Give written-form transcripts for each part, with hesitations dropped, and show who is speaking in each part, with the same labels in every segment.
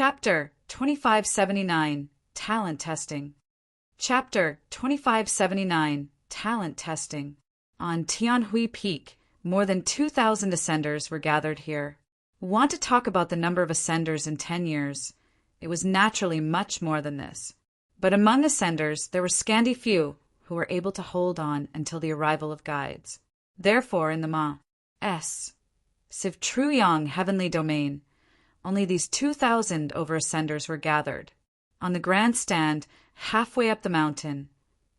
Speaker 1: Chapter 2579 Talent Testing. Chapter 2579 Talent Testing. On Tianhui Peak, more than 2,000 ascenders were gathered here. Want to talk about the number of ascenders in 10 years? It was naturally much more than this. But among ascenders, there were scanty few who were able to hold on until the arrival of guides. Therefore, in the Ma.S. Civ Truyong heavenly domain, only these 2,000 over-ascenders were gathered. On the grand stand, halfway up the mountain,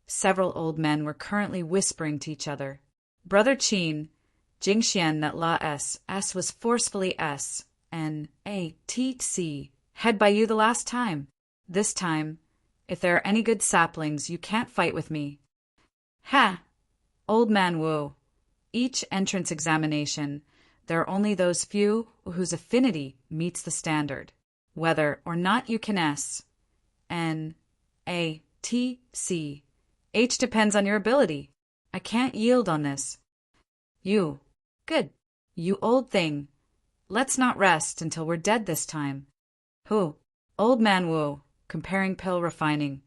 Speaker 1: several old men were currently whispering to each other. Brother Qin, Jingxian that La S was forcefully S.N.A.T.C. Head by you the last time. This time, if there are any good saplings, you can't fight with me. Ha! Old man Wu. Each entrance examination, there are only those few whose affinity meets the standard. Whether or not you can S.N.A.T.C. H depends on your ability. I can't yield on this. You. Good. You old thing. Let's not rest until we're dead this time. Who? Old man Wu, comparing pill refining.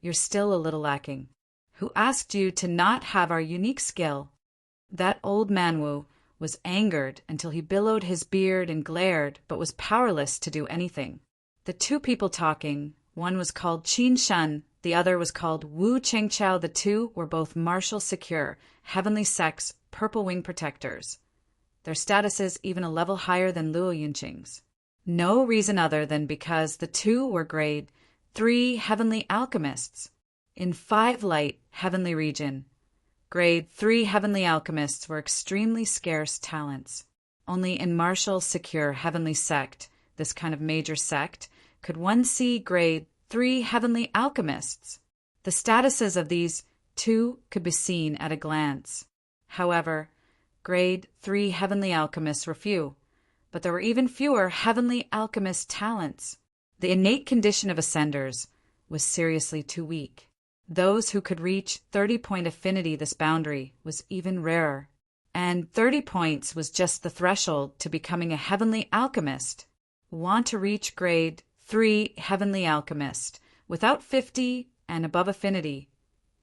Speaker 1: You're still a little lacking. Who asked you to not have our unique skill? That old man Wu was angered until he billowed his beard and glared, but was powerless to do anything. The two people talking, one was called Qin Shan, the other was called Wu Chengqiao. The two were both martial secure, heavenly sex, purple wing protectors. Their status is even a level higher than Luo Yunqing's. No reason other than because the two were grade 3 heavenly alchemists. In 5 light heavenly region, grade 3 heavenly alchemists were extremely scarce talents. Only in martial secure heavenly sect, this kind of major sect, could one see grade 3 heavenly alchemists. The statuses of these two could be seen at a glance. However, grade 3 heavenly alchemists were few, but there were even fewer heavenly alchemist talents. The innate condition of ascenders was seriously too weak. Those who could reach 30-point affinity, this boundary, was even rarer. And 30 points was just the threshold to becoming a heavenly alchemist. Want to reach grade 3 heavenly alchemist without 50 and above affinity?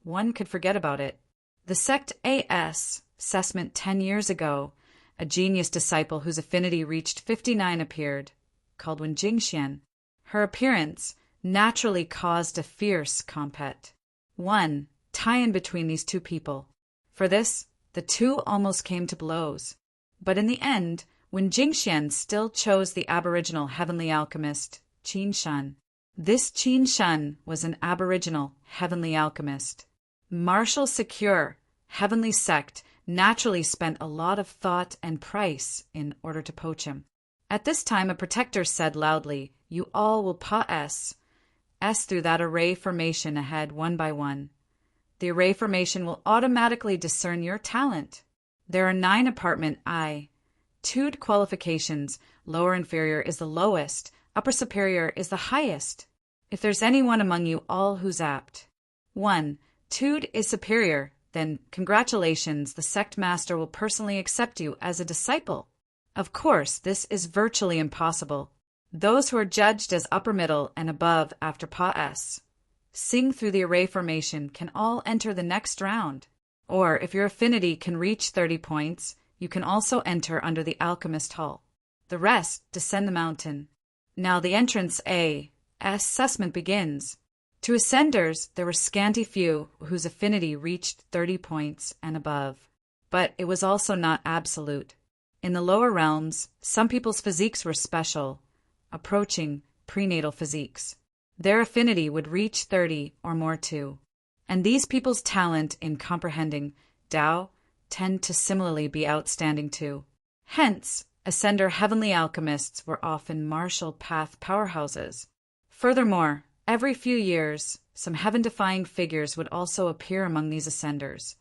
Speaker 1: One could forget about it. The sect AS assessment 10 years ago, a genius disciple whose affinity reached 59 appeared, called Wen Jingxian. Her appearance naturally caused a fierce compet. One tie-in between these two people. For this, the two almost came to blows. But in the end, Wen Jingxian still chose the aboriginal heavenly alchemist, Qin Shan. This Qin Shan was an aboriginal heavenly alchemist. Martial secure, heavenly sect naturally spent a lot of thought and price in order to poach him. At this time, a protector said loudly, "You all will S through that array formation ahead one by one. The array formation will automatically discern your talent. There are 9 apartment I. 2 qualifications. Lower inferior is the lowest. Upper superior is the highest. If there's anyone among you all who's apt. 1. Tude is superior. Then congratulations, the sect master will personally accept you as a disciple. Of course, this is virtually impossible. Those who are judged as upper middle and above after Pa-S, sing through the array formation, can all enter the next round. Or, if your affinity can reach 30 points, you can also enter under the alchemist hall. The rest descend the mountain. Now the entrance A assessment begins. To ascenders, there were scanty few whose affinity reached 30 points and above. But it was also not absolute. In the lower realms, some people's physiques were special, approaching prenatal physiques. Their affinity would reach 30 or more too. And these people's talent in comprehending Tao tend to similarly be outstanding too. Hence, ascender heavenly alchemists were often martial path powerhouses. Furthermore, every few years, some heaven-defying figures would also appear among these ascenders.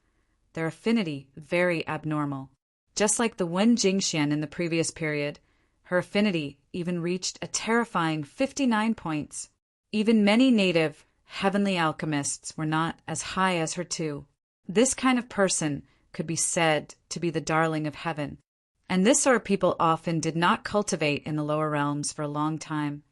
Speaker 1: Their affinity very abnormal. Just like the Wen Jingxian in the previous period, her affinity even reached a terrifying 59 points. Even many native heavenly alchemists were not as high as her too. This kind of person could be said to be the darling of heaven. And this sort of people often did not cultivate in the lower realms for a long time.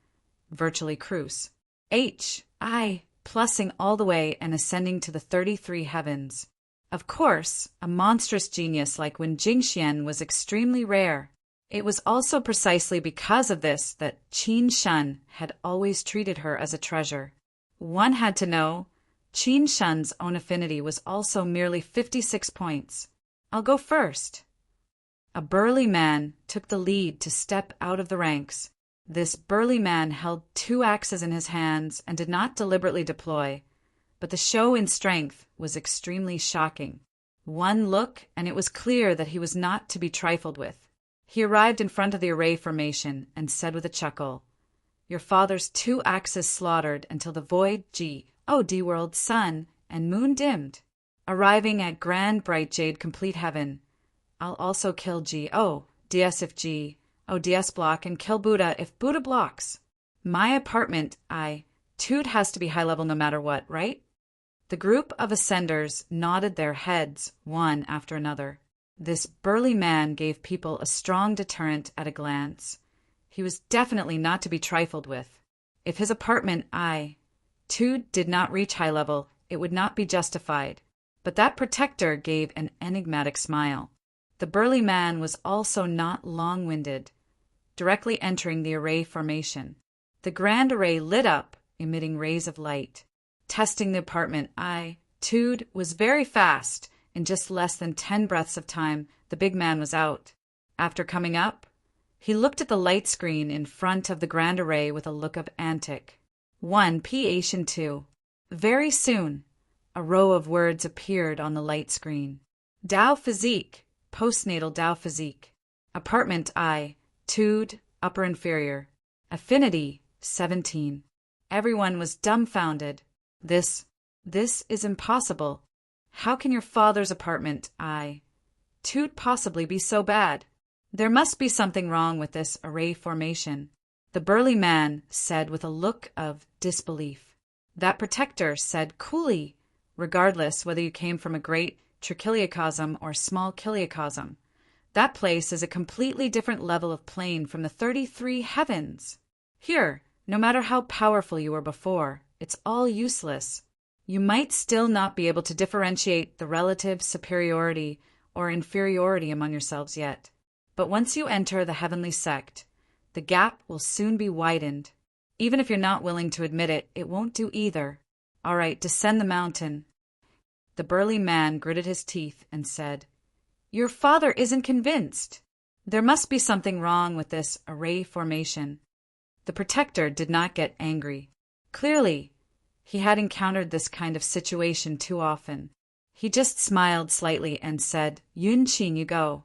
Speaker 1: virtually cruise. I, plussing all the way and ascending to the 33 heavens. Of course, a monstrous genius like Wen Jingxian was extremely rare. It was also precisely because of this that Qin Shen had always treated her as a treasure. One had to know, Qin Shen's own affinity was also merely 56 points. I'll go first. A burly man took the lead to step out of the ranks. This burly man held 2 axes in his hands and did not deliberately deploy, but the show in strength was extremely shocking. One look, and it was clear that he was not to be trifled with. He arrived in front of the array formation and said with a chuckle, "Your father's 2 axes slaughtered until the void D-world sun and moon dimmed. Arriving at grand bright jade complete heaven. I'll also kill DS if DS block, and kill Buddha if Buddha blocks. My apartment, Tude has to be high level no matter what, right?" The group of ascenders nodded their heads, one after another. This burly man gave people a strong deterrent at a glance. He was definitely not to be trifled with. If his apartment, Tude, did not reach high level, it would not be justified. But that protector gave an enigmatic smile. The burly man was also not long-winded, directly entering the array formation. The grand array lit up, emitting rays of light. Testing the apartment, Tude was very fast. In just less than 10 breaths of time, the big man was out. After coming up, he looked at the light screen in front of the grand array with a look of antic. 1P2. Very soon, a row of words appeared on the light screen. Tao Physique, postnatal Tao Physique. Apartment Tude, upper inferior. Affinity, 17. Everyone was dumbfounded. This is impossible. How can your father's apartment, Tude, possibly be so bad? There must be something wrong with this array formation. The burly man said with a look of disbelief. That protector said coolly, regardless whether you came from a great trichiliocosm or small chiliocosm. That place is a completely different level of plane from the 33 heavens. Here, no matter how powerful you were before, it's all useless. You might still not be able to differentiate the relative superiority or inferiority among yourselves yet. But once you enter the heavenly sect, the gap will soon be widened. Even if you're not willing to admit it, it won't do either. All right, descend the mountain. The burly man gritted his teeth and said, "Your father isn't convinced. There must be something wrong with this array formation." The protector did not get angry. Clearly, he had encountered this kind of situation too often. He just smiled slightly and said, "Yunqing, you go."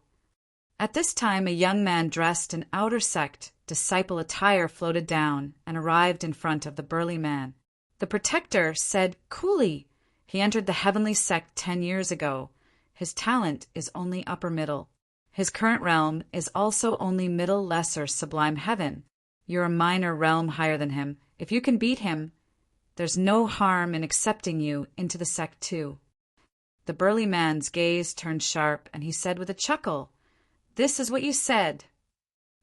Speaker 1: At this time, a young man dressed in outer sect disciple attire floated down and arrived in front of the burly man. The protector said coolly, "He entered the heavenly sect 10 years ago. His talent is only upper middle. His current realm is also only middle lesser sublime heaven. You're a minor realm higher than him. If you can beat him, there's no harm in accepting you into the sect too." The burly man's gaze turned sharp, and he said with a chuckle, "This is what you said."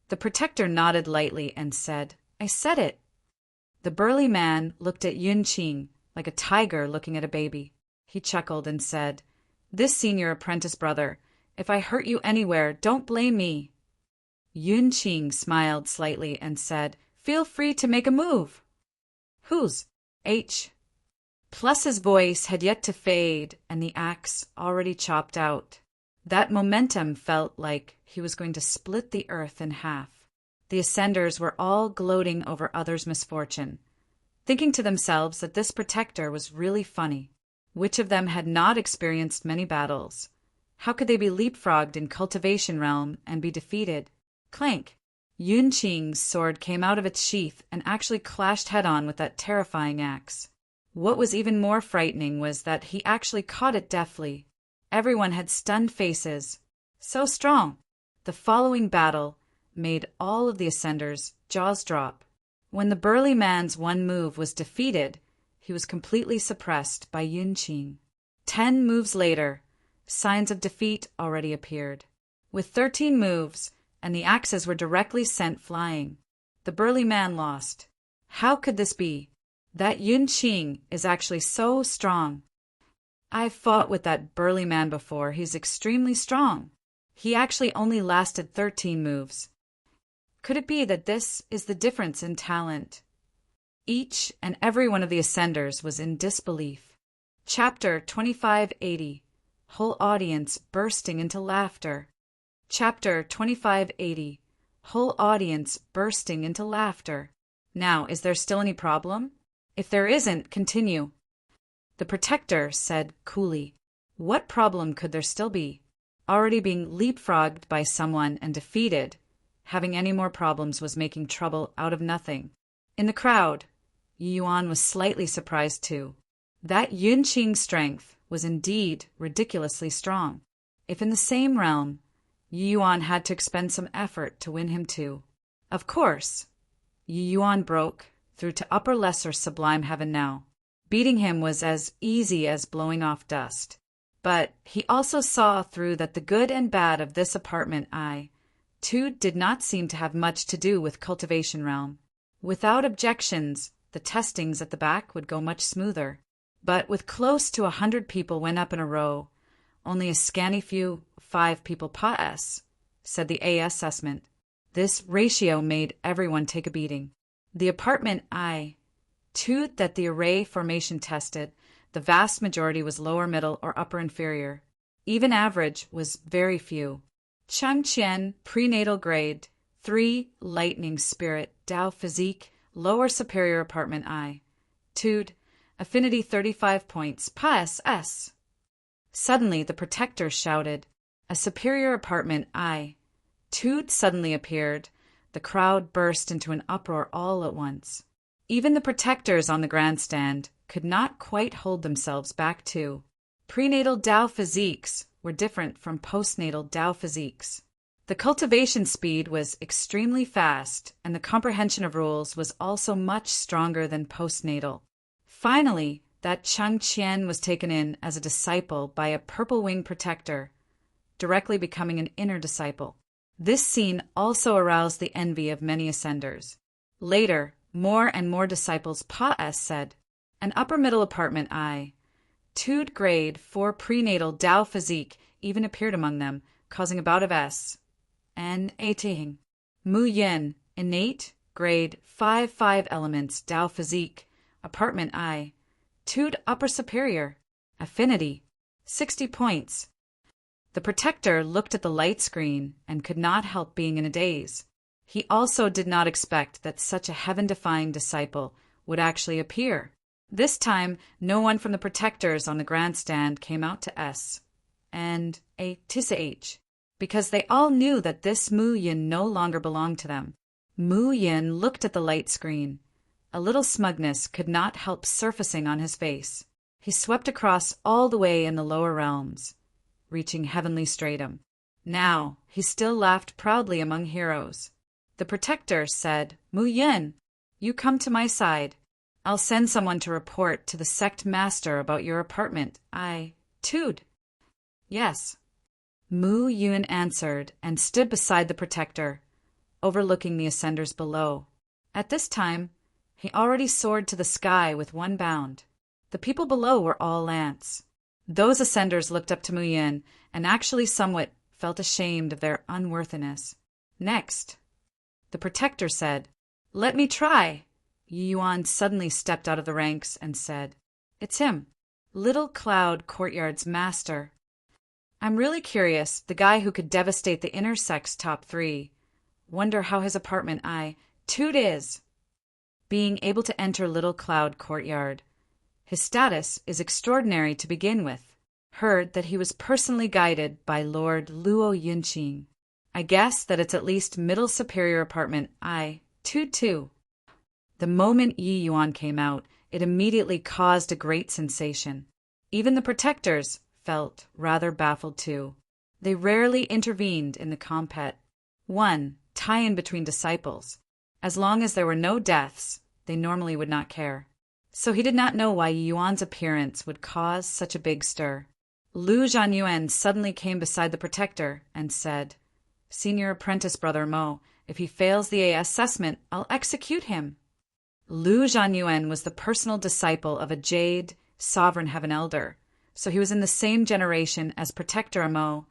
Speaker 1: The protector nodded lightly and said, "I said it." The burly man looked at Yunqing like a tiger looking at a baby. He chuckled and said, "This senior apprentice brother, if I hurt you anywhere, don't blame me." Yunqing smiled slightly and said, "Feel free to make a move." "Whose?" Plus's voice had yet to fade, and the axe already chopped out. That momentum felt like he was going to split the earth in half. The ascenders were all gloating over others' misfortune, thinking to themselves that this protector was really funny. Which of them had not experienced many battles? How could they be leapfrogged in cultivation realm and be defeated? Clank! Yunqing's sword came out of its sheath and actually clashed head-on with that terrifying axe. What was even more frightening was that he actually caught it deftly. Everyone had stunned faces. So strong! The following battle made all of the ascenders' jaws drop. When the burly man's one move was defeated, he was completely suppressed by Yunqing. 10 moves later, signs of defeat already appeared. With 13 moves, and the axes were directly sent flying. The burly man lost. How could this be? That Yun Qing is actually so strong. I've fought with that burly man before. He's extremely strong. He actually only lasted 13 moves. Could it be that this is the difference in talent? Each and every one of the ascenders was in disbelief. Chapter 2580. Whole audience bursting into laughter. Chapter 2580. Whole audience bursting into laughter. Now, is there still any problem? If there isn't, continue. The protector said coolly, what problem could there still be? Already being leapfrogged by someone and defeated, having any more problems was making trouble out of nothing. In the crowd, Yuan was slightly surprised too. That Yun Qing's strength was indeed ridiculously strong. If in the same realm, Yuan had to expend some effort to win him too. Of course, Yuan broke through to upper lesser sublime heaven now. Beating him was as easy as blowing off dust. But he also saw through that the good and bad of this apartment too did not seem to have much to do with cultivation realm. Without objections, the testings at the back would go much smoother. But with close to 100 people went up in a row, only a scanty few 5 people pass, said the A assessment. This ratio made everyone take a beating. The apartment too that the array formation tested, the vast majority was lower middle or upper inferior. Even average was very few. Changqian, prenatal grade, 3, lightning spirit, Tao physique, lower superior apartment Tude, affinity 35 points, pass S. Suddenly the protector shouted. A superior apartment Tude suddenly appeared. The crowd burst into an uproar all at once. Even the protectors on the grandstand could not quite hold themselves back too. Prenatal Tao physiques were different from postnatal Tao physiques. The cultivation speed was extremely fast, and the comprehension of rules was also much stronger than postnatal. Finally, that Changqian was taken in as a disciple by a purple wing protector, directly becoming an inner disciple. This scene also aroused the envy of many ascenders. Later, more and more disciples said, an upper middle apartment Tude grade 4 prenatal Tao physique even appeared among them, causing a bout of S. N. A. Ting. Mu Yin, innate, grade 5 elements Tao physique, apartment Tude upper superior, affinity, 60 points. The protector looked at the light screen and could not help being in a daze. He also did not expect that such a heaven-defying disciple would actually appear. This time, no one from the protectors on the grandstand came out to S and A to H, because they all knew that this Mu Yin no longer belonged to them. Mu Yin looked at the light screen. A little smugness could not help surfacing on his face. He swept across all the way in the lower realms, reaching heavenly stratum. Now, he still laughed proudly among heroes. The protector said, Mu Yin, you come to my side. I'll send someone to report to the sect master about your apartment. Tude. Yes. Mu Yin answered and stood beside the protector, overlooking the ascenders below. At this time, he already soared to the sky with one bound. The people below were all ants. Those ascenders looked up to Mu Yin and actually somewhat felt ashamed of their unworthiness. Next, the protector said, Let me try. Yuan suddenly stepped out of the ranks and said, It's him, Little Cloud Courtyard's master. I'm really curious, the guy who could devastate the inner sect's top 3. Wonder how his apartment Tude is. Being able to enter Little Cloud Courtyard. His status is extraordinary to begin with. Heard that he was personally guided by Lord Luo Yunqing. I guess that it's at least middle superior apartment Tude too. The moment Yi Yuan came out, it immediately caused a great sensation. Even the protectors felt rather baffled too. They rarely intervened in the compet. 1. Tie-in between disciples. As long as there were no deaths, they normally would not care. So he did not know why Yi Yuan's appearance would cause such a big stir. Lu Zhanyuan suddenly came beside the protector and said, Senior apprentice brother Mo, if he fails the A assessment, I'll execute him. Lu Zhanyuan was the personal disciple of a Jade Sovereign Heaven Elder, so he was in the same generation as Protector Mo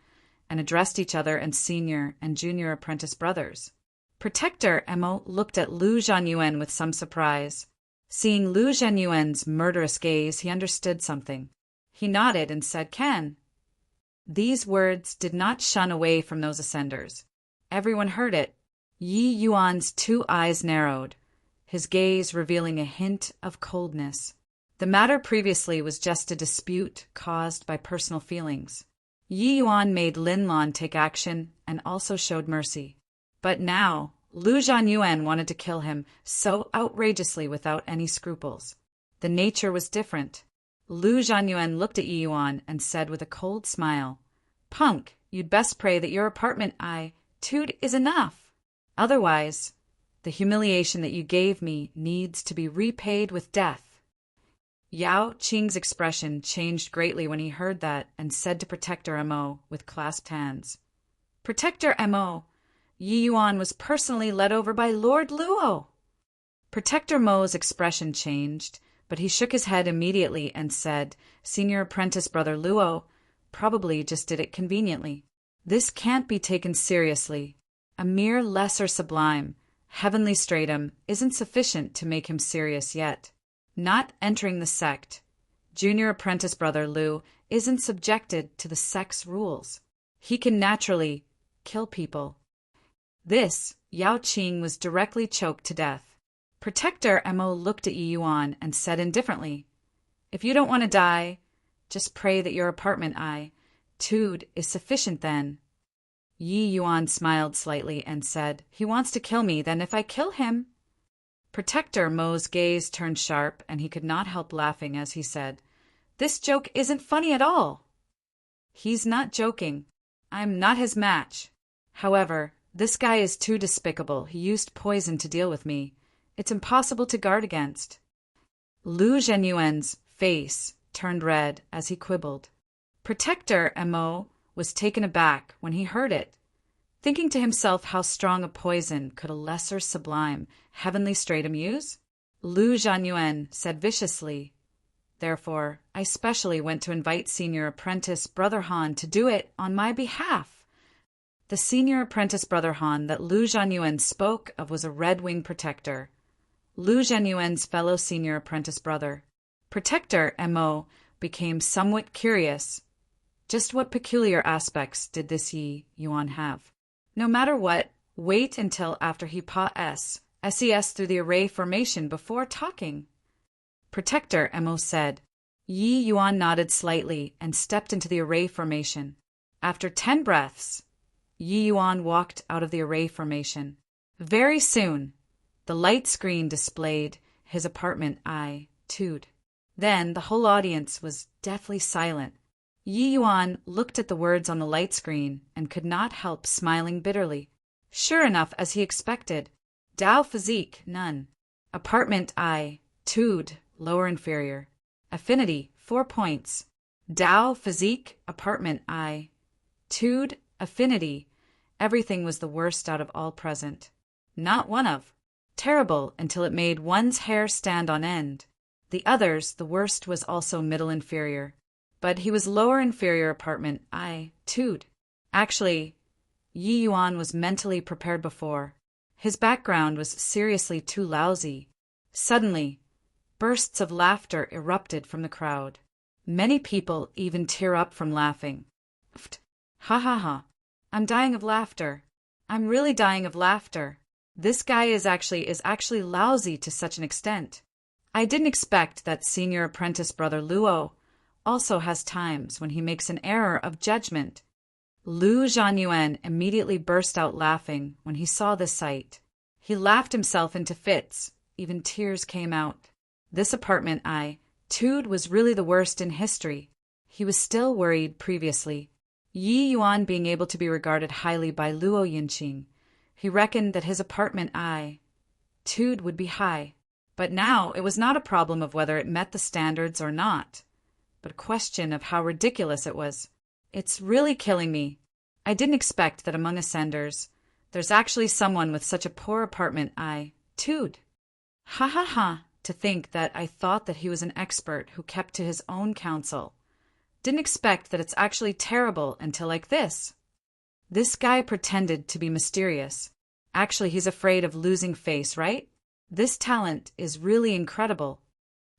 Speaker 1: and addressed each other as senior and junior apprentice brothers. Protector Mo looked at Lu Zhanyuan with some surprise. Seeing Lu Zhanyuan's murderous gaze, he understood something. He nodded and said, "Can." These words did not shun away from those ascenders. Everyone heard it. Yi Yuan's 2 eyes narrowed, his gaze revealing a hint of coldness. The matter previously was just a dispute caused by personal feelings. Yi Yuan made Lin Lan take action and also showed mercy. But now, Lu Zhanyuan wanted to kill him so outrageously without any scruples. The nature was different. Lu Zhanyuan looked at Yi Yuan and said with a cold smile, "Punk, you'd best pray that your apartment I-tude is enough. Otherwise, the humiliation that you gave me needs to be repaid with death." Yao Qing's expression changed greatly when he heard that and said to Protector Mo with clasped hands, "Protector Mo, Yi Yuan was personally led over by Lord Luo." Protector Mo's expression changed, but he shook his head immediately and said, "Senior apprentice brother Luo probably just did it conveniently. This can't be taken seriously. A mere lesser sublime, heavenly stratum isn't sufficient to make him serious yet. Not entering the sect, junior apprentice brother Lu isn't subjected to the sect's rules. He can naturally kill people." This, Yao Qing was directly choked to death. Protector Mo looked at Yi Yuan and said indifferently, "If you don't want to die, just pray that your apartment I-tude is sufficient then." Yi Yuan smiled slightly and said, "He wants to kill me, then if I kill him—" Protector Mo's gaze turned sharp and he could not help laughing as he said, "This joke isn't funny at all." "He's not joking. I'm not his match. However, this guy is too despicable. He used poison to deal with me. It's impossible to guard against." Lu Zhanyuan's face turned red as he quibbled. Protector Mo was taken aback when he heard it, thinking to himself how strong a poison could a lesser sublime heavenly stratum use? Lu Zhanyuan said viciously, "Therefore, I specially went to invite senior apprentice Brother Han to do it on my behalf." The senior apprentice Brother Han that Lu Zhanyuan spoke of was a red-wing protector, Lu Zhanyuan's fellow senior apprentice brother. Protector Mo became somewhat curious. Just what peculiar aspects did this Yi Yuan have? No matter what, wait until after he SES through the array formation before talking. Protector Mo said. Yi Yuan nodded slightly and stepped into the array formation. After 10 breaths, Yi Yuan walked out of the array formation. Very soon, the light screen displayed his apartment I-tude. Then the whole audience was deathly silent. Yi Yuan looked at the words on the light screen and could not help smiling bitterly. Sure enough, as he expected, Dao physique, none. Apartment I-tude, lower inferior. Affinity, 4 points. Dao physique, apartment I-tude, affinity. Everything was the worst out of all present. Not one of. Terrible until it made one's hair stand on end. The others, the worst was also middle inferior. But he was lower inferior apartment I-tude. Actually, Yi Yuan was mentally prepared before. His background was seriously too lousy. Suddenly, bursts of laughter erupted from the crowd. Many people even tear up from laughing. Ha ha ha. I'm dying of laughter. I'm really dying of laughter. This guy is actually lousy to such an extent. I didn't expect that senior apprentice brother Luo also has times when he makes an error of judgment. Lu Zhanyuan immediately burst out laughing when he saw this sight. He laughed himself into fits. Even tears came out. This apartment I-tude was really the worst in history. He was still worried previously. Yi Yuan being able to be regarded highly by Luo Yinqing, he reckoned that his apartment I-tude would be high. But now it was not a problem of whether it met the standards or not, but a question of how ridiculous it was. It's really killing me. I didn't expect that among ascenders, there's actually someone with such a poor apartment I-tude. Ha ha ha, to think that I thought that he was an expert who kept to his own counsel. Didn't expect that it's actually terrible until like this. This guy pretended to be mysterious. Actually, he's afraid of losing face, right? This talent is really incredible.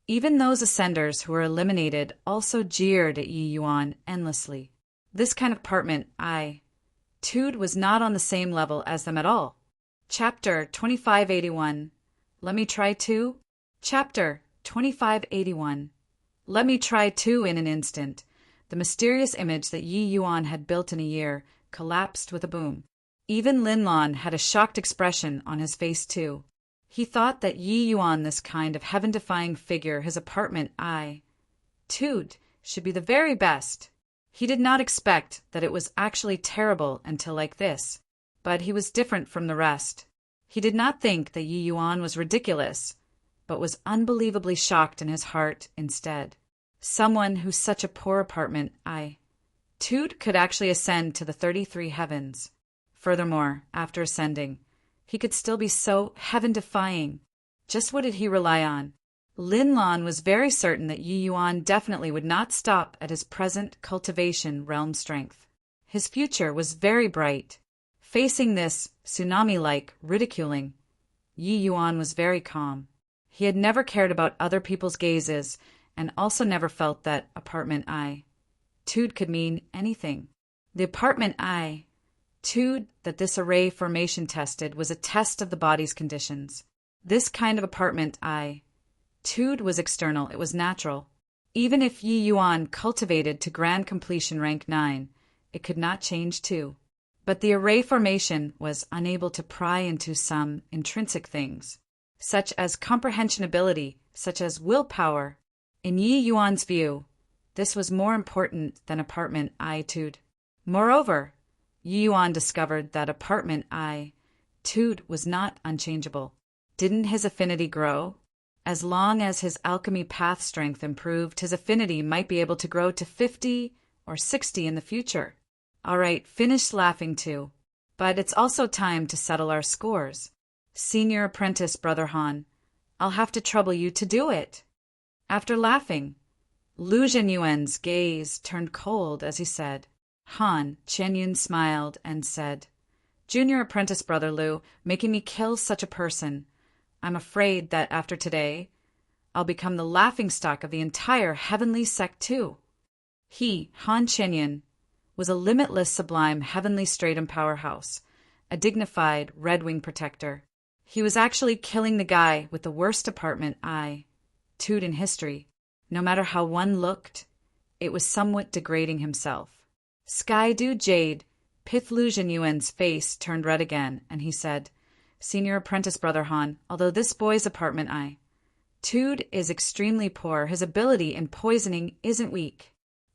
Speaker 1: Even those ascenders who were eliminated also jeered at Yi Yuan endlessly. This kind of apartment, Tude was not on the same level as them at all. Chapter 2581. Let me try too? Chapter 2581. Let me try too. In an instant, the mysterious image that Yi Yuan had built in a year collapsed with a boom. Even Lin Lan had a shocked expression on his face too. He thought that Yi Yuan, this kind of heaven-defying figure, his apartment, Tude, should be the very best. He did not expect that it was actually terrible until like this. But he was different from the rest. He did not think that Yi Yuan was ridiculous, but was unbelievably shocked in his heart instead. Someone who's such a poor apartment, Tude could actually ascend to the 33 heavens. Furthermore, after ascending, he could still be so heaven-defying. Just what did he rely on? Lin Lan was very certain that Yi Yuan definitely would not stop at his present cultivation realm strength. His future was very bright. Facing this tsunami-like ridiculing, Yi Yuan was very calm. He had never cared about other people's gazes and also never felt that apartment Tude could mean anything. The apartment Tude that this array formation tested was a test of the body's conditions. This kind of apartment Tude was external, it was natural. Even if Yi Yuan cultivated to grand completion rank 9, it could not change too. But the array formation was unable to pry into some intrinsic things, such as comprehension ability, such as willpower. In Yi Yuan's view, this was more important than apartment Tude. Moreover, Yi Yuan discovered that apartment Tude was not unchangeable. Didn't his affinity grow? As long as his alchemy path strength improved, his affinity might be able to grow to 50 or 60 in the future. All right, finish laughing too. But it's also time to settle our scores. Senior apprentice, Brother Han, I'll have to trouble you to do it. After laughing, Lu Zhenyuan's gaze turned cold as he said. Han Chenyun smiled and said, Junior apprentice, Brother Lu, making me kill such a person. I'm afraid that after today, I'll become the laughingstock of the entire heavenly sect too. He, Han Chenyun, was a limitless sublime heavenly stratum powerhouse, a dignified red-wing protector. He was actually killing the guy with the worst apartment Tude in history. No matter how one looked, it was somewhat degrading himself. Sky-Dew Jade, Pith Lu Zhenyuan's face turned red again, and he said, Senior apprentice, Brother Han, although this boy's apartment Tude is extremely poor, his ability in poisoning isn't weak.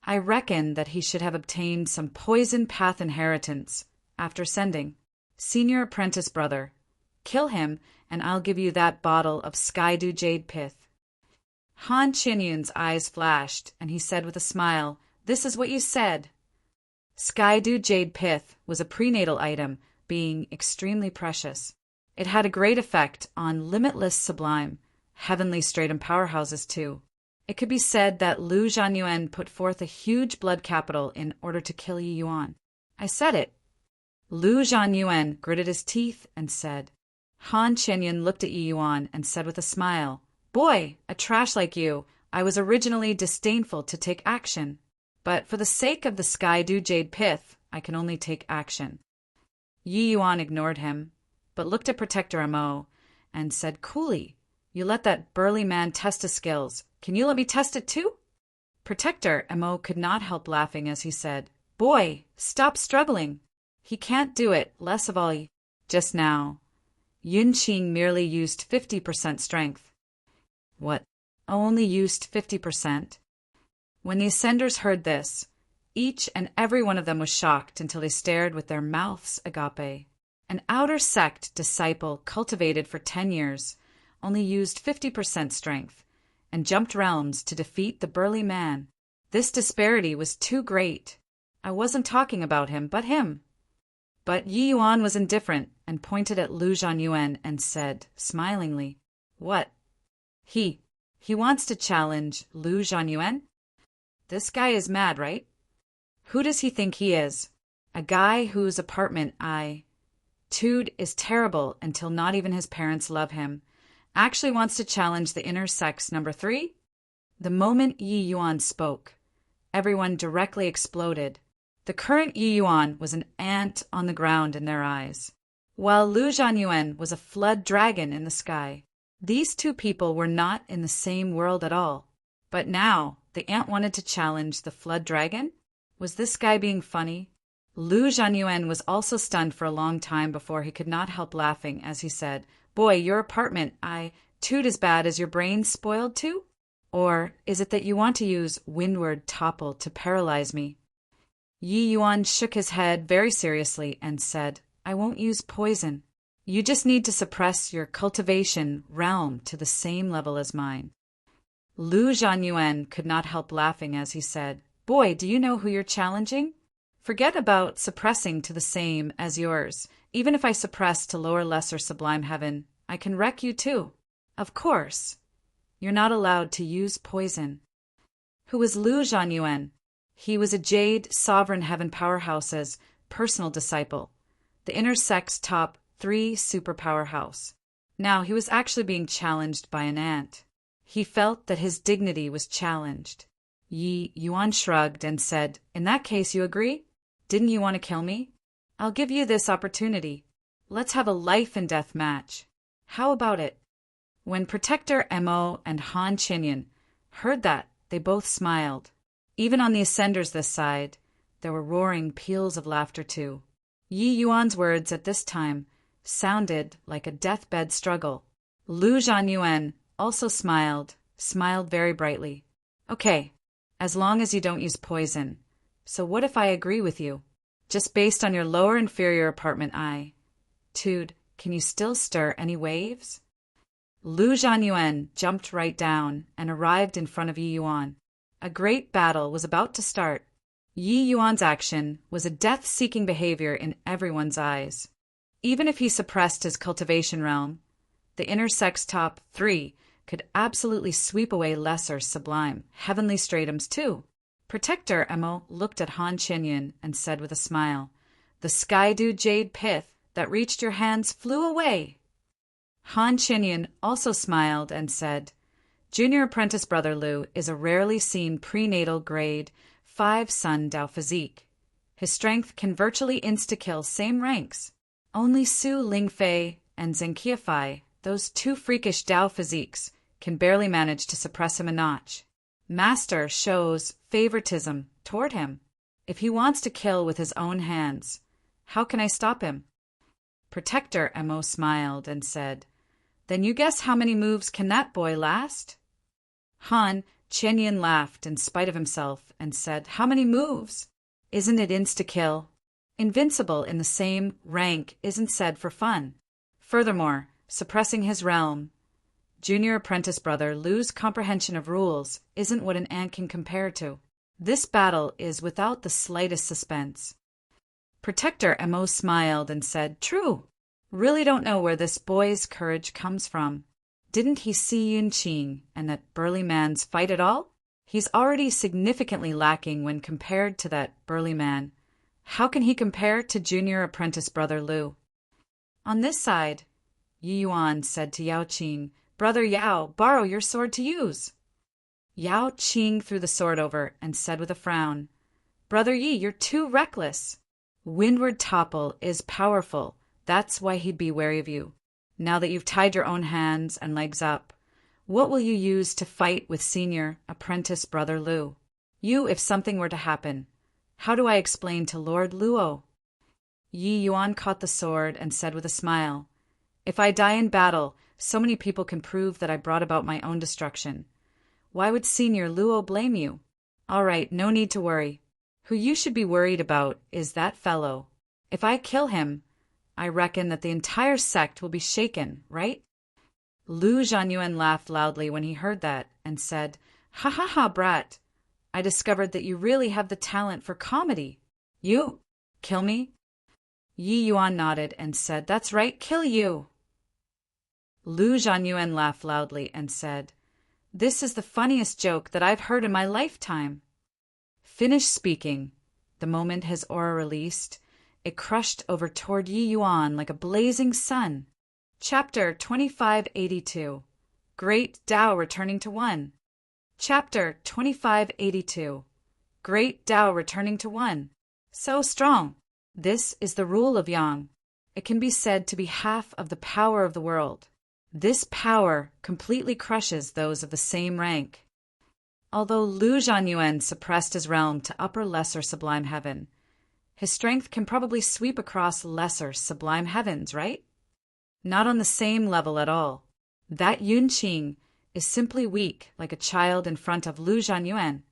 Speaker 1: I reckon that he should have obtained some poison path inheritance after sending. Senior apprentice, brother, kill him, and I'll give you that bottle of Sky-Dew Jade Pith. Han Chenyun's eyes flashed, and he said with a smile, This is what you said. Sky-Dew Jade Pith was a prenatal item, being extremely precious. It had a great effect on limitless sublime, heavenly stratum powerhouses too. It could be said that Lu Zhenyuan put forth a huge blood capital in order to kill Yi Yuan. I said it. Lu Zhenyuan gritted his teeth and said. Han Chenyun looked at Yi Yuan and said with a smile, Boy, a trash like you, I was originally disdainful to take action. But for the sake of the Sky-Dew Jade Pith, I can only take action. Yi Yuan ignored him, but looked at Protector Mo and said coolly, You let that burly man test his skills. Can you let me test it too? Protector Mo could not help laughing as he said, Boy, stop struggling. He can't do it, less of all just now. Yun Qing merely used 50% strength. What? Only used 50%? When the Ascenders heard this, each and every one of them was shocked until they stared with their mouths agape. An outer sect disciple cultivated for 10 years only used 50% strength and jumped realms to defeat the burly man. This disparity was too great. I wasn't talking about him, but him. But Yi Yuan was indifferent and pointed at Lu Zhenyuan and said, smilingly, What? He. He wants to challenge Lu Zhanyuan? This guy is mad, right? Who does he think he is? A guy whose apartment Tude is terrible until not even his parents love him. Actually wants to challenge the inner sex number 3? The moment Yi Yuan spoke, everyone directly exploded. The current Yi Yuan was an ant on the ground in their eyes, while Lu Zhanyuan was a flood dragon in the sky. These two people were not in the same world at all. But now, the ant wanted to challenge the flood dragon? Was this guy being funny? Lu Zhanyuan was also stunned for a long time before he could not help laughing as he said, "Boy, your apartment, toot as bad as your brain's spoiled too? Or is it that you want to use windward topple to paralyze me?" Yi Yuan shook his head very seriously and said, "I won't use poison. You just need to suppress your cultivation realm to the same level as mine." Lu Zhanyuan could not help laughing as he said, "Boy, do you know who you're challenging? Forget about suppressing to the same as yours. Even if I suppress to lower lesser sublime heaven, I can wreck you too. Of course. You're not allowed to use poison." Who was Lu Zhanyuan? He was a Jade Sovereign Heaven Powerhouse's personal disciple, the inner sex top 3 superpower house. Now he was actually being challenged by an ant. He felt that his dignity was challenged. Yi Yuan shrugged and said, "In that case, you agree? Didn't you want to kill me? I'll give you this opportunity. Let's have a life and death match. How about it?" When Protector Mo and Han Chinyan heard that, they both smiled. Even on the Ascenders this side, there were roaring peals of laughter too. Yi Yuan's words at this time sounded like a deathbed struggle. Lu Zhanyuan also smiled very brightly. "Okay, as long as you don't use poison. So what if I agree with you? Just based on your lower inferior apartment Tude, can you still stir any waves?" Lu Zhanyuan jumped right down and arrived in front of Yi Yuan. A great battle was about to start. Yi Yuan's action was a death-seeking behavior in everyone's eyes. Even if he suppressed his cultivation realm, the inner sex top 3 could absolutely sweep away lesser sublime heavenly stratums too. Protector Mo looked at Han Chinyan and said with a smile, "The Skydew jade pith that reached your hands flew away." Han Chinyan also smiled and said, "Junior apprentice brother Lu is a rarely seen prenatal grade 5 Sun Dao physique. His strength can virtually insta-kill same ranks. Only Su Lingfei and Zenqiafei, those 2 freakish Dao physiques, can barely manage to suppress him a notch. Master shows favoritism toward him. If he wants to kill with his own hands, how can I stop him?" Protector Mo smiled and said, "Then you guess how many moves can that boy last?" Han Chinyan laughed in spite of himself and said, "How many moves? Isn't it insta-kill? Invincible in the same rank isn't said for fun. Furthermore, suppressing his realm, junior apprentice brother Lu's comprehension of rules isn't what an ant can compare to. This battle is without the slightest suspense." Protector Mo smiled and said, "True. Really don't know where this boy's courage comes from. Didn't he see Yun Qing and that burly man's fight at all? He's already significantly lacking when compared to that burly man. How can he compare to junior apprentice brother Lu?" On this side, Yi Yuan said to Yao Qing, "Brother Yao, borrow your sword to use." Yao Qing threw the sword over and said with a frown, "Brother Yi, you're too reckless. Windward topple is powerful. That's why he'd be wary of you. Now that you've tied your own hands and legs up, what will you use to fight with senior apprentice brother Lu? You, if something were to happen, how do I explain to Lord Luo?" Yi Yuan caught the sword and said with a smile, "If I die in battle, so many people can prove that I brought about my own destruction. Why would senior Luo blame you? All right, no need to worry. Who you should be worried about is that fellow. If I kill him, I reckon that the entire sect will be shaken, right?" Lu Zhanyuan laughed loudly when he heard that and said, "Ha ha ha, brat. I discovered that you really have the talent for comedy. You kill me?" Yi Yuan nodded and said, "That's right, kill you." Lu Zhanyuan laughed loudly and said, "This is the funniest joke that I've heard in my lifetime." Finish speaking. The moment his aura released, it crushed over toward Yi Yuan like a blazing sun. Chapter 2582. Great Tao Returning to One. Chapter 2582. Great Tao Returning to One. So strong. This is the rule of Yang. It can be said to be half of the power of the world. This power completely crushes those of the same rank. Although Lu Zhanyuan suppressed his realm to upper lesser sublime heaven, his strength can probably sweep across lesser sublime heavens, right? Not on the same level at all. That Yunqing is simply weak like a child in front of Lu Zhanyuan.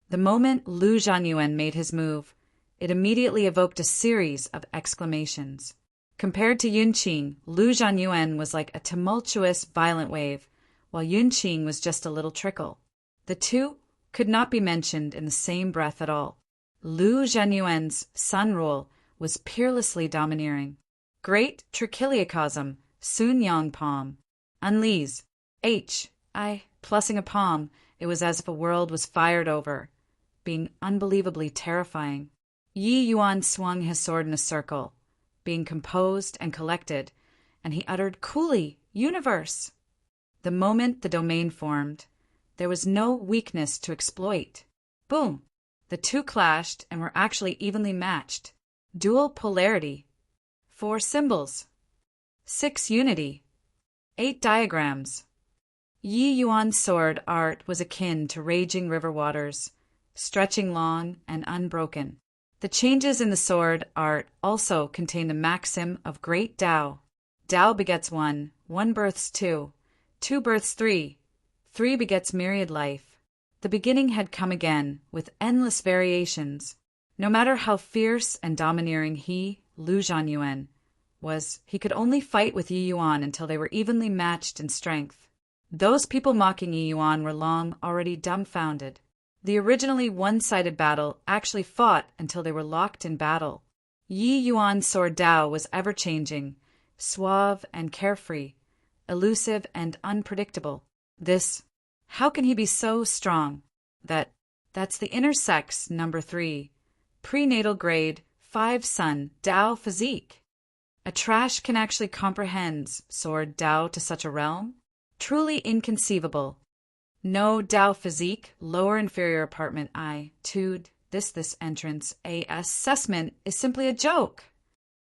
Speaker 1: The moment Lu Zhanyuan made his move, it immediately evoked a series of exclamations. Compared to Yunqing, Lu Zhanyuan was like a tumultuous, violent wave, while Yunqing was just a little trickle. The two could not be mentioned in the same breath at all. Lu Zhanyuan's sun rule was peerlessly domineering. Great trichiliocosm, Sun Yang palm. Unlease. Plussing a palm, it was as if a world was fired over, being unbelievably terrifying. Yi Yuan swung his sword in a circle, being composed and collected, and he uttered coolly, "Universe!" The moment the domain formed, there was no weakness to exploit. Boom! The two clashed and were actually evenly matched. Dual polarity. 4 symbols. 6 unity. 8 diagrams. Yi Yuan's sword art was akin to raging river waters, stretching long and unbroken. The changes in the sword art also contained a maxim of great Tao. Tao begets 1, 1 births 2, 2 births 3, 3 begets myriad life. The beginning had come again, with endless variations. No matter how fierce and domineering he, Lu Zhanyuan, was, he could only fight with Yi Yuan until they were evenly matched in strength. Those people mocking Yi Yuan were long already dumbfounded. The originally one-sided battle actually fought until they were locked in battle. Yi Yuan's sword Tao was ever-changing, suave and carefree, elusive and unpredictable. How can he be so strong? That's the inner sex, number 3, prenatal grade, 5 sun, Tao physique. A trash can actually comprehend sword Tao to such a realm? Truly inconceivable. No Tao physique, lower inferior apartment this entrance assessment is simply a joke.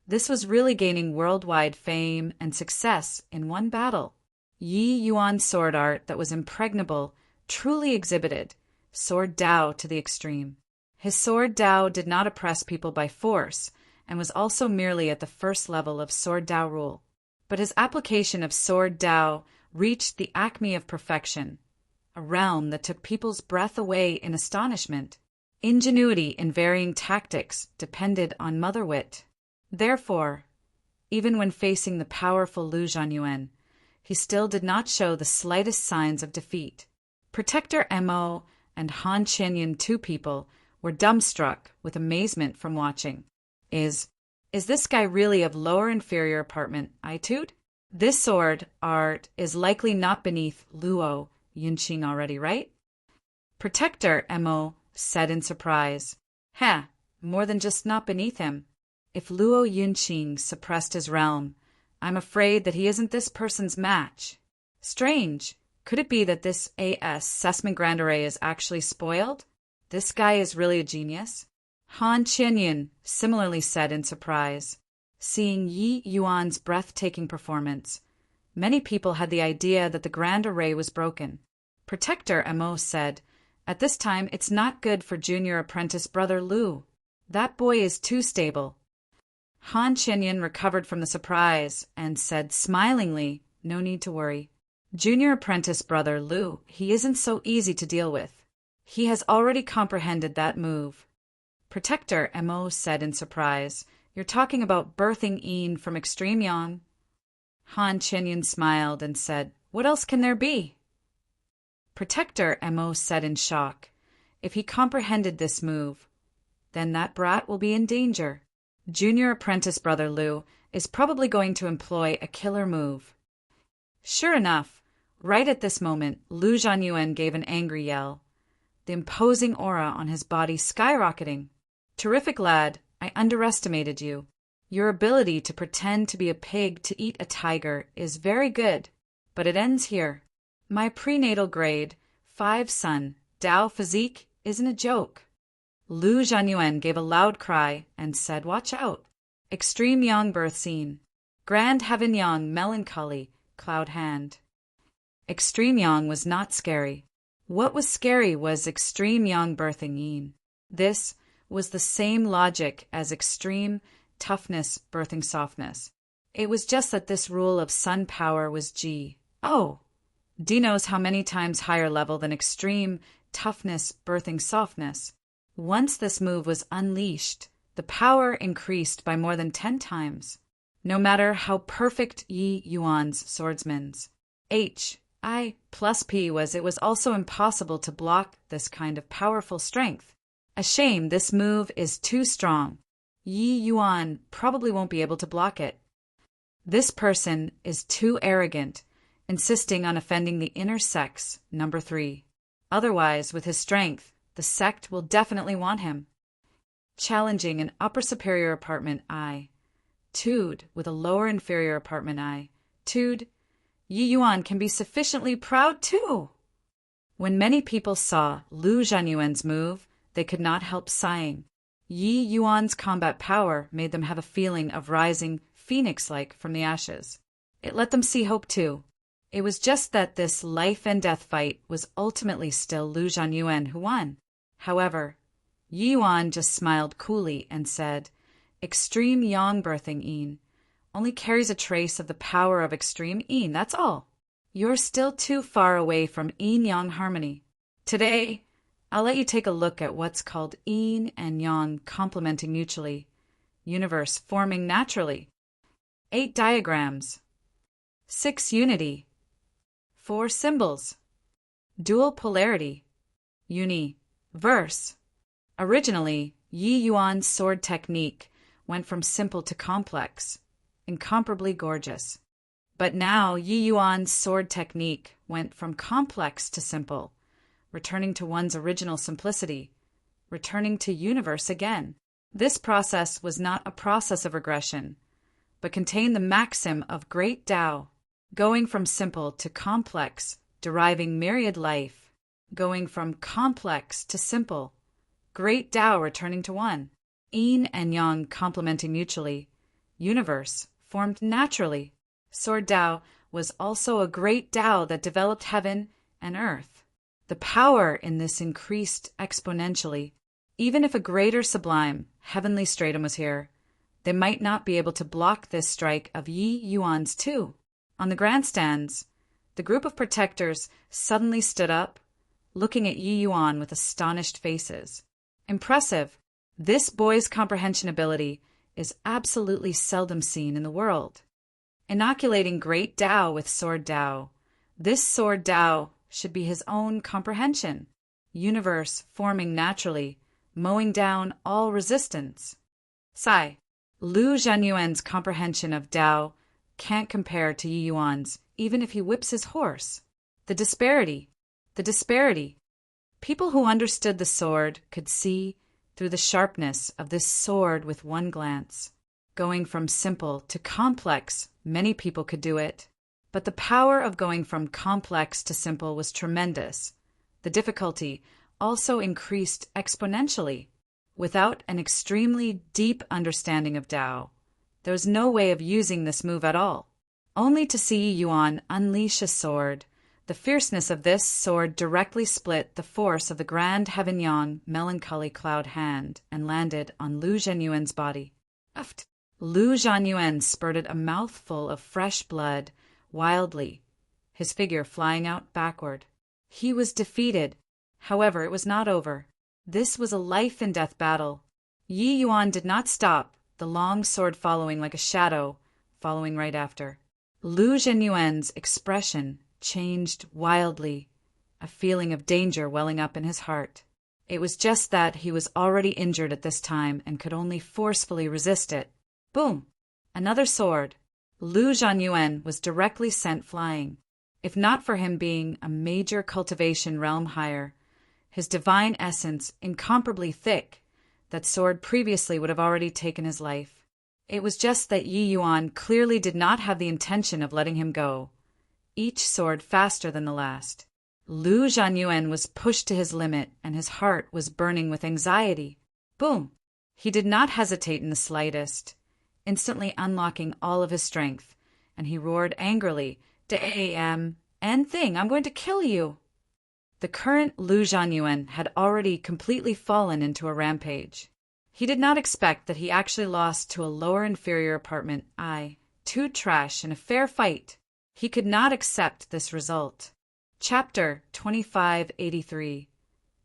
Speaker 1: This was really gaining worldwide fame and success in one battle. Yi Yuan's sword art that was impregnable truly exhibited sword Tao to the extreme. His sword Tao did not oppress people by force and was also merely at the first level of sword Tao rule. But his application of sword Tao reached the acme of perfection, a realm that took people's breath away in astonishment. Ingenuity in varying tactics depended on mother wit. Therefore, even when facing the powerful Lu Zhanyuan, he still did not show the slightest signs of defeat. Protector Mo and Han Chenyan, 2 people, were dumbstruck with amazement from watching. Is this guy really of lower inferior apartment, Itude? This sword art is likely not beneath Luo Yunqing already, right? Protector Mo said in surprise. More than just not beneath him. If Luo Yunqing suppressed his realm, I'm afraid that he isn't this person's match. Strange. Could it be that this assessment grand array is actually spoiled? This guy is really a genius? Han Chenyan similarly said in surprise. Seeing Yi Yuan's breathtaking performance, many people had the idea that the grand array was broken. Protector Mo said, "At this time, it's not good for junior apprentice brother Lu. That boy is too stable." Han Chenyan recovered from the surprise and said smilingly, "No need to worry. Junior apprentice brother Lu, he isn't so easy to deal with. He has already comprehended that move." Protector Mo said in surprise, "You're talking about birthing Een from extreme yang?" Han Chenyan smiled and said, "What else can there be?" Protector Mo said in shock, "If he comprehended this move, then that brat will be in danger. Junior apprentice brother Lu is probably going to employ a killer move." Sure enough, right at this moment, Lu Zhanyuan gave an angry yell, the imposing aura on his body skyrocketing. Terrific, lad. I underestimated you. Your ability to pretend to be a pig to eat a tiger is very good, but it ends here. My prenatal grade, 5 Sun, Dao physique isn't a joke. Lu Zhanyuan gave a loud cry and said, watch out. Extreme Yang birth scene. Grand Heaven Yang melancholy, cloud hand. Extreme Yang was not scary. What was scary was Extreme Yang birthing Yin. This was the same logic as extreme toughness birthing softness. It was just that this rule of sun power was G. Oh, D knows how many times higher level than extreme toughness birthing softness. Once this move was unleashed, the power increased by more than 10 times. No matter how perfect Yi Yuan's swordsman's H.I. plus P was, it was also impossible to block this kind of powerful strength. A shame this move is too strong. Yi Yuan probably won't be able to block it. This person is too arrogant, insisting on offending the inner sex, number 3. Otherwise, with his strength, the sect will definitely want him. Challenging an upper superior apartment I. Tude with a lower inferior apartment I. Tude, Yi Yuan can be sufficiently proud too. When many people saw Lu Zhanyuan's move, they could not help sighing. Yi Yuan's combat power made them have a feeling of rising phoenix-like from the ashes. It let them see hope too. It was just that this life and death fight was ultimately still Lu Zhanyuan who won. However, Yi Yuan just smiled coolly and said, Extreme Yang birthing Yin only carries a trace of the power of extreme Yin, that's all. You're still too far away from Yin-Yang harmony. Today, I'll let you take a look at what's called Yin and Yang complementing mutually, universe forming naturally. 8 diagrams. 6 unity. 4 symbols. Dual polarity. Uni-verse. Originally, Yi Yuan's sword technique went from simple to complex, incomparably gorgeous. But now Yi Yuan's sword technique went from complex to simple, returning to one's original simplicity, returning to universe again. This process was not a process of regression, but contained the maxim of great Tao, going from simple to complex, deriving myriad life, going from complex to simple, great Tao returning to one, Yin and Yang complementing mutually, universe formed naturally. Sword Tao was also a great Tao that developed heaven and earth. The power in this increased exponentially. Even if a greater sublime, heavenly stratum was here, they might not be able to block this strike of Yi Yuan's too. On the grandstands, the group of protectors suddenly stood up, looking at Yi Yuan with astonished faces. Impressive. This boy's comprehension ability is absolutely seldom seen in the world. Inoculating great Tao with Sword Tao. This Sword Tao should be his own comprehension. Universe forming naturally, mowing down all resistance. Sigh. Lu Zhanyuan's comprehension of Tao can't compare to Yi Yuan's, even if he whips his horse. The disparity. People who understood the sword could see through the sharpness of this sword with one glance. Going from simple to complex, many people could do it. But the power of going from complex to simple was tremendous. The difficulty also increased exponentially. Without an extremely deep understanding of Tao, there was no way of using this move at all. Only to see Yuan unleash a sword. The fierceness of this sword directly split the force of the Grand Heaven Yang melancholy cloud hand and landed on Lu Zhanyuan's body. Uft. Lu Zhanyuan spurted a mouthful of fresh blood, wildly, his figure flying out backward. He was defeated. However, it was not over. This was a life-and-death battle. Yi Yuan did not stop, the long sword following like a shadow, following right after. Lu Zhanyuan's expression changed wildly, a feeling of danger welling up in his heart. It was just that he was already injured at this time and could only forcefully resist it. Boom! Another sword. Lu Zhanyuan was directly sent flying. If not for him being a major cultivation realm higher, his divine essence incomparably thick, that sword previously would have already taken his life. It was just that Yi Yuan clearly did not have the intention of letting him go, each sword faster than the last. Lu Zhanyuan was pushed to his limit, and his heart was burning with anxiety. Boom! He did not hesitate in the slightest, instantly unlocking all of his strength, and he roared angrily, "Damn, N thing, I'm going to kill you!" The current Lu Zhanyuan had already completely fallen into a rampage. He did not expect that he actually lost to a lower inferior apartment, too trash in a fair fight. He could not accept this result. Chapter 2583.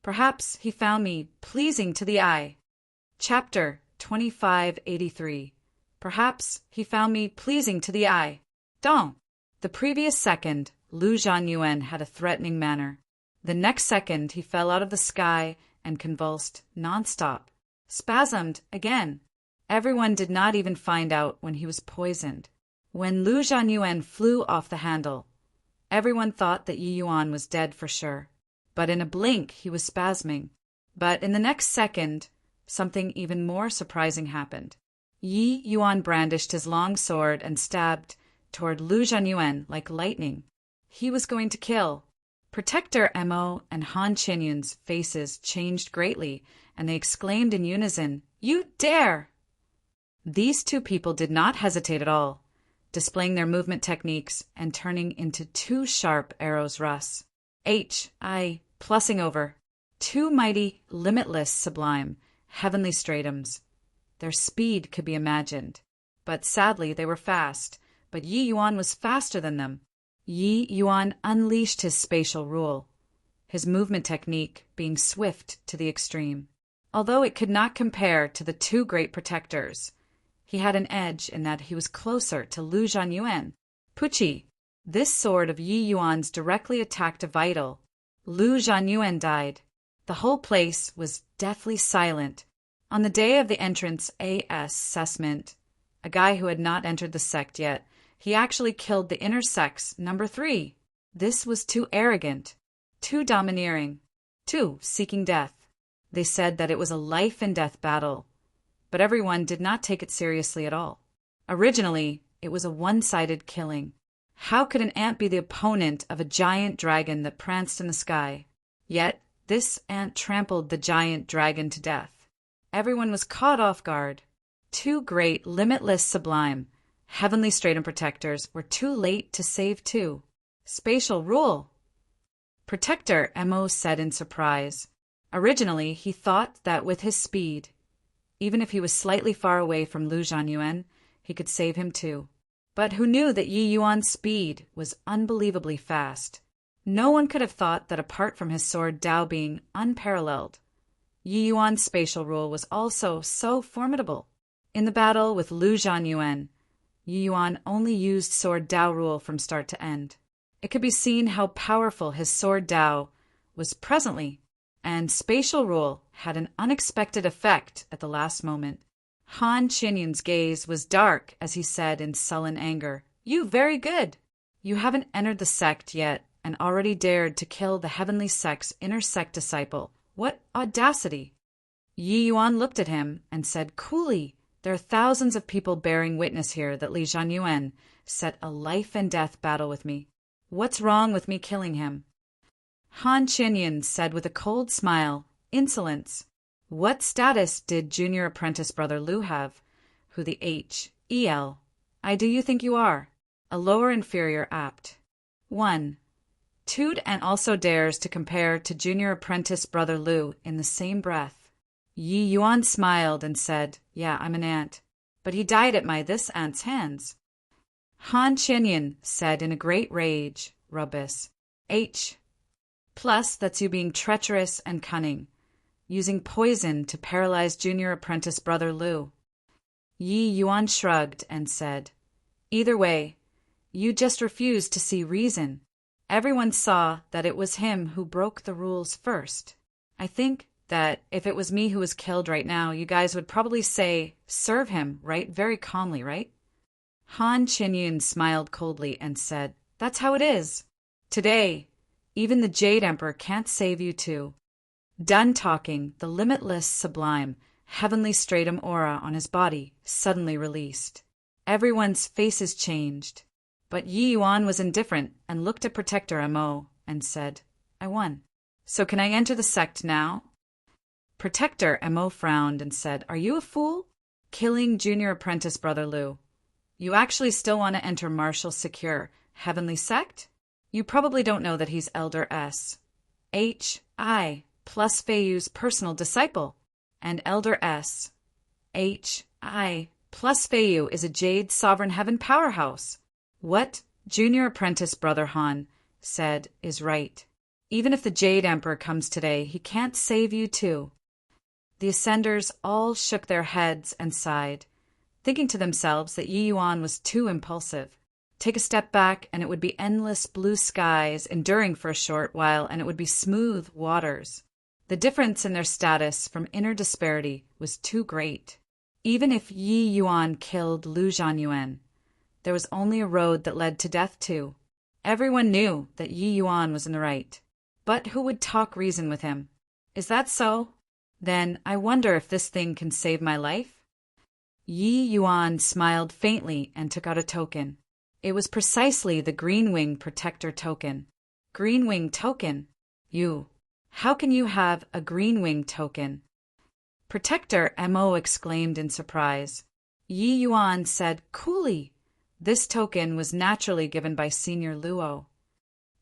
Speaker 1: Perhaps he found me pleasing to the eye. Chapter 2583. Perhaps he found me pleasing to the eye. Don't. The previous second, Lu Zhanyuan had a threatening manner. The next second, he fell out of the sky and convulsed nonstop. Spasmed again. Everyone did not even find out when he was poisoned. When Lu Zhanyuan flew off the handle, everyone thought that Yi Yuan was dead for sure. But in a blink, he was spasming. But in the next second, something even more surprising happened. Yi Yuan brandished his long sword and stabbed toward Lu Zhanyuan like lightning. He was going to kill. Protector Mo and Han Qinyun's faces changed greatly, and they exclaimed in unison, "You dare!" These two people did not hesitate at all, displaying their movement techniques and turning into two sharp arrows Russ. Plussing over. Two mighty, limitless, sublime, heavenly stratums. Their speed could be imagined. But sadly, they were fast. But Yi Yuan was faster than them. Yi Yuan unleashed his spatial rule, his movement technique being swift to the extreme. Although it could not compare to the two great protectors, he had an edge in that he was closer to Lu Zhanyuan. Puchi! This sword of Yi Yuan's directly attacked a vital. Lu Zhanyuan died. The whole place was deathly silent. On the day of the entrance assessment, a guy who had not entered the sect yet, he actually killed the inner sex, number 3. This was too arrogant, too domineering, too seeking death. They said that it was a life-and-death battle, but everyone did not take it seriously at all. Originally, it was a one-sided killing. How could an ant be the opponent of a giant dragon that pranced in the sky? Yet, this ant trampled the giant dragon to death. Everyone was caught off guard. Two great, limitless, sublime, heavenly stratum protectors were too late to save two. Spatial rule! Protector Mo said in surprise. Originally, he thought that with his speed, even if he was slightly far away from Lu Zhanyuan, he could save him too. But who knew that Yi Yuan's speed was unbelievably fast? No one could have thought that apart from his sword Dao being unparalleled, Yi Yuan's spatial rule was also so formidable. In the battle with Lu Zhanyuan, Yi Yuan only used sword Dao rule from start to end. It could be seen how powerful his sword Dao was presently, and spatial rule had an unexpected effect at the last moment. Han Qinyun's gaze was dark as he said in sullen anger, "You very good! You haven't entered the sect yet and already dared to kill the heavenly sect's inner sect disciple. What audacity!" Yi Yuan looked at him and said coolly, "There are thousands of people bearing witness here that Li Zhanyuan set a life-and-death battle with me. What's wrong with me killing him?" Han Qinyun said with a cold smile, "Insolence. What status did junior apprentice brother Lu have? Who the H.E.L. I do you think you are? A lower inferior apt. 1. Toot and also dares to compare to junior apprentice brother Lu in the same breath." Yi Yuan smiled and said, "Yeah, I'm an ant. But he died at this ant's hands." Han Qinyun said in a great rage, "Rubbish. H. Plus, that's you being treacherous and cunning, using poison to paralyze junior apprentice brother Lu." Yi Yuan shrugged and said, "Either way, you just refused to see reason. Everyone saw that it was him who broke the rules first. I think that if it was me who was killed right now, you guys would probably say, 'Serve him,' right? Very calmly, right?" Han Qinyun smiled coldly and said, "That's how it is. Today, even the Jade Emperor can't save you too." Done talking, the limitless, sublime, heavenly stratum aura on his body suddenly released. Everyone's faces changed. But Yi Yuan was indifferent and looked at Protector Mo and said, "I won. So can I enter the sect now?" Protector Mo frowned and said, "Are you a fool? Killing junior apprentice Brother Lu. You actually still want to enter Martial Secure Heavenly Sect? You probably don't know that he's Elder S. H. I. plus Feiyu's personal disciple, and Elder S. H. I. plus Feiyu is a Jade Sovereign Heaven powerhouse. What Junior Apprentice Brother Han said is right. Even if the Jade Emperor comes today, he can't save you too." The Ascenders all shook their heads and sighed, thinking to themselves that Yi Yuan was too impulsive. Take a step back and it would be endless blue skies enduring for a short while, and it would be smooth waters. The difference in their status from inner disparity was too great. Even if Yi Yuan killed Lu Zhanyuan, there was only a road that led to death too. Everyone knew that Yi Yuan was in the right. But who would talk reason with him? Is that so? Then I wonder if this thing can save my life? Yi Yuan smiled faintly and took out a token. It was precisely the Greenwing Protector token. Greenwing token? How can you have a Greenwing token? Protector Mo exclaimed in surprise. Yi Yuan said coolly, "This token was naturally given by Senior Luo."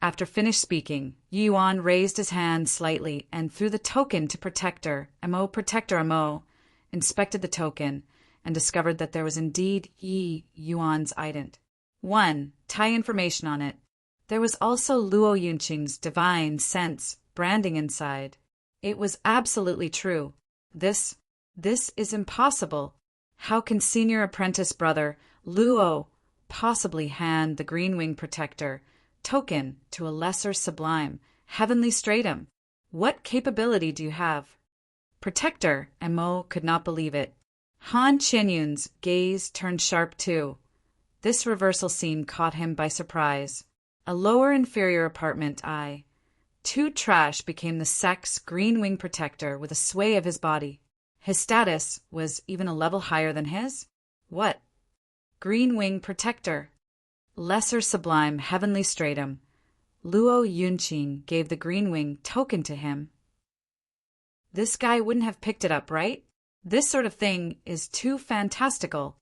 Speaker 1: After finished speaking, Yi Yuan raised his hand slightly and threw the token to Protector Mo. Protector Mo inspected the token and discovered that there was indeed Yi Yuan's ident. 1. Tie information on it. There was also Luo Yunqing's divine sense branding inside. It was absolutely true. This is impossible. How can Senior Apprentice Brother Luo possibly hand the Greenwing Protector token to a lesser sublime heavenly stratum? What capability do you have? Protector Mo could not believe it. Han Qinyun's gaze turned sharp too. This reversal scene caught him by surprise. A lower inferior apartment Two Trash became the sect's Greenwing Protector with a sway of his body. His status was even a level higher than his? What? Greenwing Protector. Lesser sublime heavenly stratum. Luo Yunqing gave the Greenwing token to him. This guy wouldn't have picked it up, right? This sort of thing is too fantastical.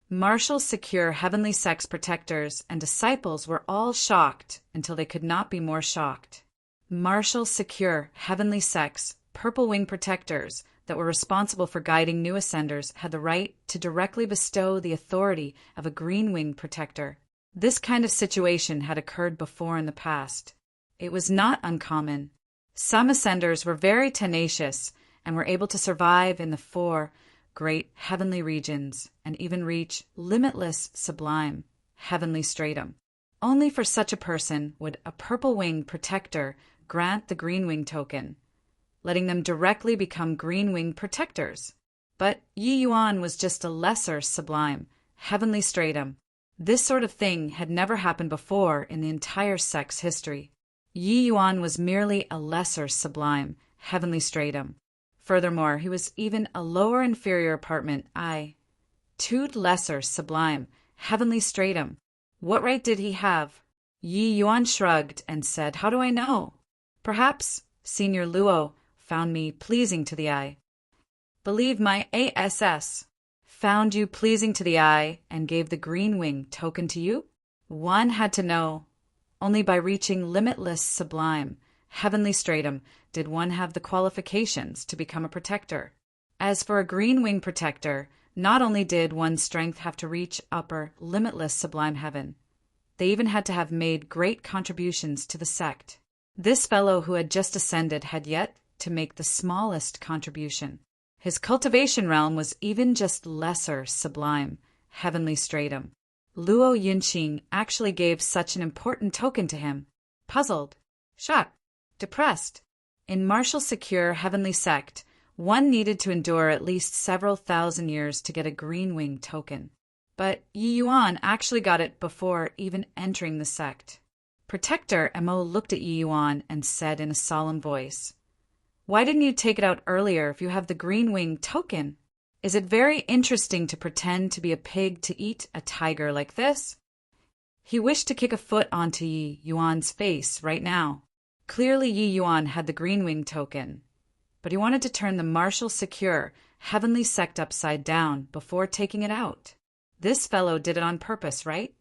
Speaker 1: Martial Secure Heavenly Sect's protectors and disciples were all shocked until they could not be more shocked. Martial Secure Heavenly Sect's Purple Wing Protectors that were responsible for guiding new Ascenders had the right to directly bestow the authority of a Green Wing Protector. This kind of situation had occurred before in the past. It was not uncommon. Some Ascenders were very tenacious and were able to survive in the 4 great heavenly regions and even reach limitless sublime heavenly stratum. Only for such a person would a Purple Wing Protector grant the Green Wing token, letting them directly become Green Wing Protectors. But Yi Yuan was just a lesser sublime heavenly stratum. This sort of thing had never happened before in the entire sect's history. Yi Yuan was merely a lesser sublime heavenly stratum. Furthermore, he was even a lower inferior apartment Two lesser sublime heavenly stratum. What right did he have? Yi Yuan shrugged and said, "How do I know? Perhaps Senior Luo found me pleasing to the eye. Believe my ASS found you pleasing to the eye and gave the Green Wing token to you? One had to know. Only by reaching limitless sublime heavenly stratum did one have the qualifications to become a protector. As for a Green Wing Protector, not only did one's strength have to reach upper limitless sublime heaven, they even had to have made great contributions to the sect. This fellow who had just ascended had yet to make the smallest contribution. His cultivation realm was even just lesser sublime heavenly stratum. Luo Yunqing actually gave such an important token to him. Puzzled, shocked, depressed. In Martial Secure Heavenly Sect, one needed to endure at least several thousand years to get a Green Wing token. But Yi Yuan actually got it before even entering the sect. Protector Mo looked at Yi Yuan and said in a solemn voice, "Why didn't you take it out earlier if you have the green wing token? Is it very interesting to pretend to be a pig to eat a tiger like this?" He wished to kick a foot onto Yi Yuan's face right now. Clearly Yi Yuan had the green wing token, but he wanted to turn the martial secure heavenly sect upside down before taking it out. This fellow did it on purpose, right?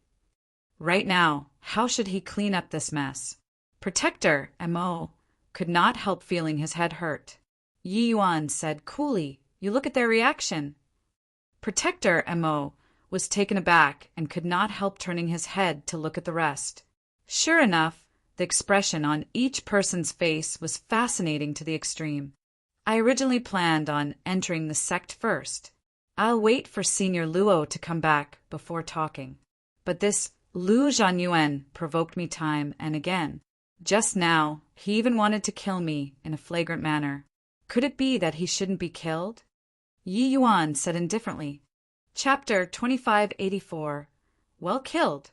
Speaker 1: Right now, how should he clean up this mess? Protector Mo could not help feeling his head hurt. Yi Yuan said coolly, "You look at their reaction." Protector Mo was taken aback and could not help turning his head to look at the rest. Sure enough, the expression on each person's face was fascinating to the extreme. I originally planned on entering the sect first. I'll wait for Senior Luo to come back before talking. But this Lu Zhanyuan provoked me time and again. Just now, he even wanted to kill me in a flagrant manner. Could it be that he shouldn't be killed? Yi Yuan said indifferently, Chapter 2584, Well Killed.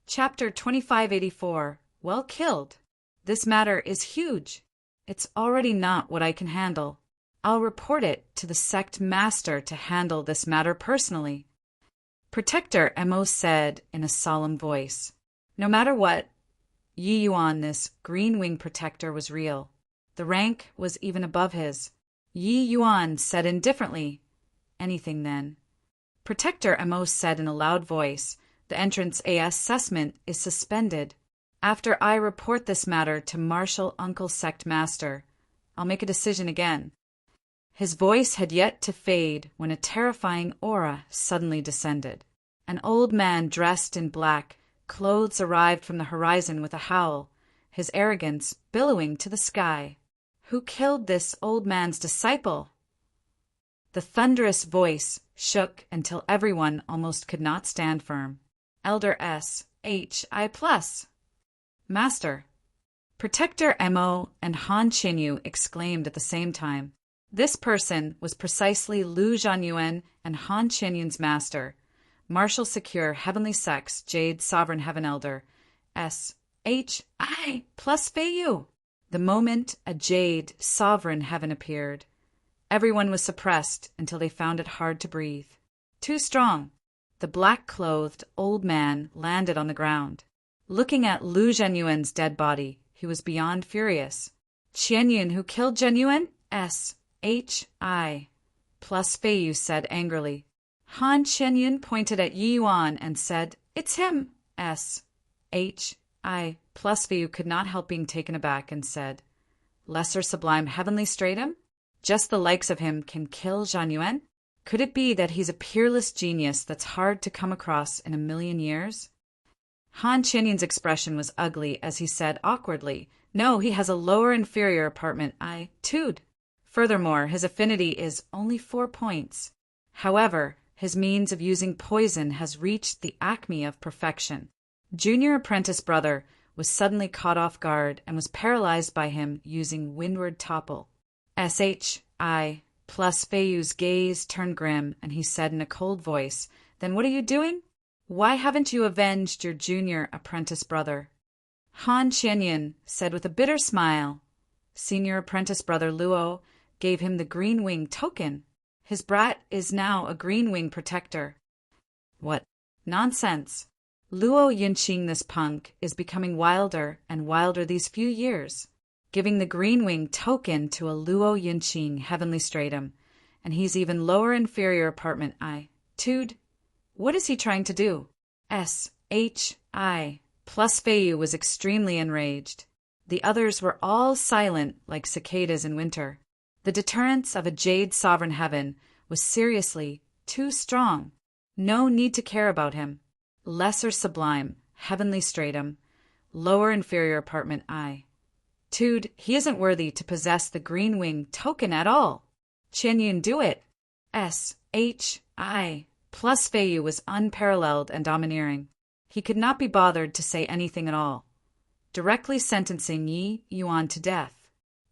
Speaker 1: Chapter 2584, Well Killed. This matter is huge. It's already not what I can handle. I'll report it to the sect master to handle this matter personally. Protector Mo said in a solemn voice. No matter what, Yi Yuan, this green wing protector, was real. The rank was even above his. Yi Yuan said indifferently, Anything then. Protector Mo said in a loud voice, The entrance assessment is suspended. After I report this matter to Martial Uncle Sect Master, I'll make a decision again. His voice had yet to fade when a terrifying aura suddenly descended. An old man dressed in black clothes arrived from the horizon with a howl, his arrogance billowing to the sky. Who killed this old man's disciple? The thunderous voice shook until everyone almost could not stand firm. Elder S.H.I. Master. Protector Mo and Han Qinyu exclaimed at the same time. This person was precisely Lu Zhanyuan and Han Qinyuan's master, Martial Secure Heavenly Sects Jade Sovereign Heaven Elder, S.H.I. Feiyu. The moment a Jade Sovereign Heaven appeared, everyone was suppressed until they found it hard to breathe. Too strong. The black-clothed old man landed on the ground. Looking at Lu Zhenyuan's dead body, he was beyond furious. Qianyun, who killed Zhenyuan? S.H.I. Feiyu said angrily. Han Qianyun pointed at Yi Yuan and said, It's him. S.H.I. Feiyu could not help being taken aback and said, Lesser Sublime Heavenly Stratum? Just the likes of him can kill Zhenyuan? Could it be that he's a peerless genius that's hard to come across in a million years? Han Qianyun's expression was ugly as he said awkwardly, No, he has a lower inferior apartment, I-tude. Furthermore, his affinity is only 4 points. However, his means of using poison has reached the acme of perfection. Junior apprentice brother was suddenly caught off guard and was paralyzed by him using windward topple. S.H.I. Feiyu's gaze turned grim, and he said in a cold voice, Then what are you doing? Why haven't you avenged your junior apprentice brother? Han Qianyun said with a bitter smile. Senior apprentice brother Luo gave him the green wing token. His brat is now a green wing protector. What nonsense. Luo Yunqing, this punk, is becoming wilder and wilder these few years, giving the green wing token to a Luo Yunqing heavenly stratum, and he's even lower inferior apartment I-tude. What is he trying to do? S.H.I. Feiyu was extremely enraged. The others were all silent like cicadas in winter. The deterrence of a Jade Sovereign Heaven was seriously too strong. No need to care about him. Lesser Sublime, Heavenly Stratum, lower inferior apartment I-tude, he isn't worthy to possess the green wing token at all. Qianyun, do it. S.H.I. Feiyu was unparalleled and domineering. He could not be bothered to say anything at all. Directly sentencing Yi Yuan to death.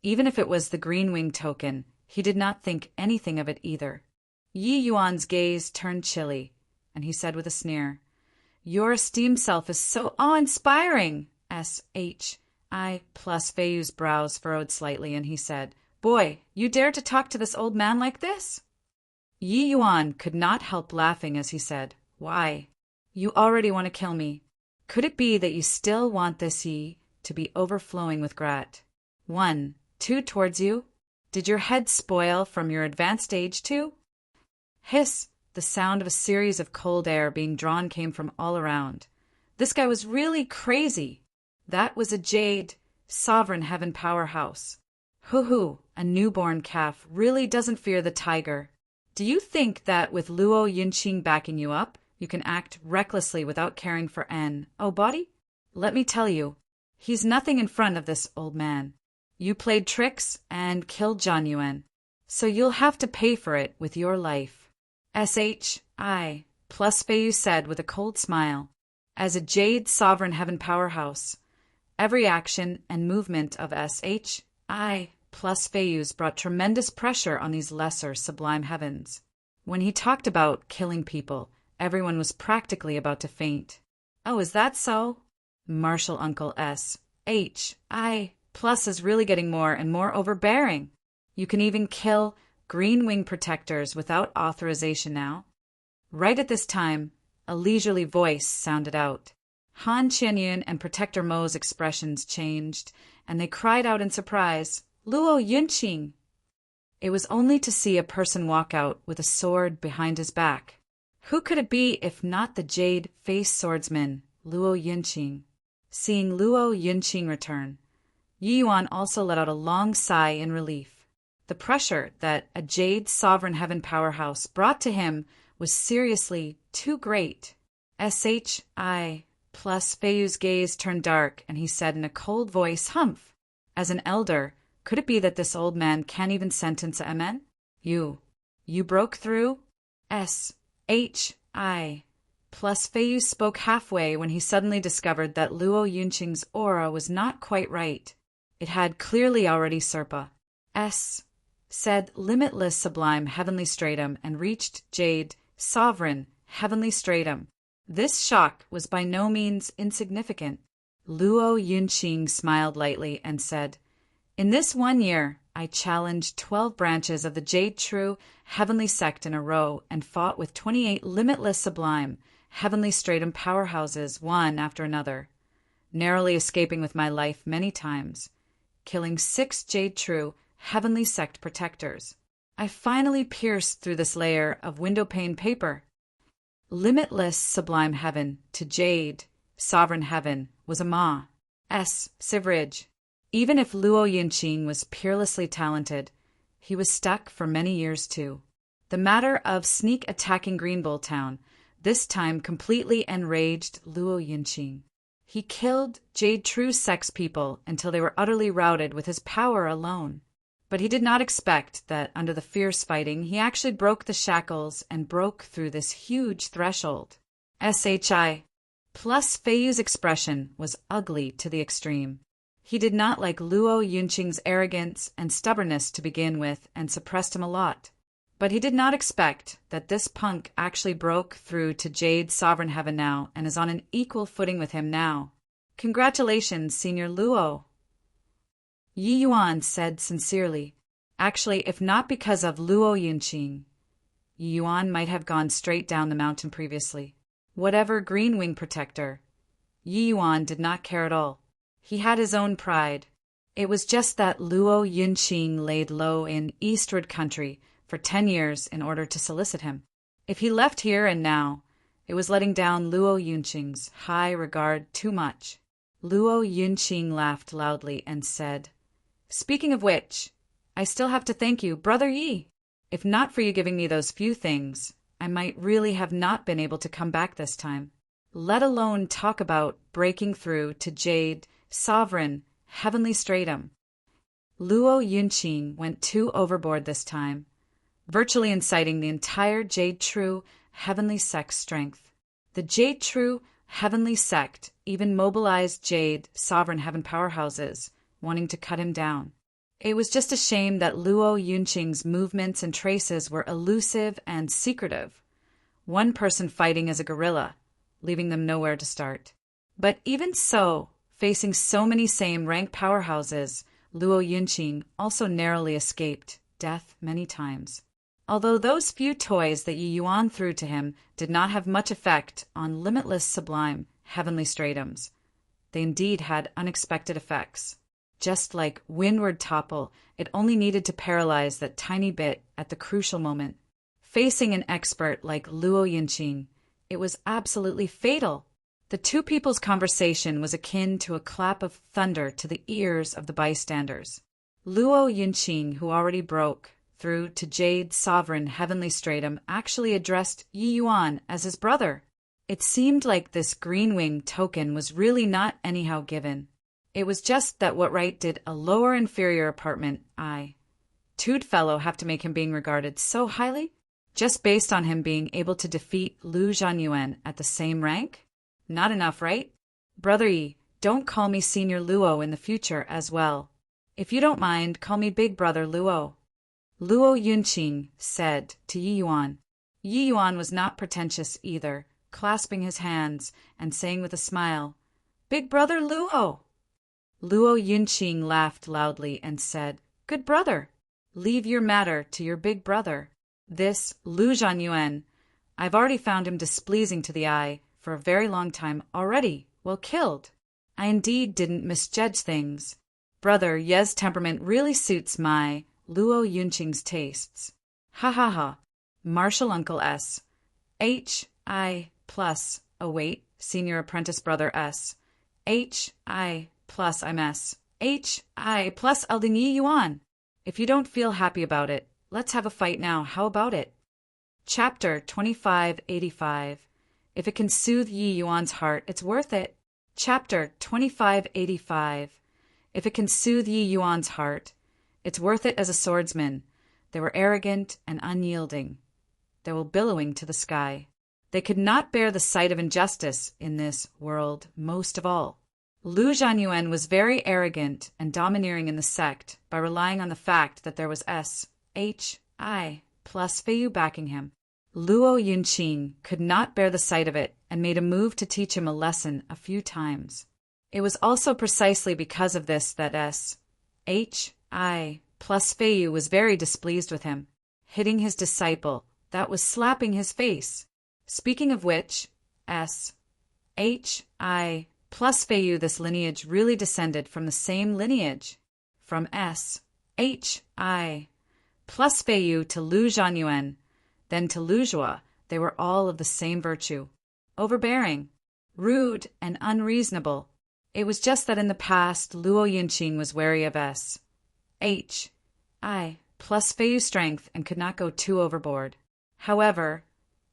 Speaker 1: Even if it was the green wing token, he did not think anything of it either. Yi Yuan's gaze turned chilly. and he said with a sneer, "Your esteemed self is so awe-inspiring." S.H.I. plus Feiyu's brows furrowed slightly, and he said, "Boy, you dare to talk to this old man like this?" Yi Yuan could not help laughing as he said, "Why? You already want to kill me. Could it be that you still want this Yi to be overflowing with grat? 1, 2 towards you? Did your head spoil from your advanced age too?" Hiss! The sound of a series of cold air being drawn came from all around. This guy was really crazy. That was a jade, sovereign heaven powerhouse. Hoo-hoo, a newborn calf really doesn't fear the tiger. Do you think that with Luo Yunqing backing you up, you can act recklessly without caring for N? Oh, body? Let me tell you, he's nothing in front of this old man. You played tricks and killed Zhang Yuan, so you'll have to pay for it with your life. S.H.I. plus Feiyu said with a cold smile. As a jade sovereign heaven powerhouse, every action and movement of S.H.I. plus Feiyu's brought tremendous pressure on these lesser sublime heavens. When he talked about killing people, everyone was practically about to faint. Oh, is that so? Martial Uncle S.H.I. plus is really getting more and more overbearing. You can even kill green wing protectors without authorization now. Right at this time, a leisurely voice sounded out. Han Qianyun and Protector Mo's expressions changed, and they cried out in surprise, "Luo Yunqing!" It was only to see a person walk out with a sword behind his back. Who could it be if not the jade-faced swordsman, Luo Yunqing? Seeing Luo Yunqing return, Yi Yuan also let out a long sigh in relief. The pressure that a jade sovereign heaven powerhouse brought to him was seriously too great. S.H.I. plus Feiyu's gaze turned dark, and he said in a cold voice, "Humph! As an elder, could it be that this old man can't even sentence a MN? You broke through?" S.H.I. plus Feiyu spoke halfway when he suddenly discovered that Luo Yunqing's aura was not quite right. It had clearly already Serpa. Said limitless sublime heavenly stratum and reached jade, sovereign, heavenly stratum. This shock was by no means insignificant. Luo Yunqing smiled lightly and said, "In this 1 year, I challenged 12 branches of the Jade True Heavenly Sect in a row and fought with 28 limitless sublime, heavenly stratum powerhouses one after another, narrowly escaping with my life many times, killing 6 Jade True Heavenly Sect protectors. I finally pierced through this layer of windowpane paper. Limitless sublime heaven to jade, sovereign heaven, was a Ma. S. Sivrij. Even if Luo Yunqing was peerlessly talented, he was stuck for many years too. The matter of sneak attacking Greenbull Town this time completely enraged Luo Yunqing. He killed Jade True sex people until they were utterly routed with his power alone. But he did not expect that under the fierce fighting he actually broke the shackles and broke through this huge threshold. S.H.I. plus Feiyu's expression was ugly to the extreme. He did not like Luo Yunqing's arrogance and stubbornness to begin with and suppressed him a lot. But he did not expect that this punk actually broke through to Jade Sovereign Heaven now and is on an equal footing with him now. Congratulations, Senior Luo. Yi Yuan said sincerely. Actually, if not because of Luo Yunqing, Yi Yuan might have gone straight down the mountain previously. Whatever green wing protector, Yi Yuan did not care at all. He had his own pride. It was just that Luo Yunqing laid low in Eastward Country for 10 years in order to solicit him. If he left here and now, it was letting down Luo Yunqing's high regard too much. Luo Yunqing laughed loudly and said, "Speaking of which, I still have to thank you, Brother Yi. If not for you giving me those few things, I might really have not been able to come back this time, let alone talk about breaking through to Jade, Sovereign, Heavenly Stratum." Luo Yunqing went too overboard this time, virtually inciting the entire Jade True Heavenly Sect's strength. The Jade True Heavenly Sect even mobilized Jade Sovereign Heaven powerhouses, wanting to cut him down. It was just a shame that Luo Yunqing's movements and traces were elusive and secretive. one person fighting as a guerrilla, leaving them nowhere to start. But even so, facing so many same-rank powerhouses, Luo Yunqing also narrowly escaped death many times. Although those few toys that Yi Yuan threw to him did not have much effect on limitless sublime heavenly stratums, they indeed had unexpected effects. Just like windward topple, it only needed to paralyze that tiny bit at the crucial moment. Facing an expert like Luo Yunqing, it was absolutely fatal. The two people's conversation was akin to a clap of thunder to the ears of the bystanders. Luo Yunqing, who already broke through to Jade Sovereign Heavenly Stratum, actually addressed Yi Yuan as his brother. It seemed like this green wing token was really not anyhow given. It was just that what right did a lower inferior apartment, Tood fellow, have to make him being regarded so highly? Just based on him being able to defeat Lu Zhanyuan at the same rank? Not enough, right? Brother Yi, don't call me Senior Luo in the future as well. If you don't mind, call me Big Brother Luo. Luo Yunqing said to Yi Yuan. Yi Yuan was not pretentious either, clasping his hands and saying with a smile, Big Brother Luo. Luo Yunqing laughed loudly and said, Good brother, leave your matter to your big brother. This Lu Zhanyuan, I've already found him displeasing to the eye for a very long time already, well killed. I indeed didn't misjudge things. Brother Ye's temperament really suits my Luo Yunqing's tastes. Ha ha ha. Martial Uncle S. H.I. plus, oh wait, Senior Apprentice Brother S. H.I. plus I'm S. H.I. plus Elding Yi Yuan. If you don't feel happy about it, let's have a fight now. How about it? Chapter 2585. If it can soothe Yi Yuan's heart, it's worth it. Chapter 2585. If it can soothe Yi Yuan's heart, it's worth it as a swordsman. They were arrogant and unyielding. They were billowing to the sky. They could not bear the sight of injustice in this world most of all. Lu Zhanyuan was very arrogant and domineering in the sect by relying on the fact that there was S.H.I. plus Feiyu backing him. Luo Yunqing could not bear the sight of it and made a move to teach him a lesson a few times. It was also precisely because of this that S.H.I. plus Feiyu was very displeased with him, hitting his disciple, that was slapping his face. Speaking of which, S.H.I. plus Feiyu, this lineage really descended from the same lineage. From S.H.I. plus Feiyu to Lu Zhanyuan, then to Lu Zhua, they were all of the same virtue. Overbearing, rude, and unreasonable. It was just that in the past, Luo Yunqing was wary of S.H.I. plus Feiyu's strength and could not go too overboard. However,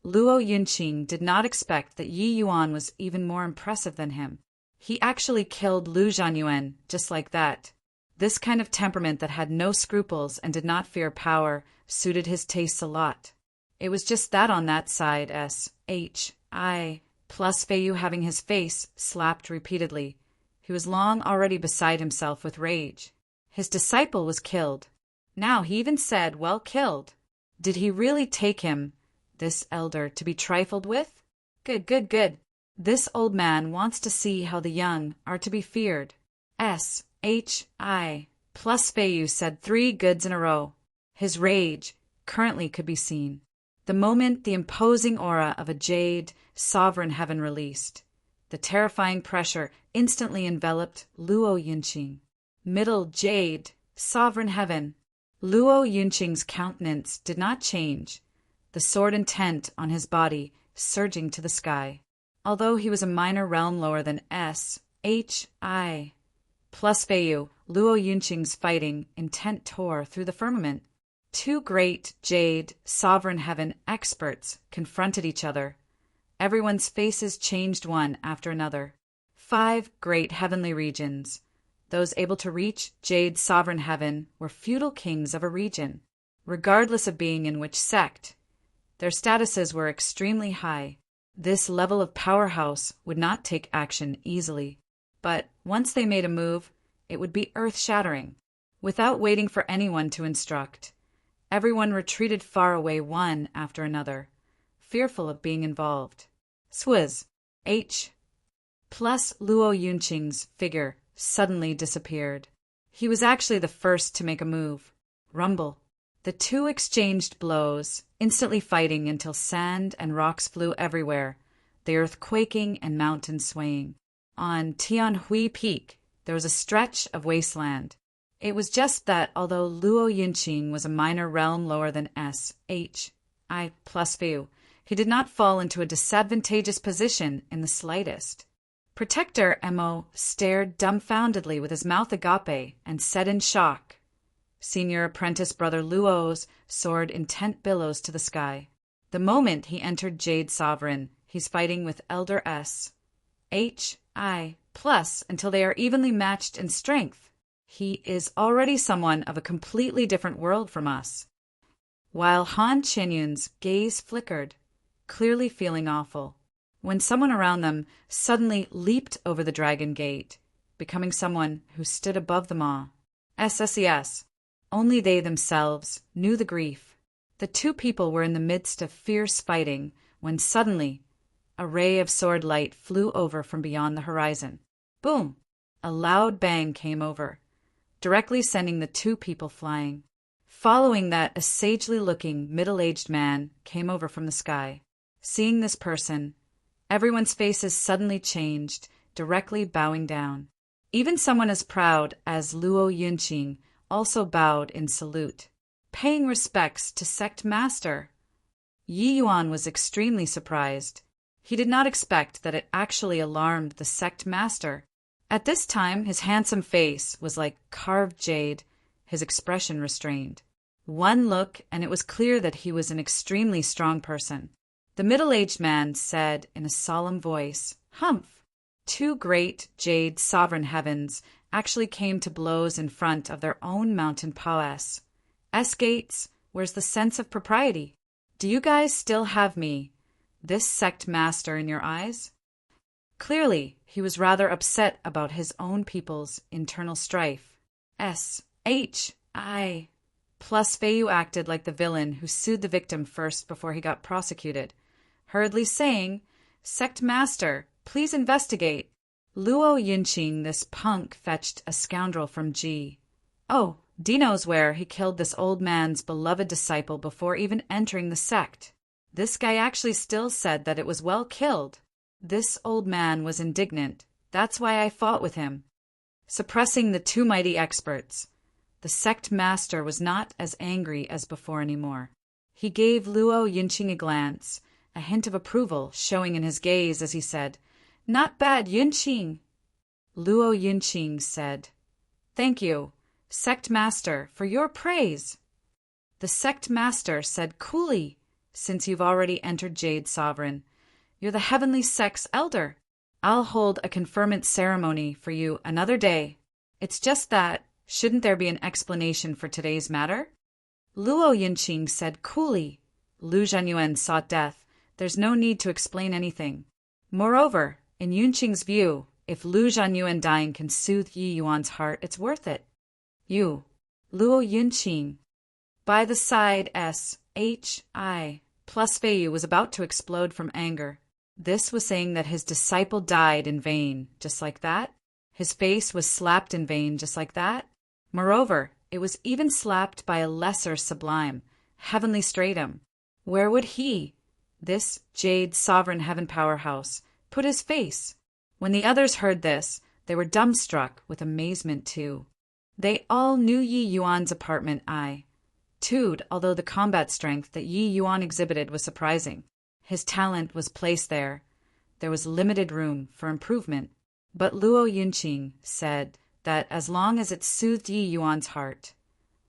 Speaker 1: Luo Yunqing did not expect that Yi Yuan was even more impressive than him. He actually killed Lu Zhanyuan just like that. This kind of temperament that had no scruples and did not fear power suited his tastes a lot. It was just that on that side, S.H.I. plus Feiyu having his face slapped repeatedly. He was long already beside himself with rage. His disciple was killed. Now he even said, well killed. Did he really take him, this elder, to be trifled with? Good, good, good. This old man wants to see how the young are to be feared. S.H.I. plus Feiyu said 3 goods in a row. His rage currently could be seen. The moment the imposing aura of a jade sovereign heaven released, the terrifying pressure instantly enveloped Luo Yunqing. Middle jade, sovereign heaven. Luo Yunqing's countenance did not change, the sword intent on his body surging to the sky. Although he was a minor realm lower than S.H.I. plus Feiyu, Luo Yunqing's fighting intent tore through the firmament. 2 great jade, sovereign heaven experts confronted each other. Everyone's faces changed one after another. 5 great heavenly regions. Those able to reach jade sovereign heaven were feudal kings of a region, regardless of being in which sect. Their statuses were extremely high. This level of powerhouse would not take action easily, but once they made a move, it would be earth-shattering. Without waiting for anyone to instruct, everyone retreated far away one after another. fearful of being involved. Swizz. H. Plus Luo Yunqing's figure suddenly disappeared. He was actually the first to make a move. Rumble. The two exchanged blows, instantly fighting until sand and rocks flew everywhere, the earth quaking and mountains swaying. On Tianhui Peak, there was a stretch of wasteland. It was just that although Luo Yunqing was a minor realm lower than S.H.I. plus Fu, he did not fall into a disadvantageous position in the slightest. Protector Mo stared dumbfoundedly with his mouth agape and said in shock. Senior apprentice brother Luo's soared intent billows to the sky. The moment he entered Jade Sovereign, he's fighting with Elder S.H.I. plus until they are evenly matched in strength. He is already someone of a completely different world from us. While Han Qianyun's gaze flickered, clearly feeling awful, when someone around them suddenly leaped over the dragon gate, becoming someone who stood above them all. SSES. Only they themselves knew the grief. The two people were in the midst of fierce fighting when suddenly a ray of sword light flew over from beyond the horizon. Boom! A loud bang came over, directly sending the two people flying. Following that, a sagely-looking, middle-aged man came over from the sky. Seeing this person, everyone's faces suddenly changed, directly bowing down. Even someone as proud as Luo Yunqing also bowed in salute, paying respects to sect master. Yi Yuan was extremely surprised. He did not expect that it actually alarmed the sect master. At this time, his handsome face was like carved jade, his expression restrained. One look, and it was clear that he was an extremely strong person. The middle-aged man said in a solemn voice, "Humph!" Two great jade sovereign heavens actually came to blows in front of their own mountain prowess. S-Gates, where's the sense of propriety? Do you guys still have me, this sect master, in your eyes? Clearly, he was rather upset about his own people's internal strife. S.H.I. plus Feiyu acted like the villain who sued the victim first before he got prosecuted, hurriedly saying, "Sect master, please investigate. Luo Yunqing, this punk, fetched a scoundrel from G. Oh, D knows where he killed this old man's beloved disciple before even entering the sect. This guy actually still said that it was well killed. This old man was indignant. That's why I fought with him." Suppressing the two mighty experts, the sect master was not as angry as before anymore. He gave Luo Yunqing a glance, a hint of approval showing in his gaze as he said, "Not bad, Yunqing." Luo Yunqing said, "Thank you, sect master, for your praise." The sect master said coolly, "Since you've already entered Jade Sovereign, you're the heavenly sect's elder. I'll hold a conferment ceremony for you another day. It's just that, shouldn't there be an explanation for today's matter?" Luo Yunqing said coolly, "Lu Zhenyuan sought death. There's no need to explain anything. Moreover, in Yunqing's view, if Lu Zhenyuan dying can soothe Yi Yuan's heart, it's worth it." You, Luo Yunqing. By the side, S.H.I. plus Feiyu was about to explode from anger. This was saying that his disciple died in vain, just like that. His face was slapped in vain, just like that. Moreover, it was even slapped by a lesser sublime, heavenly stratum. Where would he, this Jade Sovereign Heaven powerhouse, put his face? When the others heard this, they were dumbstruck with amazement too. They all knew Yi Yuan's apartment tooed, although the combat strength that Yi Yuan exhibited was surprising. His talent was placed there. There was limited room for improvement. But Luo Yunqing said that as long as it soothed Yi Yuan's heart,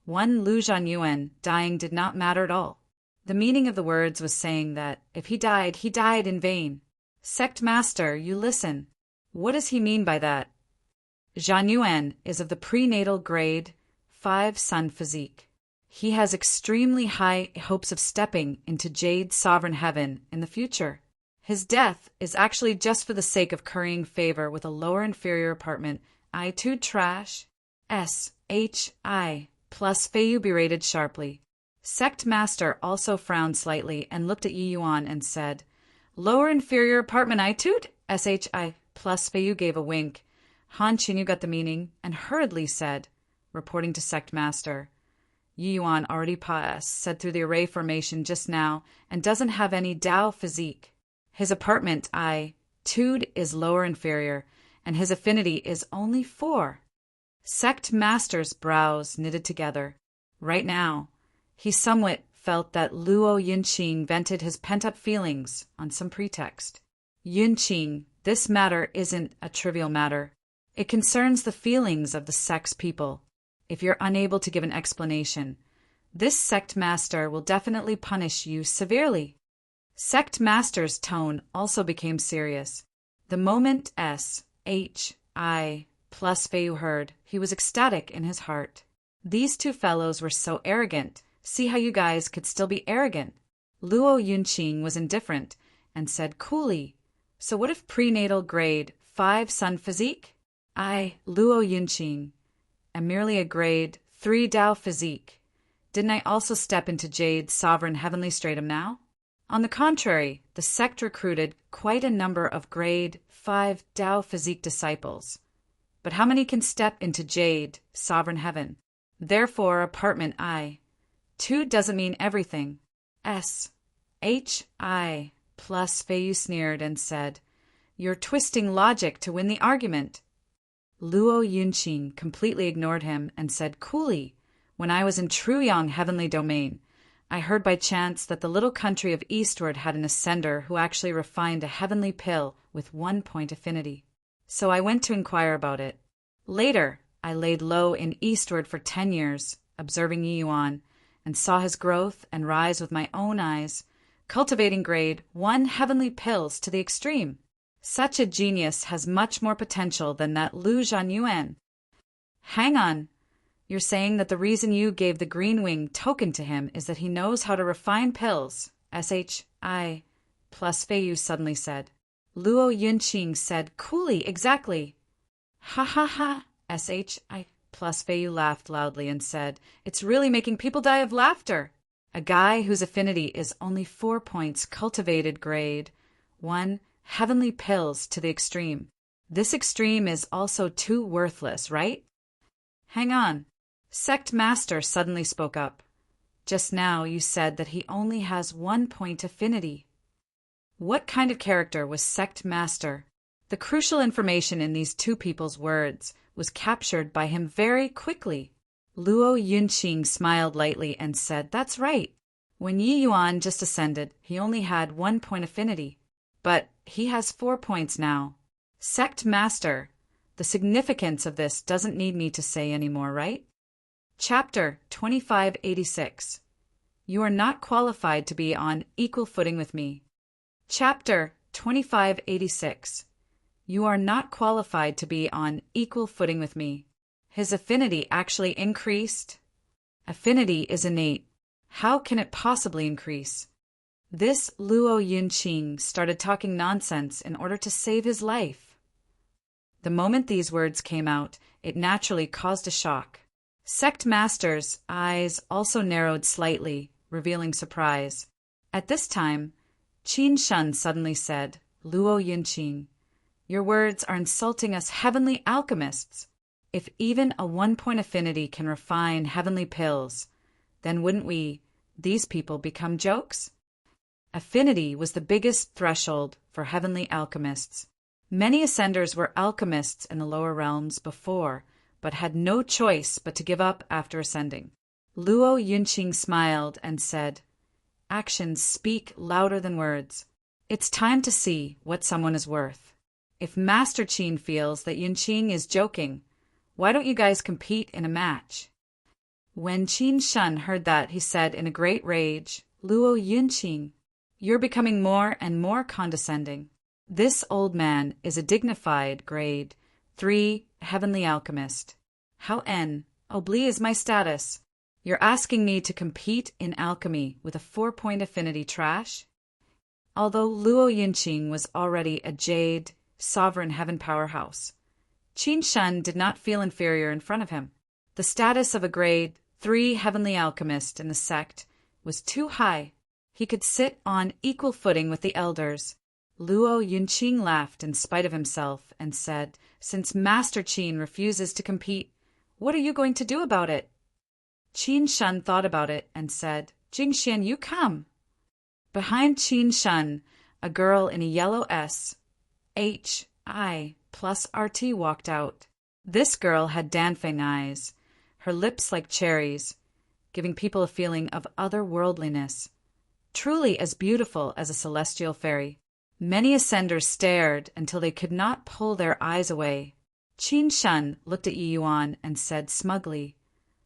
Speaker 1: one Lu Zhenyuan dying did not matter at all. The meaning of the words was saying that if he died in vain. Sect master, you listen. What does he mean by that? Zhenyuan is of the prenatal grade 5 sun physique. He has extremely high hopes of stepping into Jade Sovereign Heaven in the future. His death is actually just for the sake of currying favor with a lower inferior apartment. I too trash. S.H.I. plus Feiyu berated sharply. Sect Master also frowned slightly and looked at Yi Yuan and said, Lower inferior apartment I toot? SHI plus Feiyu gave a wink. Han Qinyu got the meaning and hurriedly said, reporting to Sect Master, Yi Yuan already said through the array formation just now and doesn't have any Dao physique. His apartment I toot is lower inferior and his affinity is only 4. Sect Master's brows knitted together. Right now, he somewhat felt that Luo Yunqing vented his pent-up feelings on some pretext. Yunqing, this matter isn't a trivial matter. It concerns the feelings of the sect's people. If you're unable to give an explanation, this Sect Master will definitely punish you severely. Sect Master's tone also became serious. The moment S.H.I. plus Feiyu heard, he was ecstatic in his heart. These two fellows were so arrogant. See how you guys could still be arrogant. Luo Yunqing was indifferent and said coolly, So what if prenatal grade 5 sun physique? I, Luo Yunqing, am merely a grade 3 Dao physique. Didn't I also step into Jade's sovereign heavenly stratum now? On the contrary, the sect recruited quite a number of grade 5 Dao physique disciples. But how many can step into Jade, sovereign heaven? Therefore, apartment I. 2 doesn't mean everything. S.H.I. plus Feiyu sneered and said, You're twisting logic to win the argument. Luo Yunqing completely ignored him and said coolly, When I was in Truyong heavenly domain, I heard by chance that the little country of Eastward had an ascender who actually refined a heavenly pill with 1 point affinity. So I went to inquire about it. Later, I laid low in Eastward for 10 years, observing Yi Yuan, and saw his growth and rise with my own eyes, cultivating grade 1 heavenly pills to the extreme. Such a genius has much more potential than that Lu Zhanyuan. Hang on. You're saying that the reason you gave the green wing token to him is that he knows how to refine pills, SHI plus Feiyu suddenly said. Luo Yunqing said coolly, exactly. Ha ha ha, SHI plus Feiyu laughed loudly and said, It's really making people die of laughter. A guy whose affinity is only 4 points cultivated grade 1 heavenly pills to the extreme. This extreme is also too worthless, right? Hang on. Sect Master suddenly spoke up. Just now you said that he only has 1 point affinity. What kind of character was Sect Master? The crucial information in these two people's words was captured by him very quickly. Luo Yunqing smiled lightly and said, That's right. When Yi Yuan just ascended, he only had 1 point affinity. But he has 4 points now. Sect Master, the significance of this doesn't need me to say anymore, right? Chapter 2586. You are not qualified to be on equal footing with me. Chapter 2586. You are not qualified to be on equal footing with me. His affinity actually increased. Affinity is innate. How can it possibly increase? This Luo Yunqing started talking nonsense in order to save his life. The moment these words came out, it naturally caused a shock. Sect Master's eyes also narrowed slightly, revealing surprise. At this time, Qin Shen suddenly said, Luo Yunqing, your words are insulting us heavenly alchemists. If even a 1 point affinity can refine heavenly pills, then wouldn't we, these people, become jokes? Affinity was the biggest threshold for heavenly alchemists. Many ascenders were alchemists in the lower realms before, but had no choice but to give up after ascending. Luo Yunqing smiled and said, Actions speak louder than words. It's time to see what someone is worth. If Master Qin feels that Yunqing is joking, why don't you guys compete in a match? When Qin Shen heard that, he said in a great rage, Luo Yunqing, you're becoming more and more condescending. This old man is a dignified grade 3 heavenly alchemist. How obli is my status? You're asking me to compete in alchemy with a 4 point affinity trash? Although Luo Yunqing was already a jade, sovereign heaven powerhouse, Qin Shen did not feel inferior in front of him. The status of a grade 3 heavenly alchemist in the sect was too high. He could sit on equal footing with the elders. Luo Yunqing laughed in spite of himself and said, "Since Master Qin refuses to compete, what are you going to do about it?" Qin Shan thought about it and said, "Jingxian, you come." Behind Qin Shan, a girl in a yellow SHI plus RT walked out. This girl had dancing eyes, her lips like cherries, giving people a feeling of otherworldliness. Truly as beautiful as a celestial fairy. Many ascenders stared until they could not pull their eyes away. Qin Shan looked at Yi Yuan and said smugly,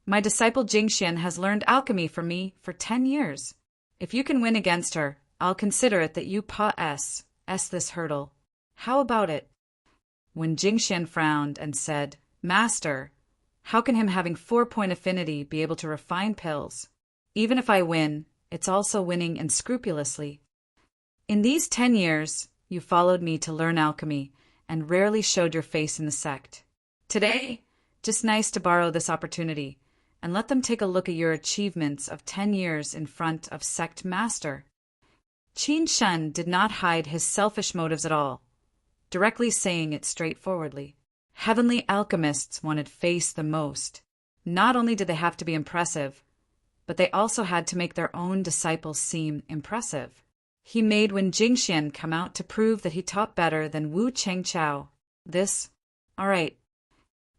Speaker 1: "My disciple Jingxian has learned alchemy from me for 10 years. If you can win against her, I'll consider it that you pass this hurdle. How about it?" When Jingxian frowned and said, "Master, how can him having 4-point affinity be able to refine pills? Even if I win, it's also winning unscrupulously. In these 10 years, you followed me to learn alchemy and rarely showed your face in the sect. Today, just nice to borrow this opportunity and let them take a look at your achievements of 10 years in front of sect master." Qin Shan did not hide his selfish motives at all, directly saying it straightforwardly. Heavenly alchemists wanted face the most. Not only did they have to be impressive, but they also had to make their own disciples seem impressive. He made Wen Jingxian come out to prove that he taught better than Wu Chengchao. All right.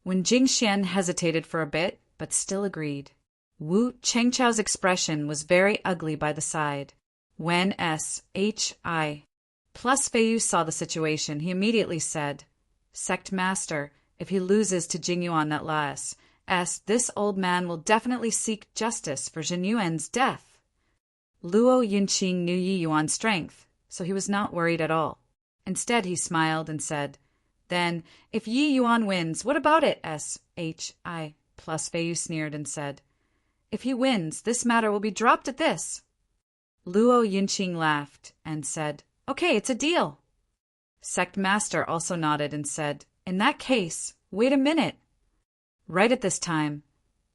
Speaker 1: Wen Jingxian hesitated for a bit, but still agreed. Wu Chengchao's expression was very ugly by the side. When SHI plus Feiyu saw the situation, he immediately said, "Sect master, if he loses to Jingyuan that this old man will definitely seek justice for Jinyuan's death." Luo Yunqing knew Yi Yuan's strength, so he was not worried at all. Instead, he smiled and said, "Then, if Yi Yuan wins, what about it?" SHI plus Feiyu sneered and said, "If he wins, this matter will be dropped at this." Luo Yunqing laughed and said, "Okay, it's a deal." Sect master also nodded and said, "In that case, wait a minute." Right at this time,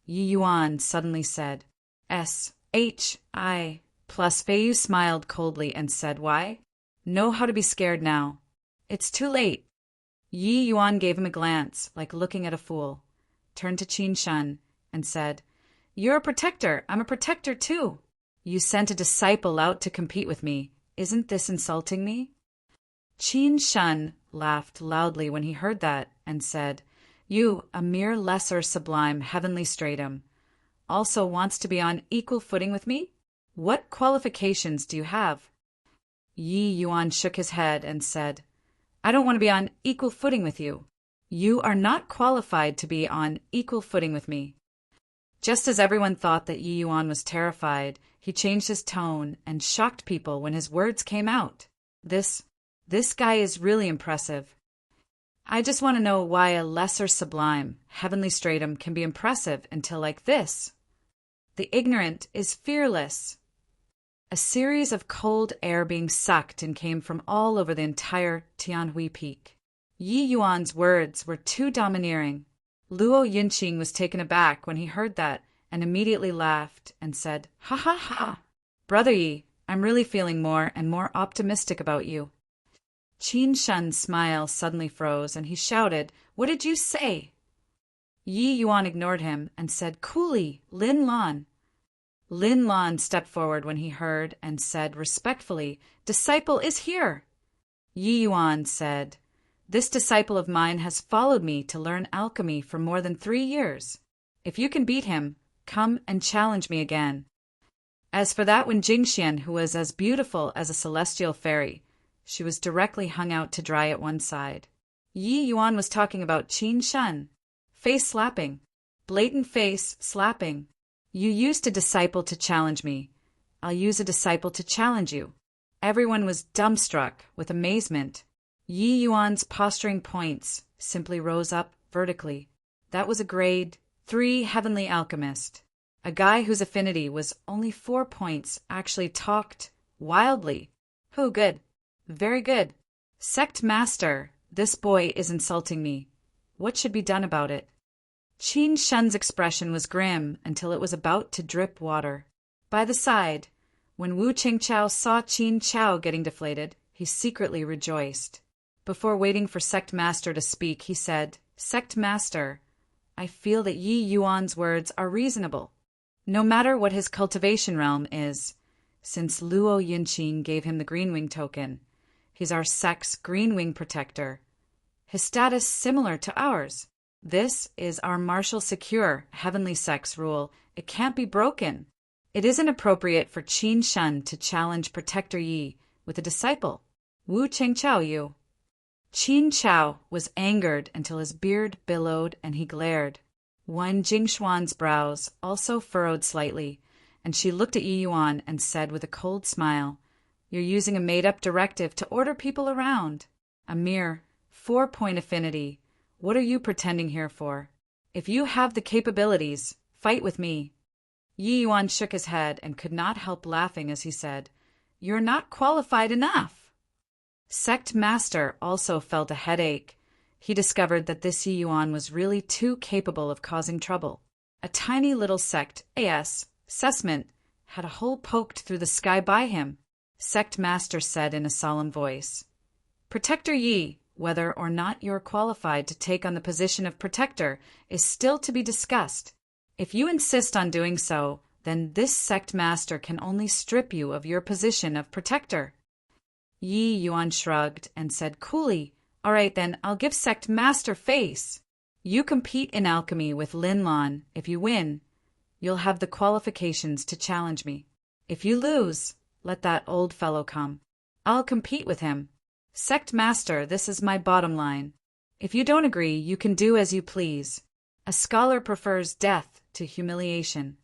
Speaker 1: Yi Yuan suddenly said, SHI plus Feiyu smiled coldly and said, "Why? Know how to be scared now. It's too late." Yi Yuan gave him a glance, like looking at a fool, turned to Qin Shan, and said, "You're a protector. I'm a protector too. You sent a disciple out to compete with me. Isn't this insulting me?" Qin Shan laughed loudly when he heard that and said, "You, a mere lesser sublime heavenly stratum, also wants to be on equal footing with me? What qualifications do you have?" Yi Yuan shook his head and said, "I don't want to be on equal footing with you. You are not qualified to be on equal footing with me." Just as everyone thought that Yi Yuan was terrified, he changed his tone and shocked people when his words came out. This guy is really impressive. I just want to know why a lesser sublime, heavenly stratum can be impressive until like this. The ignorant is fearless. A series of cold air being sucked and came from all over the entire Tianhui Peak. Yi Yuan's words were too domineering. Luo Yunqing was taken aback when he heard that and immediately laughed and said, "Ha ha ha! Brother Yi, I'm really feeling more and more optimistic about you." Qin Shan's smile suddenly froze and he shouted, "What did you say?" Yi Yuan ignored him and said coolly, "Lin Lan." Lin Lan stepped forward when he heard and said respectfully, "Disciple is here." Yi Yuan said, "This disciple of mine has followed me to learn alchemy for more than 3 years. If you can beat him, come and challenge me again." As for that Wen Jingxian, who was as beautiful as a celestial fairy, she was directly hung out to dry at one side. Yi Yuan was talking about Qin Shan. Face slapping. Blatant face slapping. You used a disciple to challenge me. I'll use a disciple to challenge you. Everyone was dumbstruck with amazement. Yi Yuan's posturing points simply rose up vertically. That was a grade 3 heavenly alchemist. A guy whose affinity was only 4 points actually talked wildly. Oh, good. Very good. Sect master, this boy is insulting me. What should be done about it? Qin Shan's expression was grim until it was about to drip water. By the side, when Wu Qingchao saw Qin Chao getting deflated, he secretly rejoiced. Before waiting for Sect Master to speak, he said, "Sect Master, I feel that Yi Yuan's words are reasonable. No matter what his cultivation realm is, since Luo Yunqing gave him the Green Wing token, he's our sect's Green Wing protector. His status similar to ours. This is our martial secure heavenly sect's rule. It can't be broken. It isn't appropriate for Qin Shen to challenge Protector Yi with a disciple. Wu Qingchao Yu." Qin Chao was angered until his beard billowed and he glared. Wen Jingxuan's brows also furrowed slightly, and she looked at Yi Yuan and said with a cold smile, "You're using a made-up directive to order people around. A mere 4-point affinity. What are you pretending here for? If you have the capabilities, fight with me." Yi Yuan shook his head and could not help laughing as he said, "You're not qualified enough." Sect Master also felt a headache. He discovered that this Yi Yuan was really too capable of causing trouble. A tiny little sect, assessment, had a hole poked through the sky by him. Sect Master said in a solemn voice, "Protector Yi, whether or not you're qualified to take on the position of Protector is still to be discussed. If you insist on doing so, then this Sect Master can only strip you of your position of Protector." Yi Yuan shrugged and said coolly, "All right then, I'll give Sect Master face. You compete in alchemy with Lin Lan. If you win, you'll have the qualifications to challenge me. If you lose, let that old fellow come. I'll compete with him. Sect Master, this is my bottom line. If you don't agree, you can do as you please. A scholar prefers death to humiliation."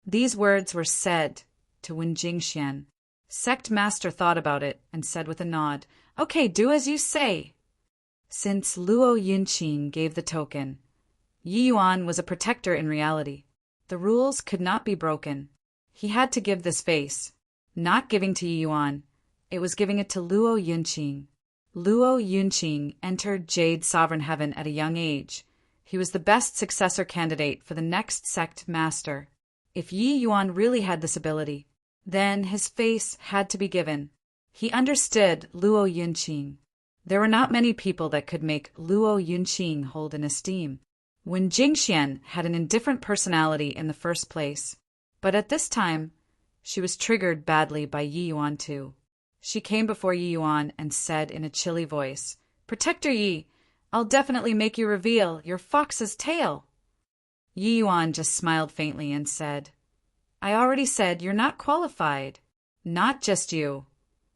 Speaker 1: These words were said to Wen Jingxian. Sect Master thought about it and said with a nod, "Okay, do as you say." Since Luo Yunqing gave the token, Yi Yuan was a protector in reality. The rules could not be broken. He had to give this face. Not giving to Yi Yuan, it was giving it to Luo Yunqing. Luo Yunqing entered Jade Sovereign Heaven at a young age. He was the best successor candidate for the next Sect Master. If Yi Yuan really had this ability, then his face had to be given. He understood Luo Yunqing. There were not many people that could make Luo Yunqing hold in esteem. Wen Jingxian had an indifferent personality in the first place, but at this time, she was triggered badly by Yi Yuan too. She came before Yi Yuan and said in a chilly voice, "Protector Yi, I'll definitely make you reveal your fox's tail." Yi Yuan just smiled faintly and said, "I already said you're not qualified. Not just you,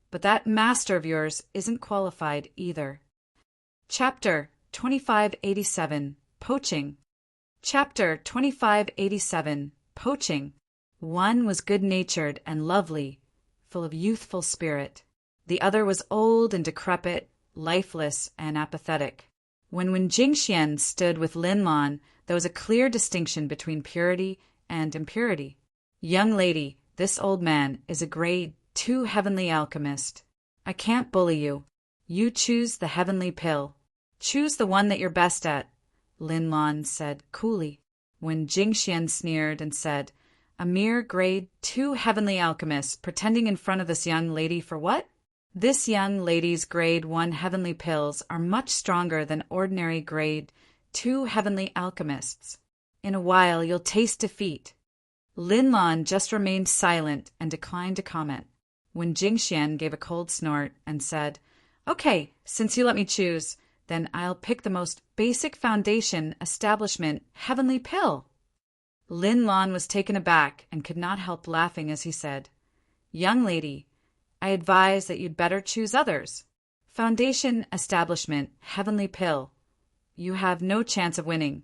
Speaker 1: but that master of yours isn't qualified either." Chapter 2587, Poaching. Chapter 2587, Poaching. One was good-natured and lovely, full of youthful spirit. The other was old and decrepit, lifeless and apathetic. When Wen Jingxian stood with Lin Lan, there was a clear distinction between purity and impurity. "Young lady, this old man is a grade 2 heavenly alchemist. I can't bully you. You choose the heavenly pill. Choose the one that you're best at," Lin Lan said coolly. When Jingxian sneered and said, "A mere grade 2 heavenly alchemist pretending in front of this young lady for what? This young lady's grade 1 heavenly pills are much stronger than ordinary grade 2 heavenly alchemists. In a while you'll taste defeat." Lin Lan just remained silent and declined to comment. When Jingxian gave a cold snort and said, "Okay, since you let me choose, then I'll pick the most basic foundation establishment heavenly pill." Lin Lan was taken aback and could not help laughing as he said, "Young lady, I advise that you'd better choose others. Foundation establishment heavenly pill. You have no chance of winning."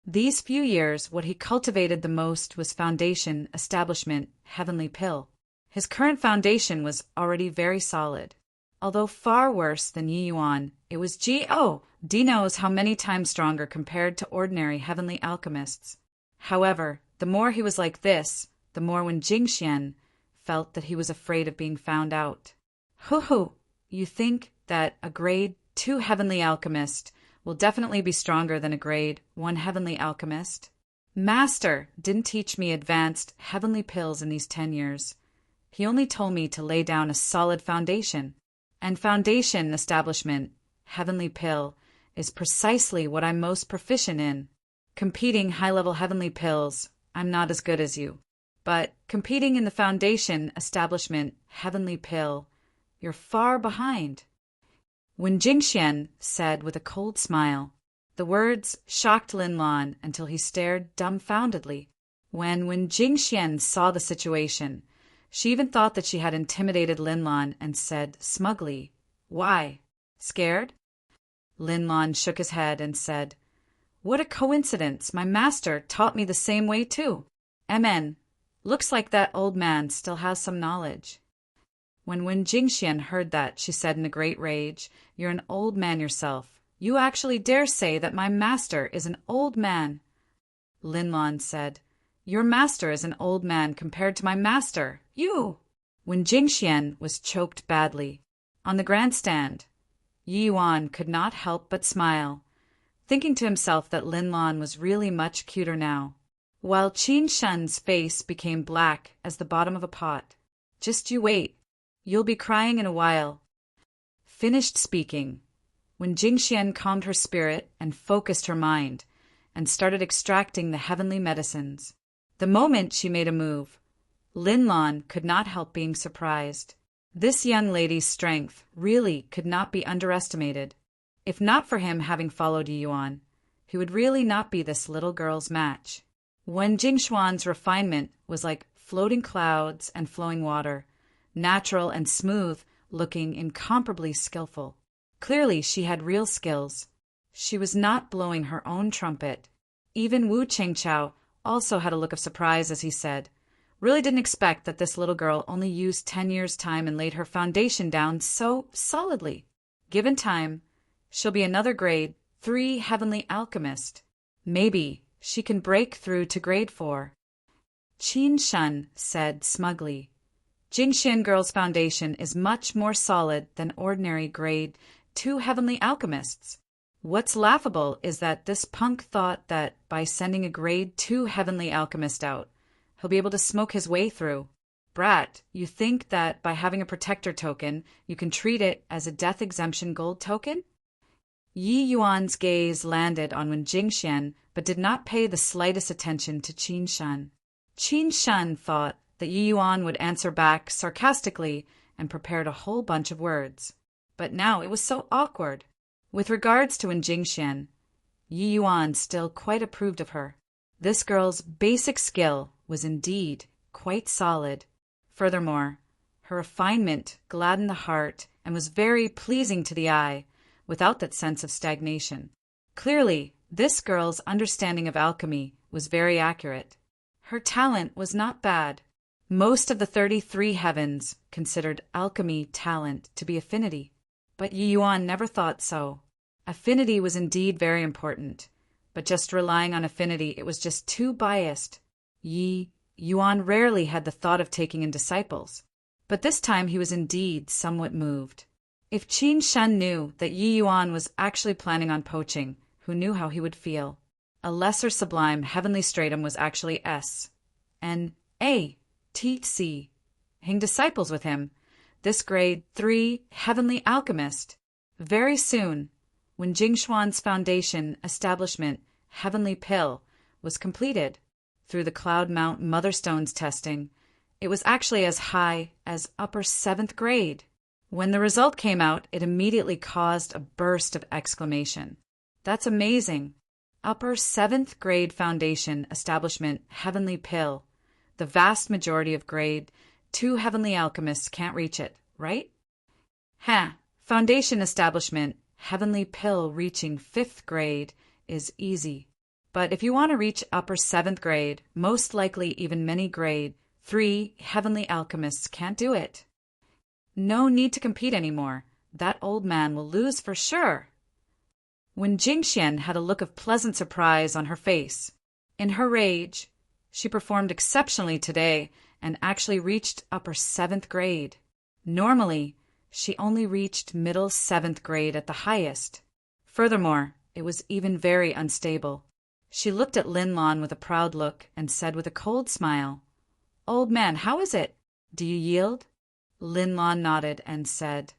Speaker 1: These few years, what he cultivated the most was foundation establishment heavenly pill. His current foundation was already very solid. Although far worse than Yi Yuan, it was D knows how many times stronger compared to ordinary heavenly alchemists. However, the more he was like this, the more when Jingxian felt that he was afraid of being found out. "Hoo, you think that a grade 2 heavenly alchemist will definitely be stronger than a grade 1 heavenly alchemist?" Master didn't teach me advanced heavenly pills in these 10 years. He only told me to lay down a solid foundation. And foundation establishment, heavenly pill, is precisely what I'm most proficient in. Competing high-level heavenly pills, I'm not as good as you. But competing in the foundation establishment, heavenly pill, you're far behind. When Jingxian said with a cold smile, the words shocked Lin Lan until he stared dumbfoundedly. When Jingxian saw the situation, she even thought that she had intimidated Lin Lan and said smugly, "Why? Scared?" Lin Lan shook his head and said, "What a coincidence, my master taught me the same way too. MN, looks like that old man still has some knowledge." When Jingxian heard that, she said in a great rage, "You're an old man yourself. You actually dare say that my master is an old man." Lin Lan said, "Your master is an old man compared to my master, you." When Jingxian was choked badly, on the grandstand, Yi Yuan could not help but smile, thinking to himself that Lin Lan was really much cuter now, while Qin Shen's face became black as the bottom of a pot. "Just you wait. You'll be crying in a while." Finished speaking, when Jingxian calmed her spirit and focused her mind, and started extracting the heavenly medicines. The moment she made a move, Lin Lan could not help being surprised. This young lady's strength really could not be underestimated. If not for him having followed Yi Yuan, he would really not be this little girl's match. When Jingshuan's refinement was like floating clouds and flowing water, natural and smooth, looking incomparably skillful. Clearly she had real skills. She was not blowing her own trumpet. Even Wu Chengqiao also had a look of surprise as he said, "Really didn't expect that this little girl only used 10 years' time and laid her foundation down so solidly. Given time, she'll be another grade 3 heavenly alchemist. Maybe she can break through to grade 4. Qin Shen said smugly, "Jingxian girl's foundation is much more solid than ordinary grade 2 heavenly alchemists. What's laughable is that this punk thought that by sending a grade 2 heavenly alchemist out, he'll be able to smoke his way through. Brat, you think that by having a protector token, you can treat it as a death exemption gold token?" Yi Yuan's gaze landed on Wen Jingxian, but did not pay the slightest attention to Qin Shen. Qin Shen thought that Yi Yuan would answer back sarcastically and prepared a whole bunch of words. But now it was so awkward. With regards to Wen Jingxian, Yi Yuan still quite approved of her. This girl's basic skill was indeed quite solid. Furthermore, her refinement gladdened the heart and was very pleasing to the eye, without that sense of stagnation. Clearly, this girl's understanding of alchemy was very accurate. Her talent was not bad. Most of the 33 heavens considered alchemy talent to be affinity, but Yi Yuan never thought so. Affinity was indeed very important, but just relying on affinity, it was just too biased. Yi Yuan rarely had the thought of taking in disciples, but this time he was indeed somewhat moved. If Qin Shen knew that Yi Yuan was actually planning on poaching, who knew how he would feel? A lesser sublime heavenly stratum was actually S. and A. T.C. Hang disciples with him, this grade 3 heavenly alchemist. Very soon, when Jingshuan's foundation establishment heavenly pill was completed through the Cloud Mount Motherstones testing, it was actually as high as upper 7th grade. When the result came out, it immediately caused a burst of exclamation. That's amazing. Upper 7th grade foundation establishment heavenly pill. The vast majority of grade 2 heavenly alchemists can't reach it, right? Foundation establishment heavenly pill reaching 5th grade is easy. But if you want to reach upper 7th grade, most likely even many grade 3 heavenly alchemists can't do it. No need to compete anymore. That old man will lose for sure. When Jingxian had a look of pleasant surprise on her face. In her rage, she performed exceptionally today and actually reached upper 7th grade. Normally, she only reached middle 7th grade at the highest. Furthermore, it was even very unstable. She looked at Lin Lan with a proud look and said with a cold smile, "Old man, how is it? Do you yield?" Lin Lan nodded and said,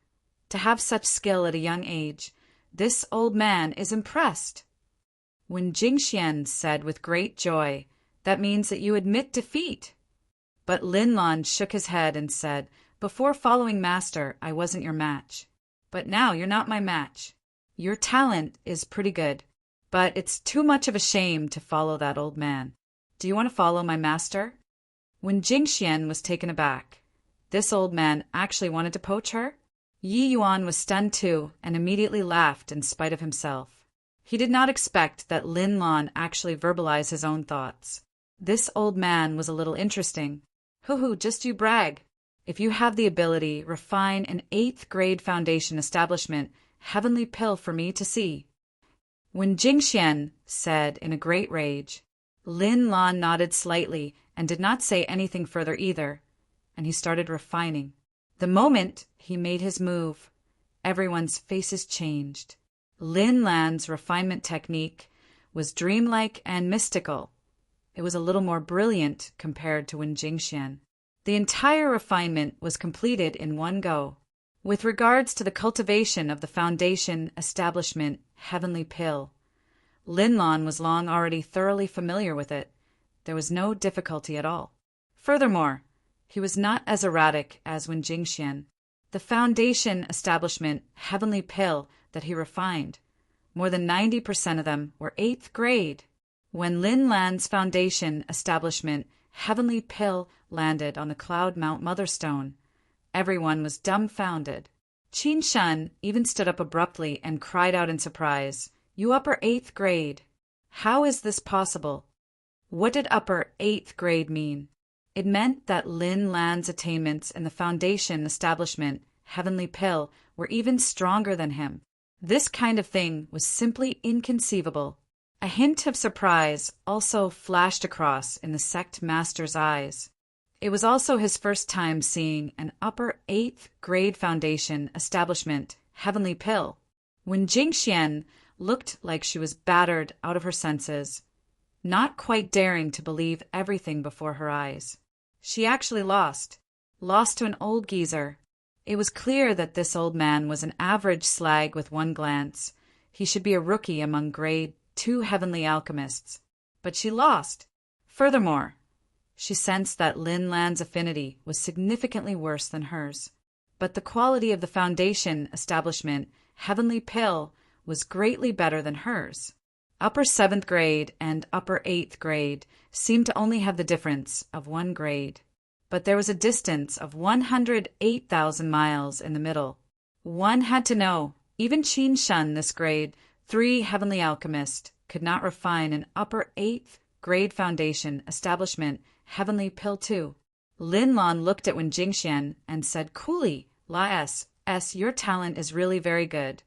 Speaker 1: "To have such skill at a young age, this old man is impressed." When Jingxian said with great joy, "That means that you admit defeat." But Lin Lan shook his head and said, "Before following master, I wasn't your match. But now you're not my match. Your talent is pretty good, but it's too much of a shame to follow that old man. Do you want to follow my master?" When Jingxian was taken aback, this old man actually wanted to poach her? Yi Yuan was stunned too and immediately laughed in spite of himself. He did not expect that Lin Lan actually verbalized his own thoughts. This old man was a little interesting. Hoo-hoo, just you brag. If you have the ability, refine an 8th grade foundation establishment, heavenly pill for me to see. When Jingxian said in a great rage, Lin Lan nodded slightly and did not say anything further either, and he started refining. The moment he made his move, everyone's faces changed. Lin Lan's refinement technique was dreamlike and mystical. It was a little more brilliant compared to when Jingxian. The entire refinement was completed in one go. With regards to the cultivation of the foundation establishment heavenly pill, Lin Lan was long already thoroughly familiar with it. There was no difficulty at all. Furthermore, he was not as erratic as when Jingxian. The foundation establishment heavenly pill that he refined, more than 90% of them were 8th grade. When Lin Lan's foundation establishment heavenly pill landed on the Cloud Mount Motherstone, everyone was dumbfounded. Qin Shan even stood up abruptly and cried out in surprise, "You upper 8th grade! How is this possible?" What did upper 8th grade mean? It meant that Lin Lan's attainments in the foundation establishment heavenly pill were even stronger than him. This kind of thing was simply inconceivable. A hint of surprise also flashed across in the sect master's eyes. It was also his first time seeing an upper 8th grade foundation establishment heavenly pill. When Jingxian looked like she was battered out of her senses, not quite daring to believe everything before her eyes. She actually lost to an old geezer. It was clear that this old man was an average slag with one glance. He should be a rookie among grade 2 heavenly alchemists. But she lost. Furthermore, she sensed that Lin Lan's affinity was significantly worse than hers. But the quality of the foundation establishment heavenly pill was greatly better than hers. Upper 7th grade and upper 8th grade seemed to only have the difference of 1 grade. But there was a distance of 108,000 miles in the middle. One had to know, even Qin Shan, this grade 3 heavenly alchemist, could not refine an upper 8th grade foundation establishment heavenly pill too. Lin Lan looked at Wen Jingxian and said coolly, "La S, your talent is really very good.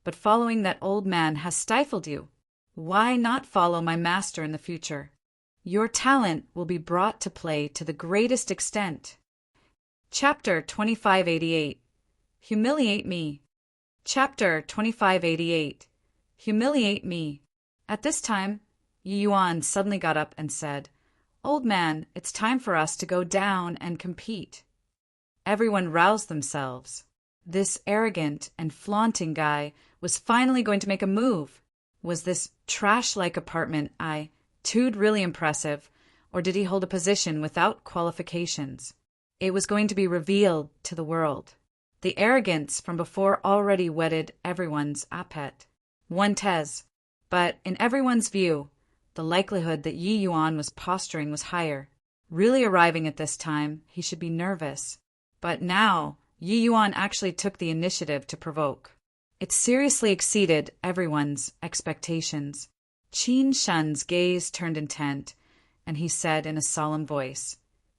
Speaker 1: But following that old man has stifled you. Why not follow my master in the future? Your talent will be brought to play to the greatest extent." Chapter 2588. Humiliate Me. Chapter 2588. Humiliate Me. At this time, Yi Yuan suddenly got up and said, "Old man, it's time for us to go down and compete." Everyone roused themselves. This arrogant and flaunting guy was finally going to make a move. Was this trash-like apartment too'd really impressive, or did he hold a position without qualifications? It was going to be revealed to the world. The arrogance from before already whetted everyone's appetite. One tes. But in everyone's view, the likelihood that Yi Yuan was posturing was higher. Really arriving at this time, he should be nervous. But now, Yi Yuan actually took the initiative to provoke. It seriously exceeded everyone's expectations. Qin Shan's gaze turned intent, and he said in a solemn voice,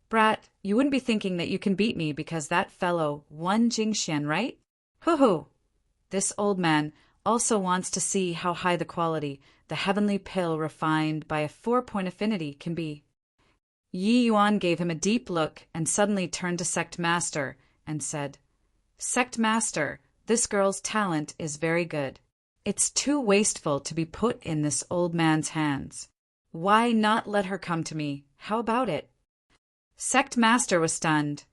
Speaker 1: "Brat, you wouldn't be thinking that you can beat me because that fellow won Jingxian, right? Hoo-hoo! This old man also wants to see how high the quality, the heavenly pill refined by a 4-point affinity, can be." Yi Yuan gave him a deep look and suddenly turned to Sect Master and said, "Sect Master, this girl's talent is very good. It's too wasteful to be put in this old man's hands. Why not let her come to me? How about it? Sect Master was stunned.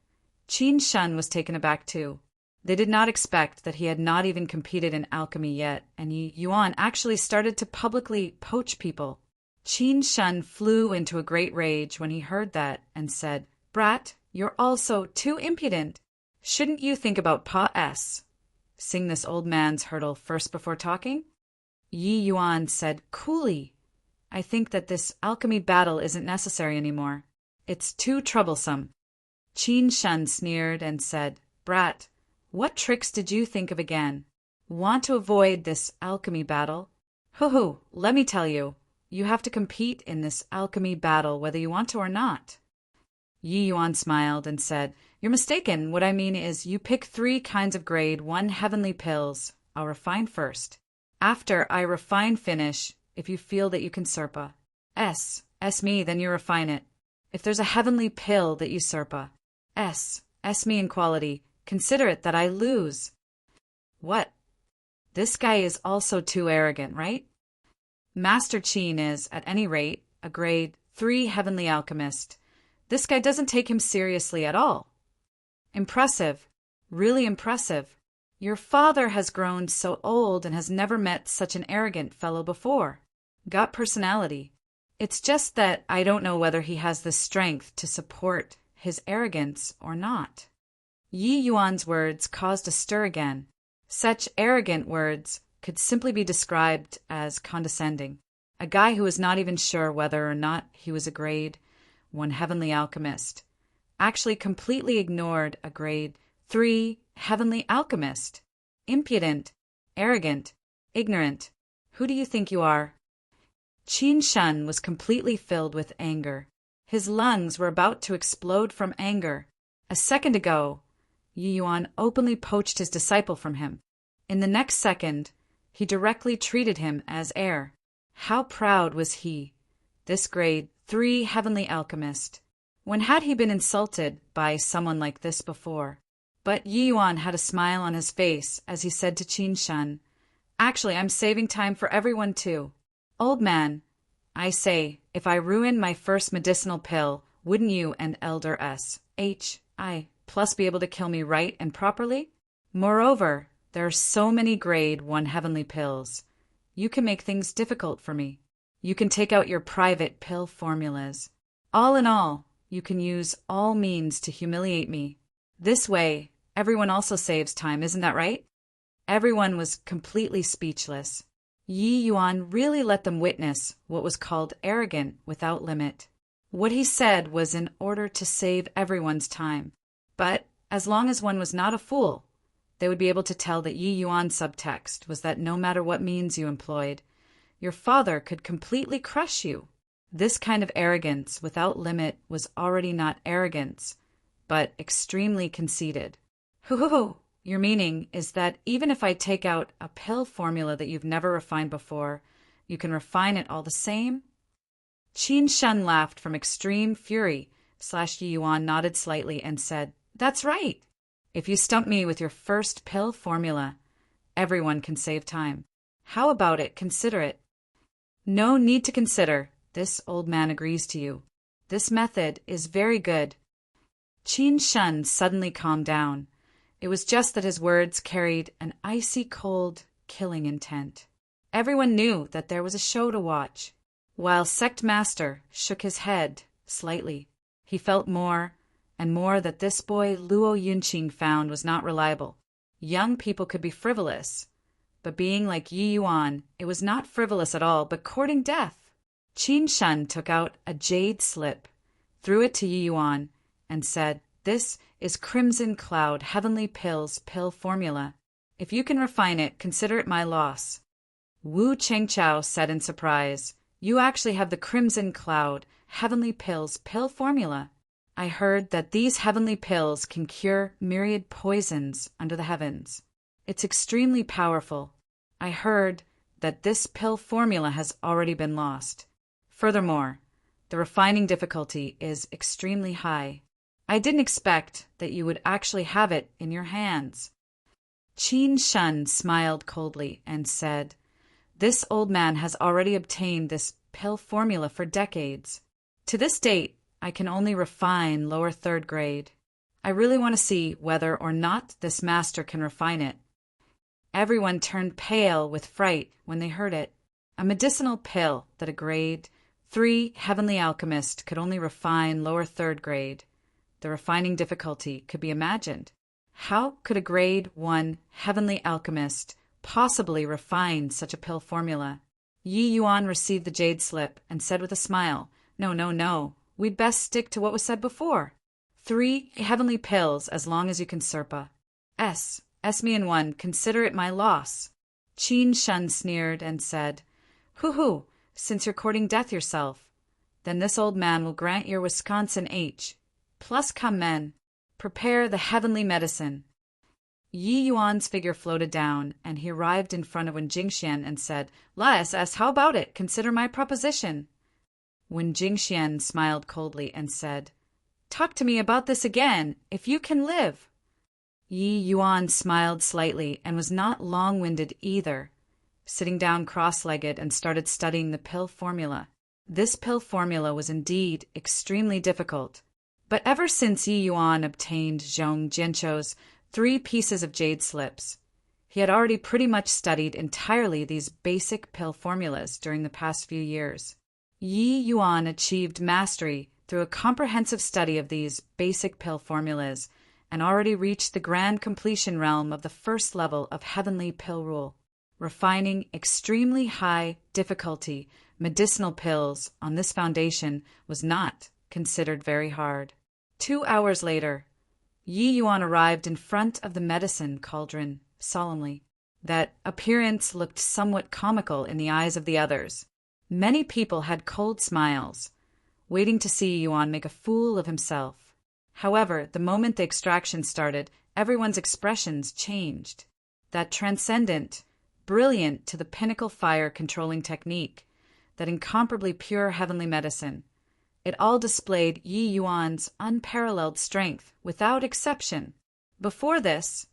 Speaker 1: Qin Shun was taken aback too. They did not expect that he had not even competed in alchemy yet, and Yi Yuan actually started to publicly poach people. Qin Shun flew into a great rage when he heard that and said, "Brat, you're also too impudent. Shouldn't you think about Pa S? Sing this old man's hurdle first before talking?" Yi Yuan said coolly, "I think that this alchemy battle isn't necessary anymore. It's too troublesome." Qin Shun sneered and said, "Brat, what tricks did you think of again? Want to avoid this alchemy battle? Hoo-hoo, let me tell you, you have to compete in this alchemy battle whether you want to or not." Yi Yuan smiled and said, "You're mistaken. What I mean is you pick 3 kinds of grade 1 heavenly pills. I'll refine first. After I refine finish, if you feel that you can Serpa. S me, then you refine it. If there's a heavenly pill that you Serpa. S me in quality. Consider it that I lose." What? This guy is also too arrogant, right? Master Qin is, at any rate, a grade 3 heavenly alchemist. This guy doesn't take him seriously at all. Impressive. Really impressive. Your father has grown so old and has never met such an arrogant fellow before. Got personality. It's just that I don't know whether he has the strength to support his arrogance or not. Yi Yuan's words caused a stir again. Such arrogant words could simply be described as condescending. A guy who was not even sure whether or not he was a grade 1 heavenly alchemist actually completely ignored a grade 3 heavenly alchemist. Impudent, arrogant, ignorant. Who do you think you are? Qin Shun was completely filled with anger. His lungs were about to explode from anger. A second ago, Yi Yuan openly poached his disciple from him. In the next second, he directly treated him as heir. How proud was he, this grade 3 heavenly alchemist. When had he been insulted by someone like this before? But Yi Yuan had a smile on his face as he said to Qin Shun, "Actually, I'm saving time for everyone too. Old man, I say, if I ruin my first medicinal pill, wouldn't you and Elder S.H.I. plus be able to kill me right and properly? Moreover, there are so many grade 1 heavenly pills. You can make things difficult for me. You can take out your private pill formulas. All in all, you can use all means to humiliate me. This way, everyone also saves time, isn't that right?" Everyone was completely speechless. Yi Yuan really let them witness what was called arrogant without limit. What he said was in order to save everyone's time. But as long as one was not a fool, they would be able to tell that Yi Yuan's subtext was that no matter what means you employed, your father could completely crush you. This kind of arrogance without limit was already not arrogance, but extremely conceited. Hoo-hoo-hoo! Your meaning is that even if I take out a pill formula that you've never refined before, you can refine it all the same? Qin Shun laughed from extreme fury. Yi Yuan nodded slightly and said, "That's right. If you stump me with your first pill formula, everyone can save time. How about it? Consider it." "No need to consider. This old man agrees to you. This method is very good." Qin Shun suddenly calmed down. It was just that his words carried an icy cold, killing intent. Everyone knew that there was a show to watch. While Sect Master shook his head slightly, he felt more and more that this boy Luo Yunqing found was not reliable. Young people could be frivolous, but being like Yi Yuan, it was not frivolous at all, but courting death. Qin Shun took out a jade slip, threw it to Yi Yuan, and said, "This is Crimson Cloud Heavenly Pills pill formula. If you can refine it, consider it my loss." Wu Chengchao said in surprise, "You actually have the Crimson Cloud Heavenly Pills pill formula. I heard that these heavenly pills can cure myriad poisons under the heavens. It's extremely powerful. I heard that this pill formula has already been lost. Furthermore, the refining difficulty is extremely high. I didn't expect that you would actually have it in your hands." Qin Shun smiled coldly and said, "This old man has already obtained this pill formula for decades. To this date, I can only refine lower third grade. I really want to see whether or not this master can refine it. Everyone turned pale with fright when they heard it. A medicinal pill that a grade 3 heavenly alchemist could only refine lower third grade. The refining difficulty could be imagined. How could a grade 1 heavenly alchemist possibly refine such a pill formula? Yi Yuan received the jade slip and said with a smile, "No, no, no. We'd best stick to what was said before. 3 heavenly pills as long as you can Serpa. Me and one, consider it my loss." Qin Shun sneered and said, "Hoo-hoo, since you're courting death yourself, then this old man will grant your Wisconsin H. Plus come men, prepare the heavenly medicine." Yi Yuan's figure floated down, and he arrived in front of Wen Jingxian and said, "La SS, how about it? Consider my proposition." Wen Jingxian smiled coldly and said, "Talk to me about this again, if you can live." Yi Yuan smiled slightly and was not long-winded either, sitting down cross-legged and started studying the pill formula. This pill formula was indeed extremely difficult, but ever since Yi Yuan obtained Zhong Jianchou's 3 pieces of jade slips, he had already pretty much studied entirely these basic pill formulas during the past few years. Yi Yuan achieved mastery through a comprehensive study of these basic pill formulas and already reached the grand completion realm of the first level of heavenly pill rule. Refining extremely high difficulty medicinal pills on this foundation was not considered very hard. 2 hours later, Yi Yuan arrived in front of the medicine cauldron solemnly. That appearance looked somewhat comical in the eyes of the others. Many people had cold smiles, waiting to see Yuan make a fool of himself. However, the moment the extraction started, everyone's expressions changed. That transcendent, brilliant to the pinnacle fire-controlling technique, that incomparably pure heavenly medicine, it all displayed Yi Yuan's unparalleled strength without exception. Before this,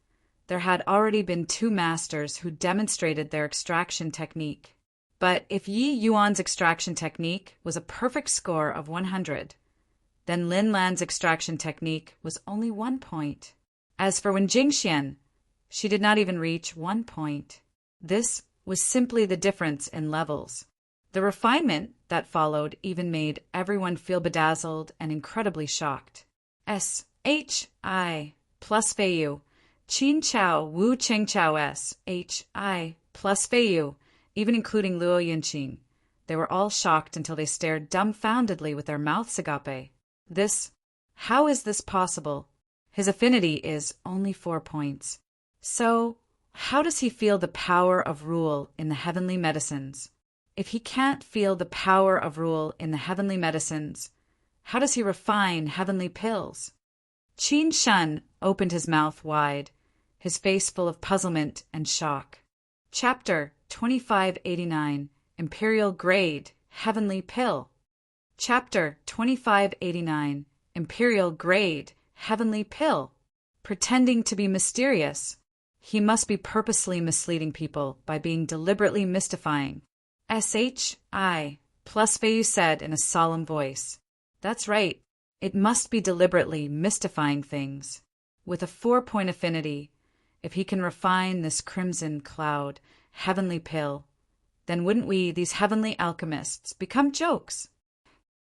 Speaker 1: there had already been 2 masters who demonstrated their extraction technique. But if Yi Yuan's extraction technique was a perfect score of 100, then Lin Lan's extraction technique was only 1 point. As for Wen Jingxian, she did not even reach 1 point. This was simply the difference in levels. The refinement that followed even made everyone feel bedazzled and incredibly shocked. S-H-I plus Feiyu, Qin Chao Wu Cheng Chao S-H-I plus Feiyu, even including Luo Yinqing. They were all shocked until they stared dumbfoundedly with their mouths agape. How is this possible? His affinity is only 4 points. So, how does he feel the power of rule in the heavenly medicines? If he can't feel the power of rule in the heavenly medicines, how does he refine heavenly pills? Qin Shun opened his mouth wide, his face full of puzzlement and shock. Chapter 2589, Imperial Grade, Heavenly Pill. Chapter 2589, Imperial Grade, Heavenly Pill. Pretending to be mysterious, he must be purposely misleading people by being deliberately mystifying. S-H-I plus Feiyu said in a solemn voice. That's right, it must be deliberately mystifying things. With a 4-point affinity, if he can refine this crimson cloud, heavenly pill, then wouldn't we, these heavenly alchemists, become jokes?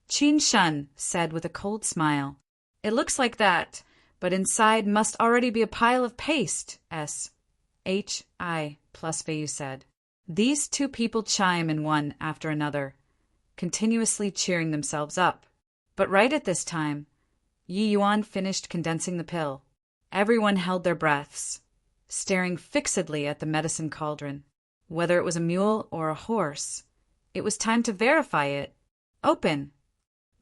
Speaker 1: Qin Shun said with a cold smile. It looks like that, but inside must already be a pile of paste, S-H-I plus Feiyu said. These 2 people chime in one after another, continuously cheering themselves up. But right at this time, Yi Yuan finished condensing the pill. Everyone held their breaths, staring fixedly at the medicine cauldron. Whether it was a mule or a horse, it was time to verify it. Open!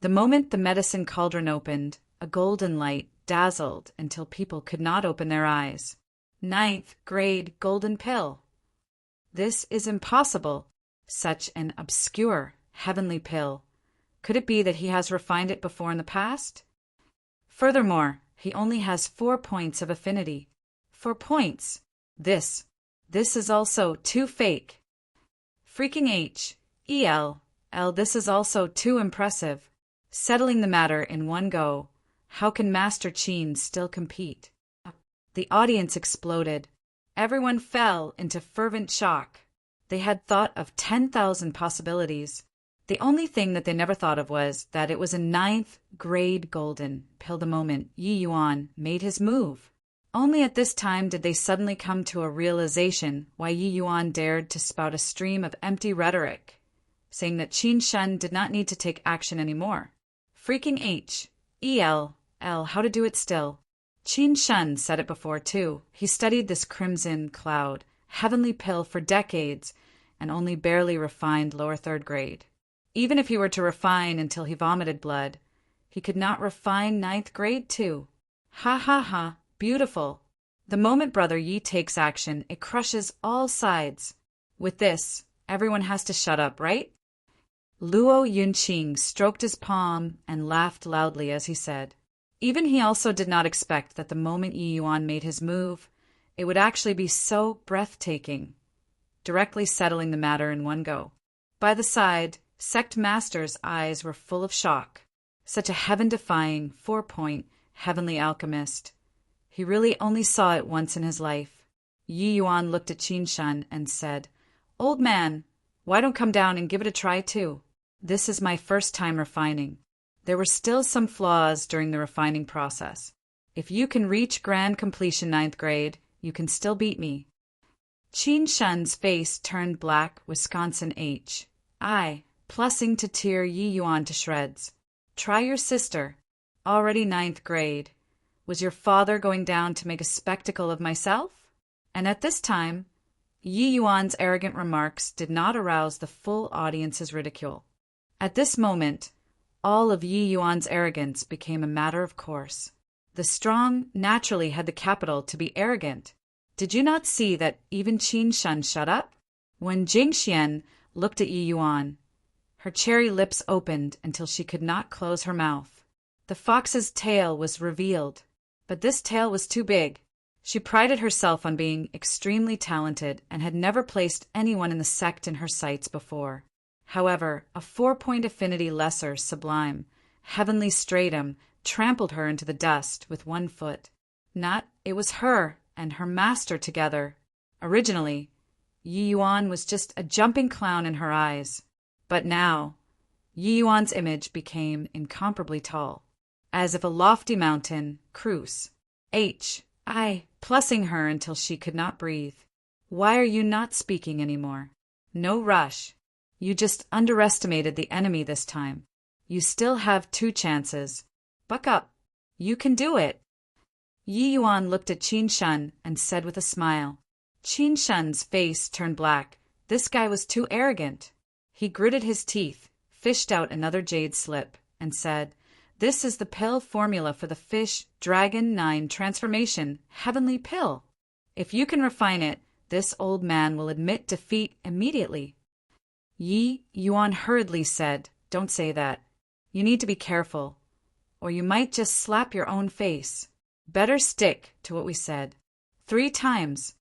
Speaker 1: The moment the medicine cauldron opened, a golden light dazzled until people could not open their eyes. 9th grade golden pill. This is impossible. Such an obscure heavenly pill. Could it be that he has refined it before in the past? Furthermore, he only has 4 points of affinity. 4 points. This is also too fake. Freaking H, EL, This is also too impressive. Settling the matter in one go, how can Master Qin still compete? The audience exploded. Everyone fell into fervent shock. They had thought of 10,000 possibilities. The only thing that they never thought of was that it was a ninth grade golden pill the moment Yi Yuan made his move. Only at this time did they suddenly come to a realization why Yi Yuan dared to spout a stream of empty rhetoric, saying that Qin Shen did not need to take action anymore. Freaking how to do it still. Qin Shen said it before, too. He studied this crimson cloud, heavenly pill for decades, and only barely refined lower third grade. Even if he were to refine until he vomited blood, he could not refine ninth grade, too. Ha ha ha, beautiful. The moment Brother Yi takes action, it crushes all sides. With this, everyone has to shut up, right? Luo Yunqing stroked his palm and laughed loudly as he said. Even he also did not expect that the moment Yi Yuan made his move, it would actually be so breathtaking, directly settling the matter in one go. By the side, Sect Master's eyes were full of shock. Such a heaven-defying, 4-point, heavenly alchemist. He really only saw it once in his life. Yi Yuan looked at Qin Shen and said, "Old man, why don't come down and give it a try too? This is my first time refining. There were still some flaws during the refining process. If you can reach grand completion ninth grade, you can still beat me." Qin Shen's face turned black, Wisconsin H. I, plussing to tear Yi Yuan to shreds. Try your sister. Already ninth grade. Was your father going down to make a spectacle of myself? And at this time, Yi Yuan's arrogant remarks did not arouse the full audience's ridicule. At this moment, all of Yi Yuan's arrogance became a matter of course. The strong naturally had the capital to be arrogant. Did you not see that even Qin Shen shut up? When Jingxian looked at Yi Yuan, her cherry lips opened until she could not close her mouth. The fox's tail was revealed, but this tail was too big. She prided herself on being extremely talented and had never placed anyone in the sect in her sights before. However, a 4-point affinity lesser sublime, heavenly stratum, trampled her into the dust with one foot. It was her and her master together. Originally, Yi Yuan was just a jumping clown in her eyes. But now, Yi Yuan's image became incomparably tall, as if a lofty mountain, Cruce. Plussing her until she could not breathe. Why are you not speaking anymore? No rush. You just underestimated the enemy this time. You still have 2 chances. Buck up. You can do it. Yi Yuan looked at Qin Shen and said with a smile. Qin Shen's face turned black. This guy was too arrogant. He gritted his teeth, fished out another jade slip, and said, "This is the pill formula for the Fish Dragon 9 transformation heavenly pill. If you can refine it, this old man will admit defeat immediately." Yi Yuan hurriedly said, "Don't say that. You need to be careful, or you might just slap your own face. Better stick to what we said." 3 times.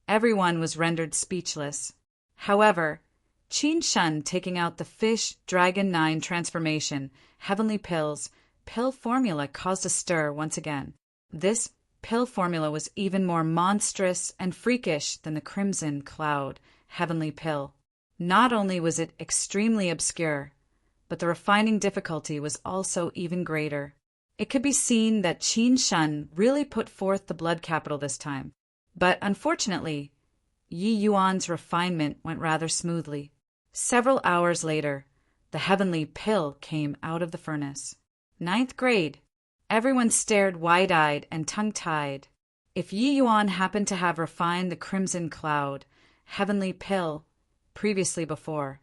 Speaker 1: Everyone was rendered speechless. However, Qin Shen taking out the Fish Dragon 9 transformation, heavenly pills, pill formula caused a stir once again. This pill formula was even more monstrous and freakish than the crimson cloud, heavenly pill. Not only was it extremely obscure, but the refining difficulty was also even greater. It could be seen that Qin Shen really put forth the blood capital this time. But unfortunately, Yi Yuan's refinement went rather smoothly. Several hours later, the heavenly pill came out of the furnace. 9th grade. Everyone stared wide-eyed and tongue-tied. If Yi Yuan happened to have refined the crimson cloud, heavenly pill, previously before,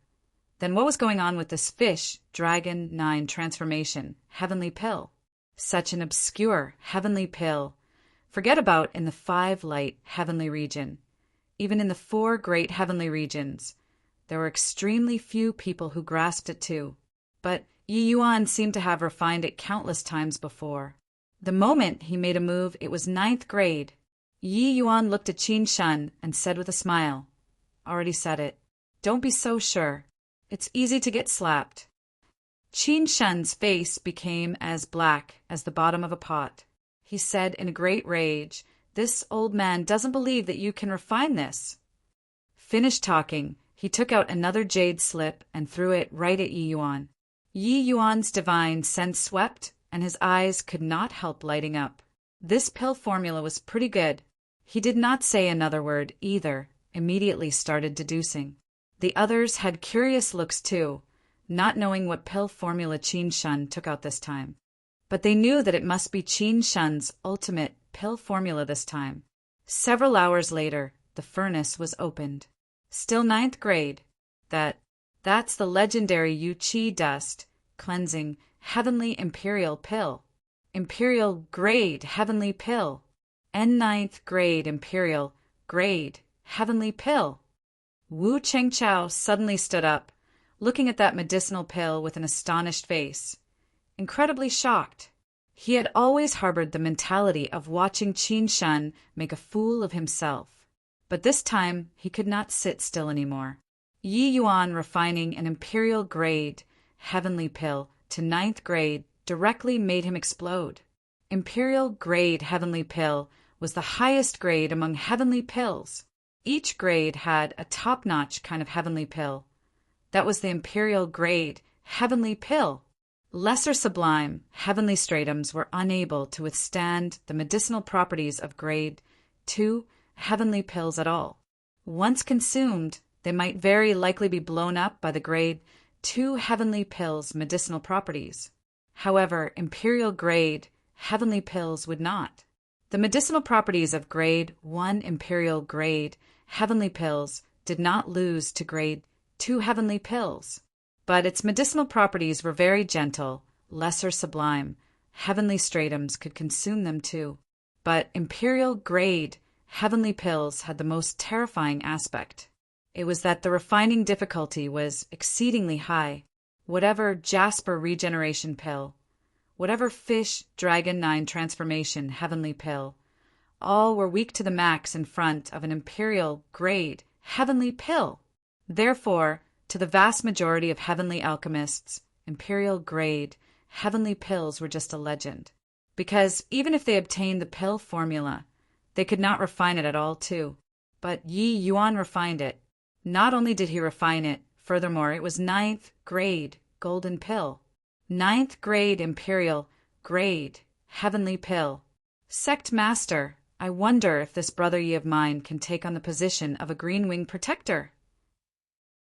Speaker 1: then what was going on with this Fish Dragon 9 transformation, heavenly pill? Such an obscure heavenly pill. Forget about in the 5 light heavenly region. Even in the 4 great heavenly regions, there were extremely few people who grasped it too. But Yi Yuan seemed to have refined it countless times before. The moment he made a move, it was 9th grade. Yi Yuan looked at Qin Shen and said with a smile, "Already said it. Don't be so sure. It's easy to get slapped. Qin Shen's face became as black as the bottom of a pot. He said in a great rage, "This old man doesn't believe that you can refine this." Finished talking, he took out another jade slip and threw it right at Yi Yuan. Yi Yuan's divine sense swept, and his eyes could not help lighting up. This pill formula was pretty good. He did not say another word either, immediately started deducing. The others had curious looks too, not knowing what pill formula Qin Shen took out this time. But they knew that it must be Qin Shen's ultimate pill formula this time. Several hours later, the furnace was opened. Still 9th grade. That's the legendary Yu Qi dust, cleansing, heavenly imperial pill. Imperial grade heavenly pill. N 9th grade imperial grade heavenly pill. Wu Chengchao suddenly stood up, looking at that medicinal pill with an astonished face. Incredibly shocked. He had always harbored the mentality of watching Qin Shen make a fool of himself. But this time he could not sit still anymore. Yi Yuan refining an imperial grade heavenly pill to 9th grade directly made him explode. Imperial grade heavenly pill was the highest grade among heavenly pills. Each grade had a top-notch kind of heavenly pill. That was the imperial grade heavenly pill. Lesser sublime heavenly stratums were unable to withstand the medicinal properties of grade 2 heavenly pills at all. Once consumed, they might very likely be blown up by the grade 2 heavenly pills' medicinal properties. However, imperial grade heavenly pills would not. The medicinal properties of grade 1 imperial grade heavenly pills did not lose to grade 2 heavenly pills, but its medicinal properties were very gentle, lesser sublime. Heavenly stratums could consume them too. But imperial grade heavenly pills had the most terrifying aspect. It was that the refining difficulty was exceedingly high. Whatever Jasper regeneration pill, whatever Fish Dragon 9 transformation heavenly pill, all were weak to the max in front of an imperial grade heavenly pill. Therefore, to the vast majority of heavenly alchemists, imperial grade heavenly pills were just a legend. Because even if they obtained the pill formula, they could not refine it at all too. But Yi Yuan refined it. Not only did he refine it, furthermore, it was 9th grade golden pill. 9th grade imperial grade heavenly pill. Sect master, I wonder if this brother Yi of mine can take on the position of a green wing protector.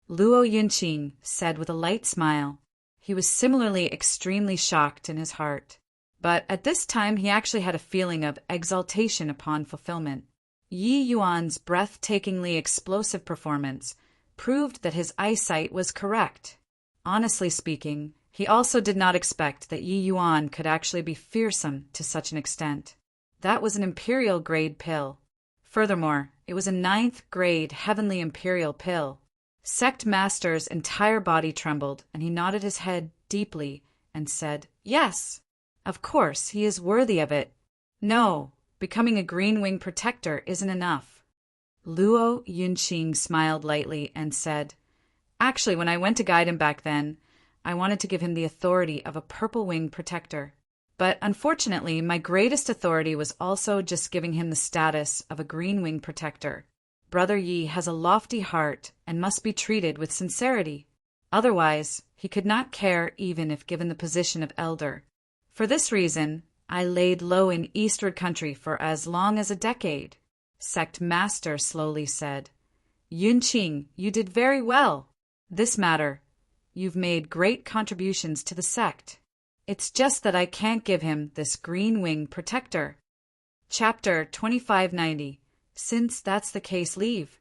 Speaker 1: Luo Yunqing said with a light smile. He was similarly extremely shocked in his heart. But at this time he actually had a feeling of exaltation upon fulfillment. Yi Yuan's breathtakingly explosive performance proved that his eyesight was correct. Honestly speaking, he also did not expect that Yi Yuan could actually be fearsome to such an extent. That was an imperial grade pill. Furthermore, it was a 9th grade heavenly imperial pill. Sect Master's entire body trembled, and he nodded his head deeply and said, "Yes, of course, he is worthy of it. No, becoming a green wing protector isn't enough." Luo Yunqing smiled lightly and said, "Actually, when I went to guide him back then, I wanted to give him the authority of a purple wing protector. But unfortunately, my greatest authority was also just giving him the status of a green wing protector. Brother Yi has a lofty heart and must be treated with sincerity. Otherwise, he could not care even if given the position of elder. For this reason, I laid low in Eastward Country for as long as a decade." Sect Master slowly said, "Yunqing, you did very well. This matter, you've made great contributions to the sect. It's just that I can't give him this green wing protector." Chapter 2590. Since that's the case, leave.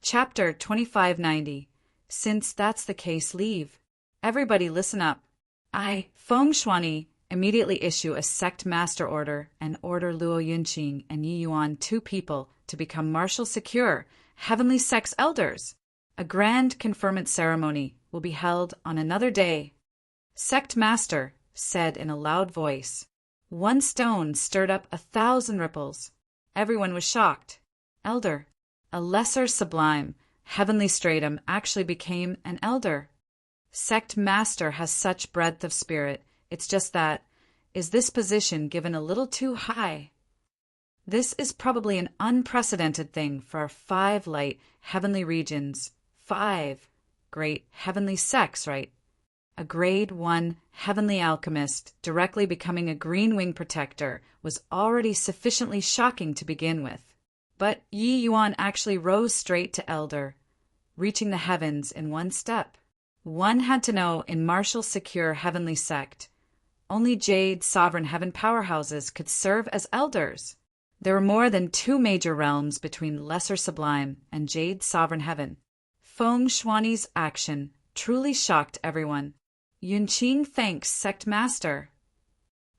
Speaker 1: Chapter 2590. Since that's the case, leave. Everybody listen up. I, Feng Shuani, immediately issue a sect master order and order Luo Yunqing and Yi Yuan 2 people to become martial secure heavenly sect's elders. A grand conferment ceremony will be held on another day. Sect master said in a loud voice. One stone stirred up 1,000 ripples. Everyone was shocked. Elder. A lesser sublime, heavenly stratum actually became an elder. Sect master has such breadth of spirit. It's just that, is this position given a little too high? This is probably an unprecedented thing for our 5 light heavenly regions, 5 great heavenly sects, right? A grade 1 heavenly alchemist directly becoming a green wing protector was already sufficiently shocking to begin with. But Yi Yuan actually rose straight to elder, reaching the heavens in one step. One had to know in martial secure heavenly sect, only Jade sovereign heaven powerhouses could serve as elders. There were more than 2 major realms between lesser sublime and Jade sovereign heaven. Feng Shuani's action truly shocked everyone. Yunqing thanks sect master.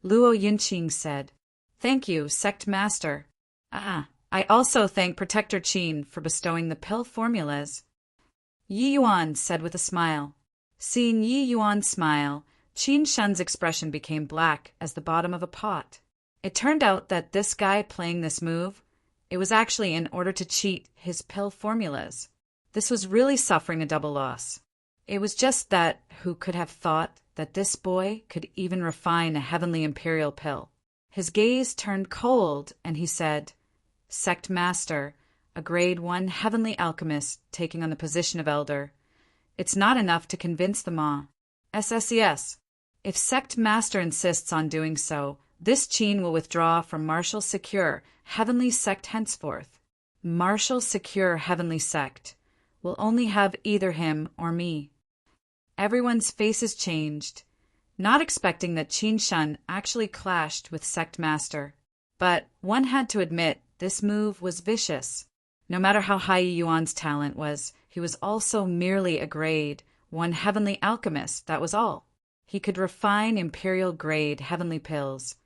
Speaker 1: Luo Yunqing said, "Thank you, sect master. I also thank Protector Qin for bestowing the pill formulas." Yi Yuan said with a smile. Seeing Yi Yuan smile, Qin Shun's expression became black as the bottom of a pot. It turned out that this guy playing this move, it was actually in order to cheat his pill formulas. This was really suffering a double loss. It was just that who could have thought that this boy could even refine a heavenly imperial pill? His gaze turned cold, and he said, "Sect master, a grade 1 heavenly alchemist taking on the position of elder. It's not enough to convince them all. SSES. If sect master insists on doing so, this Qin will withdraw from martial secure heavenly sect henceforth. Martial secure heavenly sect will only have either him or me." Everyone's faces changed, not expecting that Qin Shun actually clashed with sect master. But one had to admit this move was vicious. No matter how high Yuan's talent was, he was also merely a grade 1 heavenly alchemist, that was all. He could refine imperial grade heavenly pills,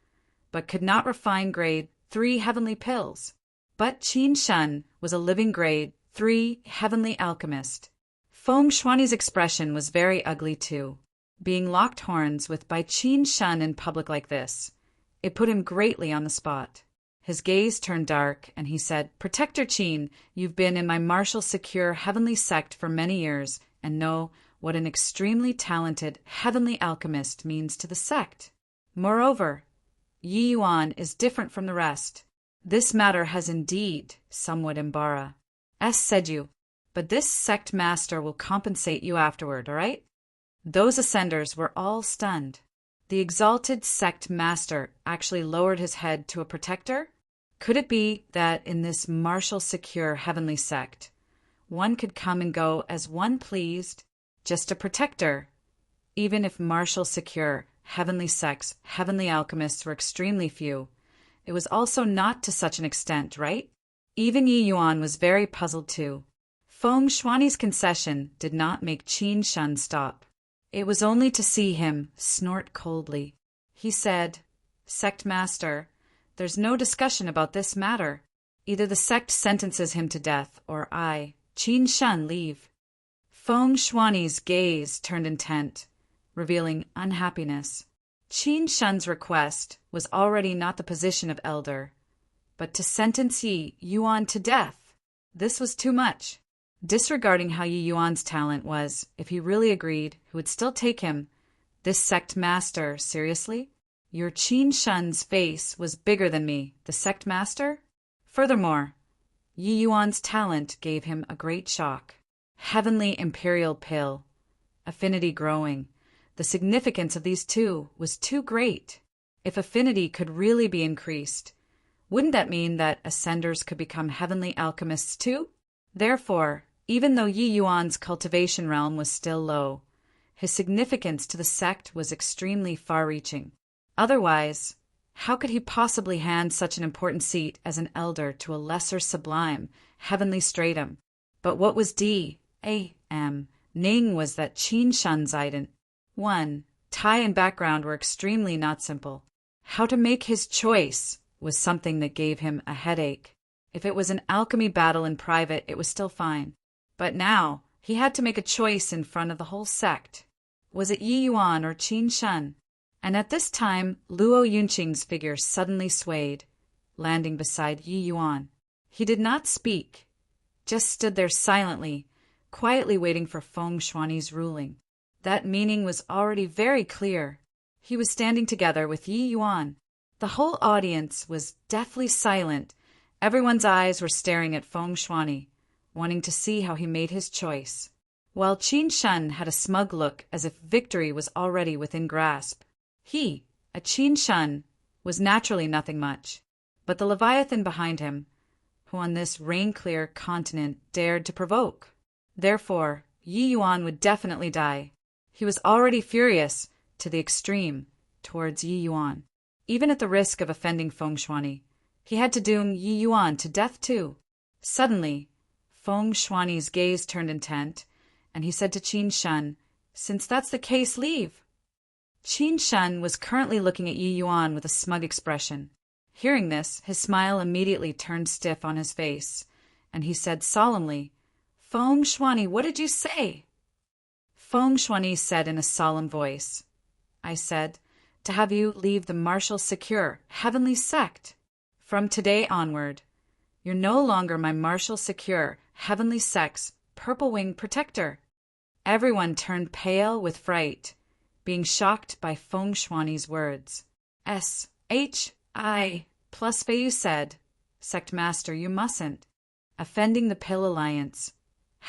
Speaker 1: but could not refine grade 3 heavenly pills. But Qin Shun was a living grade 3 heavenly alchemist. Feng Shuani's expression was very ugly too. Being locked horns with by Qin Shun in public like this, it put him greatly on the spot. His gaze turned dark, and he said, "Protector Qin, you've been in my martial secure heavenly sect for many years, and know what an extremely talented heavenly alchemist means to the sect. Moreover, Yi Yuan is different from the rest. This matter has indeed somewhat embarrassed said you, but this sect master will compensate you afterward, all right?" Those ascenders were all stunned. The exalted sect master actually lowered his head to a protector? Could it be that in this martial secure heavenly sect, one could come and go as one pleased, just a protector? Even if martial secure heavenly sects, heavenly alchemists were extremely few, it was also not to such an extent, right? Even Yi Yuan was very puzzled too. Feng Shuani's concession did not make Qin Shun stop. It was only to see him snort coldly. He said, "Sect master, there's no discussion about this matter. Either the sect sentences him to death, or I, Qin Shun, leave." Feng Shuani's gaze turned intent, revealing unhappiness. Qin Shun's request was already not the position of elder, but to sentence Yi Yuan to death. This was too much. Disregarding how Yi Yuan's talent was, if he really agreed, he would still take him. This sect master, seriously? Your Qin Shun's face was bigger than me, the sect master? Furthermore, Yi Yuan's talent gave him a great shock. Heavenly imperial pill. Affinity growing. The significance of these two was too great. If affinity could really be increased, wouldn't that mean that ascenders could become heavenly alchemists too? Therefore, even though Yi Yuan's cultivation realm was still low, his significance to the sect was extremely far-reaching. Otherwise, how could he possibly hand such an important seat as an elder to a lesser sublime, heavenly stratum? But what was Ning was that Qin Shun's ident. 1. Tie and background were extremely not simple. How to make his choice was something that gave him a headache. If it was an alchemy battle in private, it was still fine. But now, he had to make a choice in front of the whole sect. Was it Yi Yuan or Qin Shun? And at this time, Luo Yunqing's figure suddenly swayed, landing beside Yi Yuan. He did not speak, just stood there silently, quietly waiting for Feng Shuani's ruling. That meaning was already very clear. He was standing together with Yi Yuan. The whole audience was deathly silent. Everyone's eyes were staring at Feng Shuani, wanting to see how he made his choice, while Qin Shen had a smug look as if victory was already within grasp. He, a Qin Shen, was naturally nothing much, but the Leviathan behind him, who on this rain-clear continent dared to provoke. Therefore, Yi Yuan would definitely die. He was already furious, to the extreme, towards Yi Yuan. Even at the risk of offending Feng Shuani, he had to doom Yi Yuan to death too. Suddenly, Feng Shuani's gaze turned intent, and he said to Qin Shen, "Since that's the case, leave." Qin Shen was currently looking at Yi Yuan with a smug expression. Hearing this, his smile immediately turned stiff on his face, and he said solemnly, "Feng Shuani, what did you say?" Feng Shuani said in a solemn voice, "I said, to have you leave the martial secure, heavenly sect. From today onward, you're no longer my martial secure, heavenly sect's purple-winged protector." Everyone turned pale with fright, being shocked by Feng Shuani's words. "S-H-I plus Feiyu said, Sect Master, you mustn't. Offending the Pill Alliance.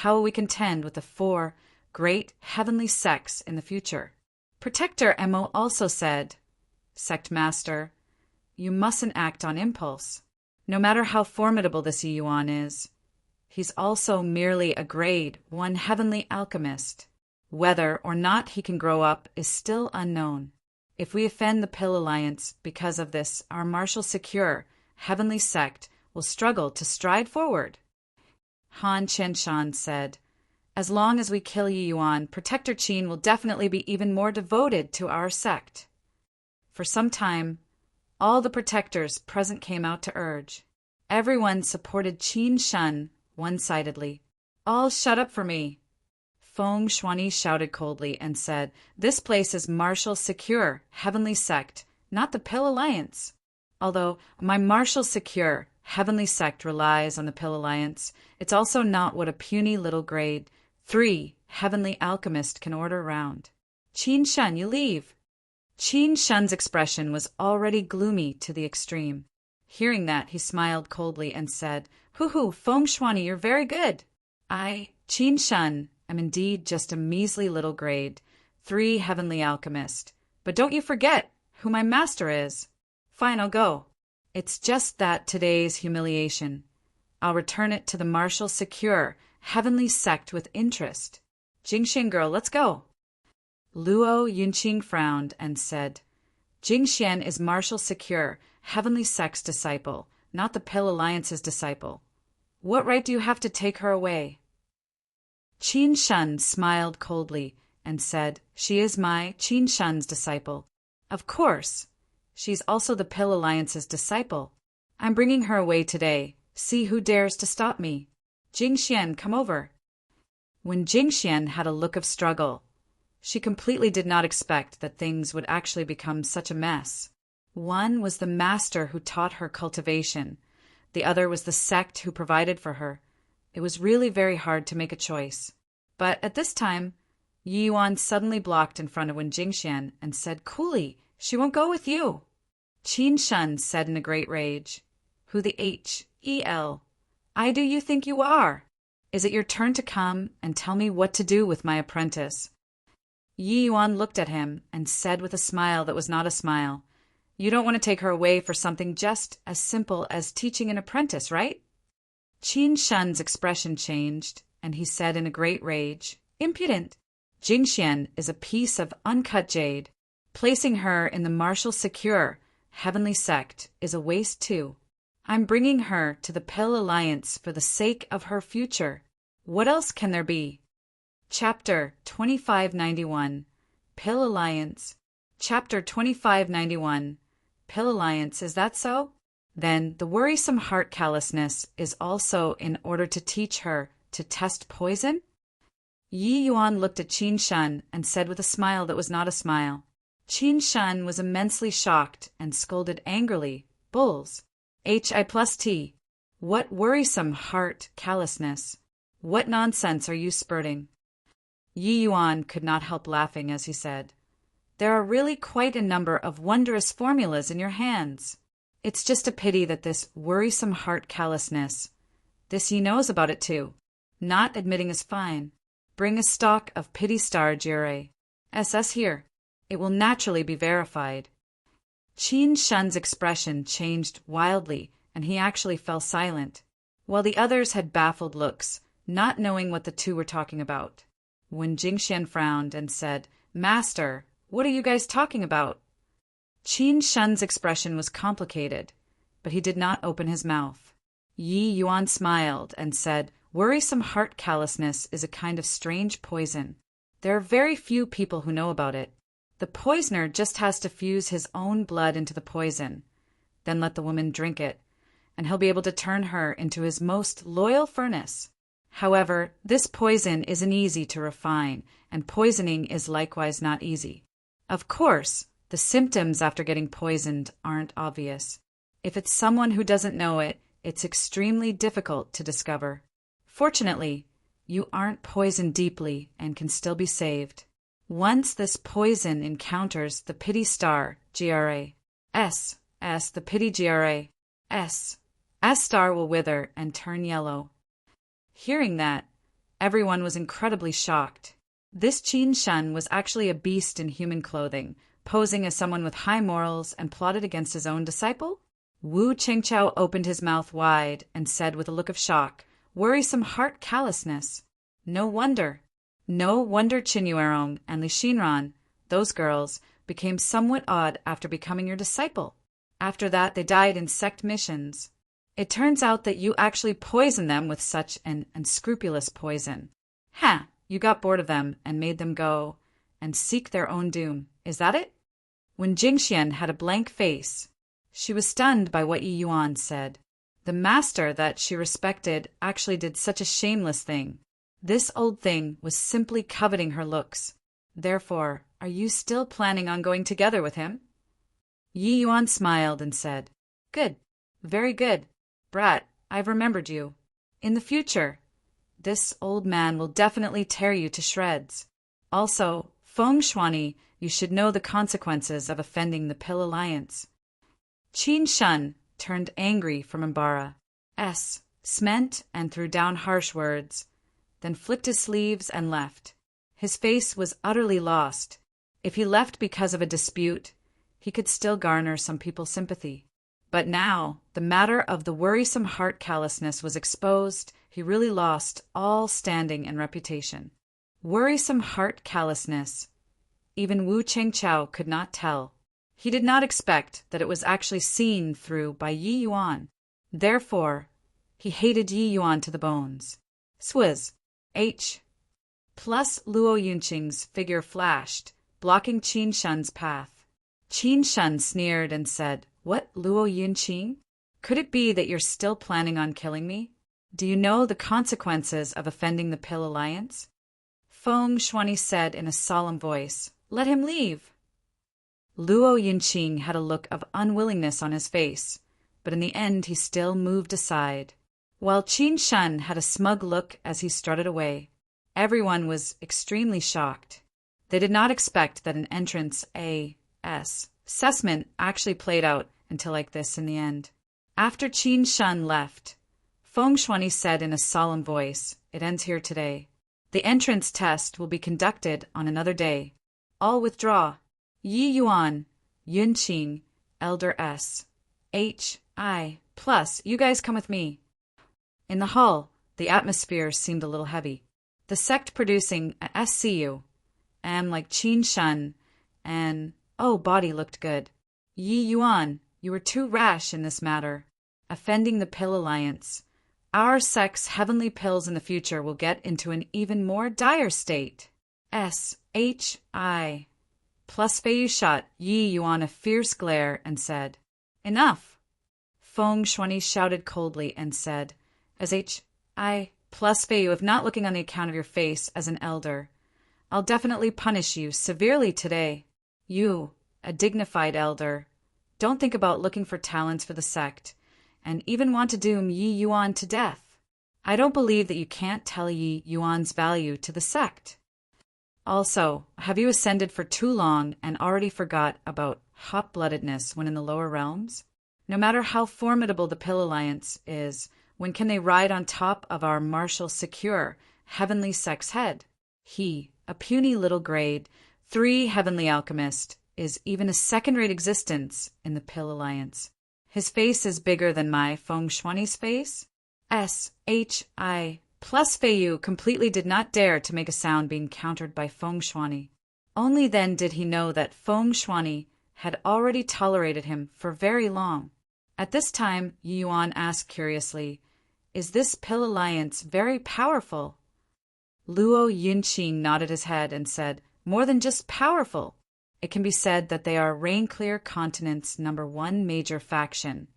Speaker 1: How will we contend with the 4 great heavenly sects in the future? Protector Mo also said, Sect Master, you mustn't act on impulse. No matter how formidable this Yi Yuan is, he's also merely a grade 1 heavenly alchemist. Whether or not he can grow up is still unknown. If we offend the Pill Alliance because of this, our martial secure, heavenly sect will struggle to stride forward." Han Qianshan said, "As long as we kill Yi Yuan, Protector Qin will definitely be even more devoted to our sect." For some time, all the protectors present came out to urge. Everyone supported Qin Shen one-sidedly. "All shut up for me." Feng Shuani shouted coldly and said, "This place is martial secure, heavenly sect, not the Pill Alliance. Although my martial secure, heavenly sect relies on the Pill Alliance, it's also not what a puny little grade 3 heavenly alchemist can order around. Qin Shen, you leave." Qin Shen's expression was already gloomy to the extreme. Hearing that, he smiled coldly and said, "Hoo-hoo, Feng Shuani, you're very good. I, Qin Shen, am indeed just a measly little grade 3 heavenly alchemist. But don't you forget who my master is. Fine, I'll go. It's just that today's humiliation. I'll return it to the martial secure, heavenly sect with interest. Jingxian girl, let's go." Luo Yunqing frowned and said, "Jingxian is martial secure, heavenly sect's disciple, not the Pill Alliance's disciple. What right do you have to take her away?" Qin Shen smiled coldly and said, "She is my Qin Shen's disciple. Of course, she's also the Pill Alliance's disciple. I'm bringing her away today. See who dares to stop me. Jingxian, come over." When Jingxian had a look of struggle, she completely did not expect that things would actually become such a mess. One was the master who taught her cultivation. The other was the sect who provided for her. It was really very hard to make a choice. But at this time, Yi Yuan suddenly blocked in front of Wen Jingxian and said coolly, "She won't go with you." Qin Shen said in a great rage, "Who the hell I do you think you are? Is it your turn to come and tell me what to do with my apprentice?" Yi Yuan looked at him and said with a smile that was not a smile, "You don't want to take her away for something just as simple as teaching an apprentice, right?" Qin Shen's expression changed, and he said in a great rage, "Impudent! Jingxian is a piece of uncut jade. Placing her in the martial secure, heavenly sect is a waste too. I'm bringing her to the Pill Alliance for the sake of her future. What else can there be?" Chapter 2591 Pill Alliance. Chapter 2591 Pill Alliance, is that so? Then the worrisome heart callousness is also in order to teach her to test poison? Yi Yuan looked at Qin Shen and said with a smile that was not a smile. Qin Shen was immensely shocked and scolded angrily, "Bulls! Hi plus T! What worrisome heart callousness! What nonsense are you spurting?" Yi Yuan could not help laughing as he said, "There are really quite a number of wondrous formulas in your hands. It's just a pity that this worrisome heart callousness, this he knows about it too. Not admitting is fine. Bring a stock of pity star Jire. SS here. It will naturally be verified." Qin Shun's expression changed wildly, and he actually fell silent, while the others had baffled looks, not knowing what the two were talking about. When Jingxian frowned and said, "Master, what are you guys talking about?" Qin Shun's expression was complicated, but he did not open his mouth. Yi Yuan smiled and said, "Worrisome heart callousness is a kind of strange poison. There are very few people who know about it. The poisoner just has to fuse his own blood into the poison, then let the woman drink it, and he'll be able to turn her into his most loyal furnace. However, this poison isn't easy to refine, and poisoning is likewise not easy. Of course, the symptoms after getting poisoned aren't obvious. If it's someone who doesn't know it, it's extremely difficult to discover. Fortunately, you aren't poisoned deeply and can still be saved. Once this poison encounters the pity star, GRA, S, the pity GRA, S star will wither and turn yellow." Hearing that, everyone was incredibly shocked. This Qin Shun was actually a beast in human clothing, posing as someone with high morals and plotted against his own disciple? Wu Chengqiao opened his mouth wide and said with a look of shock, "Worrisome heart callousness. No wonder. No wonder Qin Yuerong and Li Xinran, those girls, became somewhat odd after becoming your disciple. After that, they died in sect missions. It turns out that you actually poisoned them with such an unscrupulous poison. Ha! You got bored of them and made them go and seek their own doom. Is that it?" When Jingxian had a blank face, she was stunned by what Yi Yuan said. The master that she respected actually did such a shameless thing. This old thing was simply coveting her looks. Therefore, are you still planning on going together with him? Yi Yuan smiled and said, "Good, very good. Brat, I've remembered you. In the future, this old man will definitely tear you to shreds. Also, Feng Shuani, you should know the consequences of offending the Pill Alliance." Qin Shun turned angry from Mbara, sment and threw down harsh words, then flicked his sleeves and left. His face was utterly lost. If he left because of a dispute, he could still garner some people's sympathy. But now, the matter of the worrisome heart callousness was exposed, he really lost all standing and reputation. Worrisome heart callousness. Even Wu Chengqiao could not tell. He did not expect that it was actually seen through by Yi Yuan. Therefore, he hated Yi Yuan to the bones. Swizz. H. Plus Luo Yunqing's figure flashed, blocking Qin Shun's path. Qin Shun sneered and said, "What, Luo Yunqing? Could it be that you're still planning on killing me? Do you know the consequences of offending the Pill Alliance?" Feng Shuani said in a solemn voice, "Let him leave." Luo Yunqing had a look of unwillingness on his face, but in the end he still moved aside, while Qin Shun had a smug look as he strutted away. Everyone was extremely shocked. They did not expect that an entrance assessment actually played out until like this in the end. After Qin Shun left, Feng Shuani said in a solemn voice, "It ends here today. The entrance test will be conducted on another day. All withdraw. Yi Yuan, Yunqing, Elder S. H. I. Plus, you guys come with me." In the hall, the atmosphere seemed a little heavy. The sect producing a SCU, and like Qin Shun, and body looked good. Yi Yuan, you were too rash in this matter, offending the Pill Alliance. Our sect's heavenly pills in the future will get into an even more dire state. SHI. Plus Feiyu shot Yi Yuan a fierce glare and said, "Enough." Feng Shuani shouted coldly and said, "As HI plus Feiyu, if not looking on the account of your face as an elder, I'll definitely punish you severely today. You, a dignified elder, don't think about looking for talents for the sect, and even want to doom Yi Yuan to death. I don't believe that you can't tell Yi Yuan's value to the sect." Also, have you ascended for too long and already forgot about hot-bloodedness when in the lower realms? No matter how formidable the Pill Alliance is, when can they ride on top of our martial secure, heavenly sex head? He, a puny little grade, 3 heavenly alchemist, is even a second-rate existence in the Pill Alliance. His face is bigger than my Feng Shuani's face. S-H-I plus Feiyu completely did not dare to make a sound being countered by Feng Shuani. Only then did he know that Feng Shuani had already tolerated him for very long. At this time, Yi Yuan asked curiously, "Is this Pill Alliance very powerful?" Luo Yunqing nodded his head and said, "More than just powerful. It can be said that they are Rain-Clear Continent's #1 major faction."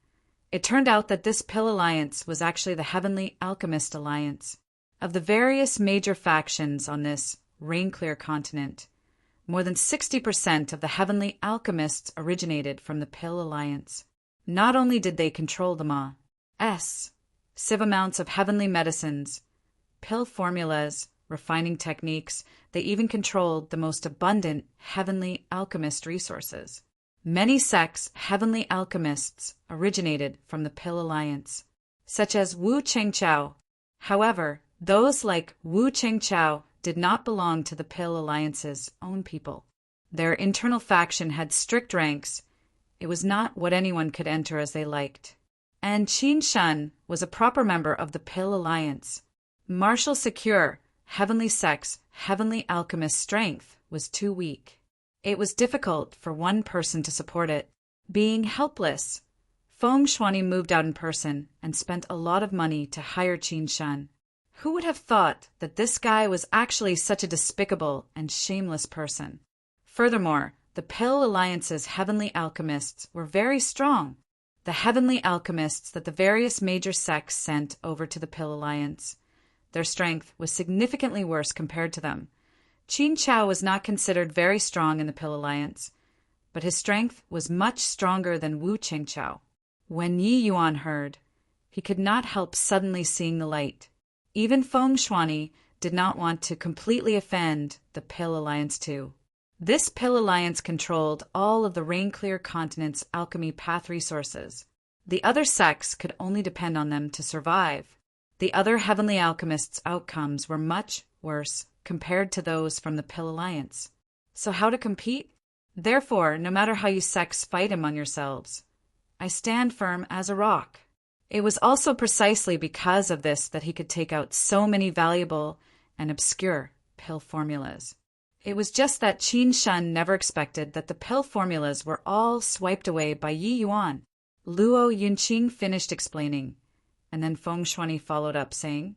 Speaker 1: It turned out that this Pill Alliance was actually the Heavenly Alchemist Alliance. Of the various major factions on this Rain-Clear Continent, more than 60% of the Heavenly Alchemists originated from the Pill Alliance. Not only did they control the massive amounts of heavenly medicines, pill formulas, refining techniques, they even controlled the most abundant heavenly alchemist resources. Many sects' heavenly alchemists originated from the Pill Alliance, such as Wu Chengqiao. However, those like Wu Chengqiao did not belong to the Pill Alliance's own people. Their internal faction had strict ranks. It was not what anyone could enter as they liked. And Qin Shan was a proper member of the Pill Alliance. Martial secure, heavenly sex, heavenly alchemist strength was too weak. It was difficult for one person to support it. Being helpless, Feng Shuani moved out in person and spent a lot of money to hire Qin Shan. Who would have thought that this guy was actually such a despicable and shameless person? Furthermore, the Pill Alliance's heavenly alchemists were very strong. The heavenly alchemists that the various major sects sent over to the Pill Alliance. Their strength was significantly worse compared to them. Qin Chao was not considered very strong in the Pill Alliance, but his strength was much stronger than Wu Chengqiao. When Yi Yuan heard, he could not help suddenly seeing the light. Even Feng Shuani did not want to completely offend the Pill Alliance too. This Pill Alliance controlled all of the Rain-Clear Continent's alchemy path resources. The other sects could only depend on them to survive. The other heavenly alchemists' outcomes were much worse compared to those from the Pill Alliance. So how to compete? Therefore, no matter how you sects fight among yourselves, I stand firm as a rock. It was also precisely because of this that he could take out so many valuable and obscure pill formulas. It was just that Qin Shan never expected that the pill formulas were all swiped away by Yi Yuan. Luo Yunqing finished explaining, and then Feng Shuani followed up saying,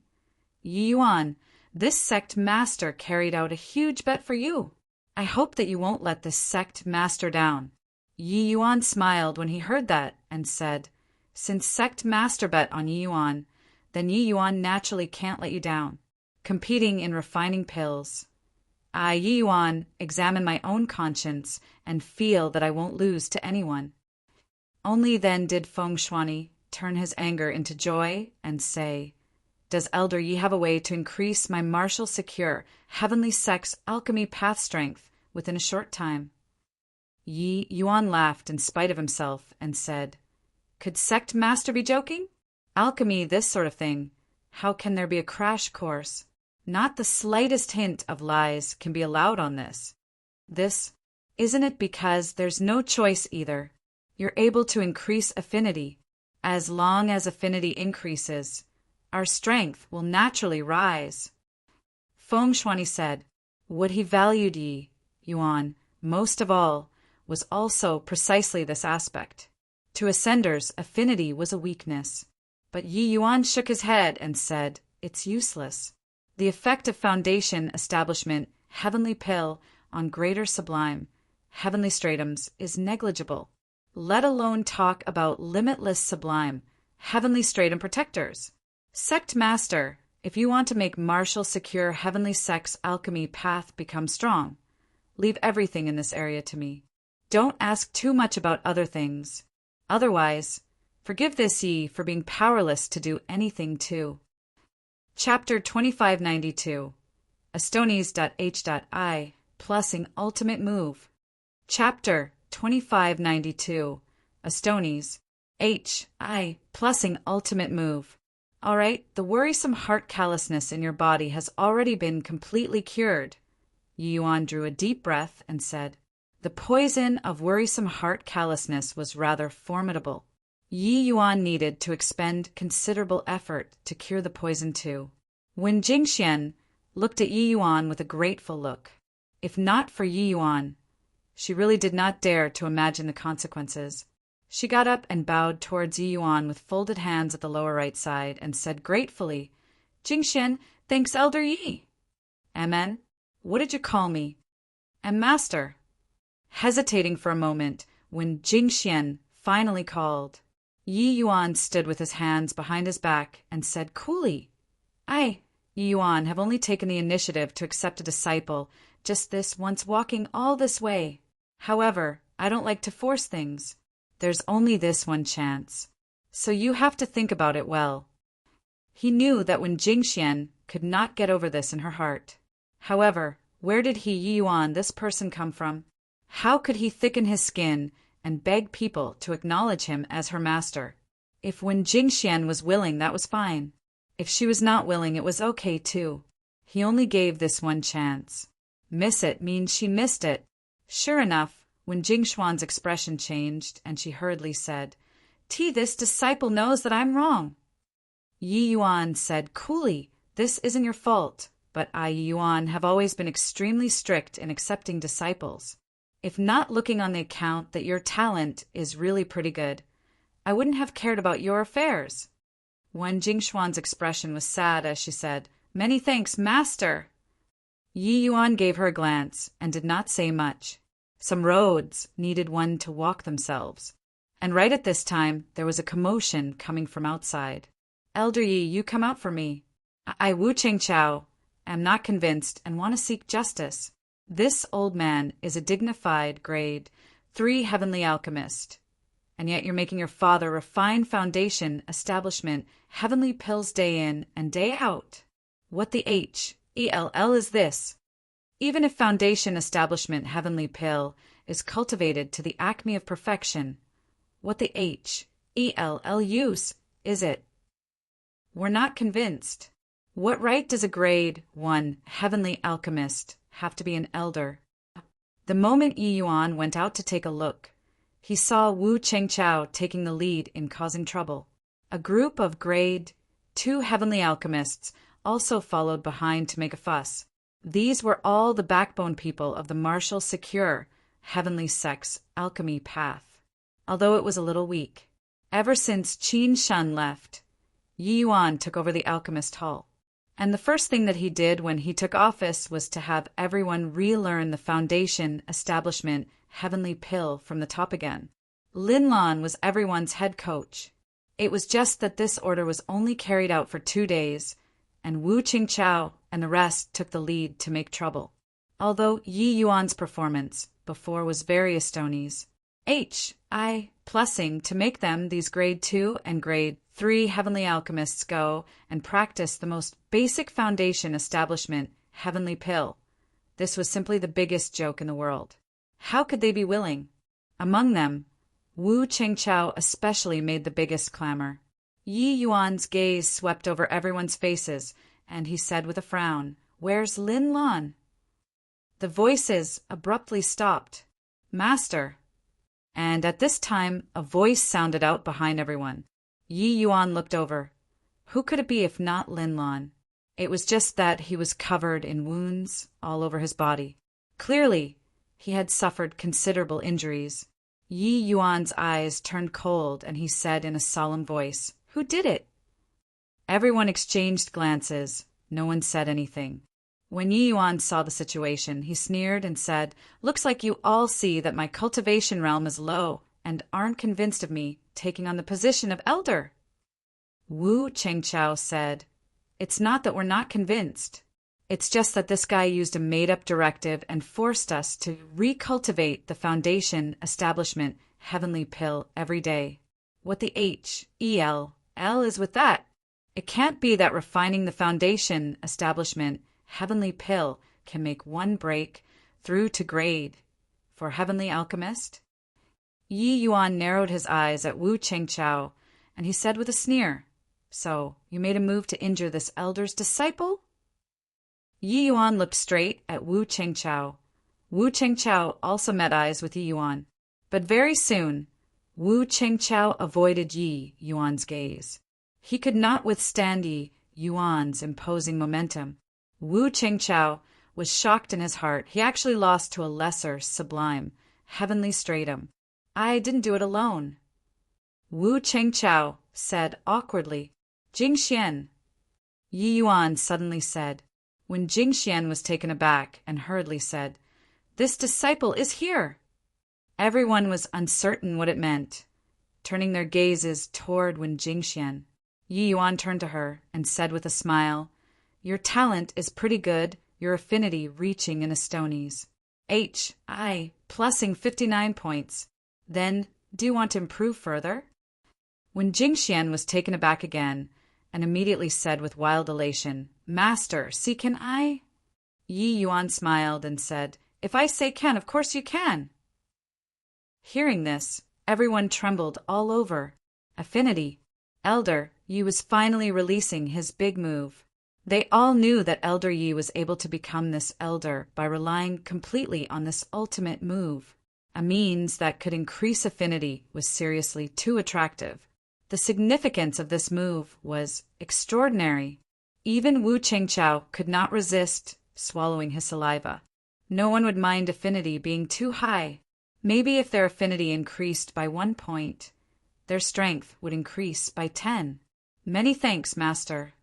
Speaker 1: "Yi Yuan, this sect master carried out a huge bet for you. I hope that you won't let this sect master down." Yi Yuan smiled when he heard that and said, "Since sect master bet on Yi Yuan, then Yi Yuan naturally can't let you down. Competing in refining pills, I, Yi Yuan, examine my own conscience and feel that I won't lose to anyone." Only then did Feng Shuani turn his anger into joy and say, "Does Elder Yi have a way to increase my martial secure, heavenly sex alchemy path strength within a short time?" Yi Yuan laughed in spite of himself and said, "Could sect master be joking? Alchemy, this sort of thing. How can there be a crash course? Not the slightest hint of lies can be allowed on this. Isn't it because there's no choice either? You're able to increase affinity. As long as affinity increases, our strength will naturally rise." Feng Shuani said, what he valued Yi Yuan most of all was also precisely this aspect. To ascenders, affinity was a weakness. But Yi Yuan shook his head and said, "It's useless. The effect of foundation establishment, heavenly pill, on greater sublime, heavenly stratums is negligible. Let alone talk about limitless sublime, heavenly stratum protectors. Sect master, if you want to make martial secure heavenly sex alchemy path become strong, leave everything in this area to me. Don't ask too much about other things. Otherwise, forgive this Yi for being powerless to do anything too." Chapter 2592. Astonies.h.I. Plussing Ultimate Move. Chapter 2592. Astonies. H.I. Plussing Ultimate Move. Alright, the worrisome heart callousness in your body has already been completely cured. Yi Yuan drew a deep breath and said, the poison of worrisome heart callousness was rather formidable. Yi Yuan needed to expend considerable effort to cure the poison too. When Jingxian looked at Yi Yuan with a grateful look, if not for Yi Yuan, she really did not dare to imagine the consequences. She got up and bowed towards Yi Yuan with folded hands at the lower right side and said gratefully, Jingxian, thanks Elder Yi. Amen. What did you call me? Master. Hesitating for a moment, when Jingxian finally called, Yi Yuan stood with his hands behind his back and said coolly, I, Yi Yuan, have only taken the initiative to accept a disciple, just this once walking all this way. However, I don't like to force things. There's only this one chance. So you have to think about it well. He knew that when Jingxian could not get over this in her heart. However, where did Yi Yuan, this person, come from? How could he thicken his skin and beg people to acknowledge him as her master? If when Jingxian was willing, that was fine. If she was not willing, it was okay too. He only gave this one chance. Miss it means she missed it. Sure enough, when Jingshuan's expression changed and she hurriedly said, this disciple knows that I'm wrong. Yi Yuan said coolly, this isn't your fault, but I, Yi Yuan, have always been extremely strict in accepting disciples. If not looking on the account that your talent is really pretty good, I wouldn't have cared about your affairs. Wen Jingshuan's expression was sad as she said, many thanks, master. Yi Yuan gave her a glance and did not say much. Some roads needed one to walk themselves. And right at this time, there was a commotion coming from outside. Elder Yi, you come out for me. I, Wu Chengchao, am not convinced and want to seek justice. This old man is a dignified grade 3 heavenly alchemist. And yet you're making your father a fine foundation establishment heavenly pills day in and day out. What the H-E-L-L is this? Even if foundation establishment heavenly pill is cultivated to the acme of perfection, what the H-E-L-L use is it? We're not convinced. What right does a grade 1 heavenly alchemist have to be an elder? The moment Yi Yuan went out to take a look, he saw Wu Chengchao taking the lead in causing trouble. A group of grade 2 heavenly alchemists also followed behind to make a fuss. These were all the backbone people of the martial secure heavenly sex alchemy path, although it was a little weak. Ever since Qin Shan left, Yi Yuan took over the alchemist hall. And the first thing that he did when he took office was to have everyone relearn the foundation establishment heavenly pill from the top again. Lin Lan was everyone's head coach. It was just that this order was only carried out for 2 days, and Wu Qingchao and the rest took the lead to make trouble. Although Yi Yuan's performance before was very Astonies, H.I. plussing to make them, these grade 2 and grade 3 heavenly alchemists, go and practice the most basic foundation establishment heavenly pill. This was simply the biggest joke in the world. How could they be willing? Among them, Wu Chengchao especially made the biggest clamor. Yi Yuan's gaze swept over everyone's faces, and he said with a frown, "Where's Lin Lan?" The voices abruptly stopped. "Master." And at this time, a voice sounded out behind everyone. Yi Yuan looked over. Who could it be if not Lin Lan? It was just that he was covered in wounds all over his body. Clearly, he had suffered considerable injuries. Yi Yuan's eyes turned cold, and he said in a solemn voice, "Who did it?" Everyone exchanged glances. No one said anything. When Yi Yuan saw the situation, he sneered and said, "Looks like you all see that my cultivation realm is low and aren't convinced of me taking on the position of elder." Wu Chengchao said, "It's not that we're not convinced. It's just that this guy used a made-up directive and forced us to recultivate the foundation establishment heavenly pill every day. What the H-E-L-L is with that? It can't be that refining the foundation establishment heavenly pill can make one break through to grade for heavenly alchemist? Yi Yuan narrowed his eyes at Wu Chengchao, and he said with a sneer, "So, you made a move to injure this elder's disciple?" Yi Yuan looked straight at Wu Chengchao. Wu Chengchao also met eyes with Yi Yuan, but very soon, Wu Chengchao avoided Yi Yuan's gaze. He could not withstand Yi Yuan's imposing momentum. Wu Chengchao was shocked in his heart. He actually lost to a lesser, sublime, heavenly stratum. "I didn't do it alone," Wu Chengchao said awkwardly. "Jingxian," Yi Yuan suddenly said, when Jingxian was taken aback and hurriedly said, "This disciple is here." Everyone was uncertain what it meant, turning their gazes toward Wen Jingxian. Yi Yuan turned to her and said with a smile, "Your talent is pretty good, your affinity reaching in Estonies. I plussing 59 points. Then, do you want to improve further?" When Jingxian was taken aback again, and immediately said with wild elation, "Master, see, can I?" Yi Yuan smiled and said, "If I say can, of course you can." Hearing this, everyone trembled all over. Affinity. Elder Yi was finally releasing his big move. They all knew that Elder Yi was able to become this elder by relying completely on this ultimate move. A means that could increase affinity was seriously too attractive. The significance of this move was extraordinary. Even Wu Chengchao could not resist swallowing his saliva. No one would mind affinity being too high. Maybe if their affinity increased by 1 point, their strength would increase by 10. "Many thanks, master,"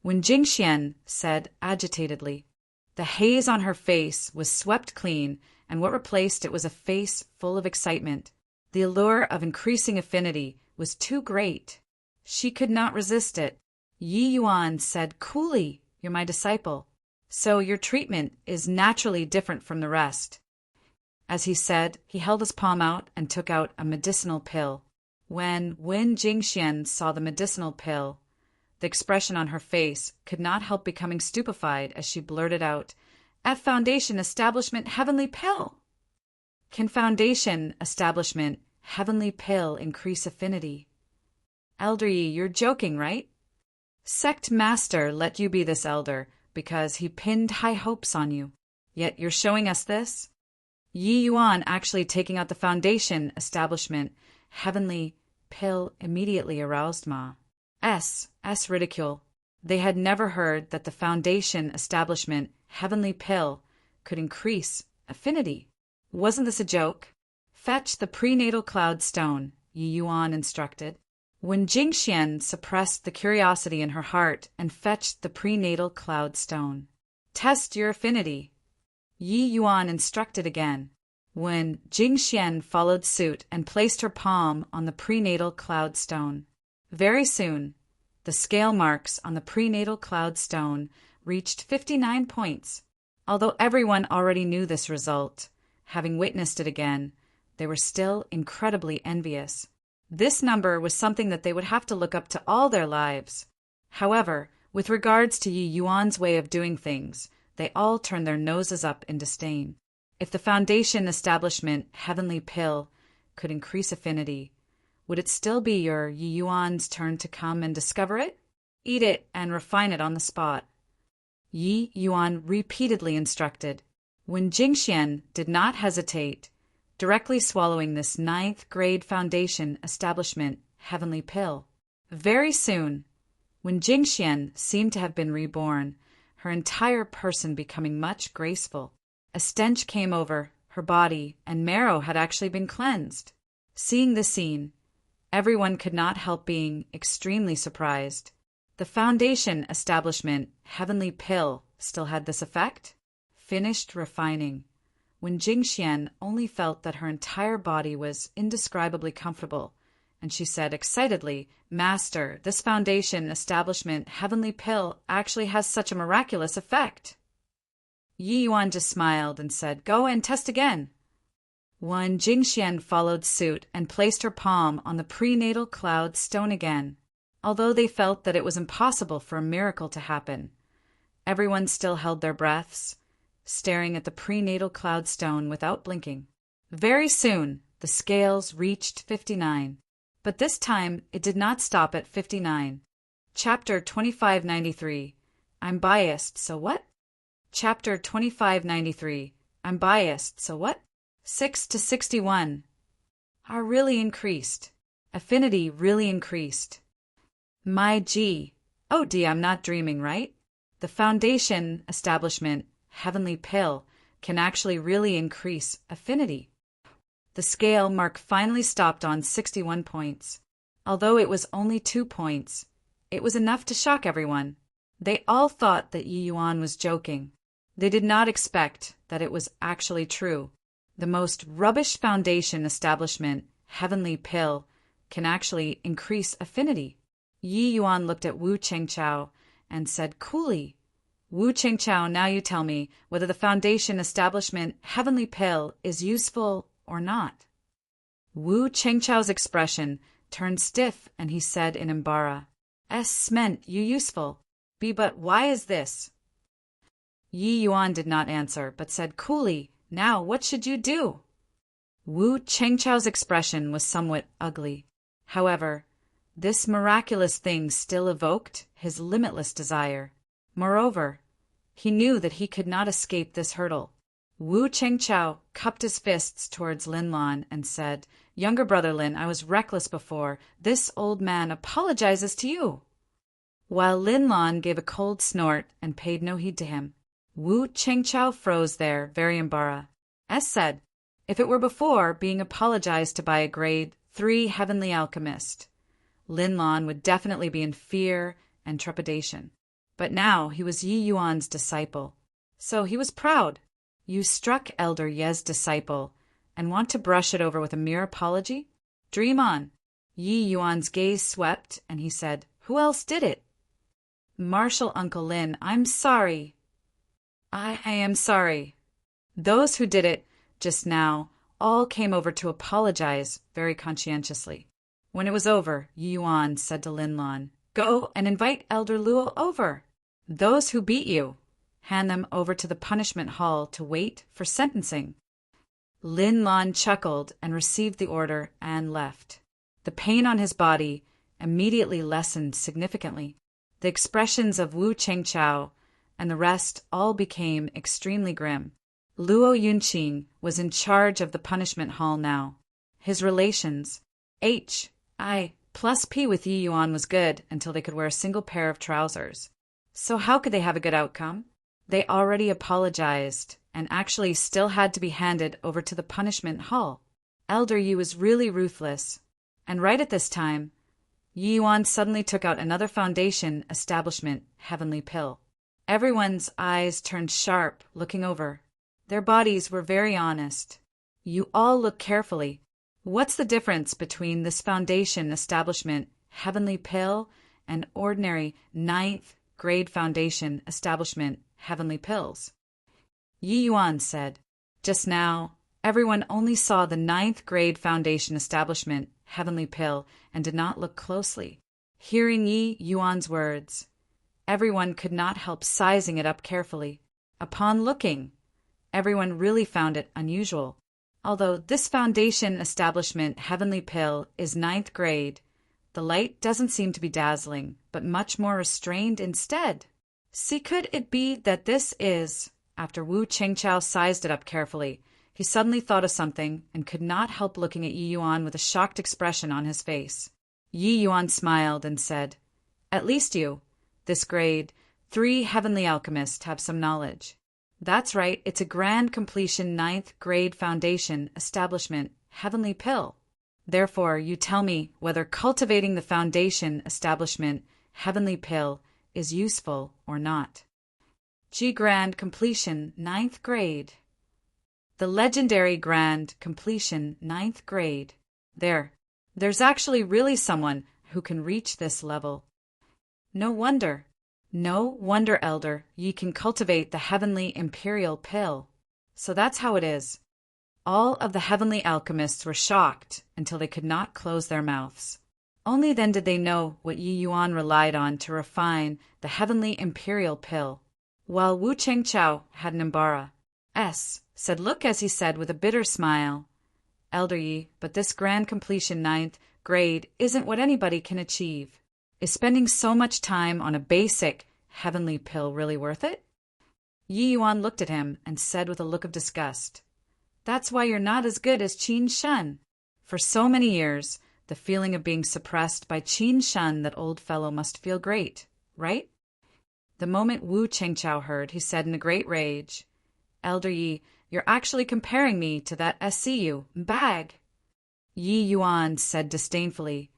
Speaker 1: When Jingxian said agitatedly. The haze on her face was swept clean, and what replaced it was a face full of excitement. The allure of increasing affinity was too great. She could not resist it. Yi Yuan said coolly, "You're my disciple, so your treatment is naturally different from the rest." As he said, he held his palm out and took out a medicinal pill. When Wen Jingxian saw the medicinal pill, the expression on her face could not help becoming stupefied as she blurted out, "At Foundation Establishment Heavenly Pill!" Can Foundation Establishment Heavenly Pill increase affinity? Elder Yi, you're joking, right? Sect Master let you be this elder because he pinned high hopes on you. Yet you're showing us this? Yi Yuan actually taking out the Foundation Establishment Heavenly Pill immediately aroused Ma's ridicule. They had never heard that the Foundation Establishment Heavenly Pill could increase affinity. Wasn't this a joke? Fetch the prenatal cloud stone, Yi Yuan instructed. When Jingxian suppressed the curiosity in her heart and fetched the prenatal cloud stone. Test your affinity, Yi Yuan instructed again. When Jingxian followed suit and placed her palm on the prenatal cloud stone. Very soon, the scale marks on the prenatal cloud stone reached 59 points. Although everyone already knew this result, having witnessed it again, they were still incredibly envious. This number was something that they would have to look up to all their lives. However, with regards to Yi Yuan's way of doing things, they all turned their noses up in disdain. If the Foundation Establishment Heavenly Pill could increase affinity, would it still be your Yi Yuan's turn to come and discover it? Eat it and refine it on the spot. Yi Yuan repeatedly instructed. When Jingxian did not hesitate, directly swallowing this 9th grade Foundation Establishment Heavenly Pill. Very soon, when Jingxian seemed to have been reborn, her entire person becoming much graceful. A stench came over her body, and marrow had actually been cleansed. Seeing the scene, everyone could not help being extremely surprised. The Foundation Establishment Heavenly Pill still had this effect? Finished refining. When Jingxian only felt that her entire body was indescribably comfortable, and she said excitedly, "Master, this Foundation Establishment Heavenly Pill actually has such a miraculous effect." Yi Yuan just smiled and said, "Go and test again." When Jingxian followed suit and placed her palm on the prenatal cloud stone again. Although they felt that it was impossible for a miracle to happen, Everyone still held their breaths, staring at the prenatal cloud stone without blinking. Very soon, the scales reached 59. But this time, it did not stop at 59. Chapter 2593. I'm biased, so what? Chapter 2593. I'm biased, so what? 6 to 61. Are really increased. Affinity really increased. My G. Oh, D, I'm not dreaming, right? The foundation, establishment, heavenly pill, can actually really increase affinity. The scale mark finally stopped on 61 points. Although it was only 2 points, it was enough to shock everyone. They all thought that Yi Yuan was joking. They did not expect that it was actually true. The most rubbish foundation establishment, heavenly pill, can actually increase affinity. Yi Yuan looked at Wu Chengchao and said coolly, Wu Chengchao, now you tell me whether the foundation establishment, heavenly pill, is useful or not. Wu Chengchao's expression turned stiff and he said in Imbara, S meant you useful. B, but why is this? Yi Yuan did not answer, but said coolly, now what should you do? Wu Chengchao's expression was somewhat ugly. However, this miraculous thing still evoked his limitless desire. Moreover, he knew that he could not escape this hurdle. Wu Chengchao cupped his fists towards Lin Lan and said, Younger brother Lin, I was reckless before. This old man apologizes to you. While Lin Lan gave a cold snort and paid no heed to him, Wu Chengchao froze there, very embarrassed. S said, if it were before being apologized to by a grade 3 heavenly alchemist, Lin Lan would definitely be in fear and trepidation. But now he was Yi Yuan's disciple. So he was proud. You struck Elder Ye's disciple and want to brush it over with a mere apology? Dream on. Yi Yuan's gaze swept and he said, Who else did it? Martial Uncle Lin, I'm sorry. I am sorry. Those who did it just now all came over to apologize very conscientiously. When it was over, Yi Yuan said to Lin Lan, Go and invite Elder Luo over. Those who beat you, hand them over to the punishment hall to wait for sentencing. Lin Lan chuckled and received the order and left. The pain on his body immediately lessened significantly. The expressions of Wu Chengchao and the rest all became extremely grim. Luo Yunqing was in charge of the punishment hall now. His relations, H.I. plus P with Yi Yuan was good until they could wear a single pair of trousers. So how could they have a good outcome? They already apologized and actually still had to be handed over to the punishment hall. Elder Yi was really ruthless. And right at this time, Yi Yuan suddenly took out another foundation establishment heavenly pill. Everyone's eyes turned sharp, looking over. Their bodies were very honest. You all look carefully. What's the difference between this foundation establishment heavenly pill and ordinary 9th grade foundation establishment heavenly pills? Yi Yuan said, Just now, everyone only saw the 9th grade foundation establishment heavenly pill and did not look closely. Hearing Yi Yuan's words, everyone could not help sizing it up carefully. Upon looking, everyone really found it unusual. Although this foundation establishment heavenly pill is 9th grade, the light doesn't seem to be dazzling, but much more restrained instead. See, could it be that this is... After Wu Chengchao sized it up carefully, he suddenly thought of something and could not help looking at Yi Yuan with a shocked expression on his face. Yi Yuan smiled and said, At least you, this grade 3 heavenly alchemist, have some knowledge. That's right, it's a grand completion 9th grade foundation establishment heavenly pill. Therefore, you tell me whether cultivating the foundation establishment heavenly pill is useful or not. G grand completion 9th grade. The legendary grand completion 9th grade. There's actually really someone who can reach this level. No wonder, Elder, ye can cultivate the heavenly imperial pill. So that's how it is. All of the heavenly alchemists were shocked until they could not close their mouths. Only then did they know what Yi Yuan relied on to refine the heavenly imperial pill. while Wu Chengchao had an said look as he said with a bitter smile, Elder Yi, but this grand completion ninth grade isn't what anybody can achieve. Is spending so much time on a basic heavenly pill really worth it? Yi Yuan looked at him and said with a look of disgust, That's why you're not as good as Qin Shen. For so many years, the feeling of being suppressed by Qin Shen, that old fellow must feel great, right? The moment Wu Chengchao heard, he said in a great rage, Elder Yi, you're actually comparing me to that SCU bag. Yi Yuan said disdainfully,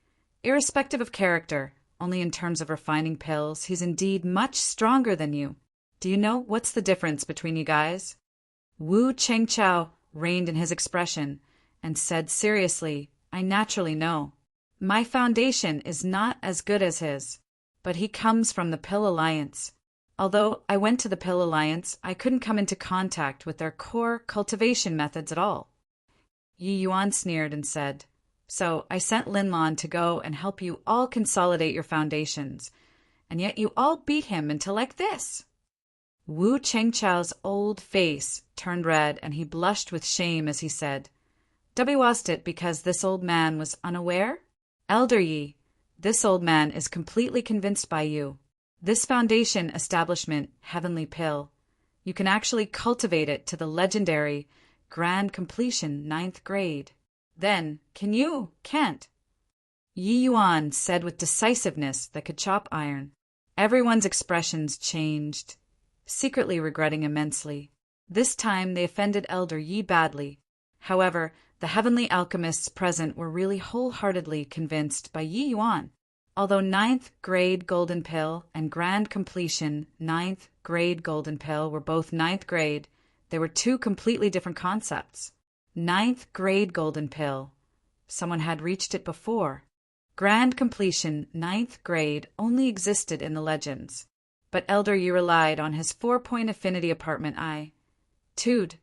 Speaker 1: irrespective of character, only in terms of refining pills, he's indeed much stronger than you. Do you know what's the difference between you guys? Wu Chengchao reined in his expression and said seriously, I naturally know. My foundation is not as good as his, but he comes from the Pill Alliance. Although I went to the Pill Alliance, I couldn't come into contact with their core cultivation methods at all. Yi Yuan sneered and said, So I sent Lin Lan to go and help you all consolidate your foundations, and yet you all beat him into like this. Wu Chengchao's old face turned red and he blushed with shame as he said, Was it because this old man was unaware? Elder Yi, this old man is completely convinced by you. This foundation establishment, Heavenly Pill, you can actually cultivate it to the legendary grand completion 9th grade. Then, can you? Can't. Yi Yuan said with decisiveness that could chop iron. Everyone's expressions changed, secretly regretting immensely. This time they offended Elder Yi badly. However, the heavenly alchemists present were really wholeheartedly convinced by Yi Yuan. Although 9th grade golden pill and grand completion 9th grade golden pill were both 9th grade, they were two completely different concepts. 9th grade golden pill. Someone had reached it before. Grand completion 9th grade only existed in the legends. But Elder Yi relied on his 4-point affinity apartment Tude,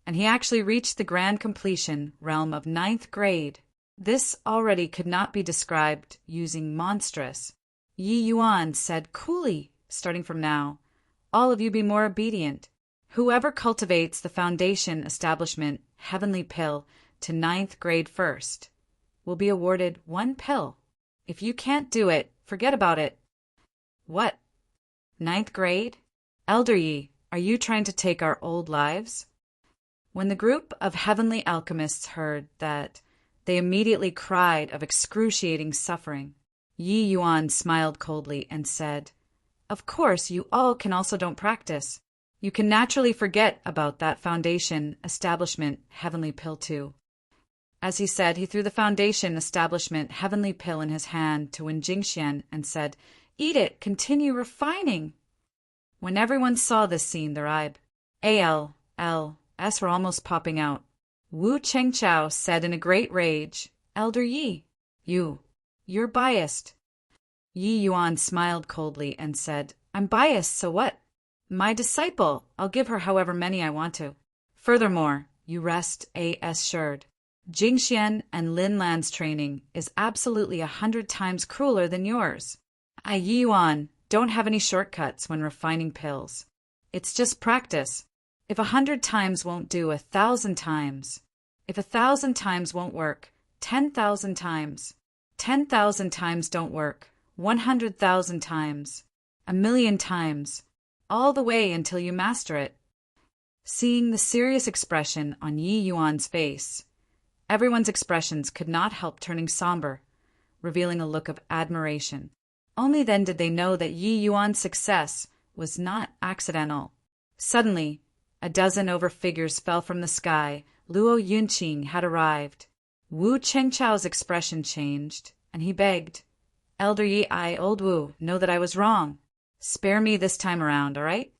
Speaker 1: and he actually reached the grand completion realm of 9th grade. This already could not be described using monstrous. Yi Yuan said coolly, starting from now, all of you be more obedient. Whoever cultivates the foundation establishment Heavenly Pill to 9th grade first will be awarded 1 pill. If you can't do it, forget about it. What? 9th grade? Elder Yi, are you trying to take our old lives? When the group of heavenly alchemists heard that, they immediately cried of excruciating suffering. Yi Yuan smiled coldly and said, Of course, you all can also don't practice. You can naturally forget about that foundation establishment Heavenly Pill too. As he said, he threw the foundation establishment Heavenly Pill in his hand to Wen Jingxian and said, Eat it, continue refining. When everyone saw this scene, their eyes were almost popping out. Wu Chengchao said in a great rage, Elder Yi, you're biased. Yi Yuan smiled coldly and said, I'm biased, so what? My disciple, I'll give her however many I want to. Furthermore, you rest assured. Jingxian and Lin Lan's training is absolutely 100 times crueler than yours. Yi Yuan don't have any shortcuts when refining pills. It's just practice. If 100 times won't do, 1,000 times. If 1,000 times won't work, 10,000 times. 10,000 times don't work, 100,000 times. 1,000,000 times. All the way until you master it. Seeing the serious expression on Yi Yuan's face, everyone's expressions could not help turning somber, revealing a look of admiration. Only then did they know that Yi Yuan's success was not accidental. Suddenly, a dozen figures fell from the sky. Luo Yunqing had arrived. Wu Chengchao's expression changed, and he begged, Elder Yi, old Wu, know that I was wrong. Spare me this time around, all right?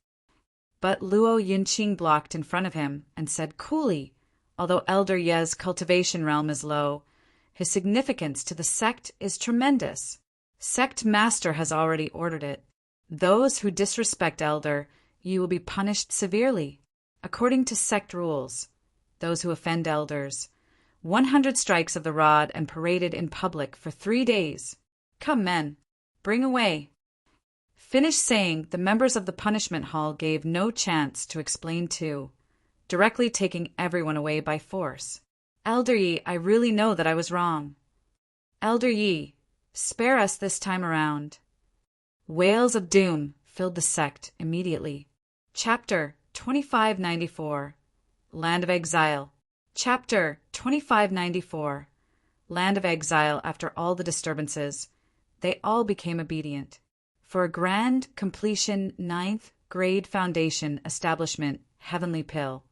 Speaker 1: But Luo Yunqing blocked in front of him and said coolly, although Elder Ye's cultivation realm is low, his significance to the sect is tremendous. Sect Master has already ordered it. Those who disrespect Elder Yi will be punished severely, according to sect rules. Those who offend elders, 100 strikes of the rod and paraded in public for 3 days. Come, men, bring away. Finished saying, the members of the punishment hall gave no chance to explain too, directly taking everyone away by force. Elder Yi, I really know that I was wrong. Elder Yi, spare us this time around. Wails of doom filled the sect immediately. Chapter 2594 Land of Exile. Chapter 2594 Land of Exile. After all the disturbances, they all became obedient. For a grand completion 9th grade foundation establishment, Heavenly Pill,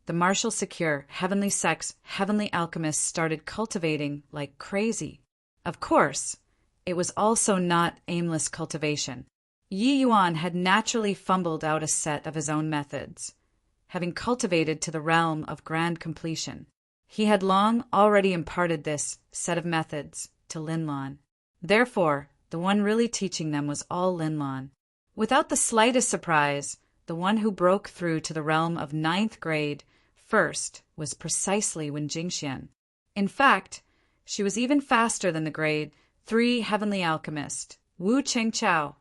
Speaker 1: the martial secure, heavenly sex, heavenly alchemists started cultivating like crazy. Of course, it was also not aimless cultivation. Yi Yuan had naturally fumbled out a set of his own methods, having cultivated to the realm of grand completion. He had long already imparted this set of methods to Linlon. Therefore, the one really teaching them was all Linlon. Without the slightest surprise, the one who broke through to the realm of 9th grade first was precisely Wen Jingxian. In fact, she was even faster than the grade 3 heavenly alchemist, Wu Chengchao.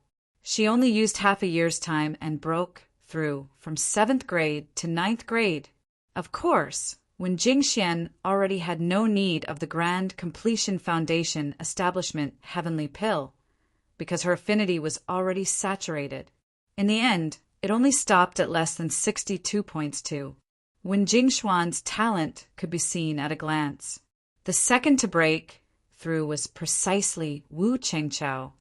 Speaker 1: She only used half a year's time and broke through from 7th grade to 9th grade. Of course, Wen Jingxian already had no need of the grand completion foundation establishment Heavenly Pill, because her affinity was already saturated. In the end, it only stopped at less than 62 points too. Wen Jingxuan's talent could be seen at a glance. The second to break through was precisely Wu Chengchao.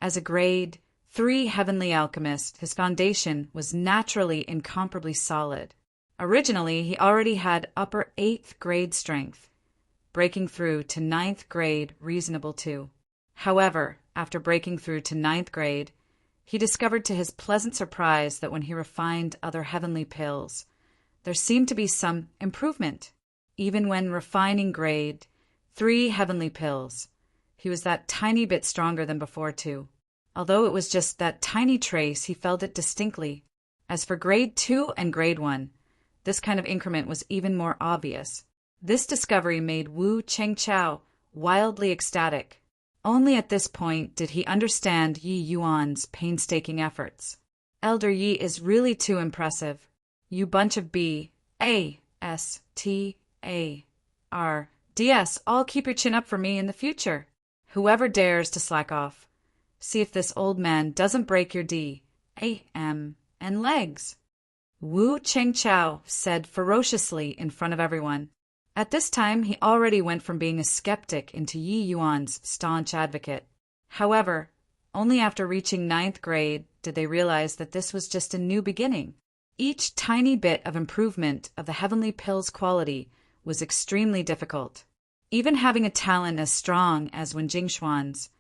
Speaker 1: As a grade 3 heavenly alchemist, his foundation was naturally incomparably solid. Originally, he already had upper 8th grade strength, breaking through to 9th grade reasonable too. However, after breaking through to 9th grade, he discovered to his pleasant surprise that when he refined other heavenly pills, there seemed to be some improvement. Even when refining grade 3 heavenly pills, he was that tiny bit stronger than before too. Although it was just that tiny trace, he felt it distinctly. As for grade 2 and grade 1, this kind of increment was even more obvious. This discovery made Wu Chengchao wildly ecstatic. Only at this point did he understand Yi Yuan's painstaking efforts. Elder Yi is really too impressive. You bunch of B.A.S.T.A.R.D.S. all keep your chin up for me in the future. Whoever dares to slack off, see if this old man doesn't break your D.A.M. and legs. Wu Chengchao said ferociously in front of everyone. At this time, he already went from being a skeptic into Yi Yuan's staunch advocate. However, only after reaching 9th grade did they realize that this was just a new beginning. Each tiny bit of improvement of the heavenly pill's quality was extremely difficult. Even having a talent as strong as Wen Jingxuan's,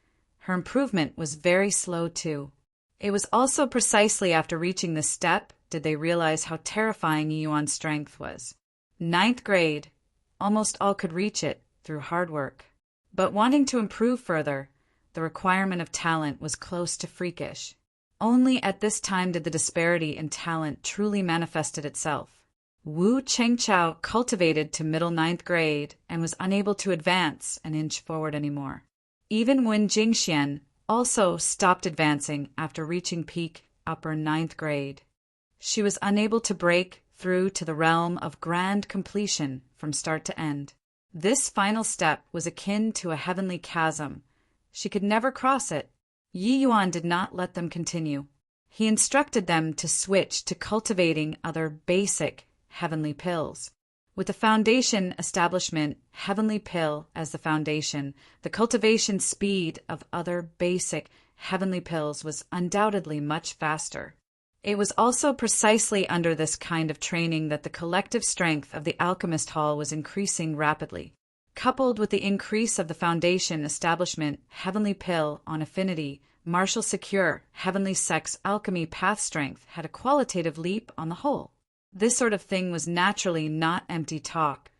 Speaker 1: her improvement was very slow too. It was also precisely after reaching this step did they realize how terrifying Yi Yuan's strength was. 9th grade, almost all could reach it through hard work. But wanting to improve further, the requirement of talent was close to freakish. Only at this time did the disparity in talent truly manifested itself. Wu Chengchao cultivated to middle 9th grade and was unable to advance an inch forward anymore. Even Wen Jingxian also stopped advancing after reaching peak upper 9th grade. She was unable to break through to the realm of grand completion from start to end. This final step was akin to a heavenly chasm. She could never cross it. Yi Yuan did not let them continue. He instructed them to switch to cultivating other basic heavenly pills. With the foundation establishment Heavenly Pill as the foundation, the cultivation speed of other basic heavenly pills was undoubtedly much faster. It was also precisely under this kind of training that the collective strength of the Alchemist Hall was increasing rapidly. Coupled with the increase of the foundation establishment Heavenly Pill on affinity, martial secure, heavenly sex alchemy path strength had a qualitative leap on the whole. This sort of thing was naturally not empty talk,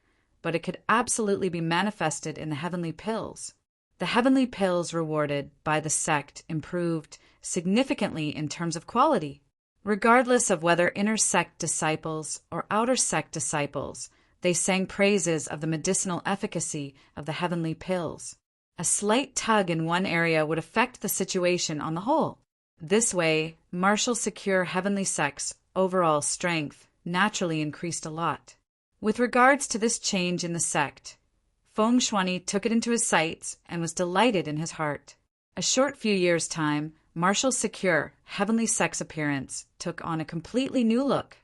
Speaker 1: but it could absolutely be manifested in the heavenly pills. The heavenly pills rewarded by the sect improved significantly in terms of quality. Regardless of whether inner sect disciples or outer sect disciples, they sang praises of the medicinal efficacy of the heavenly pills. A slight tug in one area would affect the situation on the whole. This way, martial secure heavenly sect's overall strength naturally increased a lot. With regards to this change in the sect, Feng Shuani took it into his sights and was delighted in his heart. A short few years' time, martial secure heavenly sect's appearance took on a completely new look.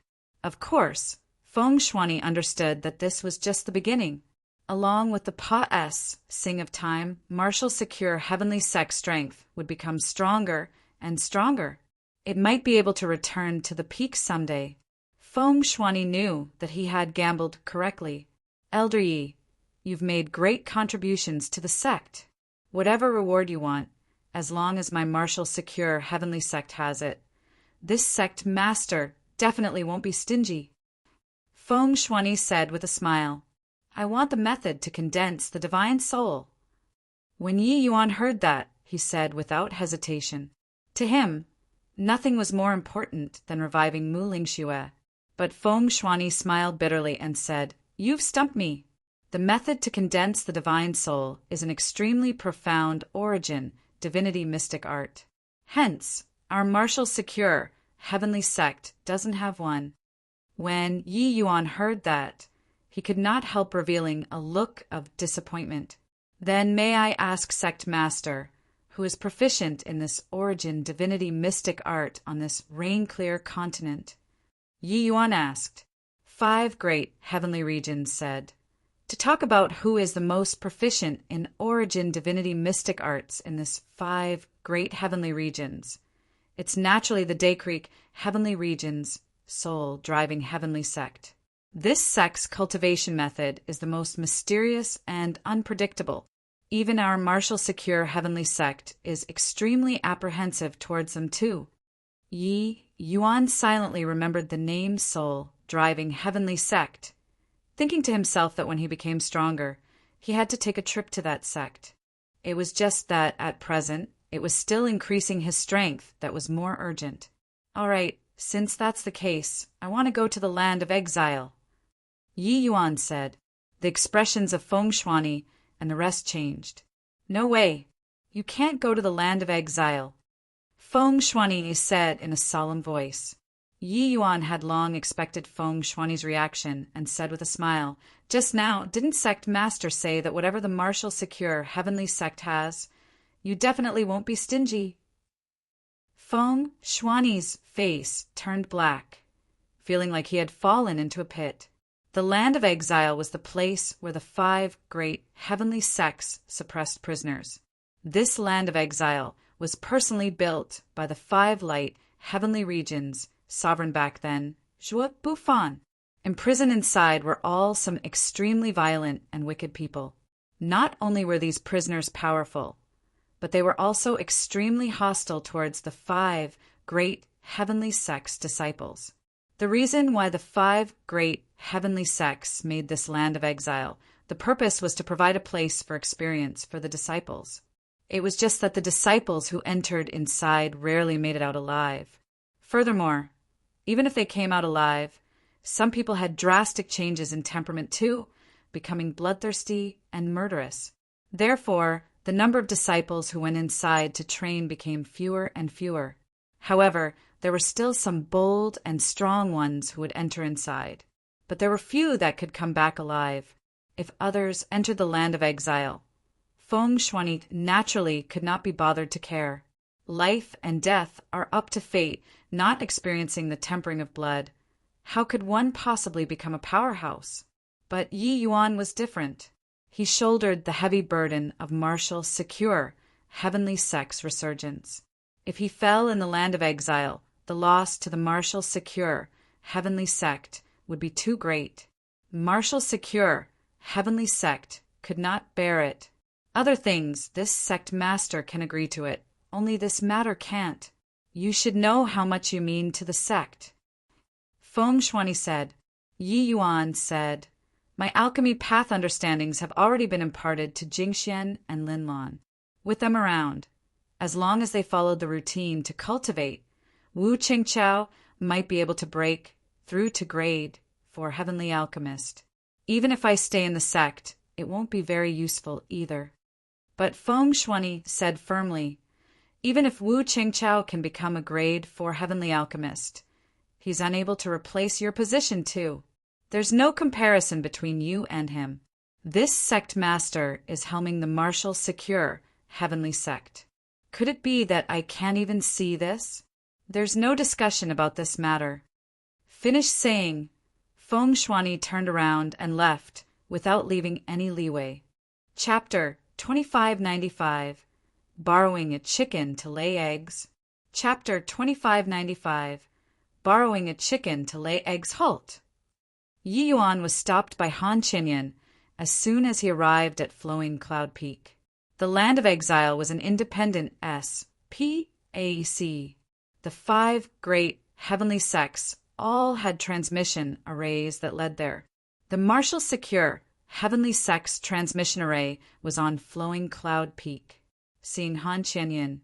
Speaker 1: Of course, Feng Shuani understood that this was just the beginning. Along with the Pa-S Sing of Time, martial secure heavenly sect's strength would become stronger and stronger. It might be able to return to the peak someday. Feng Shuani knew that he had gambled correctly. Elder Yi, you've made great contributions to the sect. Whatever reward you want, as long as my martial secure heavenly sect has it, this sect master definitely won't be stingy. Feng Shuani said with a smile, I want the method to condense the divine soul. When Yi Yuan heard that, he said without hesitation. To him, nothing was more important than reviving Mu Lingxue. But Feng Shuani smiled bitterly and said, You've stumped me. The method to condense the divine soul is an extremely profound origin, divinity mystic art. Hence, our martial secure heavenly sect doesn't have one. When Yi Yuan heard that, he could not help revealing a look of disappointment. Then may I ask sect master, who is proficient in this origin divinity mystic art on this rain-clear continent? Yi Yuan asked. 5 great heavenly regions said, to talk about who is the most proficient in origin divinity mystic arts in this 5 great heavenly regions. It's naturally the Day Creek heavenly regions, soul driving heavenly sect. This sect's cultivation method is the most mysterious and unpredictable. Even our martial secure heavenly sect is extremely apprehensive towards them too. Yi Yuan silently remembered the name soul driving heavenly sect, thinking to himself that when he became stronger, he had to take a trip to that sect. It was just that, at present, it was still increasing his strength that was more urgent. All right, since that's the case, I want to go to the land of exile. Yi Yuan said. The expressions of Feng Shuani and the rest changed. No way. You can't go to the land of exile. Feng Shuani said in a solemn voice. Yi Yuan had long expected Feng Shuani's reaction and said with a smile, Just now, didn't sect master say that whatever the martial secure heavenly sect has, you definitely won't be stingy? Feng Shuani's face turned black, feeling like he had fallen into a pit. The land of exile was the place where the 5 great heavenly sects suppressed prisoners. This land of exile was personally built by the 5 light heavenly regions, sovereign back then, Zhuo Bufan. Imprisoned inside were all some extremely violent and wicked people. Not only were these prisoners powerful, but they were also extremely hostile towards the 5 great heavenly sects' disciples. The reason why the 5 great heavenly sects made this land of exile, the purpose was to provide a place for experience for the disciples. It was just that the disciples who entered inside rarely made it out alive. Furthermore, even if they came out alive, some people had drastic changes in temperament too, becoming bloodthirsty and murderous. Therefore, the number of disciples who went inside to train became fewer and fewer. However, there were still some bold and strong ones who would enter inside, but there were few that could come back alive. If others entered the land of exile, Feng Shuani naturally could not be bothered to care. Life and death are up to fate, not experiencing the tempering of blood. How could one possibly become a powerhouse? But Yi Yuan was different. He shouldered the heavy burden of martial, secure, heavenly sect's resurgence. If he fell in the land of exile, the loss to the martial, secure, heavenly sect would be too great. Martial, secure, heavenly sect could not bear it. Other things, this sect master can agree to it, only this matter can't. You should know how much you mean to the sect. Feng Shuani said. Yi Yuan said, My alchemy path understandings have already been imparted to Jingxian and Linlon. With them around, as long as they followed the routine to cultivate, Wu Qingqiao might be able to break through to grade for Heavenly Alchemist. Even if I stay in the sect, it won't be very useful either. But Feng Shuani said firmly, Even if Wu Qingchao can become a grade 4 heavenly alchemist, he's unable to replace your position too. There's no comparison between you and him. This sect master is helming the martial secure heavenly sect. Could it be that I can't even see this? There's no discussion about this matter. Finished saying, Feng Shuani turned around and left without leaving any leeway. Chapter 2595. Borrowing a chicken to lay eggs. Chapter 2595. Borrowing a chicken to lay eggs. Halt! Yi Yuan was stopped by Han Qinyan as soon as he arrived at Flowing Cloud Peak. The land of exile was an independent SPAC. The 5 great heavenly sects all had transmission arrays that led there. The Martial Secure Heavenly Sect's transmission array was on Flowing Cloud Peak. Seeing Han Qinyan,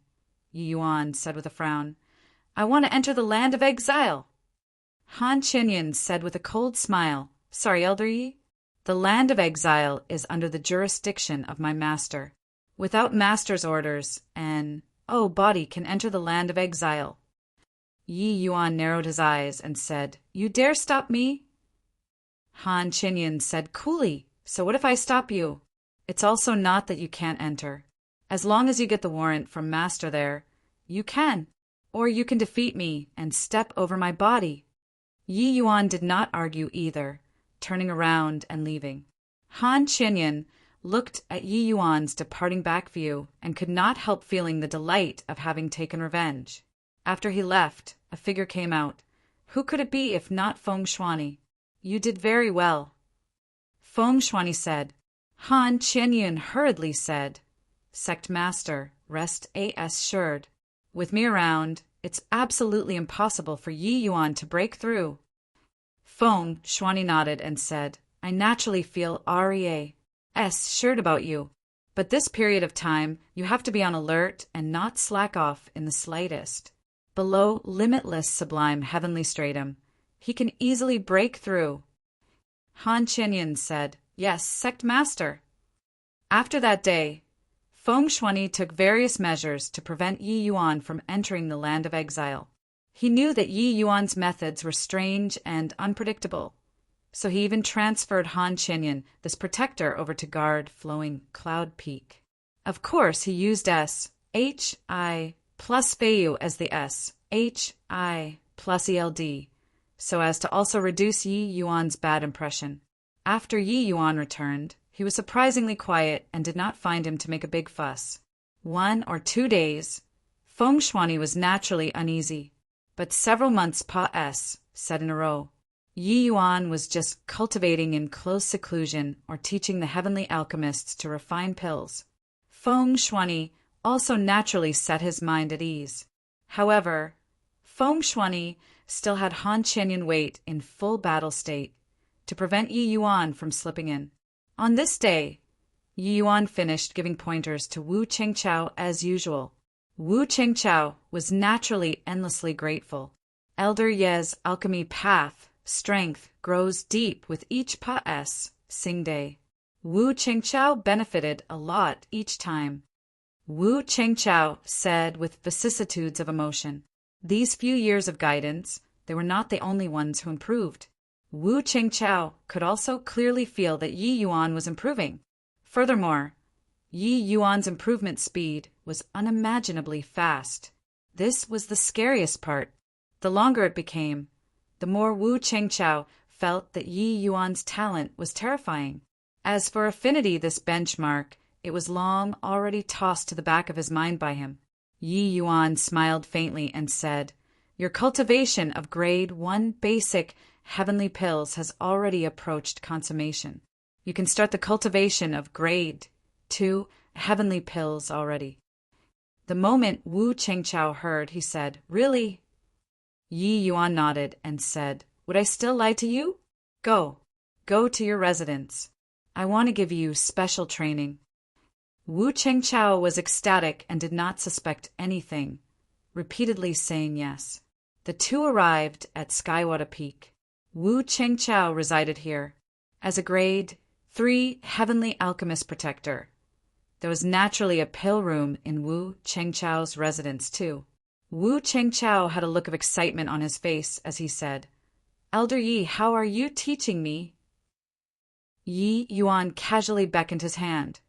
Speaker 1: Yi Yuan said with a frown, "I want to enter the land of exile." Han Qinyan said with a cold smile, "Sorry, Elder Yi? The land of exile is under the jurisdiction of my master. Without master's orders, an body can enter the land of exile." Yi Yuan narrowed his eyes and said, "You dare stop me?" Han Qinyan said coolly, "So what if I stop you? It's also not that you can't enter. As long as you get the warrant from master there, you can. Or you can defeat me and step over my body." Yi Yuan did not argue either, turning around and leaving. Han Qinyan looked at Yi Yuan's departing back view and could not help feeling the delight of having taken revenge. After he left, a figure came out. Who could it be if not Feng Shuani? "You did very well," Feng Shuani said. Han Qinyan hurriedly said, "Sect Master, rest assured. With me around, it's absolutely impossible for Yi Yuan to break through." Feng Shuani nodded and said, "I naturally feel assured about you. But this period of time, you have to be on alert and not slack off in the slightest. Below limitless sublime heavenly stratum, he can easily break through." Han Qinyan said, "Yes, Sect Master." After that day, Feng Shuani took various measures to prevent Yi Yuan from entering the land of exile. He knew that Yi Yuan's methods were strange and unpredictable, so he even transferred Han Qinyan, this protector, over to guard Flowing Cloud Peak. Of course, he used SHI plus Feiyu as the SHI plus ELD, so as to also reduce Yi Yuan's bad impression. After Yi Yuan returned, he was surprisingly quiet and did not find him to make a big fuss. 1 or 2 days, Feng Shuani was naturally uneasy, but several months said in a row. Yi Yuan was just cultivating in close seclusion or teaching the heavenly alchemists to refine pills. Feng Shuani also naturally set his mind at ease. However, Feng Shuani still had Han Qinyan wait in full battle state to prevent Yi Yuan from slipping in. On this day, Yi Yuan finished giving pointers to Wu Qingchao as usual. Wu Qingchao was naturally endlessly grateful. Elder Ye's alchemy path strength grows deep with each Sing Day. Wu Qingchao benefited a lot each time. Wu Qingchao said with vicissitudes of emotion, "These few years of guidance, they were not the only ones who improved." Wu Qingchao could also clearly feel that Yi Yuan was improving. Furthermore, Yi Yuan's improvement speed was unimaginably fast. This was the scariest part. The longer it became, the more Wu Qingchao felt that Yi Yuan's talent was terrifying. As for affinity, this benchmark, it was long already tossed to the back of his mind by him. Yi Yuan smiled faintly and said, "Your cultivation of grade 1 basic heavenly pills has already approached consummation. You can start the cultivation of grade 2 heavenly pills already." The moment Wu Qingchao heard, he said, "Really?" Yi Yuan nodded and said, "Would I still lie to you? Go to your residence. I want to give you special training." Wu Qingchao was ecstatic and did not suspect anything, repeatedly saying yes. The two arrived at Skywater Peak. Wu Qingchao resided here as a grade 3 heavenly alchemist protector. There was naturally a pill room in Wu Chengchao's residence, too. Wu Chengchao had a look of excitement on his face as he said, "Elder Yi, how are you teaching me?" Yi Yuan casually beckoned his hand.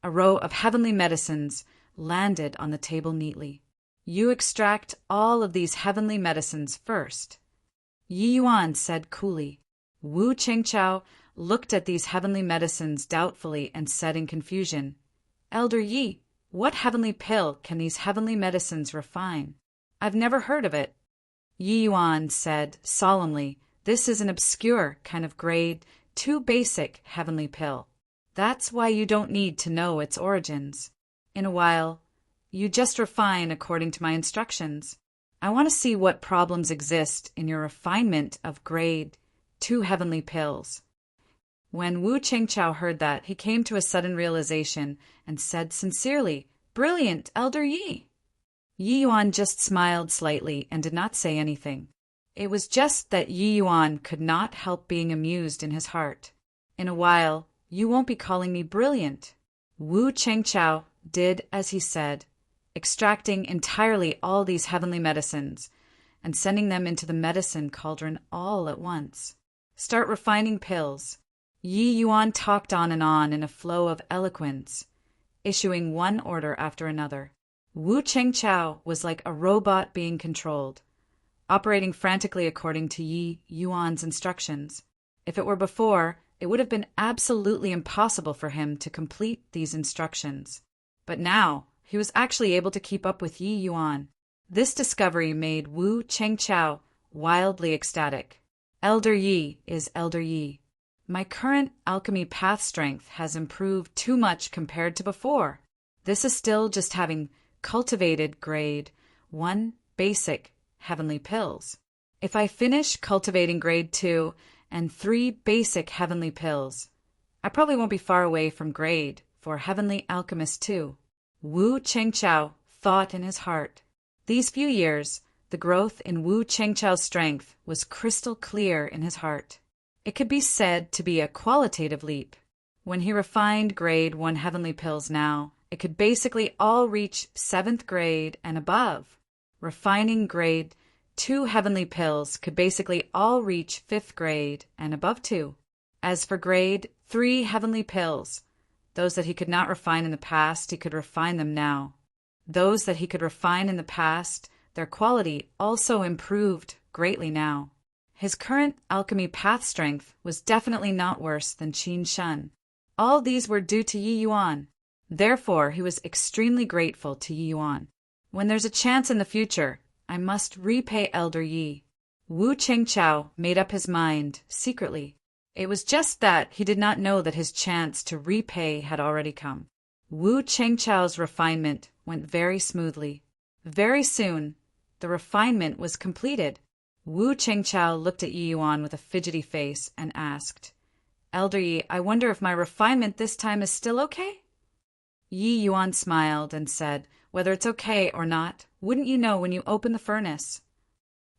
Speaker 1: A row of heavenly medicines landed on the table neatly. "You extract all of these heavenly medicines first," Yi Yuan said coolly. Wu Chengchao looked at these heavenly medicines doubtfully and said in confusion, "Elder Yi, what heavenly pill can these heavenly medicines refine? I've never heard of it." Yi Yuan said solemnly, "This is an obscure kind of grade 2 basic heavenly pill. That's why you don't need to know its origins. In a while, you just refine according to my instructions. I want to see what problems exist in your refinement of grade 2 heavenly pills." When Wu Chengchao heard that, he came to a sudden realization and said sincerely, "Brilliant, Elder Yi." Yi Yuan just smiled slightly and did not say anything. It was just that Yi Yuan could not help being amused in his heart. "In a while, you won't be calling me brilliant." Wu Chengchao did as he said, extracting entirely all these heavenly medicines and sending them into the medicine cauldron all at once. "Start refining pills." Yi Yuan talked on in a flow of eloquence, issuing one order after another. Wu Chengchao was like a robot being controlled, operating frantically according to Yi Yuan's instructions. If it were before, it would have been absolutely impossible for him to complete these instructions. But now, he was actually able to keep up with Yi Yuan. This discovery made Wu Chengchao wildly ecstatic. "Elder Yi is Elder Yi. My current alchemy path strength has improved too much compared to before. This is still just having cultivated grade 1 basic heavenly pills. If I finish cultivating grade 2 and 3 basic heavenly pills, I probably won't be far away from grade for heavenly alchemist too." Wu Chengchao thought in his heart. These few years, the growth in Wu Chengchao's strength was crystal clear in his heart. It could be said to be a qualitative leap. When he refined grade 1 heavenly pills now, it could basically all reach 7th grade and above. Refining grade 2 heavenly pills could basically all reach 5th grade and above too. As for grade 3 heavenly pills, those that he could not refine in the past, he could refine them now. Those that he could refine in the past, their quality also improved greatly now. His current alchemy path strength was definitely not worse than Qin Shan. All these were due to Yi Yuan. Therefore, he was extremely grateful to Yi Yuan. When there's a chance in the future, I must repay Elder Yi. Wu Chengchao made up his mind secretly. It was just that he did not know that his chance to repay had already come. Wu Chengchao's refinement went very smoothly. Very soon, the refinement was completed. Wu Chengchao looked at Yi Yuan with a fidgety face and asked, "Elder Yi, I wonder if my refinement this time is still okay?" Yi Yuan smiled and said, "Whether it's okay or not, wouldn't you know when you open the furnace?"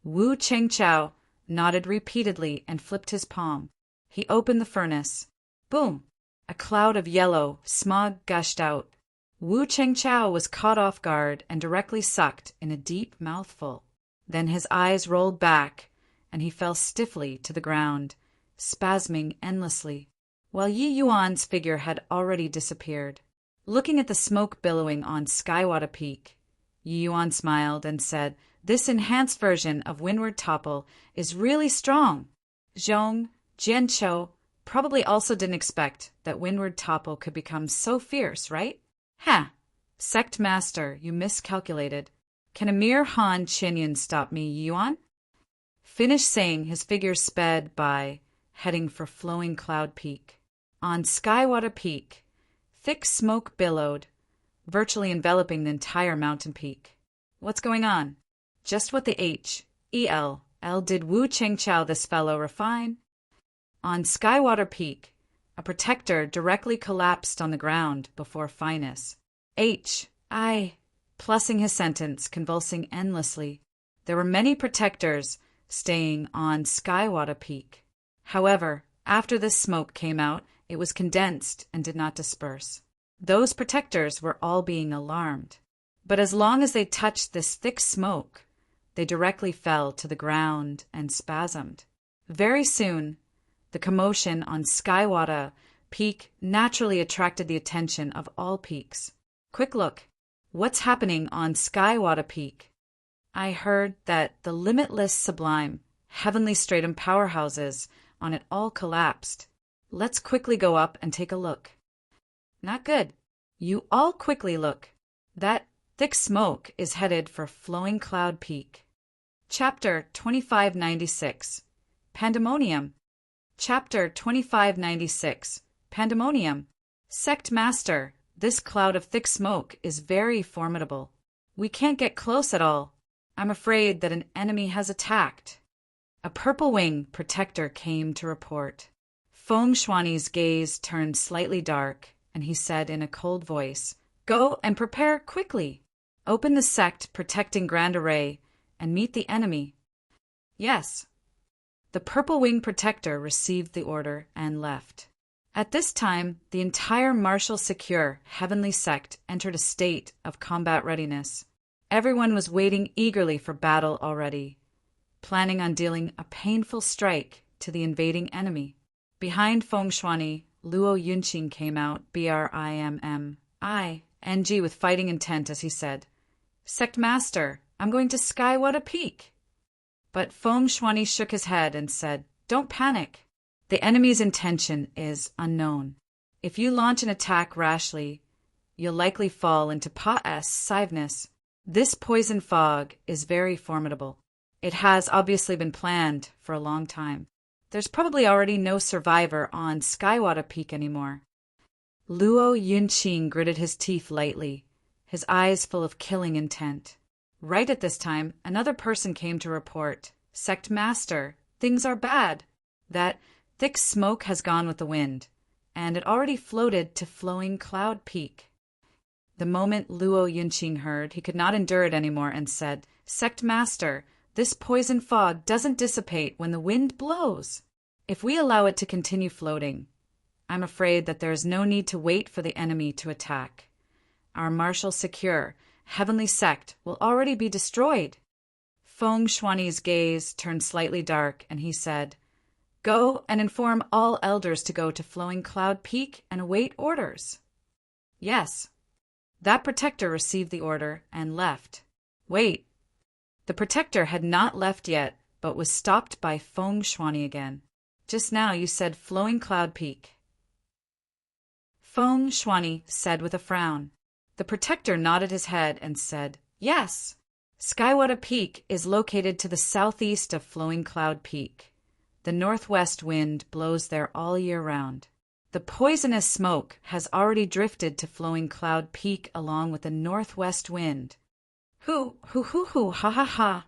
Speaker 1: Wu Chengchao nodded repeatedly and flipped his palm. He opened the furnace. Boom! A cloud of yellow smog gushed out. Wu Chengchao was caught off guard and directly sucked in a deep mouthful. Then his eyes rolled back, and he fell stiffly to the ground, spasming endlessly, while Yi Yuan's figure had already disappeared. Looking at the smoke billowing on Skywada Peak, Yi Yuan smiled and said, "This enhanced version of Windward Topple is really strong." Zhong Jianchou probably also didn't expect that Windward Topple could become so fierce, right? "Ha! Sect Master, you miscalculated. Can a mere Han Chinyan stop me, Yi Yuan?" Finished saying, his figure sped by, heading for Flowing Cloud Peak. On Skywada Peak, thick smoke billowed, virtually enveloping the entire mountain peak. What's going on? Just what the L did Wu Chengchao this fellow refine? On Skywada Peak, a protector directly collapsed on the ground before Finus. Plussing his sentence, convulsing endlessly. There were many protectors staying on Skywada Peak. However, after this smoke came out, it was condensed and did not disperse. Those protectors were all being alarmed. But as long as they touched this thick smoke, they directly fell to the ground and spasmed. Very soon, the commotion on Skywada Peak naturally attracted the attention of all peaks. Quick look. What's happening on Skywada Peak? I heard that the limitless sublime, heavenly stratum powerhouses on it all collapsed. Let's quickly go up and take a look. Not good. You all quickly look. That thick smoke is headed for Flowing Cloud Peak. Chapter 2596. Pandemonium. Chapter 2596. Pandemonium. Sect Master, this cloud of thick smoke is very formidable. We can't get close at all. I'm afraid that an enemy has attacked. A purple wing protector came to report. Feng Shuani's gaze turned slightly dark, and he said in a cold voice, "Go and prepare quickly. Open the sect protecting Grand Array and meet the enemy." Yes. The purple wing protector received the order and left. At this time, the entire martial secure heavenly sect entered a state of combat readiness. Everyone was waiting eagerly for battle already, planning on dealing a painful strike to the invading enemy. Behind Feng Shuani, Luo Yunqing came out, Briming, with fighting intent as he said, "Sect Master, I'm going to Skywada Peak." But Feng Shuani shook his head and said, "Don't panic. The enemy's intention is unknown. If you launch an attack rashly, you'll likely fall into Pa'es Siveness. This poison fog is very formidable. It has obviously been planned for a long time. There's probably already no survivor on Skywada Peak anymore." Luo Yunqing gritted his teeth lightly, his eyes full of killing intent. Right at this time, another person came to report, "Sect Master, things are bad. That thick smoke has gone with the wind, and it already floated to Flowing Cloud Peak." The moment Luo Yunqing heard, he could not endure it anymore and said, "Sect Master, this poison fog doesn't dissipate when the wind blows. If we allow it to continue floating, I'm afraid that there is no need to wait for the enemy to attack. Our martial secure, heavenly sect will already be destroyed." Feng Shuani's gaze turned slightly dark, and he said, "Go and inform all elders to go to Flowing Cloud Peak and await orders." Yes. That protector received the order and left. Wait. The protector had not left yet, but was stopped by Feng Shuani again. "Just now you said Flowing Cloud Peak." Feng Shuani said with a frown. The protector nodded his head and said, "Yes. Skywada Peak is located to the southeast of Flowing Cloud Peak. The northwest wind blows there all year round. The poisonous smoke has already drifted to Flowing Cloud Peak along with the northwest wind." Ha ha ha.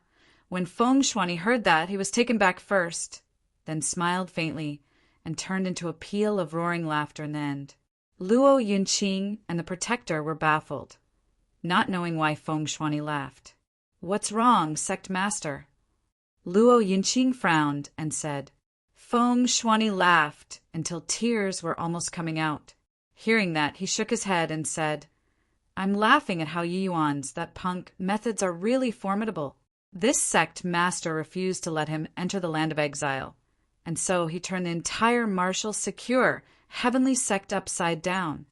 Speaker 1: When Feng Shuani heard that, he was taken back first, then smiled faintly, and turned into a peal of roaring laughter in the end. Luo Yunqing and the protector were baffled, not knowing why Feng Shuani laughed. "What's wrong, Sect Master?" Luo Yunqing frowned and said, Feng Shuani laughed until tears were almost coming out. Hearing that, he shook his head and said, "I'm laughing at how Yuan's, that punk, methods are really formidable. This sect master refused to let him enter the land of exile, and so he turned the entire martial secure, heavenly sect upside down."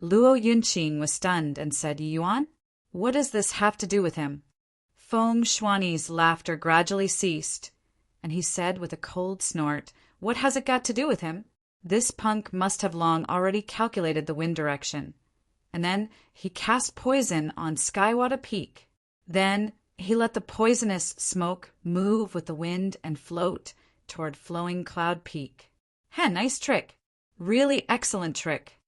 Speaker 1: Luo Yunqing was stunned and said, "Yuan, what does this have to do with him?" Feng Shuani's laughter gradually ceased, and he said with a cold snort, "What has it got to do with him? This punk must have long already calculated the wind direction. And then he cast poison on Skywada Peak. Then he let the poisonous smoke move with the wind and float toward Flowing Cloud Peak. Nice trick. Really excellent trick."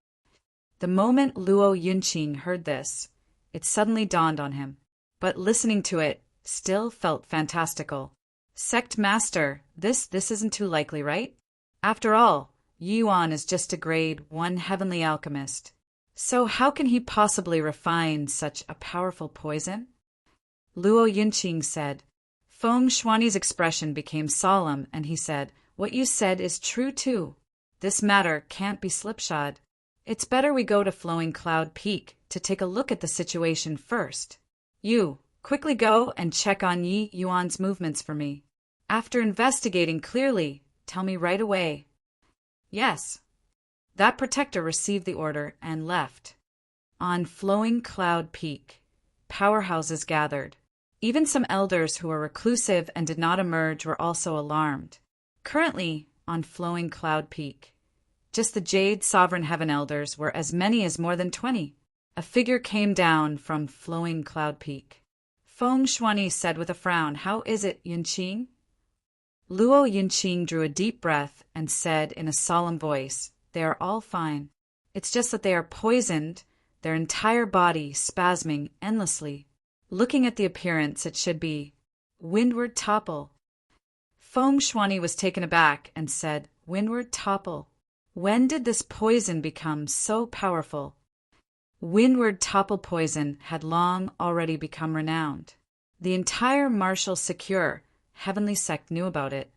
Speaker 1: The moment Luo Yunqing heard this, it suddenly dawned on him, but listening to it still felt fantastical. "Sect Master, this isn't too likely, right? After all, Yuan is just a grade 1 heavenly alchemist. So how can he possibly refine such a powerful poison?" Luo Yunqing said. Feng Shuani's expression became solemn, and he said, "What you said is true too. This matter can't be slipshod. It's better we go to Flowing Cloud Peak to take a look at the situation first. You, quickly go and check on Yi Yuan's movements for me. After investigating clearly, tell me right away. Yes. That protector received the order and left. On Flowing Cloud Peak, powerhouses gathered. Even some elders who were reclusive and did not emerge were also alarmed. Currently, on Flowing Cloud Peak, just the Jade Sovereign Heaven Elders were as many as more than 20. A figure came down from Flowing Cloud Peak. Feng Shuani said with a frown, "How is it, Yunqing?" Luo Yunqing drew a deep breath and said in a solemn voice, "They are all fine. It's just that they are poisoned, their entire body spasming endlessly. Looking at the appearance, it should be windward topple." Feng Shuani was taken aback and said, "Windward topple? When did this poison become so powerful?" Windward topple poison had long already become renowned. The entire martial secure heavenly sect knew about it.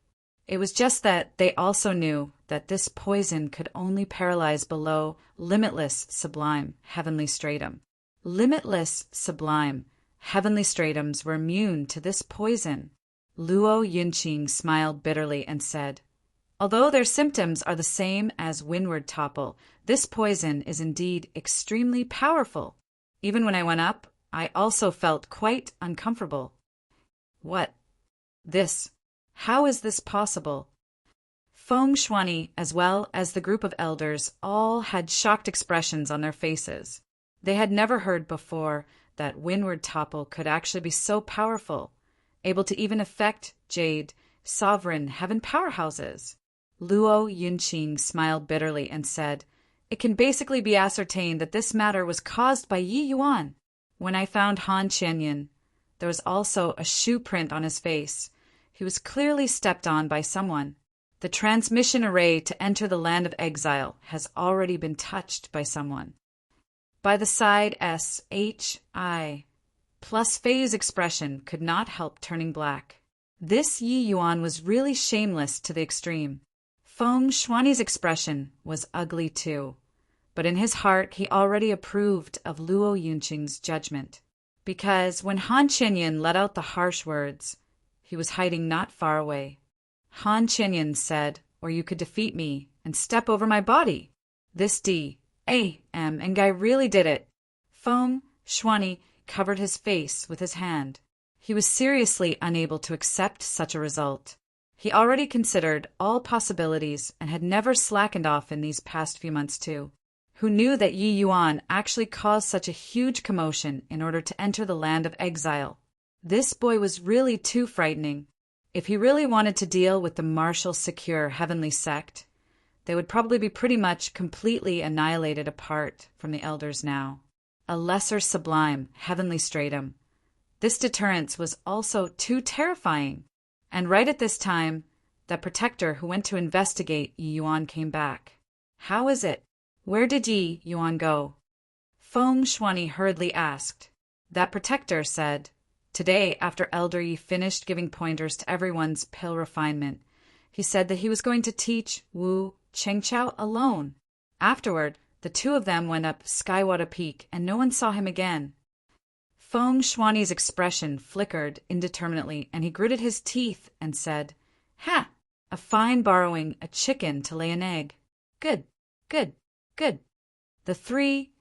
Speaker 1: It was just that they also knew that this poison could only paralyze below limitless sublime heavenly stratum. Limitless sublime heavenly stratums were immune to this poison. Luo Yunqing smiled bitterly and said, "Although their symptoms are the same as windward topple, this poison is indeed extremely powerful. Even when I went up, I also felt quite uncomfortable." "What? This? How is this possible?" Feng Shuani, as well as the group of elders, all had shocked expressions on their faces. They had never heard before that windward topple could actually be so powerful, able to even affect Jade Sovereign Heaven powerhouses. Luo Yunqing smiled bitterly and said, "It can basically be ascertained that this matter was caused by Yi Yuan. When I found Han Qianyin, there was also a shoe print on his face. He was clearly stepped on by someone. The transmission array to enter the land of exile has already been touched by someone." By the side SHI, plus Fei's expression could not help turning black. This Yi Yuan was really shameless to the extreme. Feng Shuani's expression was ugly too, but in his heart he already approved of Luo Yunqing's judgment. Because when Han Qianyin let out the harsh words, he was hiding not far away. Han Qianyin said, "Or you could defeat me and step over my body." This and guy really did it. Feng Shuani covered his face with his hand. He was seriously unable to accept such a result. He already considered all possibilities and had never slackened off in these past few months too. Who knew that Yi Yuan actually caused such a huge commotion in order to enter the land of exile? This boy was really too frightening. If he really wanted to deal with the martial secure heavenly sect, they would probably be pretty much completely annihilated apart from the elders now. A lesser sublime heavenly stratum. This deterrence was also too terrifying. And right at this time, the protector who went to investigate Yi Yuan came back. "How is it? Where did Yi Yuan go?" Feng Shuani hurriedly asked. That protector said, "Today, after Elder Yi finished giving pointers to everyone's pill refinement, he said that he was going to teach Wu Chengqiao alone. Afterward, the two of them went up Skywater Peak and no one saw him again." Feng Shuani's expression flickered indeterminately and he gritted his teeth and said, "Ha! A fine borrowing a chicken to lay an egg. Good, good, good." The three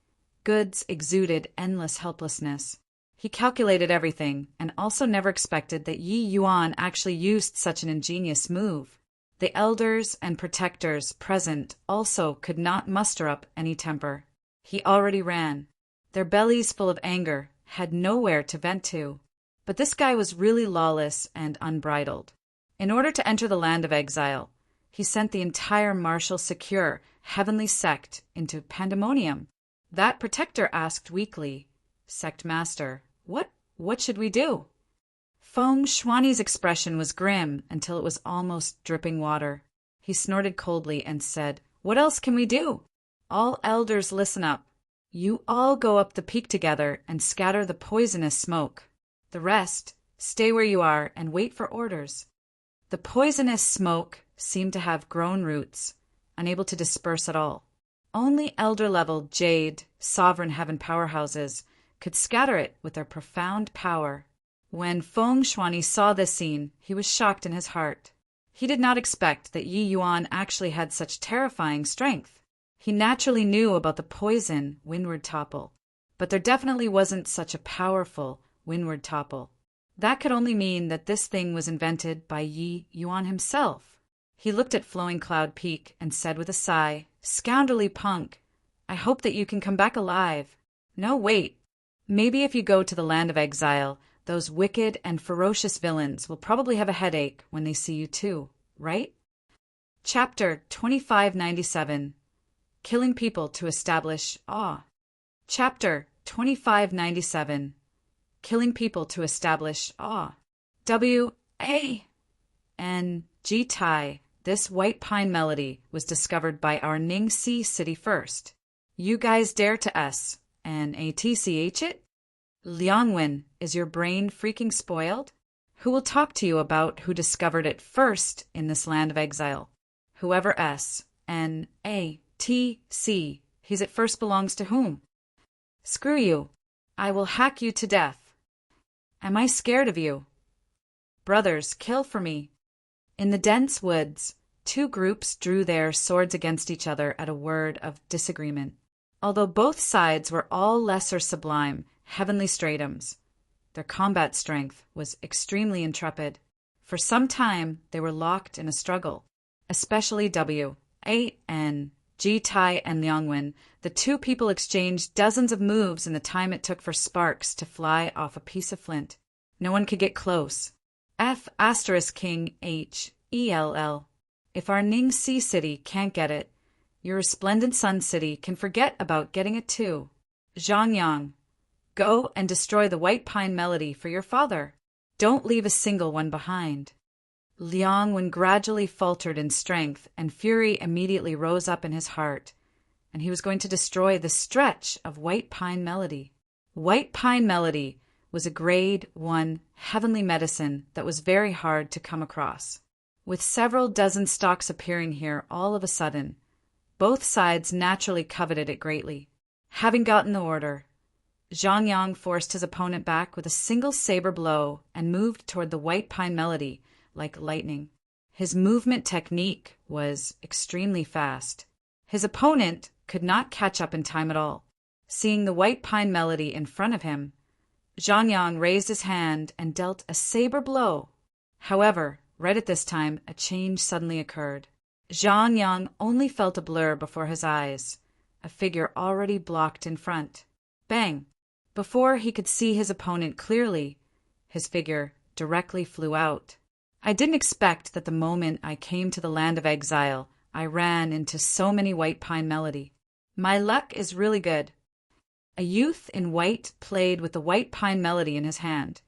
Speaker 1: goods exuded endless helplessness. He calculated everything, and also never expected that Yi Yuan actually used such an ingenious move. The elders and protectors present also could not muster up any temper. He already ran. Their bellies full of anger, had nowhere to vent to. But this guy was really lawless and unbridled. In order to enter the land of exile, he sent the entire martial secure heavenly sect into pandemonium. That protector asked weakly, "Sect master, what should we do?" Feng Shuani's expression was grim until it was almost dripping water. He snorted coldly and said, "What else can we do? All elders listen up. You all go up the peak together and scatter the poisonous smoke. The rest, stay where you are and wait for orders." The poisonous smoke seemed to have grown roots, unable to disperse at all. Only elder-level Jade, Sovereign Heaven powerhouses could scatter it with their profound power. When Feng Shuani saw this scene, he was shocked in his heart. He did not expect that Yi Yuan actually had such terrifying strength. He naturally knew about the poison windward topple, but there definitely wasn't such a powerful windward topple. That could only mean that this thing was invented by Yi Yuan himself. He looked at Flowing Cloud Peak and said with a sigh, "Scoundrelly punk, I hope that you can come back alive." No, wait. Maybe if you go to the land of exile, those wicked and ferocious villains will probably have a headache when they see you too, right? Chapter 2597. Killing People to Establish Awe. Chapter 2597. Killing People to Establish Awe. W-A-N-G-Tai. This white pine melody was discovered by our Ningxi city first. You guys dare to S-N-A-T-C-H it? Liangwen, is your brain freaking spoiled? Who will talk to you about who discovered it first in this land of exile? Whoever S-N-A-T-C he's at first belongs to whom? Screw you. I will hack you to death. Am I scared of you? Brothers, kill for me. In the dense woods, two groups drew their swords against each other at a word of disagreement. Although both sides were all lesser sublime, heavenly stratums, their combat strength was extremely intrepid. For some time, they were locked in a struggle. Especially W-A-N-G-Tai and Liangwen, the two people exchanged dozens of moves in the time it took for sparks to fly off a piece of flint. No one could get close. F*King H-E-L-L. If our Ningxi city can't get it, your resplendent Sun City can forget about getting it too. Zhongyang, go and destroy the white pine melody for your father. Don't leave a single one behind. Liangwen gradually faltered in strength, and fury immediately rose up in his heart, and he was going to destroy the stretch of white pine melody. White pine melody was a grade 1 heavenly medicine that was very hard to come across. With several dozen stalks appearing here all of a sudden, both sides naturally coveted it greatly. Having gotten the order, Zhongyang forced his opponent back with a single saber blow and moved toward the white pine melody like lightning. His movement technique was extremely fast. His opponent could not catch up in time at all. Seeing the white pine melody in front of him, Zhongyang raised his hand and dealt a saber blow. However, right at this time, a change suddenly occurred. Zhongyang only felt a blur before his eyes, a figure already blocked in front. Bang! Before he could see his opponent clearly, his figure directly flew out. I didn't expect that the moment I came to the land of exile, I ran into so many white pine melody. My luck is really good. A youth in white played with the white pine melody in his hand,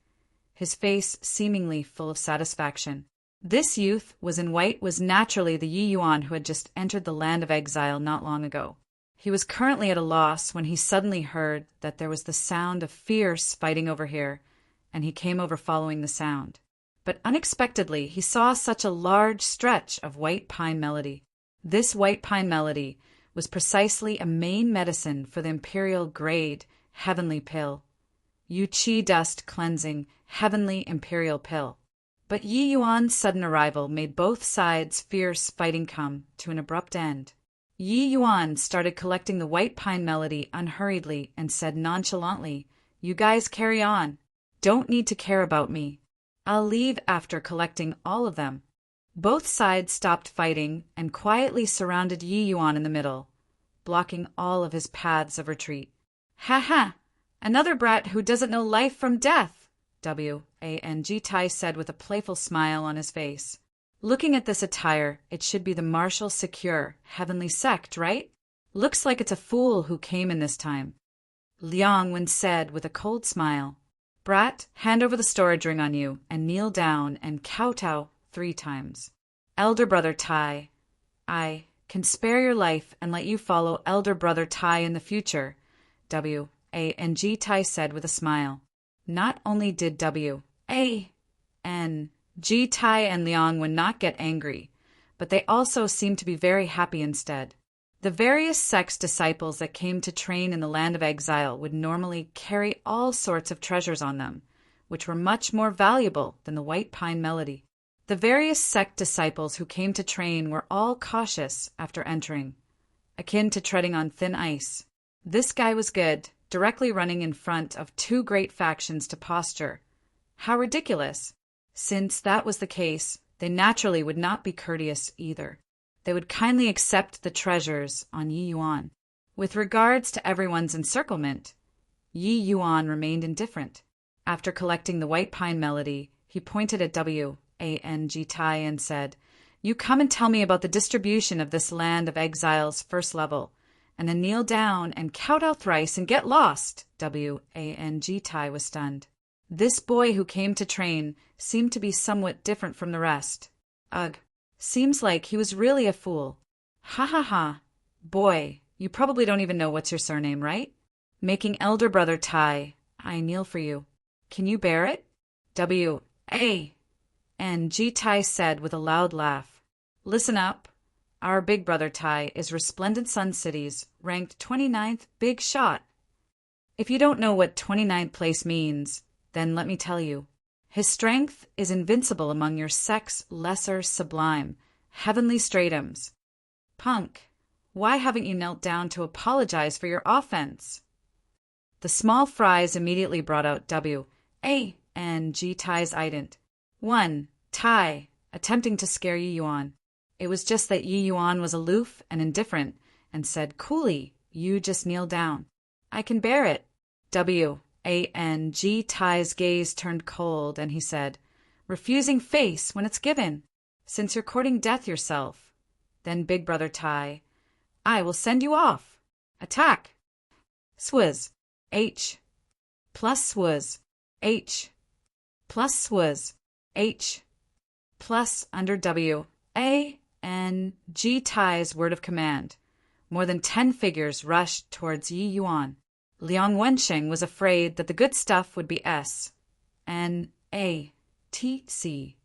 Speaker 1: his face seemingly full of satisfaction. This youth in white was naturally the Yi Yuan who had just entered the land of exile not long ago. He was currently at a loss when he suddenly heard that there was the sound of fierce fighting over here, and he came over following the sound. But unexpectedly, he saw such a large stretch of white pine melody. This white pine melody was precisely a main medicine for the imperial grade heavenly pill. Yu Qi dust cleansing heavenly imperial pill. But Yi Yuan's sudden arrival made both sides' fierce fighting come to an abrupt end. Yi Yuan started collecting the white pine melody unhurriedly and said nonchalantly, "You guys carry on. Don't need to care about me. I'll leave after collecting all of them." Both sides stopped fighting and quietly surrounded Yi Yuan in the middle, blocking all of his paths of retreat. "Ha ha! Another brat who doesn't know life from death," W-A-N-G-Tai said with a playful smile on his face. Looking at this attire, it should be the martial secure heavenly sect, right? Looks like it's a fool who came in this time. Liangwen said with a cold smile, "Brat, hand over the storage ring on you and kneel down and kowtow 3 times. Elder brother Tai, I can spare your life and let you follow elder brother Tai in the future," W-A-N-G-Tai said with a smile. Not only did W-A-N-G-Tai and Liangwen not get angry, but they also seemed to be very happy instead. The various sect's disciples that came to train in the land of exile would normally carry all sorts of treasures on them, which were much more valuable than the white pine melody. The various sect disciples who came to train were all cautious after entering, akin to treading on thin ice. This guy was good, directly running in front of two great factions to posture. How ridiculous! Since that was the case, they naturally would not be courteous either. They would kindly accept the treasures on Yi Yuan. With regards to everyone's encirclement, Yi Yuan remained indifferent. After collecting the white pine melody, he pointed at Wang Tai and said, "You come and tell me about the distribution of this land of exile's first level, and then kneel down and count out thrice and get lost." Wang Tai was stunned. This boy who came to train seemed to be somewhat different from the rest. Ugh, seems like he was really a fool. Ha ha ha. Boy, you probably don't even know what's your surname, right? Making elder brother Tai, I kneel for you. Can you bear it? Wang Tai said with a loud laugh. Listen up. Our big brother Tai is Resplendent Sun City's ranked 29th big shot. If you don't know what 29th place means, then let me tell you. His strength is invincible among your sect's lesser sublime, heavenly stratums. Punk, why haven't you knelt down to apologize for your offense? The small fries immediately brought out Wang Tai's ident. 1. Tai, attempting to scare Yi Yuan. It was just that Yi Yuan was aloof and indifferent, and said coolly, "You just kneel down. I can bear it." Wang Tai's gaze turned cold, and he said, "Refusing face when it's given, since you're courting death yourself. Then big brother Tai, I will send you off. Attack. Swizz. H. Plus swizz. H. Plus swizz. H. Plus under Wang Tai's word of command. More than 10 figures rushed towards Yi Yuan. Liang Wensheng was afraid that the good stuff would be S. N. A. T. C.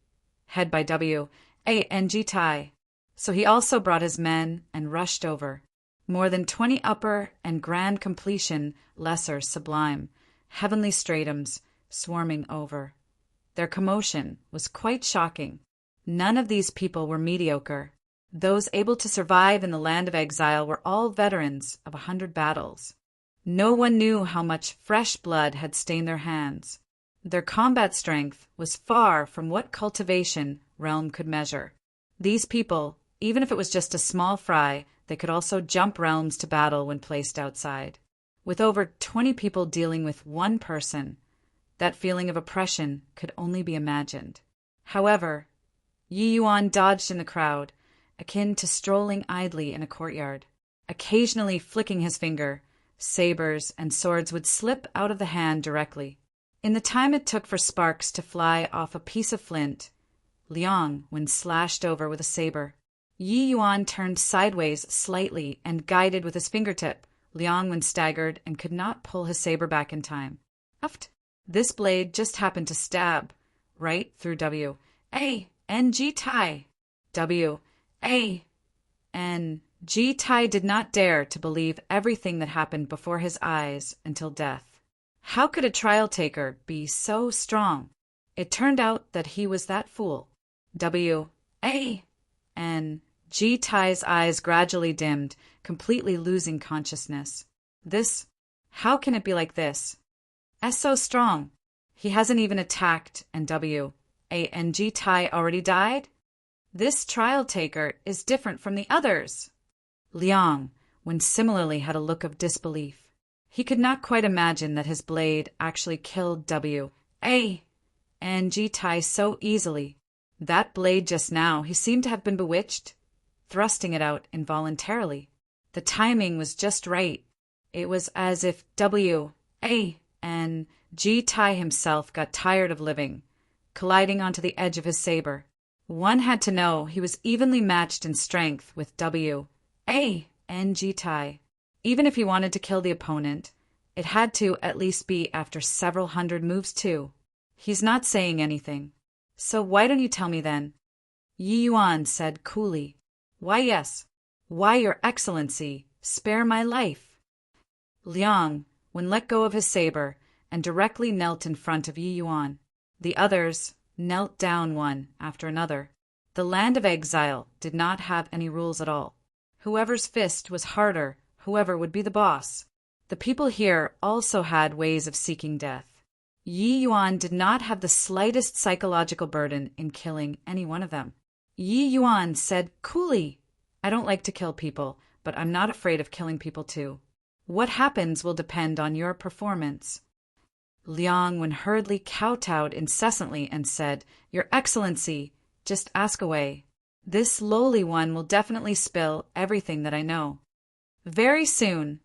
Speaker 1: Head by Wang Tai. So he also brought his men and rushed over. More than 20 upper and grand completion, lesser sublime, heavenly stratums swarming over. Their commotion was quite shocking. None of these people were mediocre. Those able to survive in the land of exile were all veterans of 100 battles. No one knew how much fresh blood had stained their hands. Their combat strength was far from what cultivation realm could measure. These people, even if it was just a small fry, they could also jump realms to battle when placed outside. With over 20 people dealing with one person, that feeling of oppression could only be imagined. However, Yi Yuan dodged in the crowd, akin to strolling idly in a courtyard. Occasionally flicking his finger, sabers and swords would slip out of the hand directly. In the time it took for sparks to fly off a piece of flint, Liang, when slashed over with a saber. Yi Yuan turned sideways slightly and guided with his fingertip. Liang, when staggered and could not pull his saber back in time. Uft! This blade just happened to stab right through Wang Tai. Wang Tai did not dare to believe everything that happened before his eyes until death. How could a trial taker be so strong? It turned out that he was that fool. Wang Tai's eyes gradually dimmed, completely losing consciousness. This, how can it be like this? S so strong. He hasn't even attacked, and Wang Tai already died? This trial taker is different from the others. Liang, when similarly had a look of disbelief. He could not quite imagine that his blade actually killed Wang Tai so easily. That blade just now, he seemed to have been bewitched, thrusting it out involuntarily. The timing was just right. It was as if Wang Tai himself got tired of living, colliding onto the edge of his saber. One had to know he was evenly matched in strength with Wang Tai. Even if he wanted to kill the opponent, it had to at least be after several hundred moves too. He's not saying anything. So why don't you tell me then? Yi Yuan said coolly. Why yes. Why, Your Excellency, spare my life. Liang Wen let go of his saber and directly knelt in front of Yi Yuan. The others knelt down one after another. The land of exile did not have any rules at all. Whoever's fist was harder, whoever would be the boss. The people here also had ways of seeking death. Yi Yuan did not have the slightest psychological burden in killing any one of them. Yi Yuan said coolly, I don't like to kill people, but I'm not afraid of killing people too. What happens will depend on your performance. Liang Wen hurriedly kowtowed incessantly and said, Your Excellency, just ask away. This lowly one will definitely spill everything that I know. Very soon,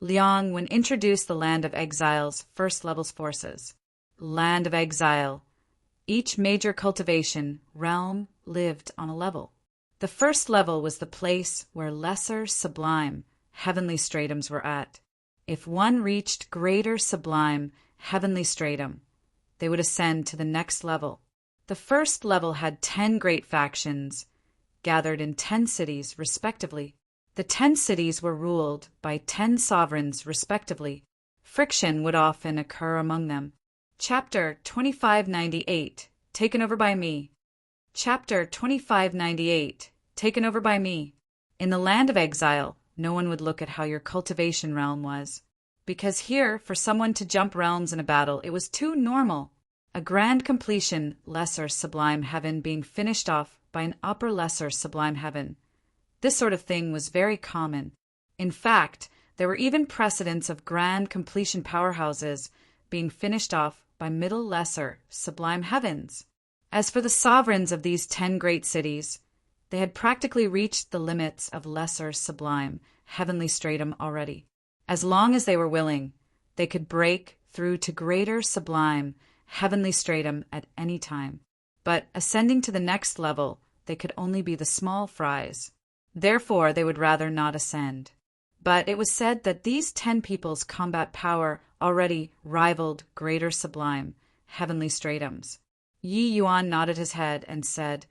Speaker 1: Liang Wen introduced the Land of Exile's first level's forces. Land of Exile. Each major cultivation realm lived on a level. The first level was the place where lesser sublime heavenly stratums were at. If one reached greater sublime heavenly stratum, they would ascend to the next level. The first level had 10 great factions, gathered in 10 cities respectively. The 10 cities were ruled by 10 sovereigns respectively. Friction would often occur among them. Chapter 2598, taken over by me. Chapter 2598, taken over by me. In the Land of Exile, no one would look at how your cultivation realm was. Because here, for someone to jump realms in a battle, it was too normal. A grand completion lesser sublime heaven being finished off by an upper lesser sublime heaven. This sort of thing was very common. In fact, there were even precedents of grand completion powerhouses being finished off by middle lesser sublime heavens. As for the sovereigns of these 10 great cities, they had practically reached the limits of lesser sublime heavenly stratum already. As long as they were willing, they could break through to greater sublime heavenly stratum at any time. But ascending to the next level, they could only be the small fries. Therefore, they would rather not ascend. But it was said that these 10 people's combat power already rivaled greater sublime heavenly stratums. Yi Yuan nodded his head and said,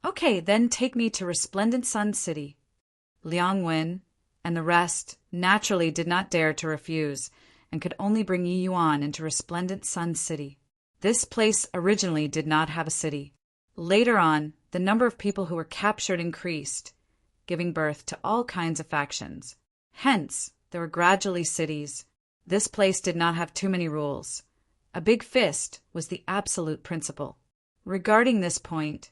Speaker 1: Okay, then take me to Resplendent Sun City. Liang Wen and the rest naturally did not dare to refuse and could only bring Yi Yuan into Resplendent Sun City. This place originally did not have a city. Later on, the number of people who were captured increased, giving birth to all kinds of factions. Hence, there were gradually cities. This place did not have too many rules. A big fist was the absolute principle. Regarding this point,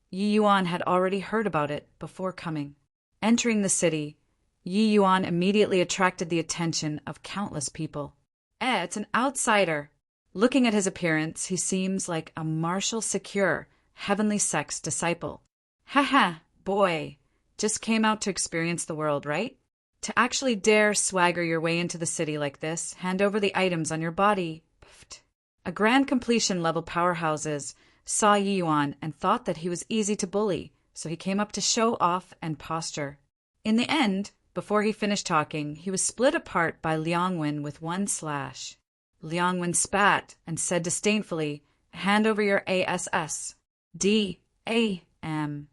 Speaker 1: Yi Yuan had already heard about it before coming. Entering the city, Yi Yuan immediately attracted the attention of countless people. It's an outsider. Looking at his appearance, he seems like a martial secure, heavenly sex disciple. Haha, boy, just came out to experience the world, right? To actually dare swagger your way into the city like this, hand over the items on your body. Pfft. A grand completion level powerhouses saw Yi Yuan and thought that he was easy to bully, so he came up to show off and posture. In the end, before he finished talking, he was split apart by Liang Wen with one slash. Liang Wen spat and said disdainfully, Hand over your ASS. D-A-M.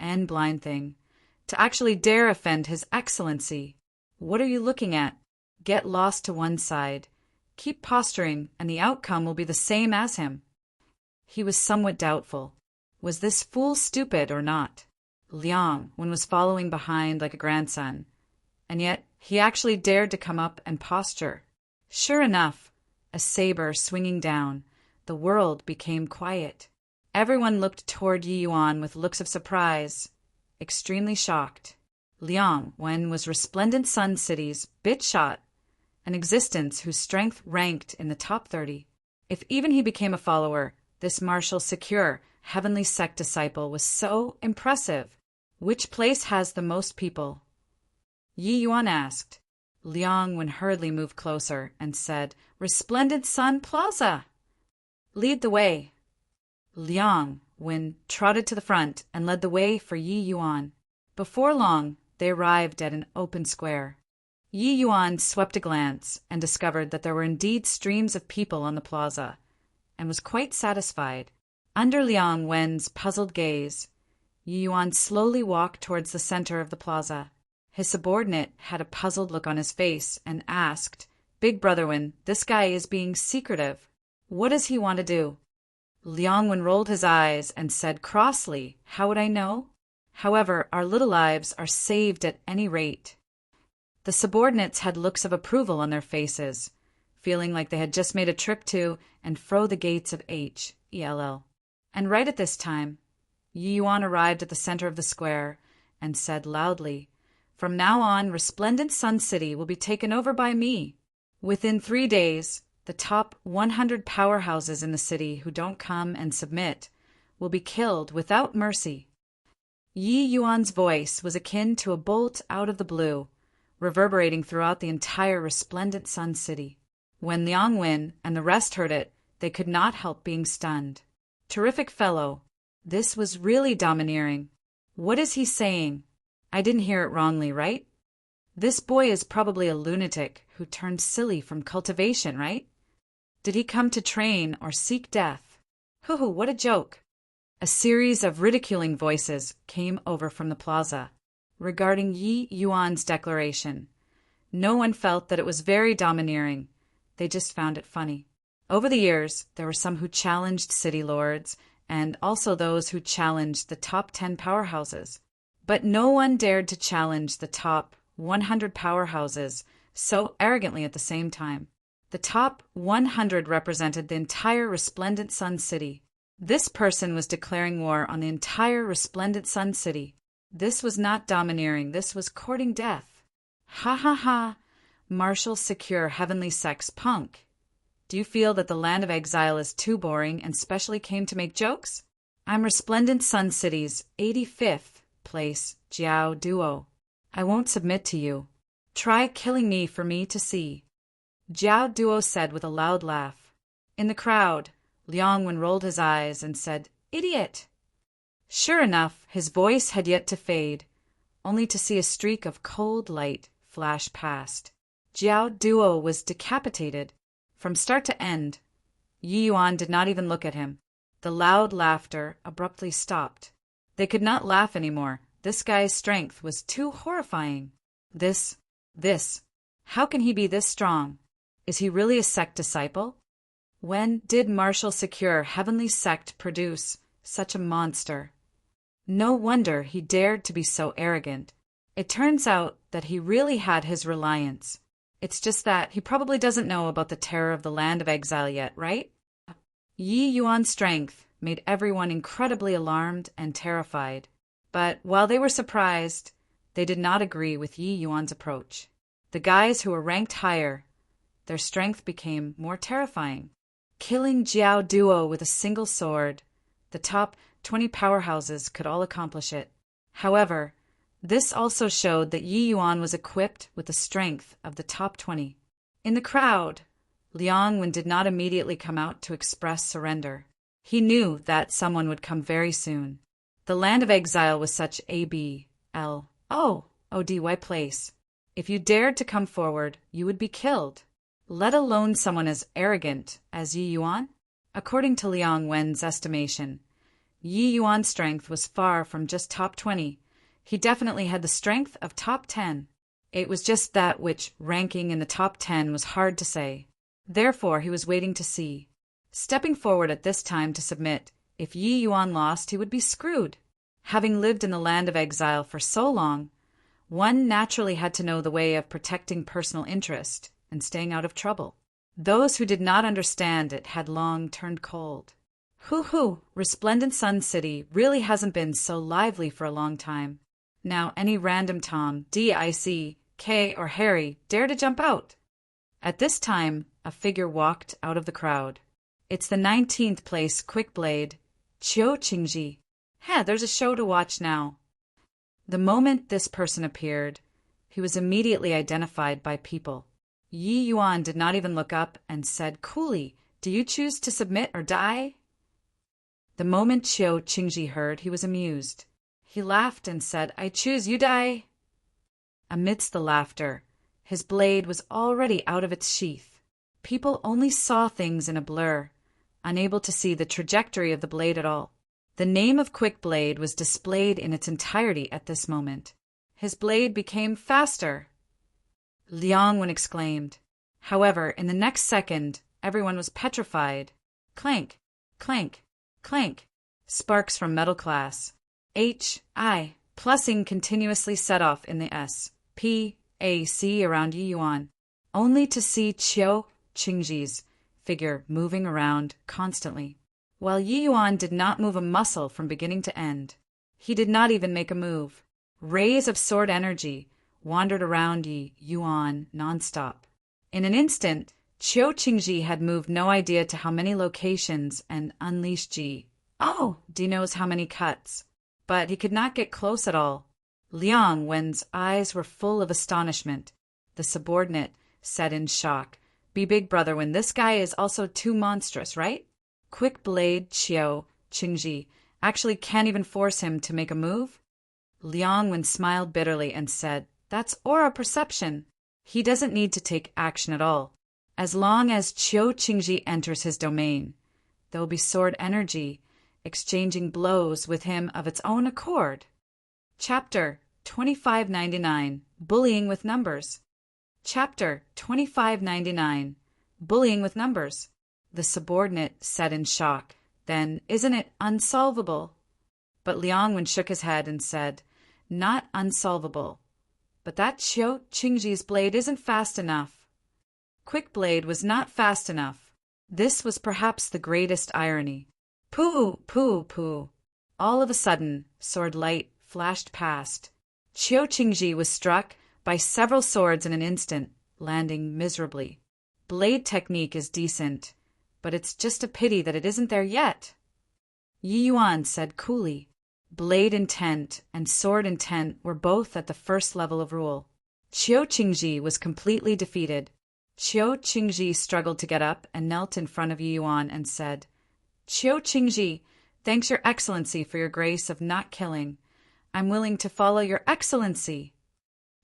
Speaker 1: N blind thing. To actually dare offend His Excellency. What are you looking at? Get lost to one side. Keep posturing, and the outcome will be the same as him. He was somewhat doubtful. Was this fool stupid or not? Liang Wen was following behind like a grandson, and yet he actually dared to come up and posture. Sure enough, a saber swinging down, the world became quiet. Everyone looked toward Yi Yuan with looks of surprise, extremely shocked. Liang Wen was Resplendent Sun City's bit shot, an existence whose strength ranked in the top 30. If even he became a follower, this martial secure, heavenly sect disciple was so impressive. Which place has the most people? Yi Yuan asked. Liang Wen hurriedly moved closer and said, Resplendent Sun Plaza. Lead the way. Liang Wen trotted to the front and led the way for Yi Yuan. Before long, they arrived at an open square. Yi Yuan swept a glance and discovered that there were indeed streams of people on the plaza, and was quite satisfied. Under Liang Wen's puzzled gaze, Yi Yuan slowly walked towards the center of the plaza. His subordinate had a puzzled look on his face and asked, Big Brother Wen, this guy is being secretive. What does he want to do? Liang Wen rolled his eyes and said crossly, How would I know? However, our little lives are saved at any rate. The subordinates had looks of approval on their faces, feeling like they had just made a trip to and fro the gates of Hell. And right at this time, Yi Yuan arrived at the center of the square and said loudly, From now on, Resplendent Sun City will be taken over by me. Within 3 days, the top 100 powerhouses in the city who don't come and submit will be killed without mercy. Yi Yuan's voice was akin to a bolt out of the blue, reverberating throughout the entire Resplendent Sun City. When Liang Wen and the rest heard it, they could not help being stunned. Terrific fellow. This was really domineering. What is he saying? I didn't hear it wrongly, right? This boy is probably a lunatic who turned silly from cultivation, right? Did he come to train or seek death? Hoo-hoo, what a joke. A series of ridiculing voices came over from the plaza regarding Yi Yuan's declaration. No one felt that it was very domineering. They just found it funny. Over the years, there were some who challenged city lords and also those who challenged the top 10 powerhouses. But no one dared to challenge the top 100 powerhouses so arrogantly at the same time. The top 100 represented the entire Resplendent Sun City. This person was declaring war on the entire Resplendent Sun City. This was not domineering, this was courting death. Ha ha ha, martial, secure, heavenly sex punk. Do you feel that the land of exile is too boring and specially came to make jokes? I'm Resplendent Sun City's 85th place, Jiao Duo. I won't submit to you. Try killing me for me to see. Jiao Duo said with a loud laugh. In the crowd, Liang Wen rolled his eyes and said, Idiot! Sure enough, his voice had yet to fade, only to see a streak of cold light flash past. Jiao Duo was decapitated. From start to end, Yi Yuan did not even look at him. The loud laughter abruptly stopped. They could not laugh anymore. This guy's strength was too horrifying. This. How can he be this strong? Is he really a sect disciple? When did martial, secure, heavenly sect produce such a monster? No wonder he dared to be so arrogant. It turns out that he really had his reliance. It's just that he probably doesn't know about the terror of the land of exile yet, right? Yi Yuan's strength made everyone incredibly alarmed and terrified. But while they were surprised, they did not agree with Yi Yuan's approach. The guys who were ranked higher, their strength became more terrifying. Killing Jiao Duo with a single sword, the top 20 powerhouses could all accomplish it. However, this also showed that Yi Yuan was equipped with the strength of the top 20. In the crowd, Liang Wen did not immediately come out to express surrender. He knew that someone would come very soon. The land of exile was such a B-L-O-O-D-Y place. If you dared to come forward, you would be killed. Let alone someone as arrogant as Yi Yuan? According to Liang Wen's estimation, Yi Yuan's strength was far from just top 20. He definitely had the strength of top 10. It was just that which ranking in the top 10 was hard to say. Therefore, he was waiting to see. Stepping forward at this time to submit, if Yi Yuan lost, he would be screwed. Having lived in the land of exile for so long, one naturally had to know the way of protecting personal interest and staying out of trouble. Those who did not understand it had long turned cold. Hoo-hoo, Resplendent Sun City really hasn't been so lively for a long time. Now any random Tom, D-I-C, K, or Harry dare to jump out. At this time, a figure walked out of the crowd. It's the 19th place Quick Blade, Qiu Qingji. There's a show to watch now. The moment this person appeared, he was immediately identified by people. Yi Yuan did not even look up and said coolly, Do you choose to submit or die? The moment Qiu Qingji heard, he was amused. He laughed and said, I choose, you die. Amidst the laughter, his blade was already out of its sheath. People only saw things in a blur, unable to see the trajectory of the blade at all. The name of Quick Blade was displayed in its entirety at this moment. His blade became faster. Liang exclaimed. However, in the next second, everyone was petrified. Clank, clank, clank. Sparks from metal class. H.I. Plussing continuously set off in the S.P.A.C. around Yi Yuan, only to see Qiu Qingji's figure moving around constantly. While Yi Yuan did not move a muscle from beginning to end. He did not even make a move. Rays of sword energy wandered around Yi Yuan nonstop. In an instant, Qiu Qingji had moved no idea to how many locations and unleashed Ji. D knows how many cuts. But he could not get close at all. Liang Wen's eyes were full of astonishment. The subordinate said in shock, "Be big, brother, when this guy is also too monstrous, right?" Quick blade Qiu Qingji actually can't even force him to make a move? Liang Wen smiled bitterly and said, "That's aura perception. He doesn't need to take action at all. As long as Qiu Qingji enters his domain, there will be sword energy exchanging blows with him of its own accord." Chapter 2599 Bullying with Numbers. Chapter 2599 Bullying with Numbers. The subordinate said in shock, "Then isn't it unsolvable?" But Liang Wen shook his head and said, "Not unsolvable. But that Qiu Qingji's blade isn't fast enough." Quick blade was not fast enough. This was perhaps the greatest irony. Pooh, pooh, pooh. All of a sudden, sword light flashed past. Qiu Qingji was struck by several swords in an instant, landing miserably. Blade technique is decent, but it's just a pity that it isn't there yet. Yi Yuan said coolly. Blade intent and sword intent were both at the first level of rule. Qiu Qingji was completely defeated. Qiu Qingji struggled to get up and knelt in front of Yi Yuan and said, "Qiu Qingji, thanks your excellency for your grace of not killing. I'm willing to follow your excellency."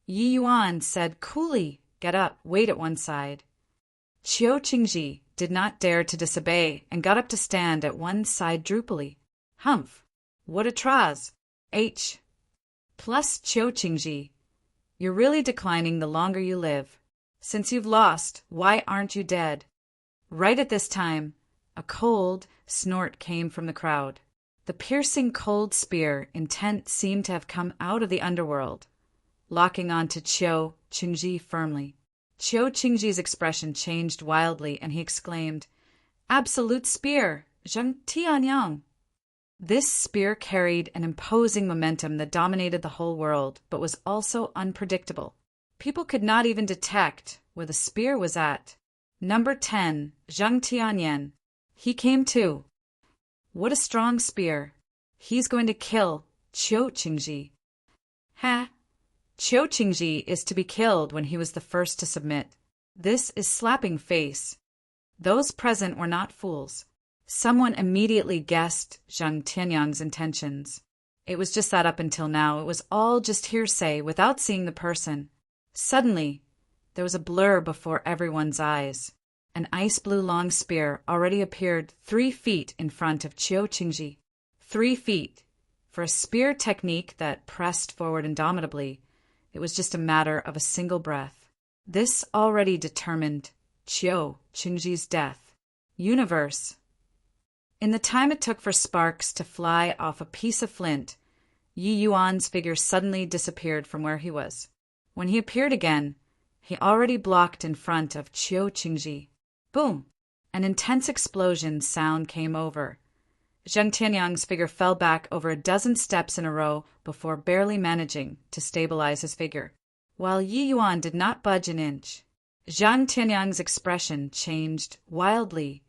Speaker 1: Yi Yuan said coolly, "Get up, wait at one side." Qiu Qingji did not dare to disobey and got up to stand at one side droopily. Humph, what a traz. H. Plus Qiu Qingji, you're really declining the longer you live. Since you've lost, why aren't you dead? Right at this time, a cold snort came from the crowd. The piercing cold spear intent seemed to have come out of the underworld, locking onto Qiu Qingji firmly. Qiu Qingji's expression changed wildly, and he exclaimed, "Absolute spear, Zheng Tianyang." This spear carried an imposing momentum that dominated the whole world, but was also unpredictable. People could not even detect where the spear was at. Number 10, Zheng Tianyan. He came too. What a strong spear. He's going to kill Qiu Qingji. Ha! Qiu Qingji is to be killed when he was the first to submit. This is slapping face. Those present were not fools. Someone immediately guessed Zheng Tianyang's intentions. It was just that up until now, it was all just hearsay without seeing the person. Suddenly, there was a blur before everyone's eyes. An ice-blue long spear already appeared 3 feet in front of Qiu Qingji. 3 feet. For a spear technique that pressed forward indomitably, it was just a matter of a single breath. This already determined Qiu Qingji's death. Universe. In the time it took for sparks to fly off a piece of flint, Yi Yuan's figure suddenly disappeared from where he was. When he appeared again, he already blocked in front of Qiu Qingji. Boom! An intense explosion sound came over. Zheng Tianyang's figure fell back over a dozen steps in a row before barely managing to stabilize his figure. While Yi Yuan did not budge an inch, Zheng Tianyang's expression changed wildly,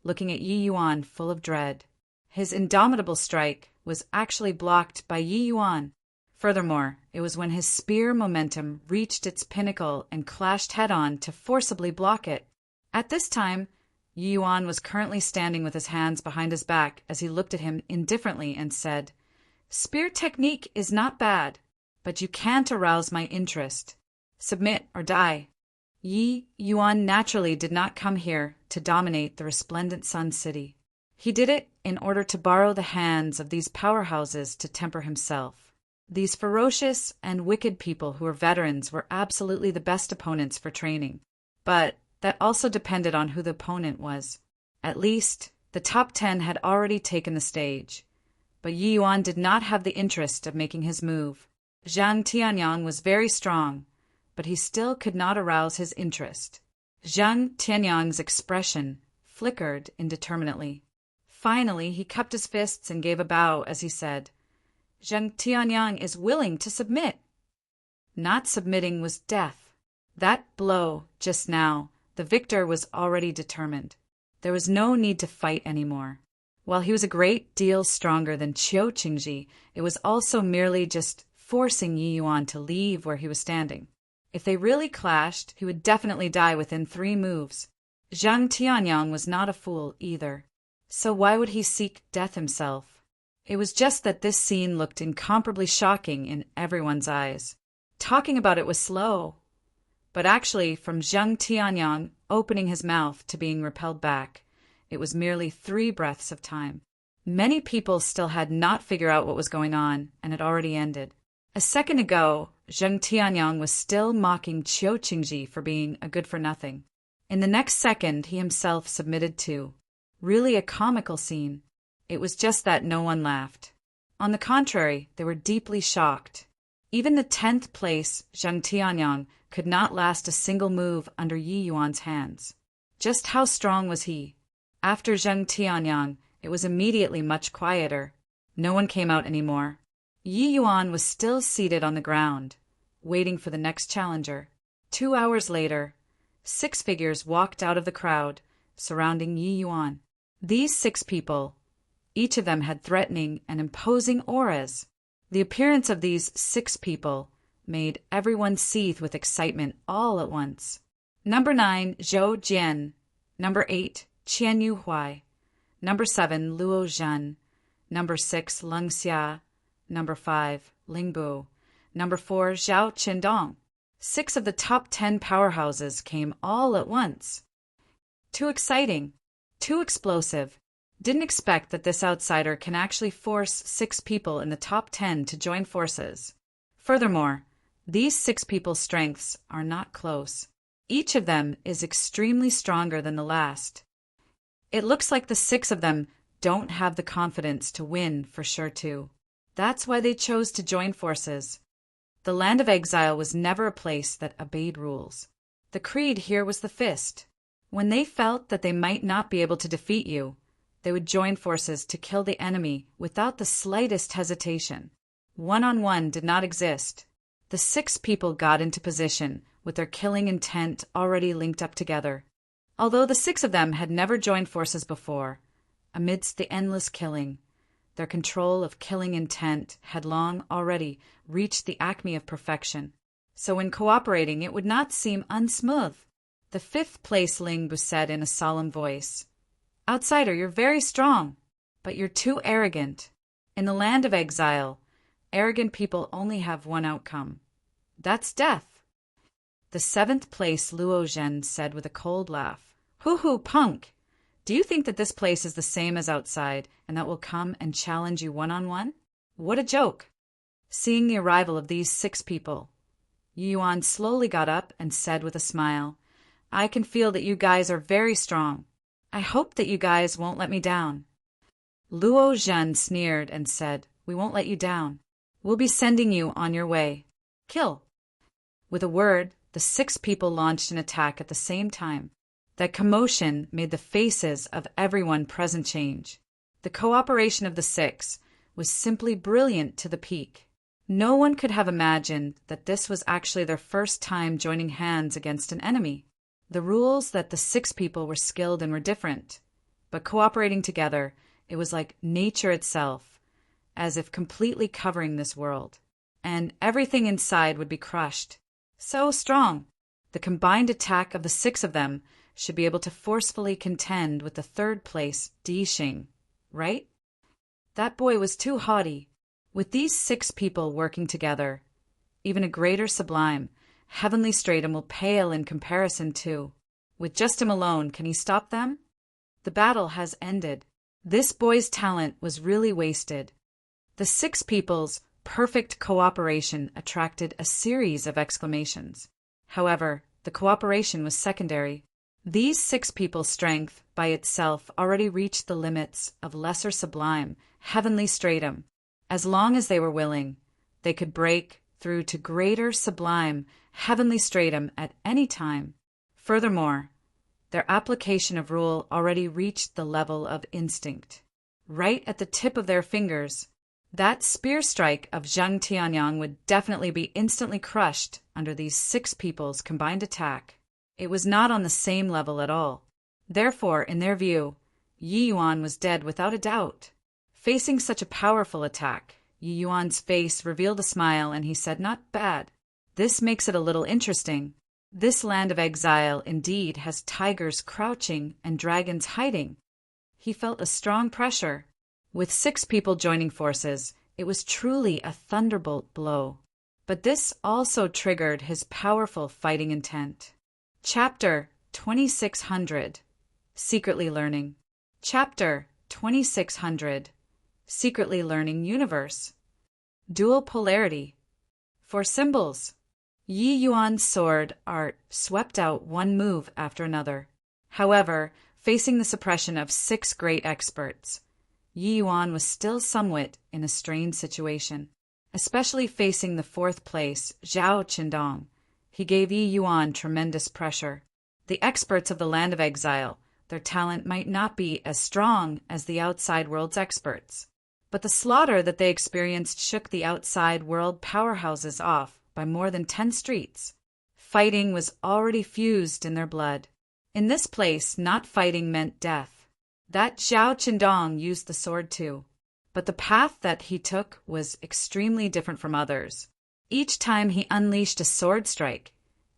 Speaker 1: looking at Yi Yuan full of dread. His indomitable strike was actually blocked by Yi Yuan. Furthermore, it was when his spear momentum reached its pinnacle and clashed head-on to forcibly block it. At this time, Yi Yuan was currently standing with his hands behind his back as he looked at him indifferently and said, "Spear technique is not bad, but you can't arouse my interest. Submit or die." Yi Yuan naturally did not come here to dominate the resplendent Sun City. He did it in order to borrow the hands of these powerhouses to temper himself. These ferocious and wicked people who were veterans were absolutely the best opponents for training. But that also depended on who the opponent was. At least, the top 10 had already taken the stage. But Yi Yuan did not have the interest of making his move. Zhang Tianyang was very strong, but he still could not arouse his interest. Zhang Tianyang's expression flickered indeterminately. Finally, he cupped his fists and gave a bow as he said, Zhang Tianyang is willing to submit. Not submitting was death. That blow, just now, the victor was already determined. There was no need to fight anymore. While he was a great deal stronger than Qiu Qingji, it was also merely just forcing Yi Yuan to leave where he was standing. If they really clashed, he would definitely die within 3 moves. Zhang Tianyang was not a fool either. So why would he seek death himself? It was just that this scene looked incomparably shocking in everyone's eyes. Talking about it was slow. But actually, from Zhang Tianyang opening his mouth to being repelled back, it was merely 3 breaths of time. Many people still had not figured out what was going on, and it already ended. A second ago, Zhang Tianyang was still mocking Qiu Qingji for being a good-for-nothing. In the next second, he himself submitted too. Really a comical scene. It was just that no one laughed. On the contrary, they were deeply shocked. Even the 10th place, Zhang Tianyang, could not last a single move under Yi Yuan's hands. Just how strong was he? After Zhang Tianyang, it was immediately much quieter. No one came out anymore. Yi Yuan was still seated on the ground, waiting for the next challenger. 2 hours later, 6 figures walked out of the crowd, surrounding Yi Yuan. These 6 people, each of them had threatening and imposing auras. The appearance of these 6 people made everyone seethe with excitement all at once. Number 9, Zhou Jian. Number 8, Qian Yuhuai. Number 7, Luo Zhan. Number 6, Leng Xia. Number 5, Ling Bu. Number 4, Zhao Qindong. 6 of the top 10 powerhouses came all at once. Too exciting. Too explosive. Didn't expect that this outsider can actually force 6 people in the top 10 to join forces. Furthermore, these 6 people's strengths are not close. Each of them is extremely stronger than the last. It looks like the 6 of them don't have the confidence to win for sure too. That's why they chose to join forces. The land of exile was never a place that obeyed rules. The creed here was the fist. When they felt that they might not be able to defeat you, they would join forces to kill the enemy without the slightest hesitation. One-on-one did not exist. The 6 people got into position with their killing intent already linked up together. Although the 6 of them had never joined forces before, amidst the endless killing, their control of killing intent had long already reached the acme of perfection. So when cooperating, it would not seem unsmooth. The 5th place Ling Bu said in a solemn voice, Outsider, you're very strong, but you're too arrogant. In the land of exile, arrogant people only have one outcome. That's death. The 7th place Luo Zhen said with a cold laugh, Hoo-hoo, punk! Do you think that this place is the same as outside and that will come and challenge you one-on-one? What a joke! Seeing the arrival of these 6 people, Yi Yuan slowly got up and said with a smile, I can feel that you guys are very strong. I hope that you guys won't let me down. Luo Zhen sneered and said, We won't let you down. We'll be sending you on your way. Kill. With a word, the 6 people launched an attack at the same time. That commotion made the faces of everyone present change. The cooperation of the 6 was simply brilliant to the peak. No one could have imagined that this was actually their first time joining hands against an enemy. The rules that the 6 people were skilled in were different, but cooperating together, it was like nature itself, as if completely covering this world, and everything inside would be crushed. So strong! The combined attack of the 6 of them should be able to forcefully contend with the 3rd place Di Xing, right? That boy was too haughty. With these 6 people working together, even a greater sublime, heavenly stratum will pale in comparison too. With just him alone, can he stop them? The battle has ended. This boy's talent was really wasted. The 6 people's perfect cooperation attracted a series of exclamations. However, the cooperation was secondary. These 6 people's strength by itself already reached the limits of lesser sublime, heavenly stratum. As long as they were willing, they could break through to greater sublime, heavenly stratum at any time. Furthermore, their application of rule already reached the level of instinct. Right at the tip of their fingers, that spear strike of Zhang Tianyang would definitely be instantly crushed under these 6 people's combined attack. It was not on the same level at all. Therefore, in their view, Yi Yuan was dead without a doubt. Facing such a powerful attack, Yi Yuan's face revealed a smile and he said, "Not bad. This makes it a little interesting. This land of exile indeed has tigers crouching and dragons hiding." He felt a strong pressure. With 6 people joining forces, it was truly a thunderbolt blow. But this also triggered his powerful fighting intent. Chapter 2600 Secretly Learning. Chapter 2600 Secretly Learning Universe. Dual Polarity. For symbols, Yi Yuan's sword art swept out one move after another. However, facing the suppression of 6 great experts, Yi Yuan was still somewhat in a strained situation. Especially facing the 4th place, Zhao Qindong, he gave Yi Yuan tremendous pressure. The experts of the land of exile, their talent might not be as strong as the outside world's experts, but the slaughter that they experienced shook the outside world powerhouses off by more than 10 streets. Fighting was already fused in their blood. In this place, not fighting meant death. That Zhao Qindong used the sword too. But the path that he took was extremely different from others. Each time he unleashed a sword strike,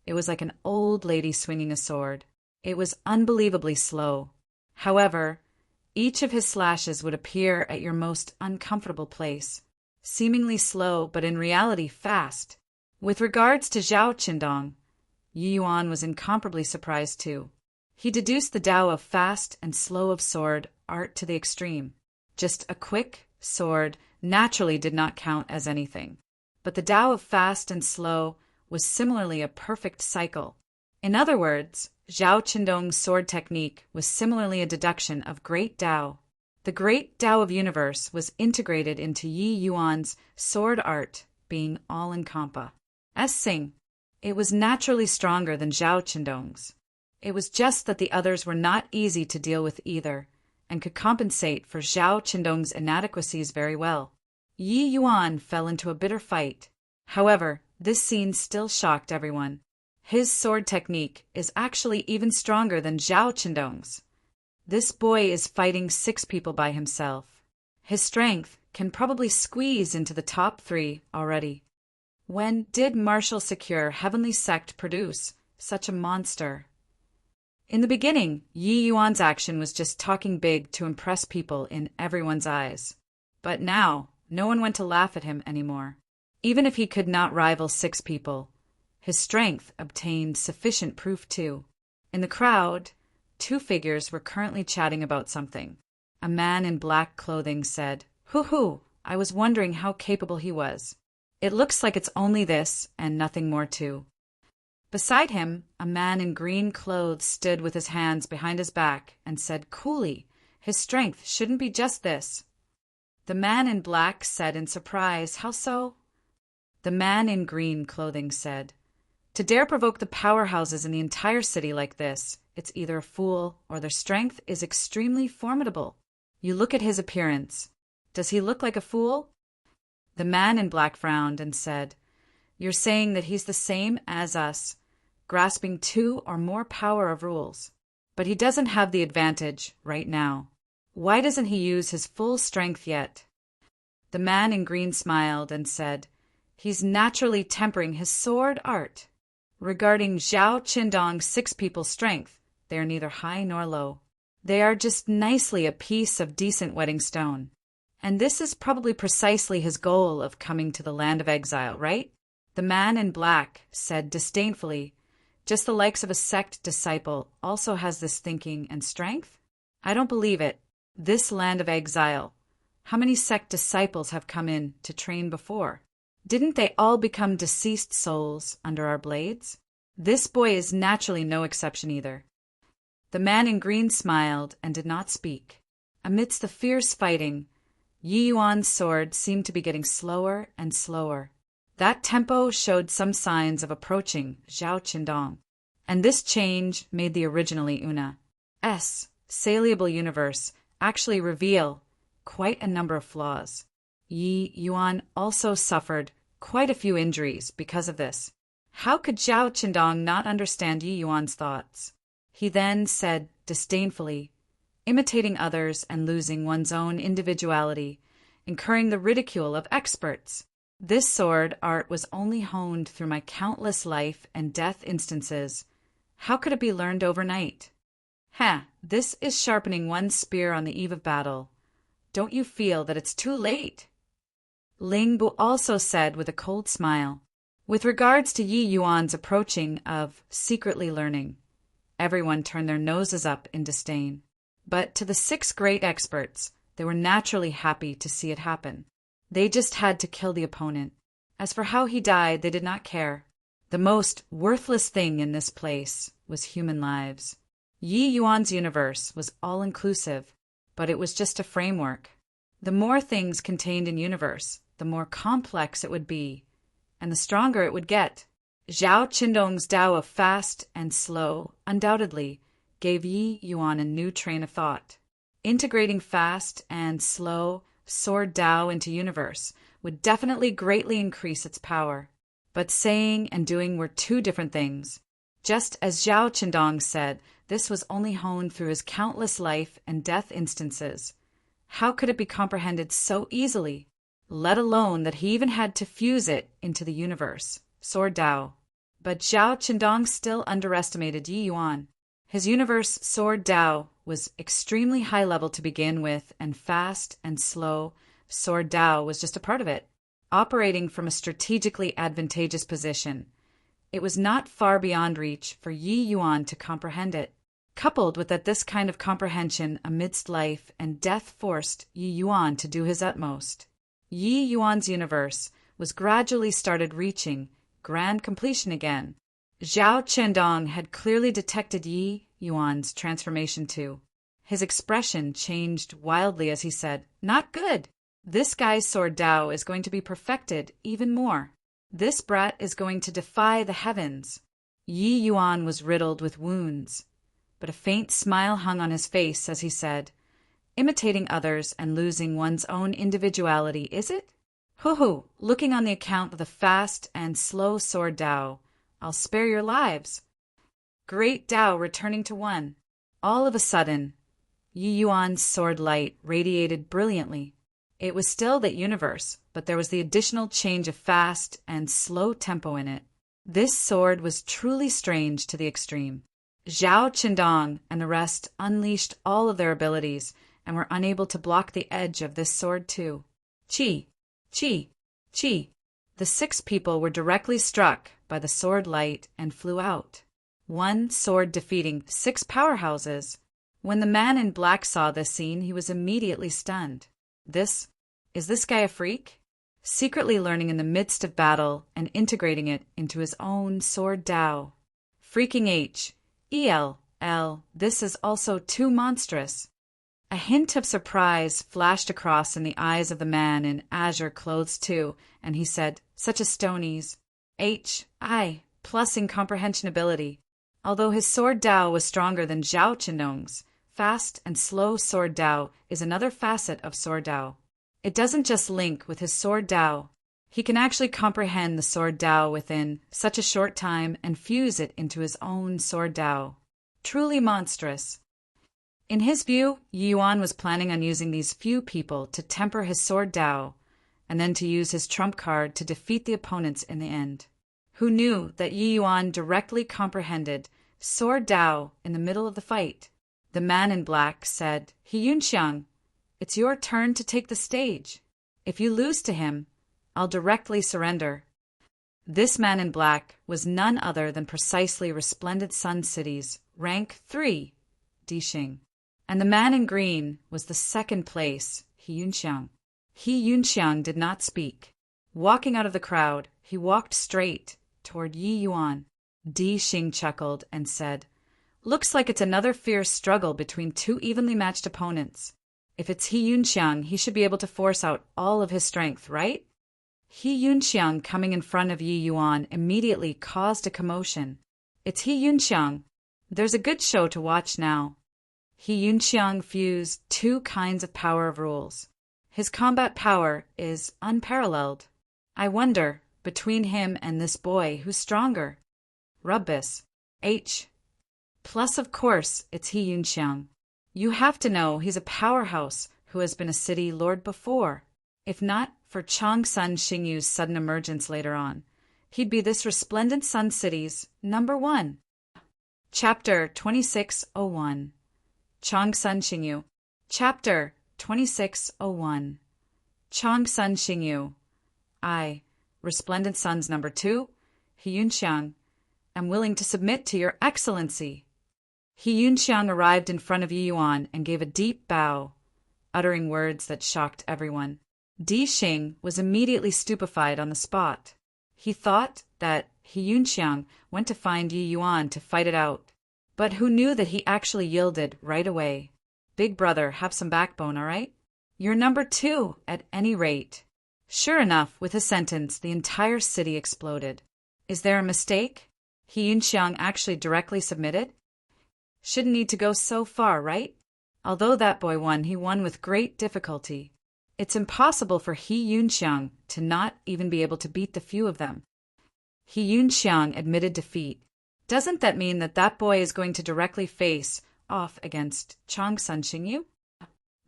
Speaker 1: it was like an old lady swinging a sword. It was unbelievably slow. However, each of his slashes would appear at your most uncomfortable place, seemingly slow but in reality fast. With regards to Zhao Qindong, Yi Yuan was incomparably surprised too. He deduced the Tao of fast and slow of sword art to the extreme. Just a quick sword naturally did not count as anything. But the Tao of fast and slow was similarly a perfect cycle. In other words, Zhao Qindong's sword technique was similarly a deduction of Great Tao. The Great Tao of Universe was integrated into Yi Yuan's sword art, being all-encompassing. It was naturally stronger than Zhao Qindong's. It was just that the others were not easy to deal with either, and could compensate for Zhao Qindong's inadequacies very well. Yi Yuan fell into a bitter fight. However, this scene still shocked everyone. His sword technique is actually even stronger than Zhao Qindong's. This boy is fighting 6 people by himself. His strength can probably squeeze into the top 3 already. When did martial secure heavenly sect produce such a monster? In the beginning, Yi Yuan's action was just talking big to impress people in everyone's eyes. But now, no one went to laugh at him anymore. Even if he could not rival 6 people, his strength obtained sufficient proof too. In the crowd, 2 figures were currently chatting about something. A man in black clothing said, "Hoo-hoo, I was wondering how capable he was. It looks like it's only this and nothing more too." Beside him, a man in green clothes stood with his hands behind his back and said coolly, "His strength shouldn't be just this." The man in black said in surprise, "How so?" The man in green clothing said, "To dare provoke the powerhouses in the entire city like this, it's either a fool or their strength is extremely formidable. You look at his appearance. Does he look like a fool?" The man in black frowned and said, "You're saying that he's the same as us, grasping 2 or more power of rules. But he doesn't have the advantage right now. Why doesn't he use his full strength yet?" The man in green smiled and said, "He's naturally tempering his sword art. Regarding Zhao Qindong's 6 people's strength, they are neither high nor low. They are just nicely a piece of decent wedding stone. And this is probably precisely his goal of coming to the land of exile, right?" The man in black said disdainfully, "Just the likes of a sect disciple also has this thinking and strength? I don't believe it. This land of exile, How many sect disciples have come in to train before? Didn't they all become deceased souls under our blades? This boy is naturally no exception either. The man in green smiled and did not speak. Amidst the fierce fighting, Yi Yuan's sword seemed to be getting slower and slower. That tempo showed some signs of approaching Zhao Qindong, and this change made the originally Una's saleable universe actually reveal quite a number of flaws. Yi Yuan also suffered quite a few injuries because of this. How could Zhao Qindong not understand Yi Yuan's thoughts? He then said disdainfully, imitating others and losing one's own individuality, incurring the ridicule of experts. This sword art was only honed through my countless life and death instances. How could it be learned overnight? This is sharpening one's spear on the eve of battle. Don't you feel that it's too late? Ling Bu also said with a cold smile. With regards to Yi Yuan's approaching of secretly learning, everyone turned their noses up in disdain. But to the 6 great experts, they were naturally happy to see it happen. They just had to kill the opponent. As for how he died, they did not care. The most worthless thing in this place was human lives. Yi Yuan's universe was all-inclusive, but it was just a framework. The more things contained in universe, the more complex it would be, and the stronger it would get. Zhao Qindong's Tao of fast and slow undoubtedly gave Yi Yuan a new train of thought. Integrating fast and slow sword Tao into universe would definitely greatly increase its power. But saying and doing were 2 different things. Just as Zhao Qindong said, this was only honed through his countless life and death instances. How could it be comprehended so easily? Let alone that he even had to fuse it into the universe, sword Tao. But Zhao Qindong still underestimated Yi Yuan. His universe sword Tao was extremely high level to begin with, and fast and slow sword Tao was just a part of it, operating from a strategically advantageous position. It was not far beyond reach for Yi Yuan to comprehend it. Coupled with that, this kind of comprehension amidst life and death forced Yi Yuan to do his utmost. Yi Yuan's universe was gradually started reaching grand completion again. Zhao Qindong had clearly detected Yi Yuan's transformation too. His expression changed wildly as he said, "Not good. This guy's sword Tao is going to be perfected even more. This brat is going to defy the heavens." Yi Yuan was riddled with wounds, but a faint smile hung on his face as he said, "Imitating others and losing one's own individuality, is it? Hoo-hoo, looking on the account of the fast and slow sword Tao, I'll spare your lives." Great Tao returning to one. All of a sudden, Yi Yuan's sword light radiated brilliantly. It was still that universe, but there was the additional change of fast and slow tempo in it. This sword was truly strange to the extreme. Zhao Qindong and the rest unleashed all of their abilities and were unable to block the edge of this sword too. Chi, chi, chi. The 6 people were directly struck by the sword light and flew out. One sword defeating 6 powerhouses. When the man in black saw this scene, he was immediately stunned. Is this guy a freak? Secretly learning in the midst of battle and integrating it into his own sword Tao. Freaking EL, this is also too monstrous. A hint of surprise flashed across in the eyes of the man in azure clothes too, and he said, "Such a stonies. HI, plus in comprehension ability." Although his sword Tao was stronger than Zhao Qindong's, fast and slow sword Tao is another facet of sword Tao. It doesn't just link with his sword Tao. He can actually comprehend the sword Tao within such a short time and fuse it into his own sword Tao. Truly monstrous. In his view, Yi Yuan was planning on using these few people to temper his sword Tao, and then to use his trump card to defeat the opponents in the end. Who knew that Yi Yuan directly comprehended sword Tao in the middle of the fight? The man in black said, "He Yunxiang, it's your turn to take the stage. If you lose to him, I'll directly surrender." This man in black was none other than precisely Resplendent Sun City's rank 3, Dixing. And the man in green was the second place, He Yunxiang. He Yunxiang did not speak. Walking out of the crowd, he walked straight toward Yi Yuan. Di Xing chuckled and said, "Looks like it's another fierce struggle between two evenly matched opponents. If it's He Yunxiang, he should be able to force out all of his strength, right?" He Yunxiang coming in front of Yi Yuan immediately caused a commotion. "It's He Yunxiang. There's a good show to watch now." He Yunxiang fused two kinds of power of rules. His combat power is unparalleled. I wonder, between him and this boy, who's stronger? Rubbis. H. Plus, of course, it's He Yunxiang. You have to know he's a powerhouse who has been a city lord before. If not for Changsun Xingyu's sudden emergence later on, he'd be this resplendent Sun City's #1. Chapter 2601. Changsun Xingyu. Chapter 2601. Changsun Xingyu. I, Resplendent Sun's #2, He Yunxiang, am willing to submit to your excellency. He Yunxiang arrived in front of Yi Yuan and gave a deep bow, uttering words that shocked everyone. Di Xing was immediately stupefied on the spot. He thought that He Yunxiang went to find Yi Yuan to fight it out, but who knew that he actually yielded right away? Big brother, have some backbone, all right? You're #2, at any rate. Sure enough, with his sentence, the entire city exploded. Is there a mistake? He Yunxiang actually directly submitted? Shouldn't need to go so far, right? Although that boy won, he won with great difficulty. It's impossible for He Yunxiang to not even be able to beat the few of them. He Yunxiang admitted defeat. Doesn't that mean that that boy is going to directly face off against Changsun Xingyu?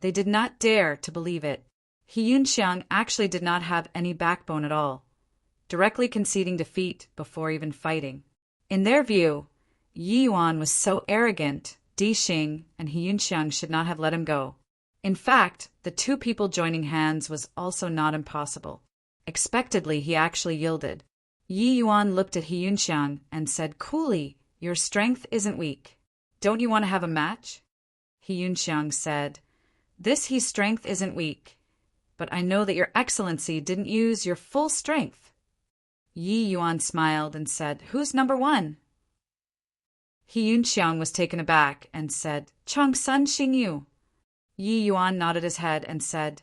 Speaker 1: They did not dare to believe it. He Yunxiang actually did not have any backbone at all, directly conceding defeat before even fighting. In their view, Yi Yuan was so arrogant, Di Xing and He Yunxiang should not have let him go. In fact, the two people joining hands was also not impossible. Expectedly, he actually yielded. Yi Yuan looked at He Yunxiang and said coolly, "Your strength isn't weak. Don't you want to have a match?" He Yunxiang said, "This He's strength isn't weak, but I know that your excellency didn't use your full strength." Yi Yuan smiled and said, "Who's #1? He Yunxiang was taken aback and said, "Changsun Xingyu." Yi Yuan nodded his head and said,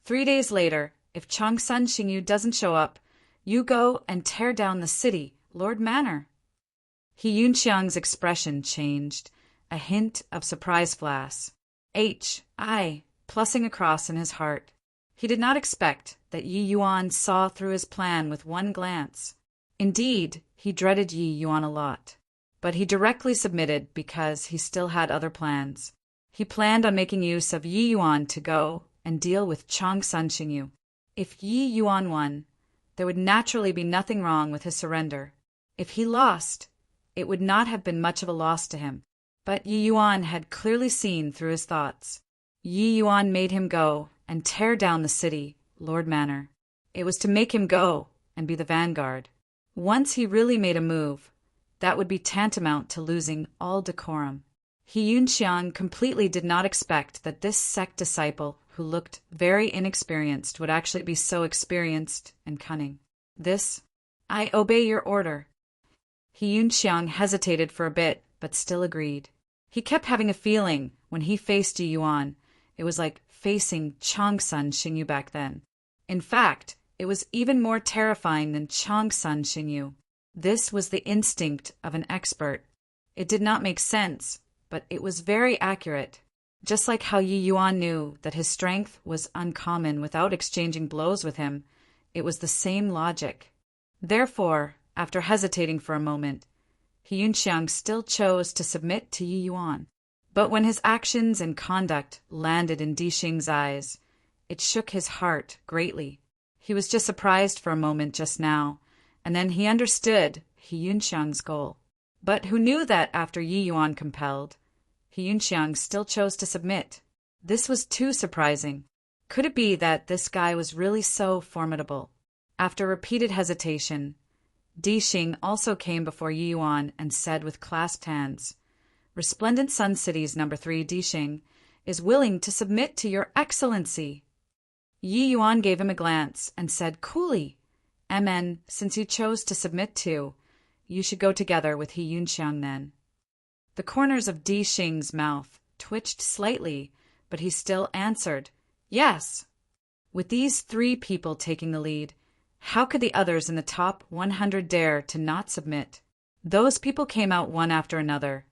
Speaker 1: 3 days later, if Changsun Xingyu doesn't show up, you go and tear down the city, Lord Manor." He Yunxiang's expression changed, a hint of surprise flash. I, plussing across in his heart. He did not expect that Yi Yuan saw through his plan with one glance. Indeed, he dreaded Yi Yuan a lot. But he directly submitted because he still had other plans. He planned on making use of Yi Yuan to go and deal with Changsun Xingyu. If Yi Yuan won, there would naturally be nothing wrong with his surrender. If he lost, it would not have been much of a loss to him. But Yi Yuan had clearly seen through his thoughts. Yi Yuan made him go and tear down the city, Lord Manor. It was to make him go and be the vanguard. Once he really made a move, that would be tantamount to losing all decorum. He Yunxiang completely did not expect that this sect disciple, who looked very inexperienced, would actually be so experienced and cunning. I obey your order. He Yunxiang hesitated for a bit, but still agreed. He kept having a feeling, when he faced Yi Yuan, it was like facing Changsun Xingyu back then. In fact, it was even more terrifying than Changsun Xingyu. This was the instinct of an expert. It did not make sense, but it was very accurate. Just like how Yi Yuan knew that his strength was uncommon without exchanging blows with him, it was the same logic. Therefore, after hesitating for a moment, He Yunxiang still chose to submit to Yi Yuan. But when his actions and conduct landed in Di Xing's eyes, it shook his heart greatly. He was just surprised for a moment just now, and then he understood He Yunxiang's goal. But who knew that after Yi Yuan compelled, He Yunxiang still chose to submit? This was too surprising. Could it be that this guy was really so formidable? After repeated hesitation, Di Xing also came before Yi Yuan and said with clasped hands, "Resplendent Sun City's #3 Di Xing is willing to submit to your excellency." Yi Yuan gave him a glance and said coolly, "MN, since you chose to submit to, you should go together with He Yunxiang then." The corners of Di Xing's mouth twitched slightly, but he still answered, "Yes." With these three people taking the lead, how could the others in the top 100 dare to not submit? Those people came out one after another,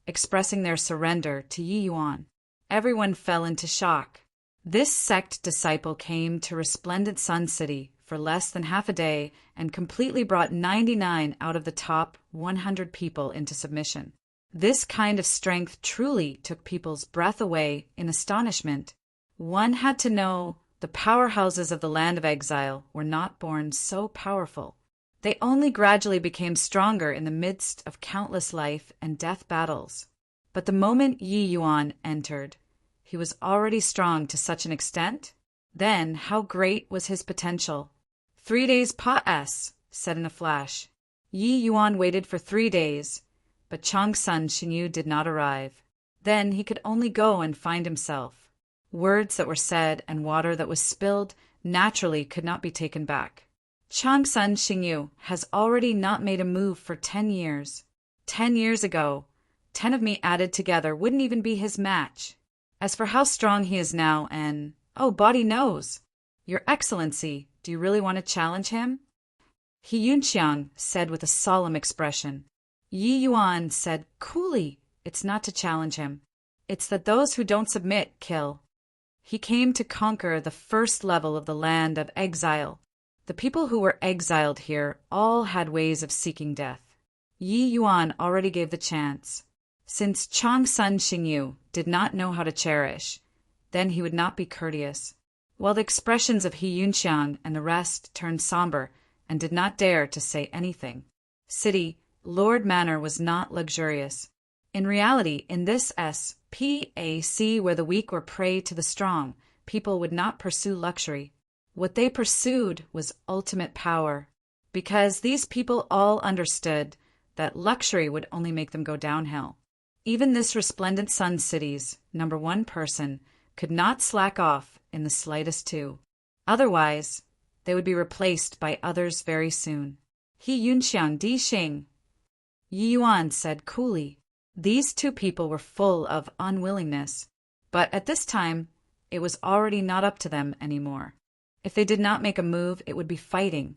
Speaker 1: expressing their surrender to Yi Yuan. Everyone fell into shock. This sect disciple came to Resplendent Sun City for less than half a day and completely brought 99 out of the top 100 people into submission. This kind of strength truly took people's breath away in astonishment. One had to know the powerhouses of the land of exile were not born so powerful. They only gradually became stronger in the midst of countless life and death battles. But the moment Yi Yuan entered, he was already strong to such an extent? Then how great was his potential? 3 days pas, said in a flash. Yi Yuan waited for 3 days, but Changsun Xingyu did not arrive. Then he could only go and find himself. Words that were said and water that was spilled naturally could not be taken back. Changsun Xingyu has already not made a move for 10 years. 10 years ago, 10 of me added together wouldn't even be his match. As for how strong he is now oh, body knows. Your Excellency, do you really want to challenge him? He Yunxiang said with a solemn expression. Yi Yuan said coolly, it's not to challenge him. It's that those who don't submit kill. He came to conquer the first level of the land of exile. The people who were exiled here all had ways of seeking death. Yi Yuan already gave the chance. Since Changsun Xingyu did not know how to cherish, then he would not be courteous. While the expressions of He Yunxiang and the rest turned somber and did not dare to say anything. City, Lord Manor was not luxurious. In reality, in this SPAC where the weak were prey to the strong, people would not pursue luxury. What they pursued was ultimate power, because these people all understood that luxury would only make them go downhill. Even this Resplendent Sun City's #1 person could not slack off in the slightest too. Otherwise, they would be replaced by others very soon. He Yunxiang Di Xing. Yi Yuan said coolly. These two people were full of unwillingness, but at this time, it was already not up to them anymore. If they did not make a move, it would be fighting,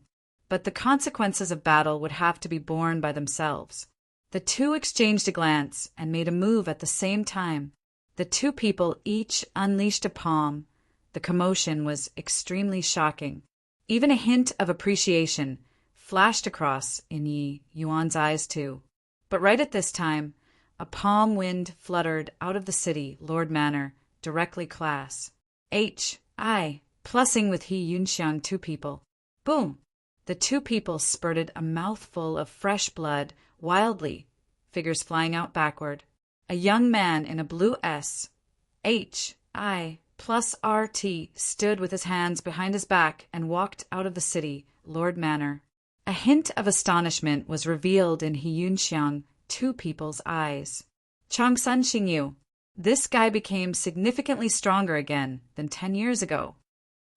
Speaker 1: but the consequences of battle would have to be borne by themselves. The two exchanged a glance and made a move at the same time. The two people each unleashed a palm. The commotion was extremely shocking. Even a hint of appreciation flashed across in Yi Yuan's eyes too. But right at this time, a palm wind fluttered out of the city, Lord Manor, directly class. H.I. Plussing with He Yunxiang two people. Boom! The two people spurted a mouthful of fresh blood wildly, figures flying out backward. A young man in a blue S.H.I. plus RT stood with his hands behind his back and walked out of the city, Lord Manor. A hint of astonishment was revealed in He Yunxiang two people's eyes. Changsun Xingyu. This guy became significantly stronger again than 10 years ago.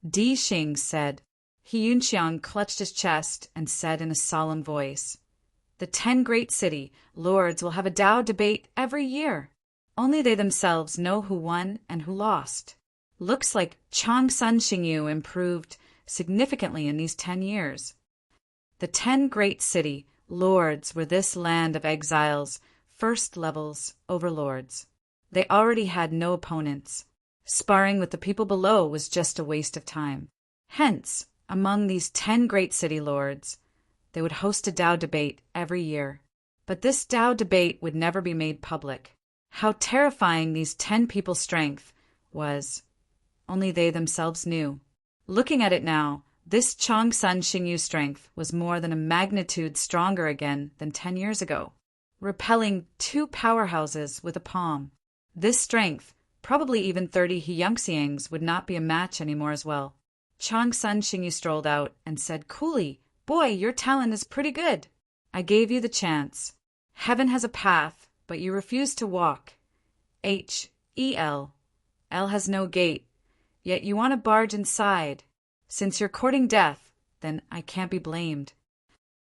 Speaker 1: Di Xing said. He Yunxiang clutched his chest and said in a solemn voice, "The 10 great city lords will have a Tao debate every year. Only they themselves know who won and who lost. Looks like Changsun Xingyu improved significantly in these 10 years. The 10 great city lords were this land of exiles, first levels overlords. They already had no opponents. Sparring with the people below was just a waste of time. Hence, among these 10 great city lords, they would host a Tao debate every year. But this Tao debate would never be made public. How terrifying these 10 people's strength was, only they themselves knew. Looking at it now, this Changsun Xingyu strength was more than a magnitude stronger again than 10 years ago, repelling 2 powerhouses with a palm. This strength, probably even 30 Hyunxiangs, would not be a match anymore as well. Changsun Xingyu strolled out and said coolly, "Boy, your talent is pretty good. I gave you the chance. Heaven has a path, but you refused to walk. H-E-L. L has no gate. Yet you want to barge inside. Since you're courting death, then I can't be blamed.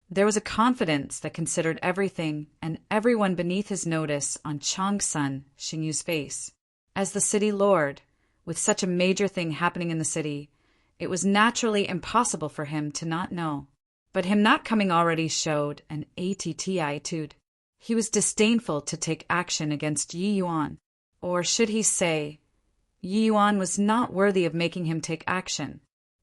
Speaker 1: There was a confidence that considered everything and everyone beneath his notice on Changsun Xingyu's face. As the city lord, with such a major thing happening in the city, it was naturally impossible for him to not know. But him not coming already showed an attitude. He was disdainful to take action against Yi Yuan. Or should he say, Yi Yuan was not worthy of making him take action.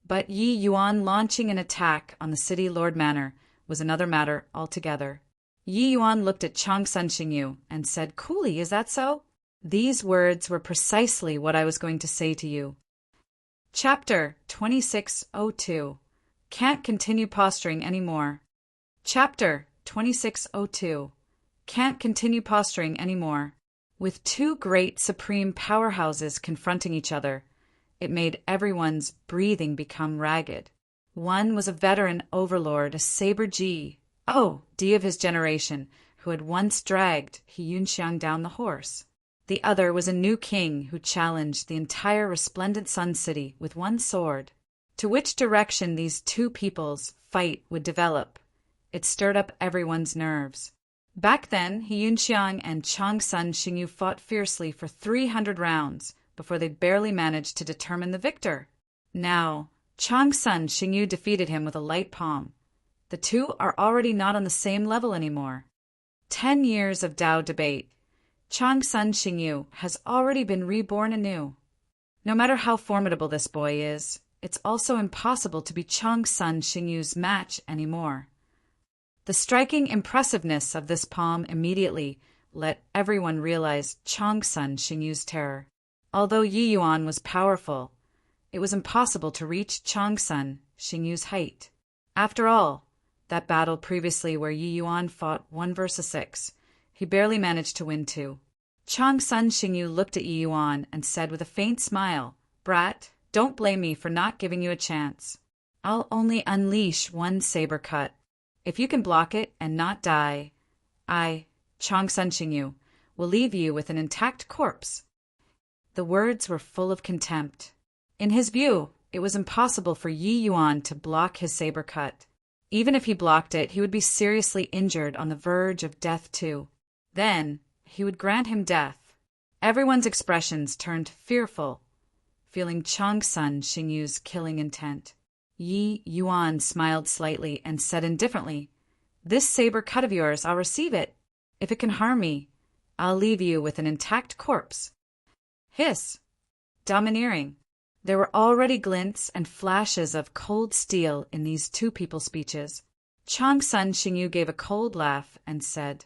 Speaker 1: But Yi Yuan launching an attack on the city lord manor was another matter altogether. Yi Yuan looked at Changsun Xingyu and said, "Coolly, is that so?" These words were precisely what I was going to say to you. Chapter 2602. Can't continue posturing anymore. Chapter 2602. Can't continue posturing anymore. With two great supreme powerhouses confronting each other, it made everyone's breathing become ragged. One was a veteran overlord, a saber G of his generation, who had once dragged He Yunxiang down the horse. The other was a new king who challenged the entire resplendent Sun City with one sword. To which direction these two peoples' fight would develop, it stirred up everyone's nerves. Back then, He Yunxiang and Changsun Xingyu fought fiercely for 300 rounds before they barely managed to determine the victor. Now, Changsun Xingyu defeated him with a light palm. The two are already not on the same level anymore. 10 years of Tao debate. Changsun Xingyu has already been reborn anew. No matter how formidable this boy is, it's also impossible to be Changsun Xingyu's match anymore. The striking impressiveness of this palm immediately let everyone realize Changsun Xingyu's terror. Although Yi Yuan was powerful, it was impossible to reach Changsun Xingyu's height. After all, that battle previously where Yi Yuan fought 1 versus 6, he barely managed to win 2. Changsun Xingyu looked at Yi Yuan and said with a faint smile, "Brat, don't blame me for not giving you a chance. I'll only unleash one saber cut. If you can block it and not die, I, Changsun Xingyu, will leave you with an intact corpse." The words were full of contempt. In his view, it was impossible for Yi Yuan to block his saber cut. Even if he blocked it, he would be seriously injured on the verge of death too. Then, he would grant him death. Everyone's expressions turned fearful, feeling Changsun Xingyu's killing intent. Yi Yuan smiled slightly and said indifferently, "This saber cut of yours, I'll receive it. If it can harm me, I'll leave you with an intact corpse." Hiss. Domineering. There were already glints and flashes of cold steel in these two people's speeches. Changsun Xingyu gave a cold laugh and said,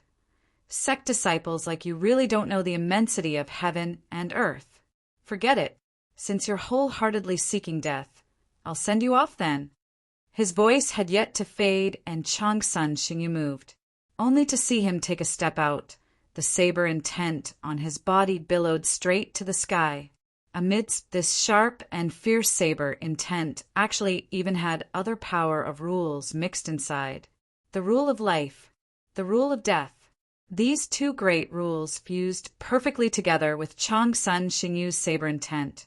Speaker 1: "Sect disciples like you really don't know the immensity of heaven and earth. Forget it. Since you're wholeheartedly seeking death, I'll send you off then." His voice had yet to fade and Changsun Xingyu moved, only to see him take a step out. The saber intent on his body billowed straight to the sky. Amidst this sharp and fierce saber intent actually even had other power of rules mixed inside. The rule of life, the rule of death. These two great rules fused perfectly together with Changsun Xingyu's saber intent,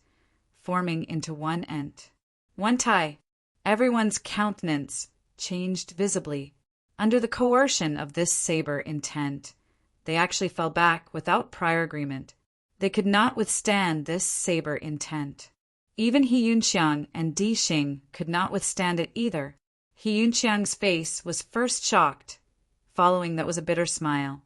Speaker 1: forming into one ent. One tie. Everyone's countenance changed visibly. Under the coercion of this saber intent, they actually fell back without prior agreement. They could not withstand this saber intent. Even He Yunxiang and Di Xing could not withstand it either. He Yunxiang's face was first shocked, following that was a bitter smile.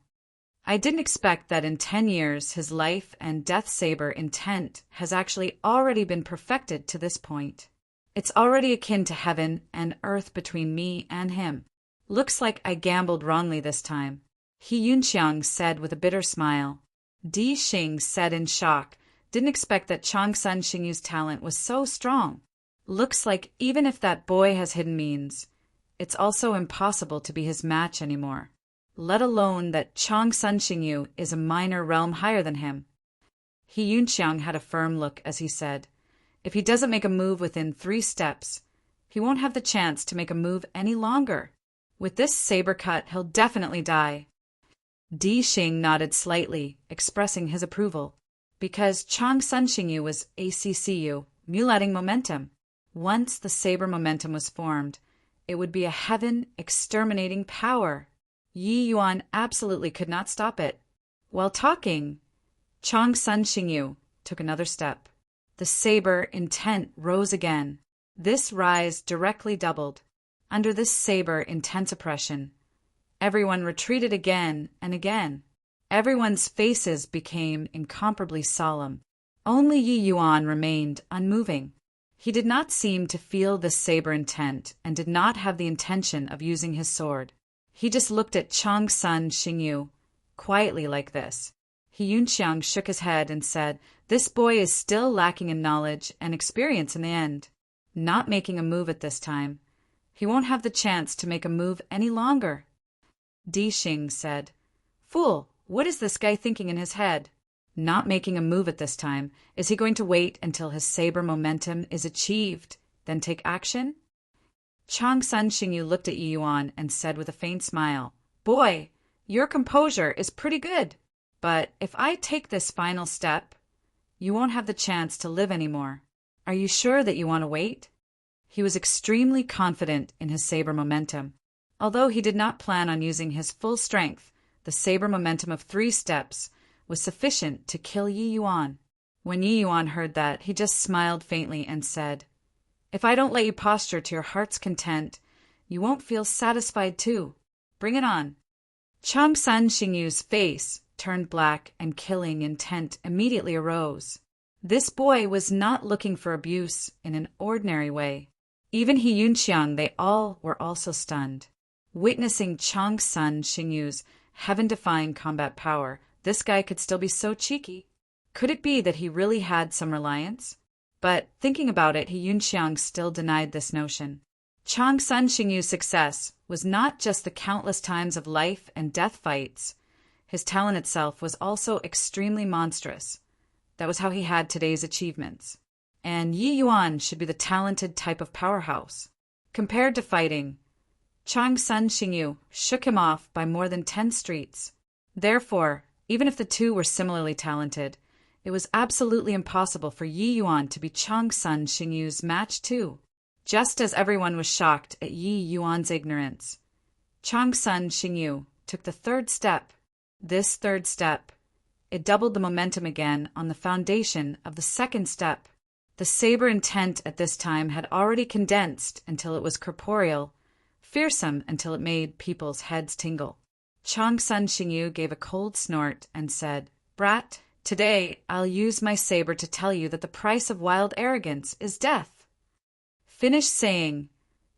Speaker 1: "I didn't expect that in 10 years his life and death saber intent has actually already been perfected to this point. It's already akin to heaven and earth between me and him. Looks like I gambled wrongly this time," He Yunxiang said with a bitter smile. Di Xing said in shock, "Didn't expect that Changsun Xingyu's talent was so strong. Looks like even if that boy has hidden means, it's also impossible to be his match anymore. Let alone that Changsun Xingyu is a minor realm higher than him." He Yunxiang had a firm look as he said, "If he doesn't make a move within 3 steps, he won't have the chance to make a move any longer. With this saber cut, he'll definitely die." Di Xing nodded slightly, expressing his approval. Because Changsun Xingyu was ACCU, mulating momentum. Once the saber momentum was formed, it would be a heaven-exterminating power. Yi Yuan absolutely could not stop it. While talking, Chang Sun Xingyu took another step. The saber intent rose again. This rise directly doubled. Under this saber intense oppression, everyone retreated again and again. Everyone's faces became incomparably solemn. Only Yi Yuan remained unmoving. He did not seem to feel this saber intent and did not have the intention of using his sword. He just looked at Chang Sun Xingyu quietly like this. He Yunxiang shook his head and said, "This boy is still lacking in knowledge and experience in the end. Not making a move at this time. He won't have the chance to make a move any longer." Di Xing said, "Fool, what is this guy thinking in his head? Not making a move at this time. Is he going to wait until his saber momentum is achieved, then take action?" Chang Sun Xingyu looked at Yi Yuan and said with a faint smile, "Boy, your composure is pretty good. But if I take this final step, you won't have the chance to live anymore. Are you sure that you want to wait?" He was extremely confident in his saber momentum. Although he did not plan on using his full strength, the saber momentum of 3 steps was sufficient to kill Yi Yuan. When Yi Yuan heard that, he just smiled faintly and said, "If I don't let you posture to your heart's content, you won't feel satisfied too. Bring it on." Chang Sun Xingyu's face turned black and killing intent immediately arose. This boy was not looking for abuse in an ordinary way. Even He Yunxiang, they all were also stunned. Witnessing Chang Sun Xingyu's heaven-defying combat power, this guy could still be so cheeky. Could it be that he really had some reliance? But thinking about it, He Yunxiang still denied this notion. Chang Sun Xingyu's success was not just the countless times of life and death fights. His talent itself was also extremely monstrous. That was how he had today's achievements. And Yi Yuan should be the talented type of powerhouse. Compared to fighting, Chang Sun Xingyu shook him off by more than 10 streets. Therefore, even if the two were similarly talented, it was absolutely impossible for Yi Yuan to be Chang Sun Xingyu's match too. Just as everyone was shocked at Yi Yuan's ignorance, Chang Sun Xingyu took the 3rd step. This 3rd step, it doubled the momentum again on the foundation of the 2nd step. The saber intent at this time had already condensed until it was corporeal, fearsome until it made people's heads tingle. Chang Sun Xingyu gave a cold snort and said, "Brat, today I'll use my saber to tell you that the price of wild arrogance is death." Finished saying,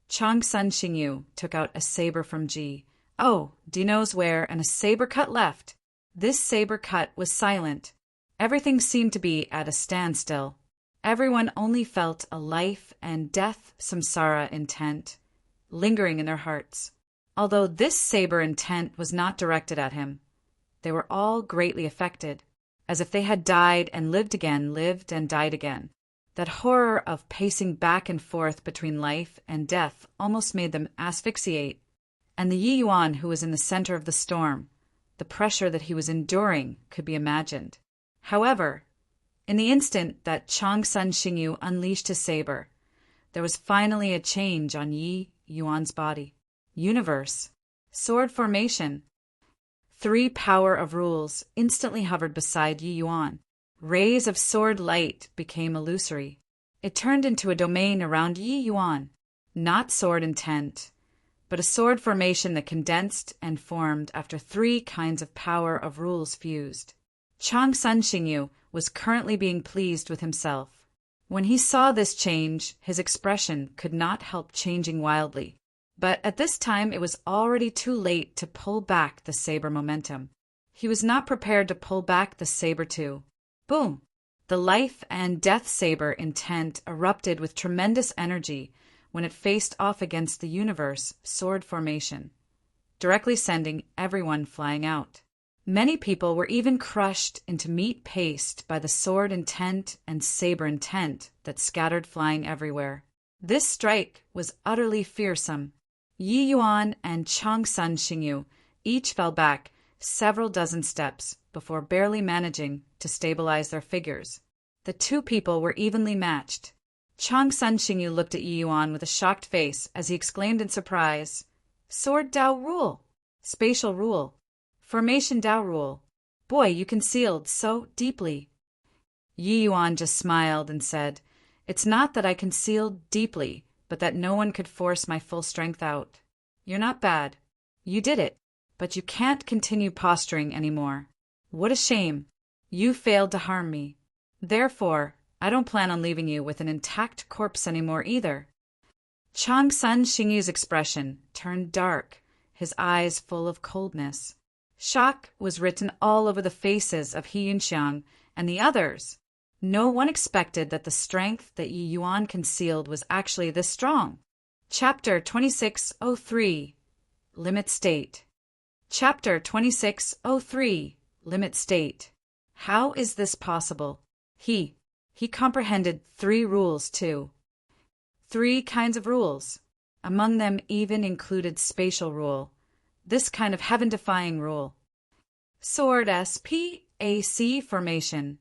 Speaker 1: Chang Sun Xingyu took out a saber from Ji. "Oh, Di knows where, and a saber cut left." This saber cut was silent. Everything seemed to be at a standstill. Everyone only felt a life and death samsara intent lingering in their hearts. Although this saber intent was not directed at him, they were all greatly affected, as if they had died and lived again, lived and died again. That horror of pacing back and forth between life and death almost made them asphyxiate. And the Yi Yuan who was in the center of the storm, the pressure that he was enduring could be imagined. However, in the instant that Chang Sun Xingyu unleashed his saber, there was finally a change on Yi Yuan's body. Universe. Sword formation. 3 power of rules instantly hovered beside Yi Yuan. Rays of sword light became illusory. It turned into a domain around Yi Yuan. Not sword intent, but a sword formation that condensed and formed after 3 kinds of power of rules fused. Chang Sun Xingyu was currently being pleased with himself. When he saw this change, his expression could not help changing wildly. But at this time it was already too late to pull back the saber momentum. He was not prepared to pull back the saber too. Boom! The life and death saber intent erupted with tremendous energy when it faced off against the universe sword formation, directly sending everyone flying out. Many people were even crushed into meat paste by the sword intent and saber intent that scattered flying everywhere. This strike was utterly fearsome. Yi Yuan and Chang Sun Xingyu each fell back several dozen steps before barely managing to stabilize their figures. The 2 people were evenly matched. Chang Sun Xingyu looked at Yi Yuan with a shocked face as he exclaimed in surprise, Sword Dao Rule, Spatial Rule, Formation Dao Rule. Boy, you concealed so deeply. Yi Yuan just smiled and said, It's not that I concealed deeply, but that no one could force my full strength out. You're not bad. You did it, but you can't continue posturing anymore. What a shame. You failed to harm me. Therefore, I don't plan on leaving you with an intact corpse anymore either. Chang Sun Xingyu's expression turned dark, his eyes full of coldness. Shock was written all over the faces of He Yunxiang and the others. No one expected that the strength that Yi Yuan concealed was actually this strong. Chapter 2603 Limit State. Chapter 2603 Limit State. How is this possible? He comprehended 3 rules too. 3 kinds of rules. Among them even included spatial rule. This kind of heaven-defying rule. Sword SPAC formation.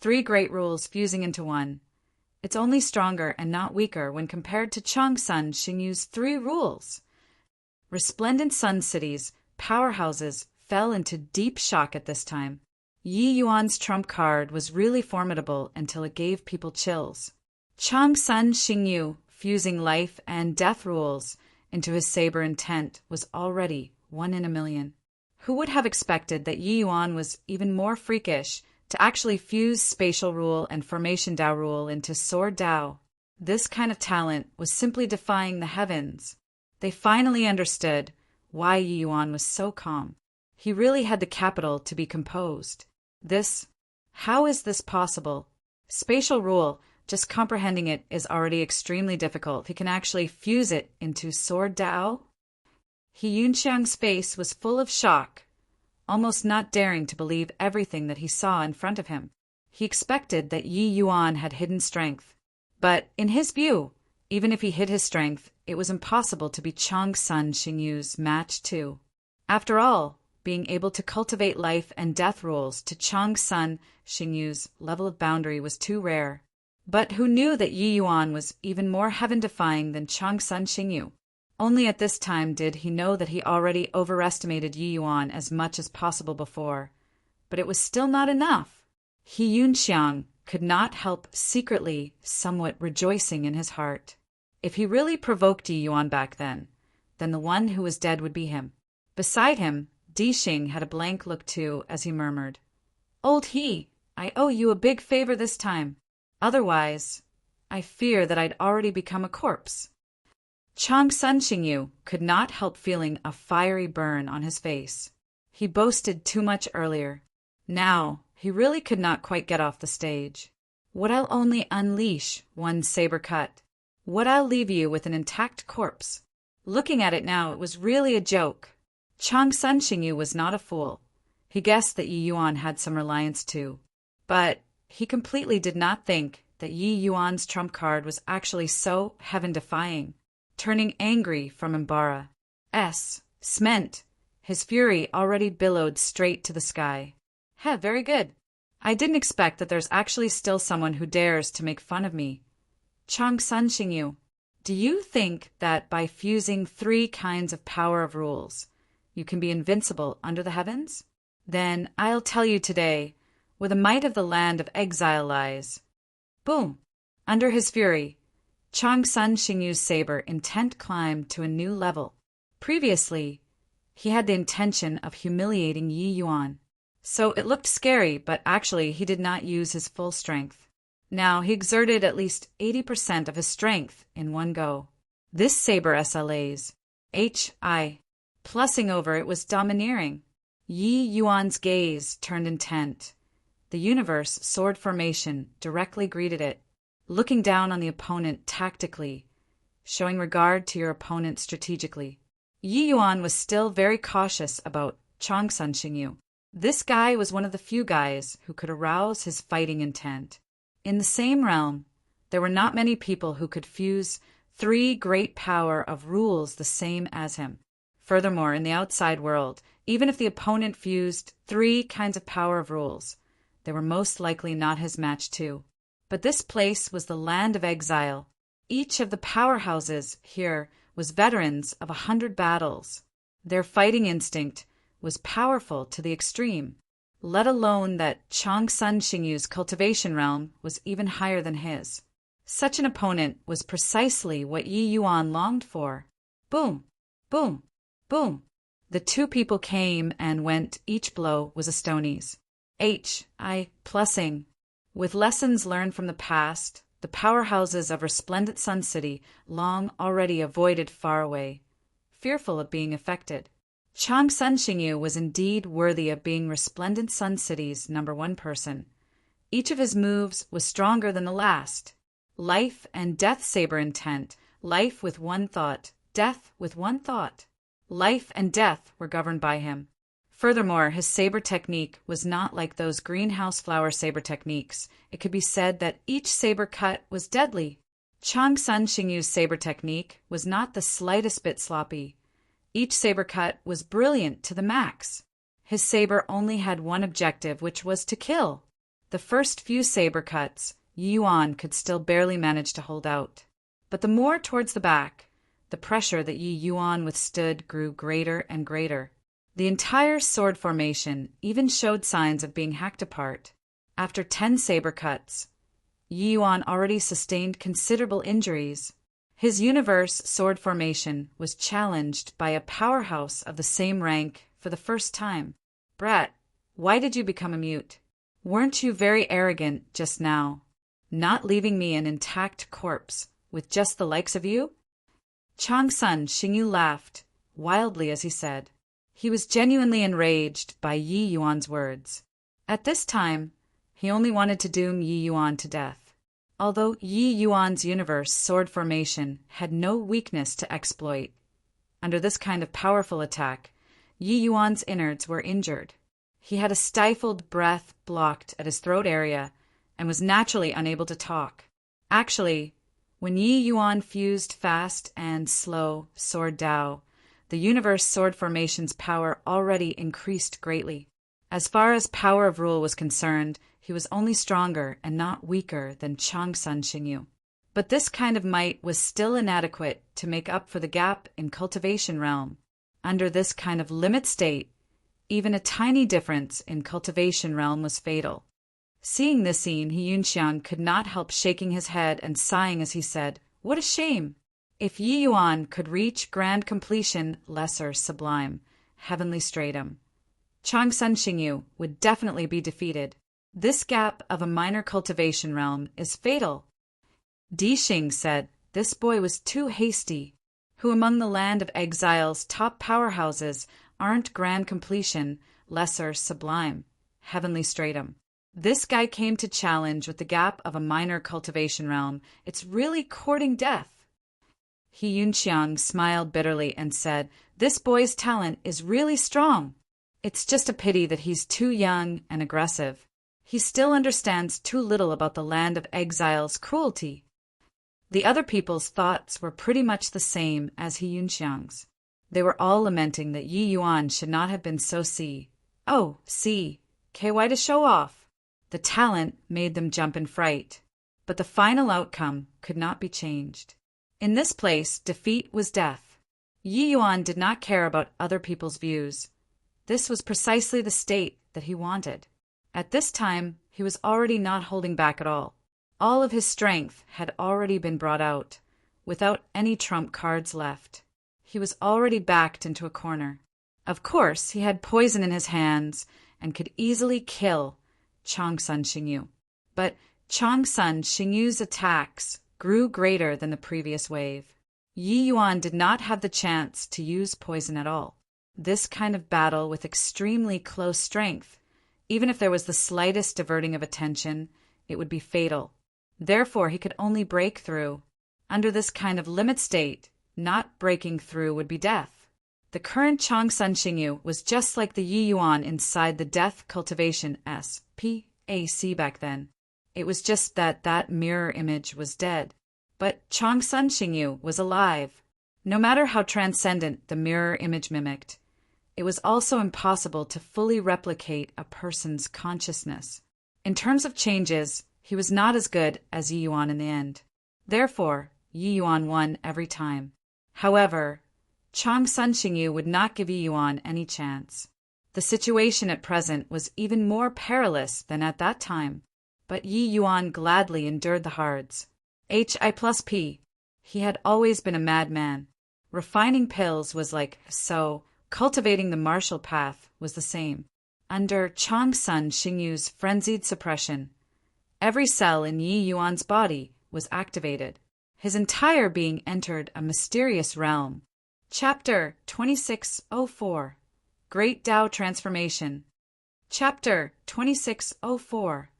Speaker 1: 3 great rules fusing into one. It's only stronger and not weaker when compared to Chang Sun Xingyu's 3 rules. Resplendent sun cities, powerhouses, fell into deep shock at this time. Yi Yuan's trump card was really formidable until it gave people chills. Chang Sun Xingyu, fusing life and death rules into his saber intent, was already 1 in a million. Who would have expected that Yi Yuan was even more freakish to actually fuse spatial rule and formation Dao rule into sword Dao? This kind of talent was simply defying the heavens. They finally understood why Yi Yuan was so calm. He really had the capital to be composed. How is this possible? Spatial rule, just comprehending it is already extremely difficult. He can actually fuse it into sword Dao? He Yunxiang's face was full of shock, almost not daring to believe everything that he saw in front of him. He expected that Yi Yuan had hidden strength. But in his view, even if he hid his strength, it was impossible to be Chang Sun Xingyu's match too. After all, being able to cultivate life and death rules to Chang Sun Xingyu's level of boundary was too rare. But who knew that Yi Yuan was even more heaven-defying than Chang Sun Xingyu? Only at this time did he know that he already overestimated Yi Yuan as much as possible before. But it was still not enough. He Yunxiang could not help secretly somewhat rejoicing in his heart. If he really provoked Yi Yuan back then the one who was dead would be him. Beside him, Di Xing had a blank look too as he murmured, Old He, I owe you a big favor this time. Otherwise, I fear that I'd already become a corpse. Chang Sun Xingyu could not help feeling a fiery burn on his face. He boasted too much earlier. Now, he really could not quite get off the stage. Would I'll only unleash one saber cut? Would I'll leave you with an intact corpse? Looking at it now, it was really a joke. Chang Sun Xingyu was not a fool. He guessed that Yi Yuan had some reliance too. But he completely did not think that Yi Yuan's trump card was actually so heaven-defying. Turning angry from Imbara's Sment, his fury already billowed straight to the sky. Very good. I didn't expect that there's actually still someone who dares to make fun of me. Chang Sun Xingyu, do you think that by fusing 3 kinds of power of rules, you can be invincible under the heavens? Then I'll tell you today, where the might of the land of exile lies. Boom! Under his fury, Chang Sun Xingyu's saber intent climbed to a new level. Previously, he had the intention of humiliating Yi Yuan. So it looked scary, but actually he did not use his full strength. Now he exerted at least 80% of his strength in one go. This saber SLA's HI, plussing over it was domineering. Yi Yuan's gaze turned intent. The universe sword formation directly greeted it, looking down on the opponent tactically, showing regard to your opponent strategically. Yi Yuan was still very cautious about Chang Sun Xingyu. This guy was one of the few guys who could arouse his fighting intent. In the same realm, there were not many people who could fuse 3 great power of rules the same as him. Furthermore, in the outside world, even if the opponent fused 3 kinds of power of rules, they were most likely not his match too. But this place was the land of exile. Each of the powerhouses here was veterans of 100 battles. Their fighting instinct was powerful to the extreme, let alone that Changsun Xingyu's cultivation realm was even higher than his. Such an opponent was precisely what Yi Yuan longed for. Boom, boom, boom. The two people came and went, each blow was a Stoney's. Plussing. With lessons learned from the past, the powerhouses of resplendent Sun City long already avoided far away, fearful of being affected. Changsun Xingyu was indeed worthy of being resplendent Sun City's #1 person. Each of his moves was stronger than the last. Life and death saber intent, life with one thought, death with one thought. Life and death were governed by him. Furthermore, his saber technique was not like those greenhouse flower saber techniques. It could be said that each saber cut was deadly. Changsun Xingyu's saber technique was not the slightest bit sloppy. Each saber cut was brilliant to the max. His saber only had one objective, which was to kill. The first few saber cuts, Yi Yuan could still barely manage to hold out. But the more towards the back, the pressure that Yi Yuan withstood grew greater and greater. The entire sword formation even showed signs of being hacked apart. After 10 saber cuts, Yi Yuan already sustained considerable injuries. His universe sword formation was challenged by a powerhouse of the same rank for the first time. Brat, why did you become a mute? Weren't you very arrogant just now, not leaving me an intact corpse with just the likes of you? Changsun Xingyu laughed wildly as he said. He was genuinely enraged by Yi Yuan's words. At this time, he only wanted to doom Yi Yuan to death. Although Yi Yuan's universe sword formation had no weakness to exploit, under this kind of powerful attack, Yi Yuan's innards were injured. He had a stifled breath blocked at his throat area and was naturally unable to talk. Actually, when Yi Yuan fused fast and slow sword Dao, the universe sword formation's power already increased greatly. As far as power of rule was concerned, he was only stronger and not weaker than Changsun Xingyu. But this kind of might was still inadequate to make up for the gap in cultivation realm. Under this kind of limit state, even a tiny difference in cultivation realm was fatal. Seeing this scene, He Yunxiang could not help shaking his head and sighing as he said, "What a shame! If Yi Yuan could reach grand completion, lesser sublime, heavenly stratum, Changsun Xingyu would definitely be defeated. This gap of a minor cultivation realm is fatal." Di Xing said, "This boy was too hasty. Who among the land of exile's top powerhouses aren't grand completion, lesser sublime, heavenly stratum? This guy came to challenge with the gap of a minor cultivation realm. It's really courting death." He Yunxiang smiled bitterly and said, "This boy's talent is really strong. It's just a pity that he's too young and aggressive. He still understands too little about the land of exile's cruelty." The other people's thoughts were pretty much the same as He Yunxiang's. They were all lamenting that Yi Yuan should not have been so KY to show off. The talent made them jump in fright. But the final outcome could not be changed. In this place, defeat was death. Yi Yuan did not care about other people's views. This was precisely the state that he wanted. At this time, he was already not holding back at all. All of his strength had already been brought out, without any trump cards left. He was already backed into a corner. Of course, he had poison in his hands and could easily kill Changsun Xingyu. But Changsun Xingyu's attacks grew greater than the previous wave. Yi Yuan did not have the chance to use poison at all. This kind of battle with extremely close strength, even if there was the slightest diverting of attention, it would be fatal. Therefore, he could only break through. Under this kind of limit state, not breaking through would be death. The current Changsun Xingyu was just like the Yi Yuan inside the death cultivation SPAC back then. It was just that that mirror image was dead. But Changsun Xingyu was alive. No matter how transcendent the mirror image mimicked, it was also impossible to fully replicate a person's consciousness. In terms of changes, He was not as good as Yi Yuan in the end. Therefore, Yi Yuan won every time. However, Chang Sun Xingyu would not give Yi Yuan any chance. The situation at present was even more perilous than at that time, but Yi Yuan gladly endured the hards. Hi+P. He had always been a madman. Refining pills was like so, cultivating the martial path was the same. Under Chang Sun Xingyu's frenzied suppression, every cell in Yi Yuan's body was activated. His entire being entered a mysterious realm. Chapter 2604 Great Tao Transformation. Chapter 2604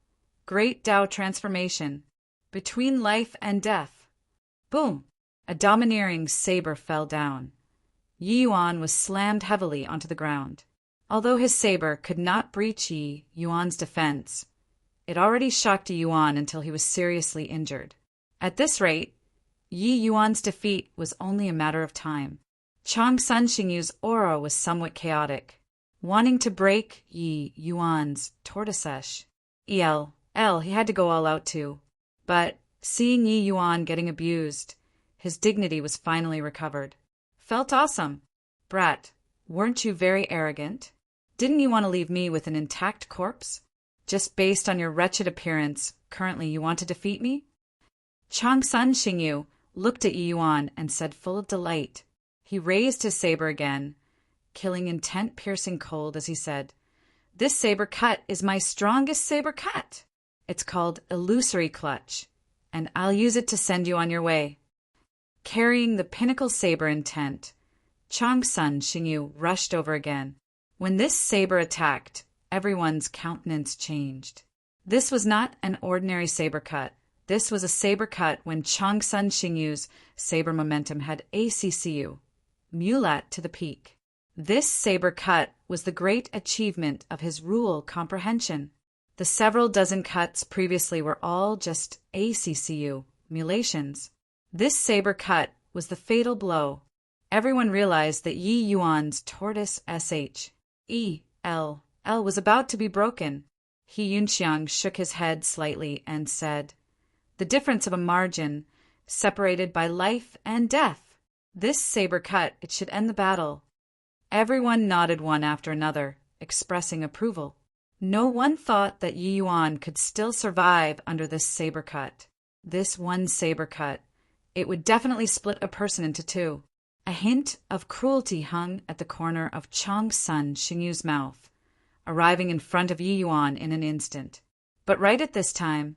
Speaker 1: Great Tao Transformation. Between life and death. Boom! A domineering saber fell down. Yi Yuan was slammed heavily onto the ground. Although his saber could not breach Yi Yuan's defense, it already shocked Yi Yuan until he was seriously injured. At this rate, Yi Yuan's defeat was only a matter of time. Chang Sun Xingyu's aura was somewhat chaotic, wanting to break Yi Yuan's tortoise. He had to go all out too. But, seeing Yi Yuan getting abused, his dignity was finally recovered. Felt awesome. Brat, weren't you very arrogant? Didn't you want to leave me with an intact corpse? Just based on your wretched appearance, currently you want to defeat me? Chang Sun Xingyu looked at Yi Yuan and said full of delight. He raised his saber again, killing intent-piercing cold as he said, "This saber cut is my strongest saber cut. It's called Illusory Clutch, and I'll use it to send you on your way." Carrying the pinnacle saber intent, Chang Sun Xingyu rushed over again. When this saber attacked, everyone's countenance changed. This was not an ordinary saber cut. This was a saber cut when Chang Sun Xingyu's saber momentum had ACCU, mulat to the peak. This saber cut was the great achievement of his rule comprehension. The several dozen cuts previously were all just ACCU, mulations. This saber cut was the fatal blow. Everyone realized that Yi Yuan's tortoise SHELL was about to be broken. He Yunxiang shook his head slightly and said, "The difference of a margin, separated by life and death. This saber cut, it should end the battle." Everyone nodded one after another, expressing approval. No one thought that Yi Yuan could still survive under this saber cut. This one saber cut, it would definitely split a person into two. A hint of cruelty hung at the corner of Chang Sun Xingyu's mouth, arriving in front of Yi Yuan in an instant. But right at this time,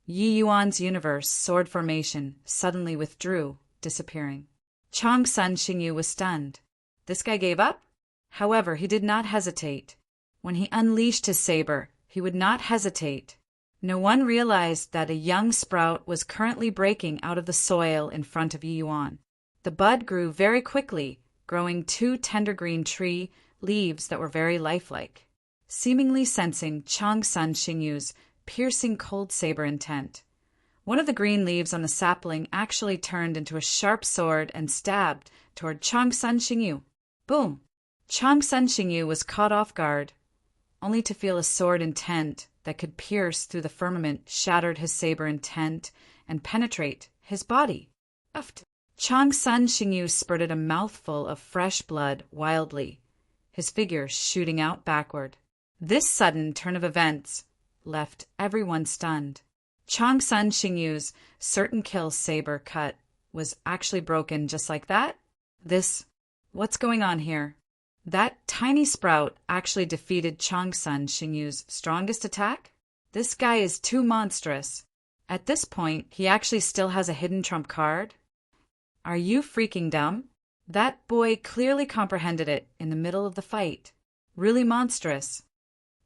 Speaker 1: Yi Yuan's universe sword formation suddenly withdrew, disappearing. Chang Sun Xingyu was stunned. This guy gave up? However, he did not hesitate. When he unleashed his saber, he would not hesitate. No one realized that a young sprout was currently breaking out of the soil in front of Yi Yuan. The bud grew very quickly, growing two tender green tree leaves that were very lifelike. Seemingly sensing Chang Sun Xingyu's piercing cold saber intent, one of the green leaves on the sapling actually turned into a sharp sword and stabbed toward Chang Sun Xingyu. Boom! Chang Sun Xingyu was caught off guard, only to feel a sword intent that could pierce through the firmament shattered his saber intent and penetrate his body. Uffed. Chang Sun Xingyu spurted a mouthful of fresh blood wildly, his figure shooting out backward. This sudden turn of events left everyone stunned. Chang Sun Xingyu's certain kill saber cut was actually broken just like that? What's going on here? That tiny sprout actually defeated Chang Sun Xingyu's strongest attack? This guy is too monstrous. At this point, he actually still has a hidden trump card? Are you freaking dumb? That boy clearly comprehended it in the middle of the fight. Really monstrous.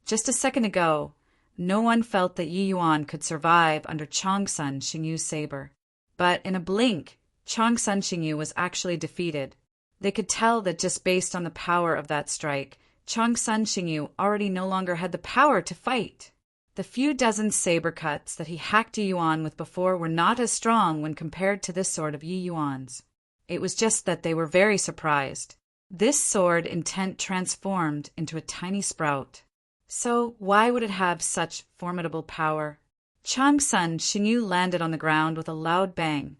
Speaker 1: Just a second ago, no one felt that Yi Yuan could survive under Chang Sun Xingyu's saber. But in a blink, Chang Sun Xingyu was actually defeated. They could tell that just based on the power of that strike, Chang Sun Xingyu already no longer had the power to fight. The few dozen saber cuts that he hacked Yi Yuan with before were not as strong when compared to this sword of Yi Yuan's. It was just that they were very surprised. This sword intent transformed into a tiny sprout. So why would it have such formidable power? Chang's son Xingyu landed on the ground with a loud bang.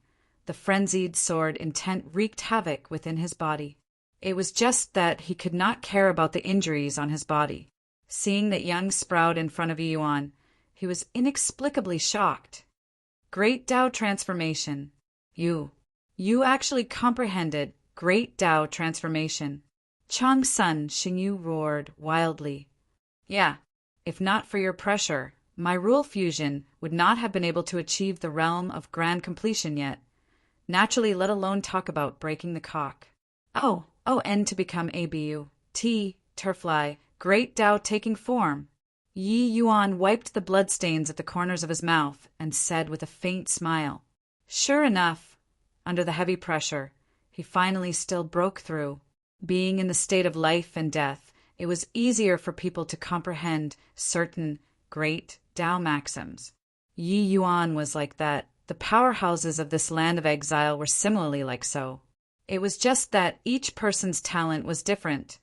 Speaker 1: The frenzied sword intent wreaked havoc within his body. It was just that he could not care about the injuries on his body. Seeing that young sprout in front of Yuan, he was inexplicably shocked. Great Tao transformation. You actually comprehended Great Tao transformation. Chang's son Xingyu roared wildly. Yeah, if not for your pressure, my rule fusion would not have been able to achieve the realm of grand completion yet. Naturally, let alone talk about breaking the cock. And to become ABU. Turfly, Great Tao taking form. Yi Yuan wiped the bloodstains at the corners of his mouth and said with a faint smile. Sure enough, under the heavy pressure, he finally still broke through. Being in the state of life and death, it was easier for people to comprehend certain Great Tao maxims. Yi Yuan was like that. The powerhouses of this land of exile were similarly like so. It was just that each person's talent was different.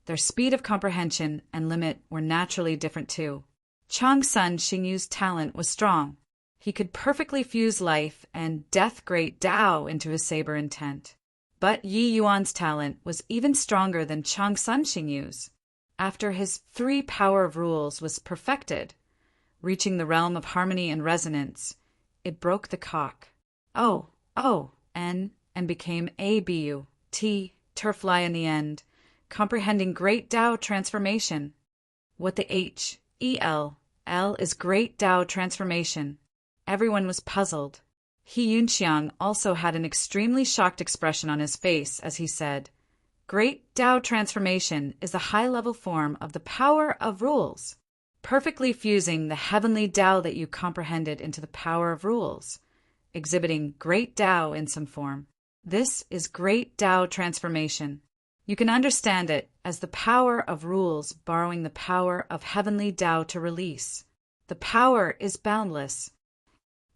Speaker 1: Their speed of comprehension and limit were naturally different too. Chang's son Xingyu's talent was strong. He could perfectly fuse life and death Great Tao into his saber intent. But Yi Yuan's talent was even stronger than Chang's son Xingyu's. After his 3 power of rules was perfected, reaching the realm of harmony and resonance, it broke the cock. And became ABU, Turfly in the end, comprehending Great Tao transformation. What the L is Great Tao transformation. Everyone was puzzled. He Yunxiang also had an extremely shocked expression on his face as he said, Great Tao transformation is a high-level form of the power of rules, perfectly fusing the heavenly Tao that you comprehended into the power of rules, exhibiting Great Tao in some form. This is Great Tao transformation. You can understand it as the power of rules borrowing the power of heavenly Tao to release. The power is boundless.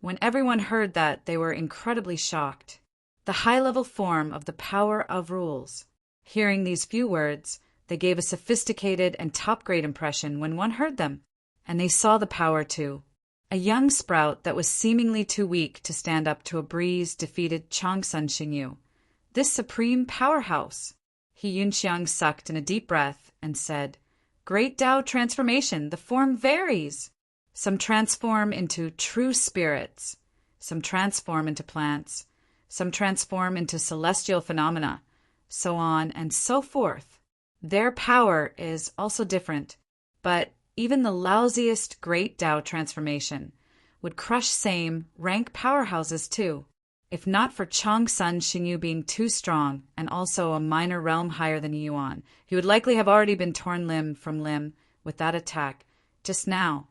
Speaker 1: When everyone heard that, they were incredibly shocked. The high-level form of the power of rules. Hearing these few words, they gave a sophisticated and top-grade impression when one heard them, and they saw the power too. A young sprout that was seemingly too weak to stand up to a breeze defeated Chang's son Xingyu. This supreme powerhouse. He Yunxiang sucked in a deep breath and said, Great Tao transformation, the form varies. Some transform into true spirits. Some transform into plants. Some transform into celestial phenomena. So on and so forth. Their power is also different, but even the lousiest Great Tao transformation would crush same rank powerhouses too. If not for Chang's son Xingyu being too strong and also a minor realm higher than Yuan, he would likely have already been torn limb from limb with that attack just now.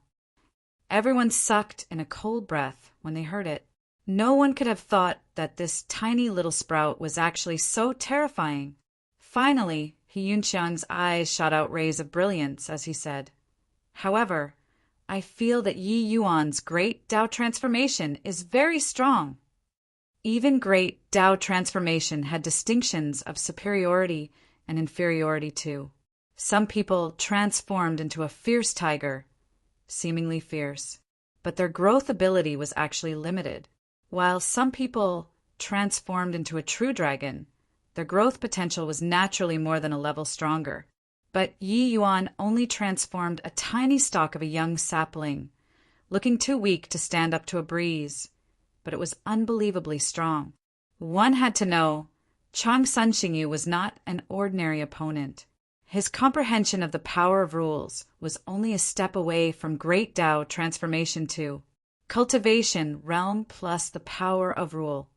Speaker 1: Everyone sucked in a cold breath when they heard it. No one could have thought that this tiny little sprout was actually so terrifying. Finally, He Yunxiang's eyes shot out rays of brilliance as he said, However, I feel that Yi Yuan's Great Tao transformation is very strong. Even Great Tao transformation had distinctions of superiority and inferiority too. Some people transformed into a fierce tiger, seemingly fierce, but their growth ability was actually limited, while some people transformed into a true dragon. Their growth potential was naturally more than a level stronger. But Yi Yuan only transformed a tiny stalk of a young sapling, looking too weak to stand up to a breeze, but it was unbelievably strong. One had to know Chang's son Xingyu was not an ordinary opponent. His comprehension of the power of rules was only a step away from Great Tao transformation to cultivation realm plus the power of rule.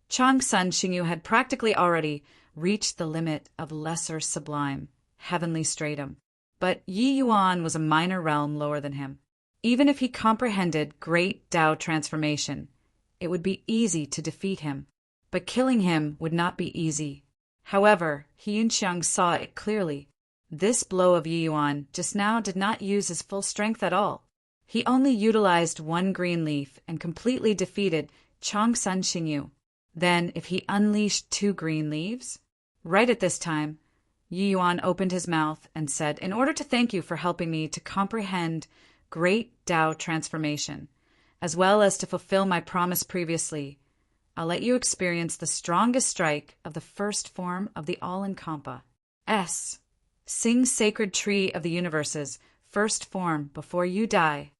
Speaker 1: Chang's son Xingyu had practically already reached the limit of lesser sublime, heavenly stratum. But Yi Yuan was a minor realm lower than him. Even if he comprehended Great Tao transformation, it would be easy to defeat him. But killing him would not be easy. However, He Yunxiang saw it clearly. This blow of Yi Yuan just now did not use his full strength at all. He only utilized one green leaf and completely defeated Chang's son Xingyu. Then, if he unleashed 2 green leaves? Right at this time, Yi Yuan opened his mouth and said, In order to thank you for helping me to comprehend Great Tao transformation, as well as to fulfill my promise previously. I'll let you experience the strongest strike of the first form of the All-Incompa. Sing Sacred Tree of the Universe's first form before you die.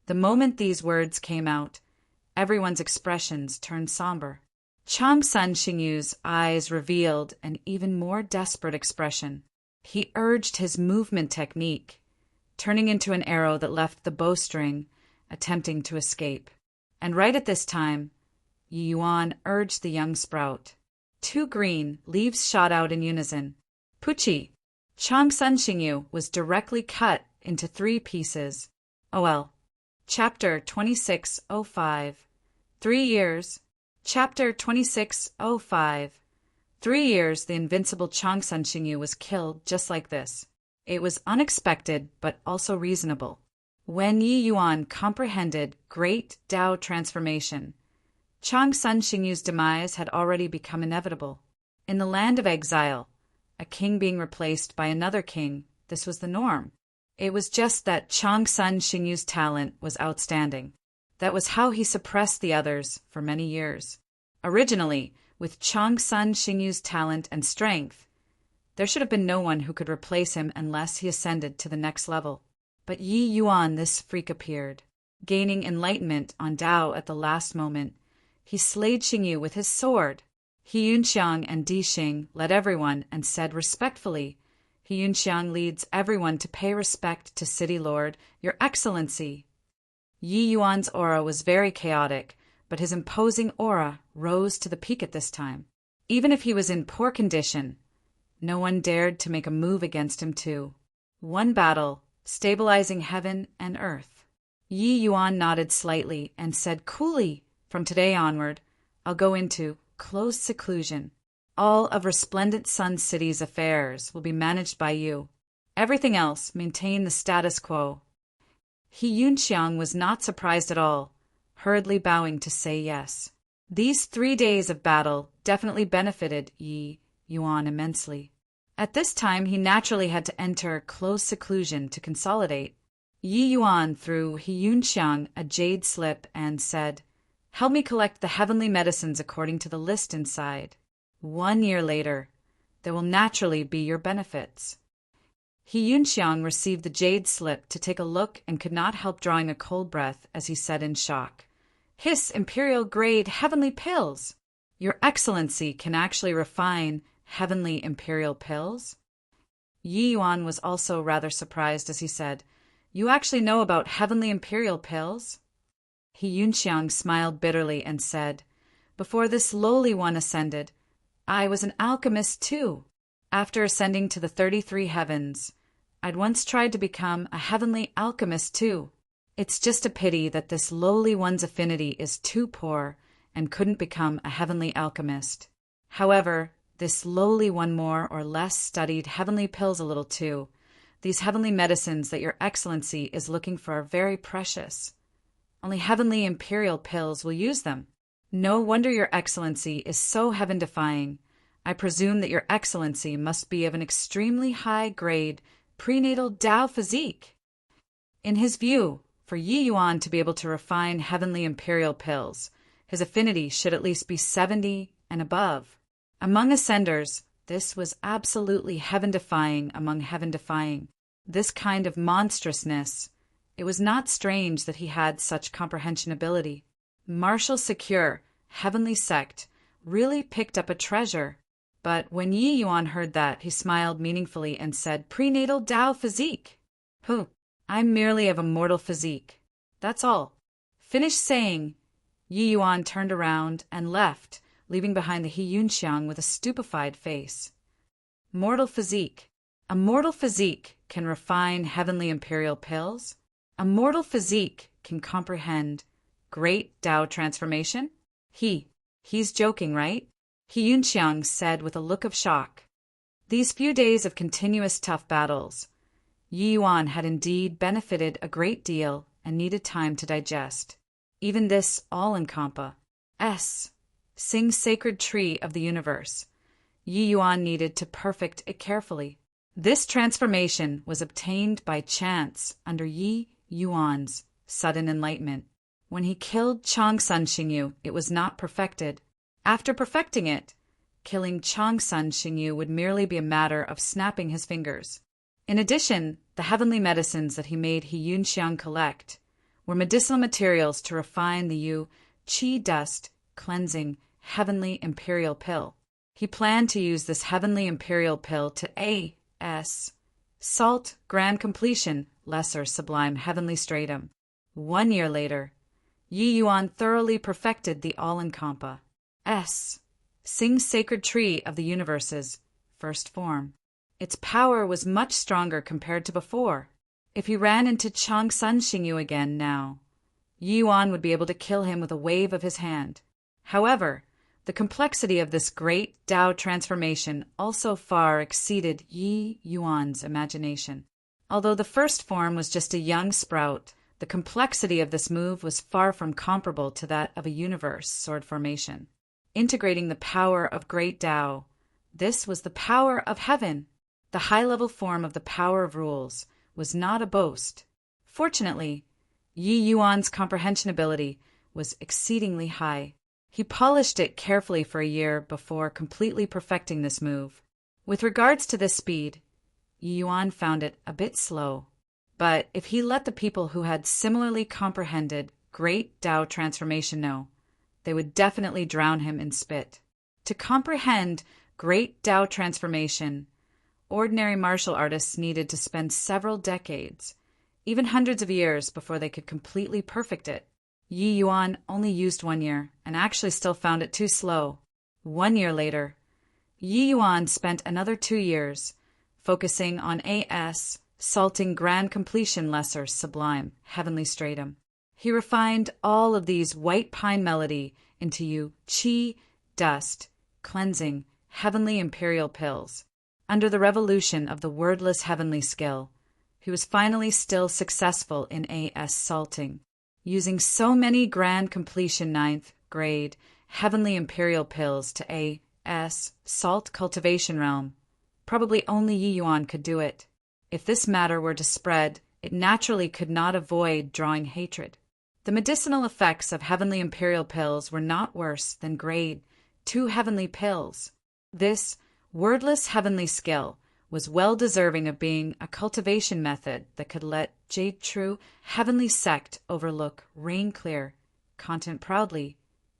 Speaker 1: The moment these words came out, everyone's expressions turned somber. Changsun Xingyu's eyes revealed an even more desperate expression. He urged his movement technique, turning into an arrow that left the bowstring, attempting to escape. And right at this time, Yi Yuan urged the young sprout. 2 green leaves shot out in unison. Puchi! Changsun Xingyu was directly cut into 3 pieces. OL. Chapter 2605. 3 years. Chapter 2605. 3 years the invincible Changsun Xingyu was killed just like this. It was unexpected but also reasonable. When Yi Yuan comprehended great Tao transformation, Changsun Xingyu's demise had already become inevitable. In the land of exile, a king being replaced by another king, this was the norm. It was just that Changsun Xingyu's talent was outstanding. That was how he suppressed the others for many years. Originally, with Changsun Xingyu's talent and strength, there should have been no one who could replace him unless he ascended to the next level. But Yi Yuan, this freak, appeared. Gaining enlightenment on Tao at the last moment, he slayed Xingyu with his sword. He Yunxiang and Di Xing led everyone and said respectfully, He Yunxiang leads everyone to pay respect to City Lord, Your Excellency. Yi Yuan's aura was very chaotic, but his imposing aura rose to the peak at this time. Even if he was in poor condition, no one dared to make a move against him too. One battle, stabilizing heaven and earth. Yi Yuan nodded slightly and said coolly, From today onward, I'll go into close seclusion. All of Resplendent Sun City's affairs will be managed by you. Everything else maintain the status quo. He Yunxiang was not surprised at all, hurriedly bowing to say yes. These 3 days of battle definitely benefited Yi Yuan immensely. At this time, he naturally had to enter close seclusion to consolidate. Yi Yuan threw He Yunxiang a jade slip and said, Help me collect the heavenly medicines according to the list inside. 1 year later, there will naturally be your benefits. He Yunxiang received the jade slip to take a look and could not help drawing a cold breath as he said in shock, Hiss Imperial-grade heavenly pills! Your Excellency can actually refine heavenly Imperial pills? Yi Yuan was also rather surprised as he said, You actually know about heavenly Imperial pills? He Yunxiang smiled bitterly and said, Before this lowly one ascended, I was an alchemist too. After ascending to the 33 heavens, I'd once tried to become a heavenly alchemist too. It's just a pity that this lowly one's affinity is too poor and couldn't become a heavenly alchemist. However, this lowly one more or less studied heavenly pills a little too. These heavenly medicines that Your Excellency is looking for are very precious. Only heavenly Imperial pills will use them. No wonder Your Excellency is so heaven-defying. I presume that Your Excellency must be of an extremely high-grade prenatal Tao physique. In his view, for Yi Yuan to be able to refine heavenly Imperial pills, his affinity should at least be 70 and above. Among ascenders, this was absolutely heaven-defying among heaven-defying. This kind of monstrousness, it was not strange that he had such comprehension ability. Martial Secure, heavenly sect, really picked up a treasure. But when Yi Yuan heard that, he smiled meaningfully and said, Prenatal Tao physique. Pooh, I'm merely of a mortal physique. That's all. Finished saying, Yi Yuan turned around and left, leaving behind the He Yunxiang with a stupefied face. Mortal physique. A mortal physique can refine heavenly Imperial pills? A mortal physique can comprehend great Tao transformation? He's joking, right? He Yunxiang said with a look of shock. These few days of continuous tough battles, Yi Yuan had indeed benefited a great deal and needed time to digest. Even this all-incompa. Sing Sacred Tree of the Universe. Yi Yuan needed to perfect it carefully. This transformation was obtained by chance under Yi Yuan's sudden enlightenment. When he killed Changsun Xingyu, it was not perfected. After perfecting it, killing Changsun Xingyu would merely be a matter of snapping his fingers. In addition, the heavenly medicines that he made He Yunxiang collect were medicinal materials to refine the Yu Qi dust cleansing heavenly imperial pill. He planned to use this heavenly imperial pill to A.S. Salt grand completion lesser sublime heavenly stratum. 1 year later, Yi Yuan thoroughly perfected the all-encompassing Sing sacred tree of the universe's first form. Its power was much stronger compared to before. If he ran into Changsun Xingyu again now, Yi Yuan would be able to kill him with a wave of his hand. However, the complexity of this great Tao transformation also far exceeded Yi Yuan's imagination. Although the first form was just a young sprout, the complexity of this move was far from comparable to that of a universe sword formation. Integrating the power of great Tao, this was the power of heaven. The high-level form of the power of rules was not a boast. Fortunately, Yi Yuan's comprehension ability was exceedingly high. He polished it carefully for a year before completely perfecting this move. With regards to this speed, Yi Yuan found it a bit slow. But if he let the people who had similarly comprehended great Tao transformation know, they would definitely drown him in spit. To comprehend great Tao transformation, ordinary martial artists needed to spend several decades, even hundreds of years, before they could completely perfect it. Yi Yuan only used 1 year and actually still found it too slow. 1 year later, Yi Yuan spent another 2 years focusing on A.S. salting grand completion lesser sublime heavenly stratum. He refined all of these white pine melody into Yu Qi dust cleansing heavenly imperial pills. Under the revolution of the wordless heavenly skill, he was finally still successful in A.S. salting. Using so many grand completion 9th grade heavenly imperial pills to A.S. salt cultivation realm, probably only Yi Yuan could do it. If this matter were to spread, it naturally could not avoid drawing hatred. The medicinal effects of heavenly imperial pills were not worse than grade 2 heavenly pills. This wordless heavenly skill was well deserving of being a cultivation method that could let Jade True heavenly sect overlook rain clear content proudly.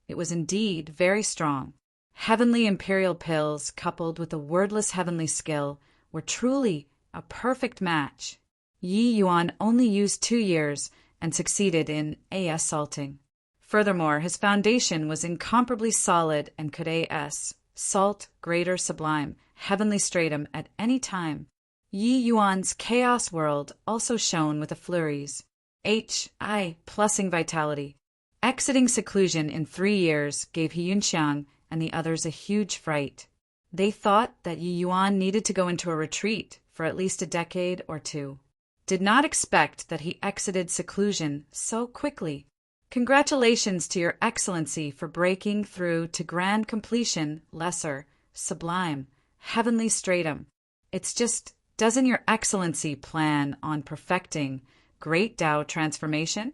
Speaker 1: It was indeed very strong. Heavenly imperial pills coupled with the wordless heavenly skill were truly a perfect match. Yi Yuan only used 2 years and succeeded in A.S. salting. Furthermore, his foundation was incomparably solid and could A.S. salt greater sublime heavenly stratum at any time. Yi Yuan's chaos world also shone with a flurries. Plussing vitality. Exiting seclusion in 3 years gave He Yunxiang and the others a huge fright. They thought that Yi Yuan needed to go into a retreat for at least a decade or 2. Did not expect that he exited seclusion so quickly. Congratulations to Your Excellency for breaking through to grand completion, lesser, sublime, heavenly stratum. It's just, doesn't Your Excellency plan on perfecting great Tao transformation?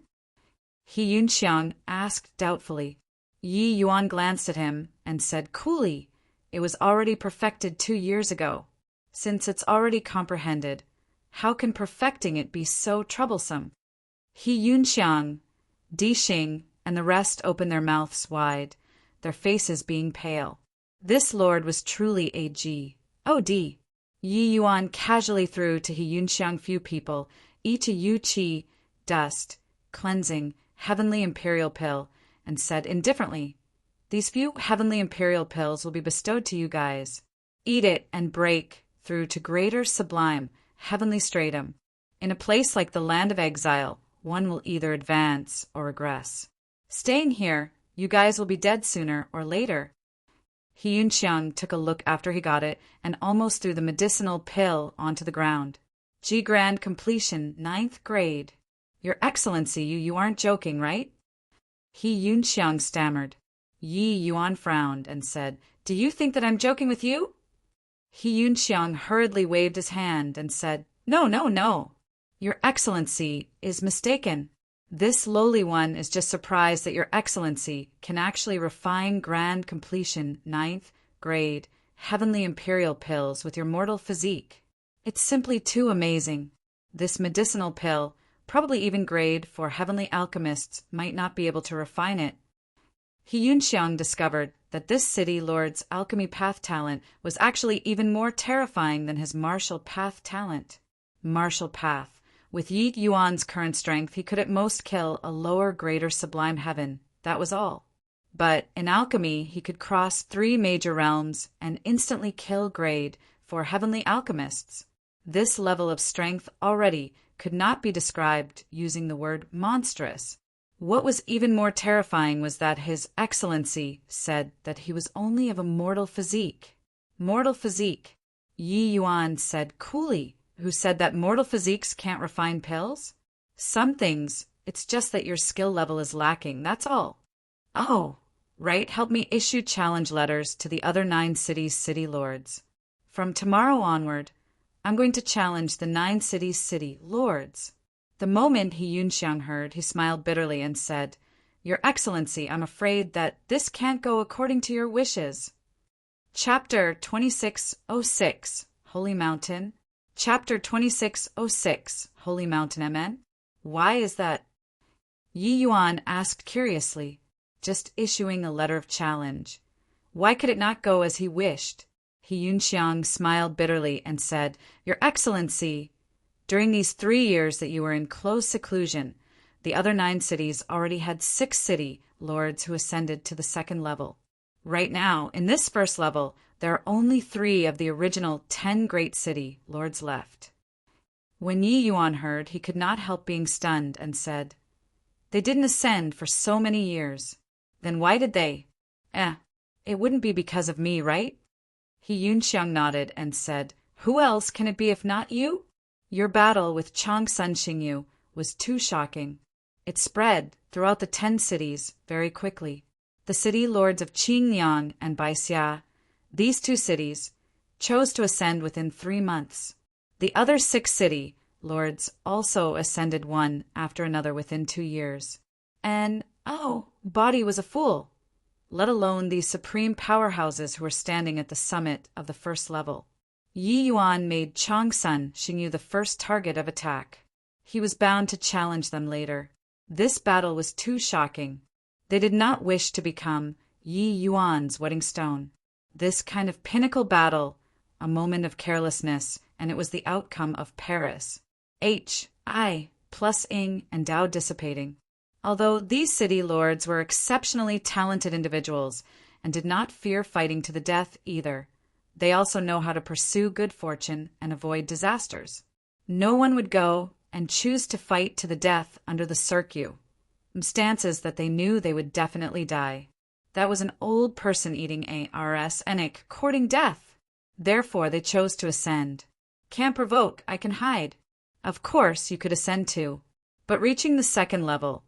Speaker 1: He Yunxiang asked doubtfully. Yi Yuan glanced at him and said coolly, it was already perfected 2 years ago. Since it's already comprehended, how can perfecting it be so troublesome? He Yunxiang, Di Xing, and the rest opened their mouths wide, their faces being pale. This lord was truly a G.O.D. Yi Yuan casually threw to He Yunxiang few people, each a Yu Qi, dust, cleansing, heavenly imperial pill, and said indifferently, these few heavenly imperial pills will be bestowed to you guys. Eat it and break through to greater sublime, heavenly stratum. In a place like the land of exile, one will either advance or regress. Staying here, you guys will be dead sooner or later. He Yunxiang took a look after he got it and almost threw the medicinal pill onto the ground. G grand completion, 9th grade. Your Excellency, you aren't joking, right? He Yunxiang stammered. Yi Yuan frowned and said, do you think that I'm joking with you? He Yunxiang hurriedly waved his hand and said, no. Your Excellency is mistaken. This lowly one is just surprised that your excellency can actually refine grand completion ninth grade heavenly imperial pills with your mortal physique. It's simply too amazing. This medicinal pill, probably even grade for heavenly alchemists, might not be able to refine it. He Yunxiang discovered that this city lord's alchemy path talent was actually even more terrifying than his martial path talent. Martial path. With Yi Yuan's current strength, he could at most kill a lower, greater sublime heaven. That was all. But in alchemy, he could cross 3 major realms and instantly kill grade for heavenly alchemists. This level of strength already could not be described using the word monstrous. What was even more terrifying was that His Excellency said that he was only of a mortal physique. Mortal physique. Yi Yuan said coolly, who said that mortal physiques can't refine pills? Some things, it's just that your skill level is lacking, that's all. Oh, right, help me issue challenge letters to the other 9 cities' city lords. From tomorrow onward, I'm going to challenge the 9 cities' city lords. The moment He Yunxiang heard, he smiled bitterly and said, Your Excellency, I'm afraid that this can't go according to your wishes. Chapter 2606, Holy Mountain. Chapter 2606, Holy Mountain MN. Why is that? Yi Yuan asked curiously, just issuing a letter of challenge. Why could it not go as he wished? He Yunxiang smiled bitterly and said, Your Excellency, during these 3 years that you were in close seclusion, the other 9 cities already had 6 city lords who ascended to the 2nd level. Right now, in this 1st level, there are only 3 of the original 10 great city lords left. When Yi Yuan heard, he could not help being stunned and said, They didn't ascend for so many years. Then why did they? It wouldn't be because of me, right? He Yunxiang nodded and said, Who else can it be if not you? Your battle with Changsun Xingyu was too shocking. It spread throughout the 10 cities very quickly. The city lords of Qingyang and Baixia, these 2 cities, chose to ascend within 3 months. The other 6 city lords also ascended one after another within 2 years. And, Body was a fool, let alone these supreme powerhouses who were standing at the summit of the 1st level. Yi Yuan made Changsun Xingyu the first target of attack. He was bound to challenge them later. This battle was too shocking. They did not wish to become Yi Yuan's wedding stone. This kind of pinnacle battle, a moment of carelessness, and it was the outcome of Paris. I plus Ing and Dao dissipating. Although these city lords were exceptionally talented individuals and did not fear fighting to the death either, they also know how to pursue good fortune and avoid disasters. No one would go and choose to fight to the death under the circumstances that they knew they would definitely die. That was an old person eating ARS Enic courting death. Therefore they chose to ascend. Can't provoke, I can hide. Of course you could ascend too, but reaching the 2nd level,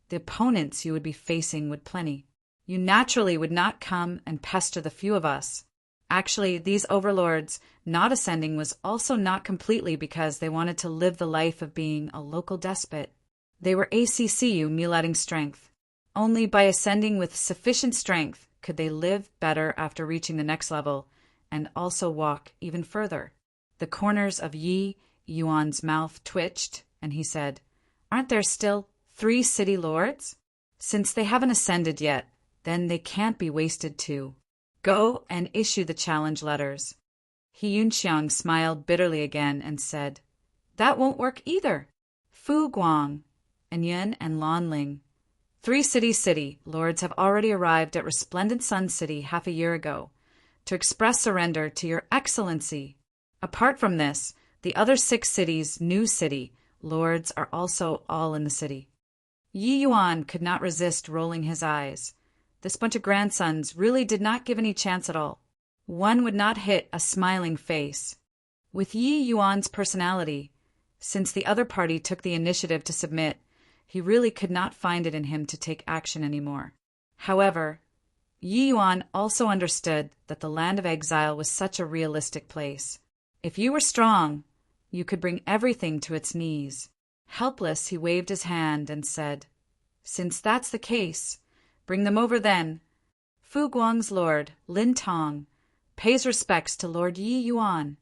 Speaker 1: the opponents you would be facing would plenty. You naturally would not come and pester the few of us. Actually, these overlords not ascending was also not completely because they wanted to live the life of being a local despot. They were ACCU mulating strength. Only by ascending with sufficient strength could they live better after reaching the next level and also walk even further. The corners of Yi Yuan's mouth twitched, and he said, Aren't there still 3 city lords? Since they haven't ascended yet, then they can't be wasted too. Go and issue the challenge letters. He Yunxiang smiled bitterly again and said, That won't work either. Fu Guang, and Yun and Lan Ling, 3 city lords have already arrived at Resplendent Sun City half a year ago to express surrender to your excellency. Apart from this, the other 6 cities' new city lords are also all in the city. Yi Yuan could not resist rolling his eyes. This bunch of grandsons really did not give any chance at all. One would not hit a smiling face. With Yi Yuan's personality, since the other party took the initiative to submit, he really could not find it in him to take action anymore. However, Yi Yuan also understood that the land of exile was such a realistic place. If you were strong, you could bring everything to its knees. Helpless, he waved his hand and said, "Since that's the case, bring them over then." Fu Guang's lord, Lin Tong, pays respects to Lord Yi Yuan,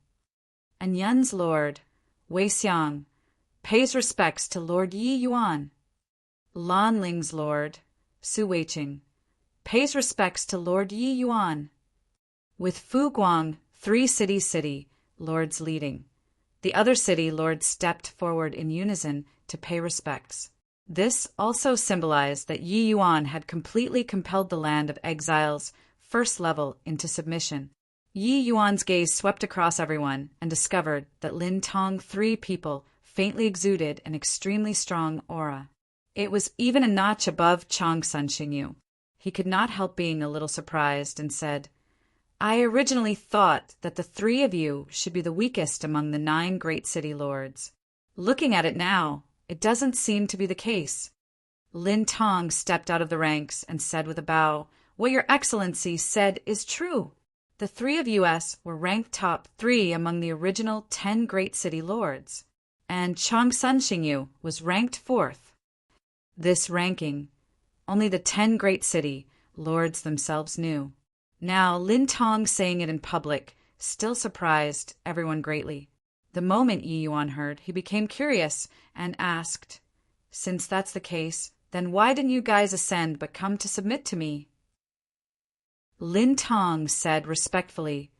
Speaker 1: and Yun's lord, Wei Xiang, pays respects to Lord Yi Yuan. Lan Ling's lord, Su Weiqing, pays respects to Lord Yi Yuan. With Fu Guang, 3 city lords leading, the other city lords stepped forward in unison to pay respects. This also symbolized that Yi Yuan had completely compelled the land of exile's first level into submission. Yi Yuan's gaze swept across everyone and discovered that Lin Tong 3 people faintly exuded an extremely strong aura. It was even a notch above Chang Sun Xingyu. He could not help being a little surprised and said, "I originally thought that the 3 of you should be the weakest among the 9 great city lords. Looking at it now, it doesn't seem to be the case." Lin Tong stepped out of the ranks and said with a bow, "What your excellency said is true. The 3 of us were ranked top 3 among the original 10 great city lords, and Chang Sun Xingyu was ranked 4th. This ranking, only the 10 great city lords themselves knew." Now, Lin Tong saying it in public still surprised everyone greatly. The moment Yi Yuan heard, he became curious and asked, "Since that's the case, then why didn't you guys ascend but come to submit to me?" Lin Tong said respectfully,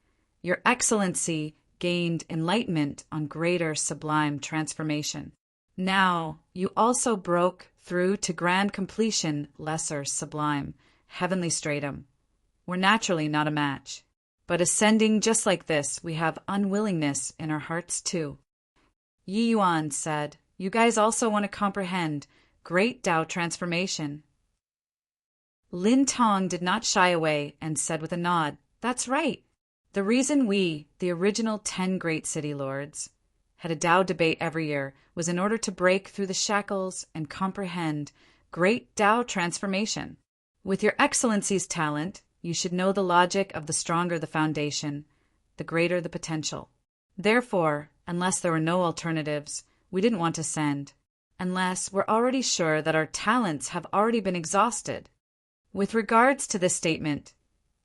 Speaker 1: "Your Excellency gained enlightenment on greater sublime transformation. Now, you also broke through to grand completion lesser sublime, heavenly stratum. We're naturally not a match. But ascending just like this, we have unwillingness in our hearts too." Yi Yuan said, "You guys also want to comprehend great Tao transformation." Lin Tong did not shy away and said with a nod, "That's right. The reason we, the original 10 great city lords, had a Tao debate every year was in order to break through the shackles and comprehend great Tao transformation. With your Excellency's talent, you should know the logic of the stronger the foundation, the greater the potential. Therefore, unless there were no alternatives, we didn't want to send, unless we're already sure that our talents have already been exhausted." With regards to this statement,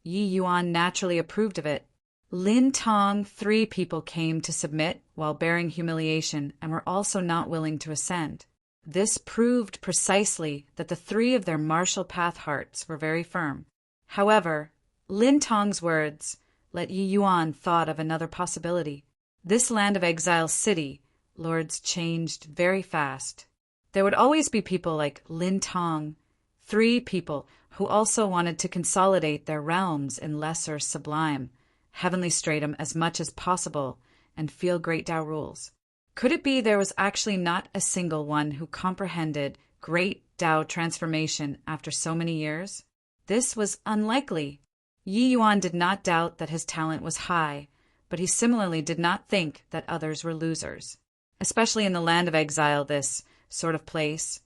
Speaker 1: Yi Yuan naturally approved of it. Lin Tong 3 people came to submit while bearing humiliation and were also not willing to ascend. This proved precisely that the 3 of their martial path hearts were very firm. However, Lin Tong's words let Yi Yuan thought of another possibility. This land of exile city, lords changed very fast. There would always be people like Lin Tong, 3 people who also wanted to consolidate their realms in lesser sublime, heavenly stratum as much as possible and feel great Tao rules. Could it be there was actually not a single one who comprehended great Tao transformation after so many years? This was unlikely. Yi Yuan did not doubt that his talent was high, but he similarly did not think that others were losers. Especially in the land of exile, this sort of place,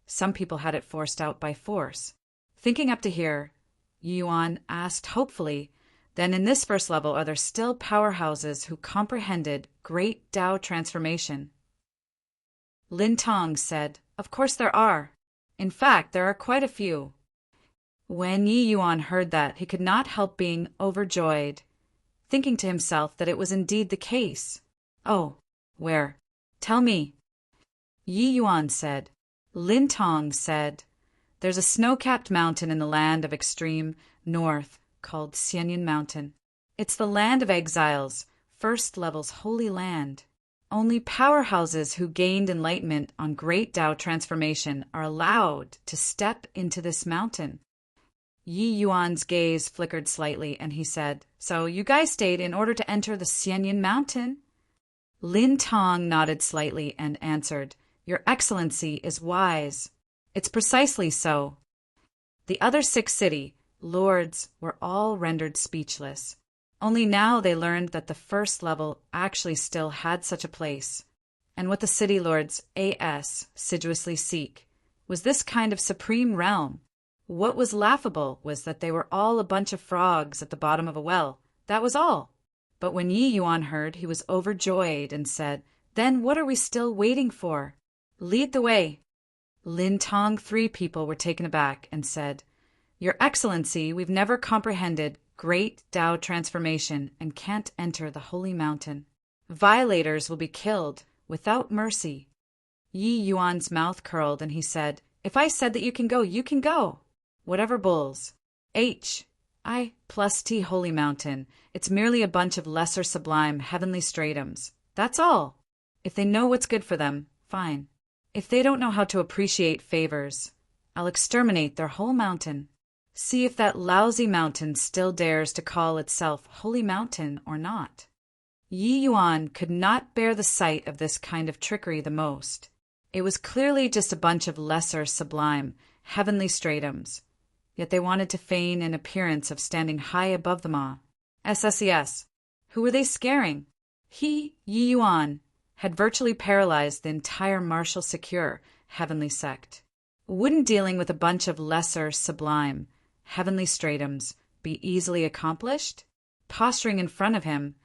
Speaker 1: some people had it forced out by force. Thinking up to here, Yi Yuan asked hopefully, "Then in this first level are there still powerhouses who comprehended great Tao transformation?" Lin Tong said, "Of course there are. In fact, there are quite a few." When Yi Yuan heard that, he could not help being overjoyed, thinking to himself that it was indeed the case. "Oh, where? Tell me." Yi Yuan said. Lin Tong said, "There's a snow-capped mountain in the land of extreme north called Xianyin Mountain. It's the land of exiles, first level's holy land. Only powerhouses who gained enlightenment on great Tao transformation are allowed to step into this mountain." Yi Yuan's gaze flickered slightly, and he said, "So you guys stayed in order to enter the Xianyin Mountain?" Lin Tong nodded slightly and answered, "Your Excellency is wise. It's precisely so." The other 6 city lords were all rendered speechless. Only now they learned that the first level actually still had such a place, and what the city lords assiduously seek was this kind of supreme realm. What was laughable was that they were all a bunch of frogs at the bottom of a well. That was all. But when Yi Yuan heard, he was overjoyed and said, "Then what are we still waiting for? Lead the way. Lin Tong, 3 people were taken aback and said, Your Excellency, we've never comprehended great Tao transformation and can't enter the holy mountain. Violators will be killed without mercy. Yi Yuan's mouth curled and he said, If I said that you can go, you can go. Whatever bulls. I plus T holy mountain. It's merely a bunch of lesser sublime heavenly stratums. That's all. If they know what's good for them, fine. If they don't know how to appreciate favors, I'll exterminate their whole mountain. See if that lousy mountain still dares to call itself holy mountain or not. Yi Yuan could not bear the sight of this kind of trickery the most. It was clearly just a bunch of lesser sublime, heavenly stratums, yet they wanted to feign an appearance of standing high above them all. SSES. Who were they scaring? Yi Yuan, had virtually paralyzed the entire martial secure heavenly sect. Wouldn't dealing with a bunch of lesser sublime, heavenly stratums be easily accomplished? Posturing in front of him,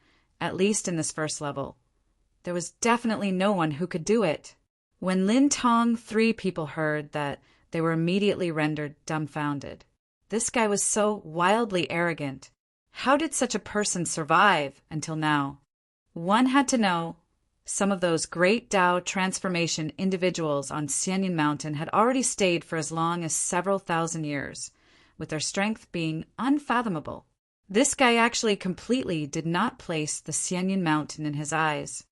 Speaker 1: at least in this first level, there was definitely no one who could do it. When Lin Tong 3 people heard that, they were immediately rendered dumbfounded. This guy was so wildly arrogant. How did such a person survive until now? One had to know. Some of those great Tao transformation individuals on Xianyin Mountain had already stayed for as long as several thousand years, with their strength being unfathomable. This guy actually completely did not place the Xianyin Mountain in his eyes.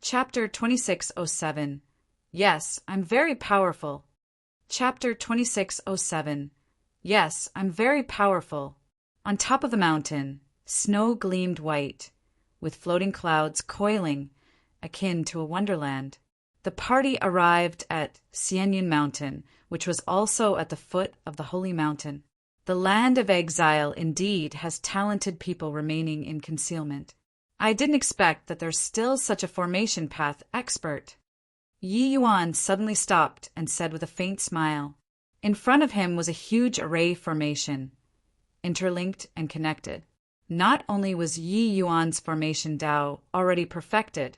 Speaker 1: Chapter 2607. Yes, I'm very powerful. Chapter 2607. Yes, I'm very powerful. On top of the mountain, snow gleamed white, with floating clouds coiling, akin to a wonderland. The party arrived at Xianyin Mountain, which was also at the foot of the holy mountain. The land of exile indeed has talented people remaining in concealment. I didn't expect that there's still such a formation path expert. Yi Yuan suddenly stopped and said with a faint smile. In front of him was a huge array formation, interlinked and connected. Not only was Yi Yuan's formation Tao already perfected,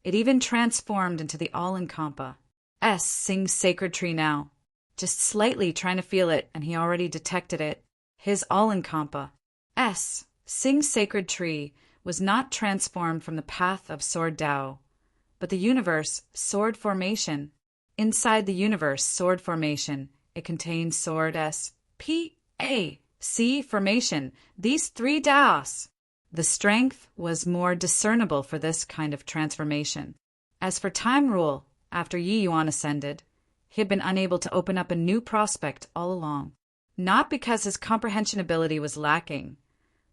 Speaker 1: it even transformed into the all-encompassing Sing sacred tree now. Just slightly trying to feel it, and he already detected it. His all-encompassing Sing sacred tree was not transformed from the path of sword Tao, but the universe sword formation. Inside the universe sword formation, it contains sword S-P-A-C formation, these 3 Taos. The strength was more discernible for this kind of transformation. As for time rule, after Yi Yuan ascended, he had been unable to open up a new prospect all along. Not because his comprehension ability was lacking,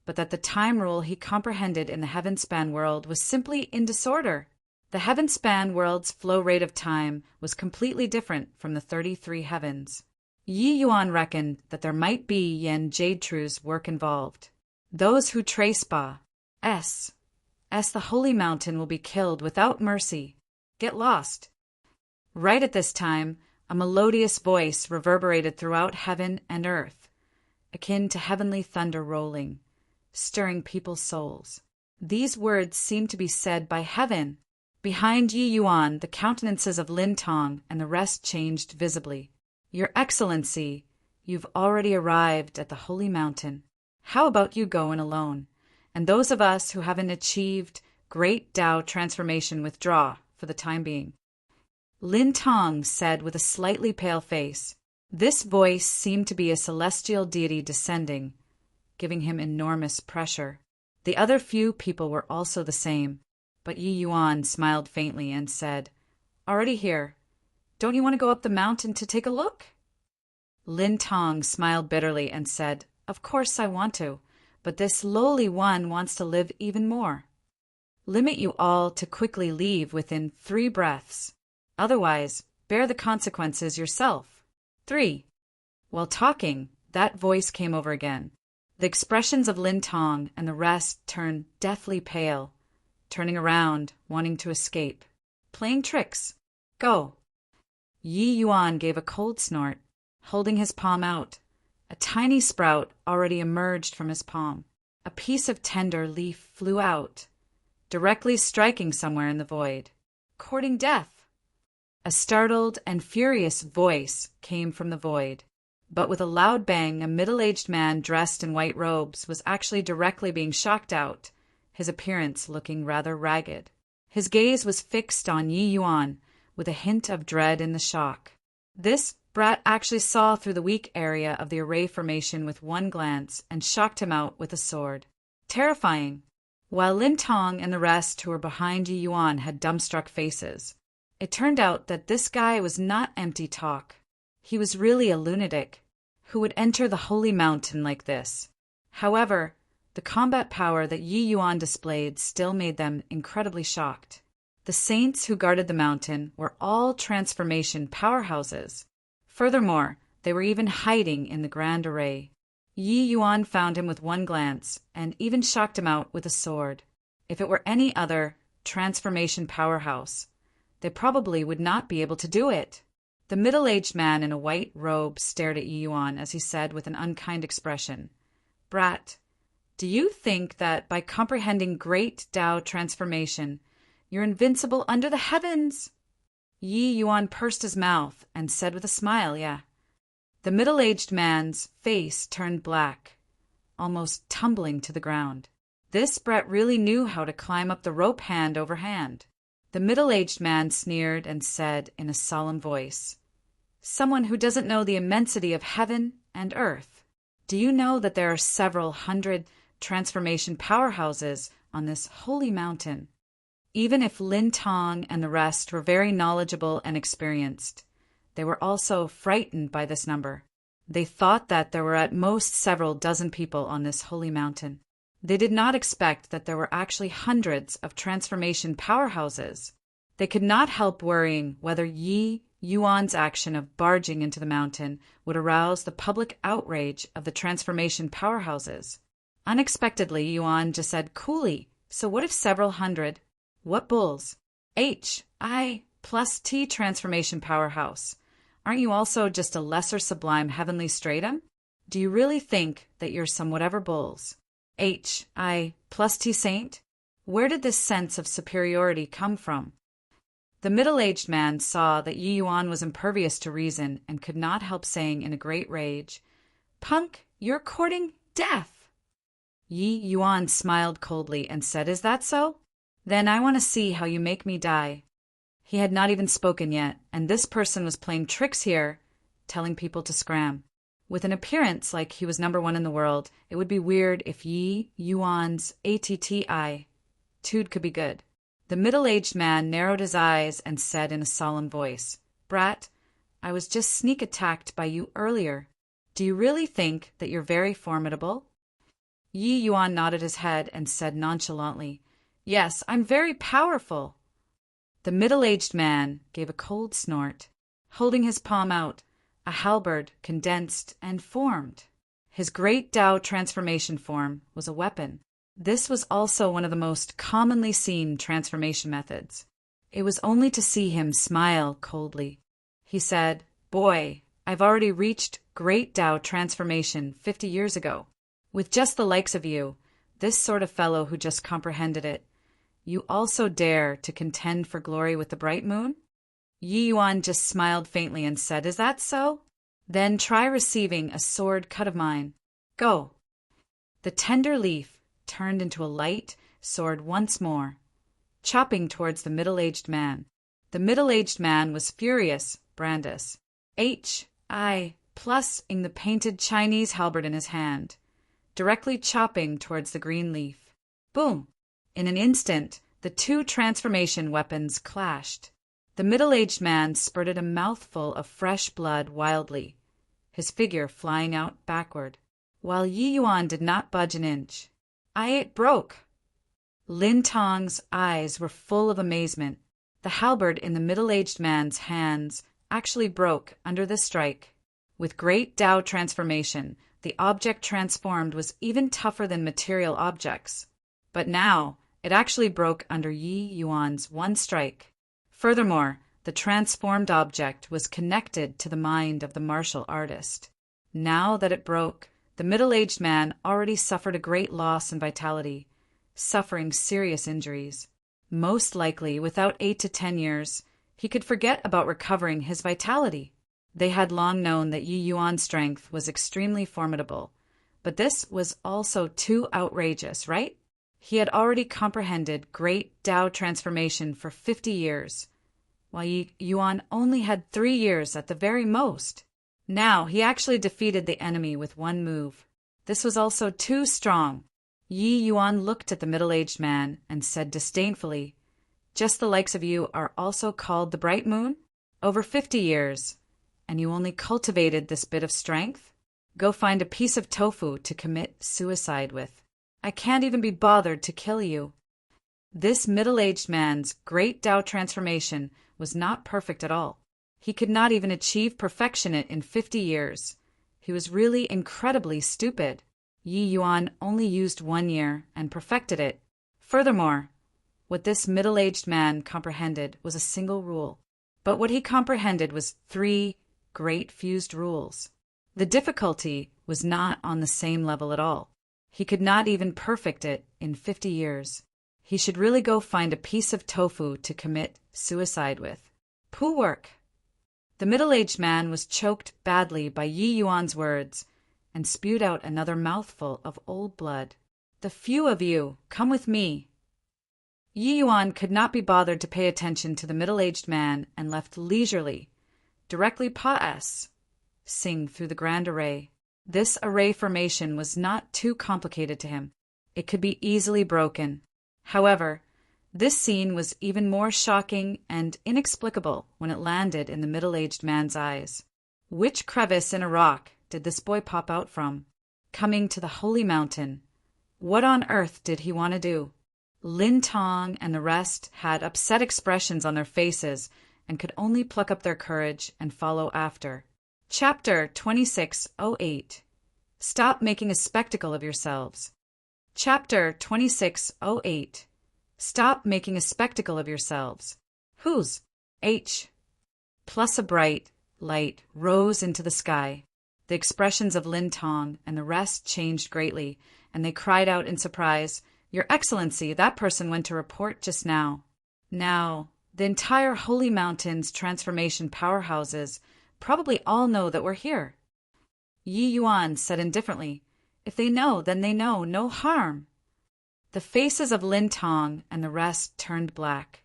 Speaker 1: but that the time rule he comprehended in the heaven-span world was simply in disorder. The heaven-span world's flow rate of time was completely different from the 33 heavens. Yi Yuan reckoned that there might be Yen Jade-Tru's work involved. Those who trace the holy mountain will be killed without mercy. Get lost. Right at this time, a melodious voice reverberated throughout heaven and earth, akin to heavenly thunder rolling, stirring people's souls. These words seemed to be said by heaven. Behind Yi Yuan, the countenances of Lin Tong and the rest changed visibly. Your Excellency, you've already arrived at the holy mountain. How about you going alone? And those of us who haven't achieved great Tao transformation withdraw for the time being. Lin Tong said with a slightly pale face. This voice seemed to be a celestial deity descending, giving him enormous pressure. The other few people were also the same, but Yi Yuan smiled faintly and said, Already here. Don't you want to go up the mountain to take a look? Lin Tong smiled bitterly and said, Of course I want to, but this lowly one wants to live even more. Limit you all to quickly leave within 3 breaths. Otherwise, bear the consequences yourself. 3. While talking, that voice came over again. The expressions of Lin Tong and the rest turned deathly pale, turning around, wanting to escape. Playing tricks. Go. Yi Yuan gave a cold snort, holding his palm out. A tiny sprout already emerged from his palm. A piece of tender leaf flew out, directly striking somewhere in the void. Courting death. A startled and furious voice came from the void. But with a loud bang, a middle-aged man dressed in white robes was actually directly being shocked out, his appearance looking rather ragged. His gaze was fixed on Yi Yuan, with a hint of dread in the shock. This brat actually saw through the weak area of the array formation with one glance and shocked him out with a sword. Terrifying. While Lin Tong and the rest who were behind Yi Yuan had dumbstruck faces, it turned out that this guy was not empty talk. He was really a lunatic who would enter the holy mountain like this. However, the combat power that Yi Yuan displayed still made them incredibly shocked. The saints who guarded the mountain were all transformation powerhouses. Furthermore, they were even hiding in the grand array. Yi Yuan found him with one glance, and even shocked him out with a sword. If it were any other transformation powerhouse, they probably would not be able to do it. The middle-aged man in a white robe stared at Yi Yuan as he said with an unkind expression, "Brat, do you think that by comprehending great Tao transformation, you're invincible under the heavens?" Yi Yuan pursed his mouth and said with a smile, "Yeah." The middle-aged man's face turned black, almost tumbling to the ground. This brat really knew how to climb up the rope hand over hand. The middle-aged man sneered and said in a solemn voice, "Someone who doesn't know the immensity of heaven and earth. Do you know that there are several hundred transformation powerhouses on this holy mountain?" Even if Lin Tong and the rest were very knowledgeable and experienced, they were also frightened by this number. They thought that there were at most several dozen people on this holy mountain. They did not expect that there were actually hundreds of transformation powerhouses. They could not help worrying whether Yi Yuan's action of barging into the mountain would arouse the public outrage of the transformation powerhouses. Unexpectedly, Yuan just said coolly, "So what if several hundred? What bulls? I plus T transformation powerhouse. Aren't you also just a lesser sublime heavenly stratum? Do you really think that you're some whatever bulls? I plus T saint? Where did this sense of superiority come from?" The middle-aged man saw that Yi Yuan was impervious to reason and could not help saying in a great rage, "Punk, you're courting death." Yi Yuan smiled coldly and said, "Is that so? Then I want to see how you make me die." He had not even spoken yet, and this person was playing tricks here, telling people to scram. With an appearance like he was number one in the world, it would be weird if Yi Yuan's ATTI tude could be good. The middle-aged man narrowed his eyes and said in a solemn voice, "Brat, I was just sneak attacked by you earlier. Do you really think that you're very formidable?" Yi Yuan nodded his head and said nonchalantly, "Yes, I'm very powerful." The middle-aged man gave a cold snort, holding his palm out, a halberd condensed and formed. His great Tao transformation form was a weapon. This was also one of the most commonly seen transformation methods. It was only to see him smile coldly. He said, "Boy, I've already reached great Tao transformation 50 years ago. With just the likes of you, this sort of fellow who just comprehended it, you also dare to contend for glory with the bright moon?" Yi Yuan just smiled faintly and said, "Is that so? Then try receiving a sword cut of mine. Go." The tender leaf turned into a light sword once more, chopping towards the middle-aged man. The middle-aged man was furious, brandis. I plus ing the painted Chinese halberd in his hand, directly chopping towards the green leaf. Boom! In an instant, the two transformation weapons clashed. The middle-aged man spurted a mouthful of fresh blood wildly, his figure flying out backward, while Yi Yuan did not budge an inch. It broke. Lin Tong's eyes were full of amazement. The halberd in the middle-aged man's hands actually broke under this strike. With great Tao transformation, the object transformed was even tougher than material objects. But now, it actually broke under Yi Yuan's one strike. Furthermore, the transformed object was connected to the mind of the martial artist. Now that it broke, the middle-aged man already suffered a great loss in vitality, suffering serious injuries. Most likely, without 8 to 10 years, he could forget about recovering his vitality. They had long known that Yi Yuan's strength was extremely formidable, but this was also too outrageous, right? He had already comprehended great Tao transformation for 50 years, while Yi Yuan only had 3 years at the very most. Now he actually defeated the enemy with one move. This was also too strong. Yi Yuan looked at the middle-aged man and said disdainfully, "Just the likes of you are also called the Bright Moon? Over 50 years, and you only cultivated this bit of strength? Go find a piece of tofu to commit suicide with. I can't even be bothered to kill you." This middle-aged man's great Tao transformation was not perfect at all. He could not even achieve perfection in 50 years. He was really incredibly stupid. Yi Yuan only used 1 year and perfected it. Furthermore, what this middle-aged man comprehended was a single rule. But what he comprehended was 3 great fused rules. The difficulty was not on the same level at all. He could not even perfect it in 50 years. He should really go find a piece of tofu to commit suicide with. Pooh work! The middle-aged man was choked badly by Yi Yuan's words and spewed out another mouthful of old blood. "The few of you, come with me." Yi Yuan could not be bothered to pay attention to the middle-aged man and left leisurely, directly past, sing through the grand array. This array formation was not too complicated to him. It could be easily broken. However, this scene was even more shocking and inexplicable when it landed in the middle-aged man's eyes. Which crevice in a rock did this boy pop out from? Coming to the holy mountain. What on earth did he want to do? Lin Tong and the rest had upset expressions on their faces and could only pluck up their courage and follow after. Chapter 2608. Stop making a spectacle of yourselves. Chapter 2608. Stop making a spectacle of yourselves. Whose? H. Plus a bright light rose into the sky. The expressions of Lin Tong and the rest changed greatly, and they cried out in surprise, "Your Excellency, that person went to report just now." Now, the entire Holy Mountain's transformation powerhouses probably all know that we're here. Yi Yuan said indifferently, "If they know, then they know no harm." The faces of Lin Tong and the rest turned black,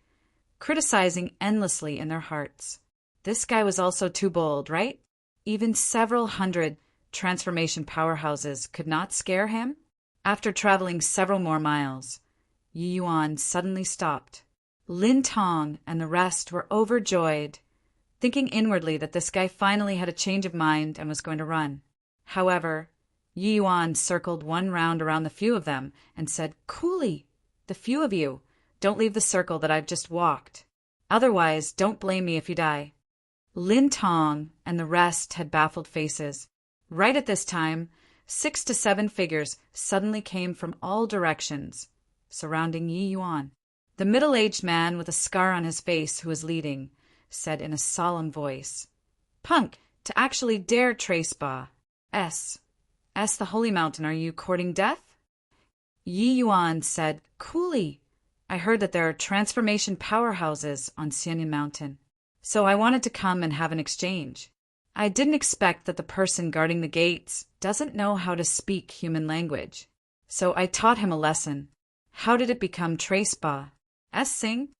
Speaker 1: criticizing endlessly in their hearts. This guy was also too bold, right? Even several hundred transformation powerhouses could not scare him? After traveling several more miles, Yi Yuan suddenly stopped. Lin Tong and the rest were overjoyed, thinking inwardly that this guy finally had a change of mind and was going to run. However, Yi Yuan circled one round around the few of them and said, "Coolly, the few of you, don't leave the circle that I've just walked. Otherwise, don't blame me if you die." Lin Tong and the rest had baffled faces. Right at this time, 6 to 7 figures suddenly came from all directions, surrounding Yi Yuan. The middle-aged man with a scar on his face who was leading said in a solemn voice, "Punk, to actually dare trace Ba. S. The Holy Mountain, are you courting death?" Yi Yuan said, "Coolly, I heard that there are transformation powerhouses on Xianyan Mountain, so I wanted to come and have an exchange. I didn't expect that the person guarding the gates doesn't know how to speak human language, so I taught him a lesson. How did it become Trace Ba? Sing?"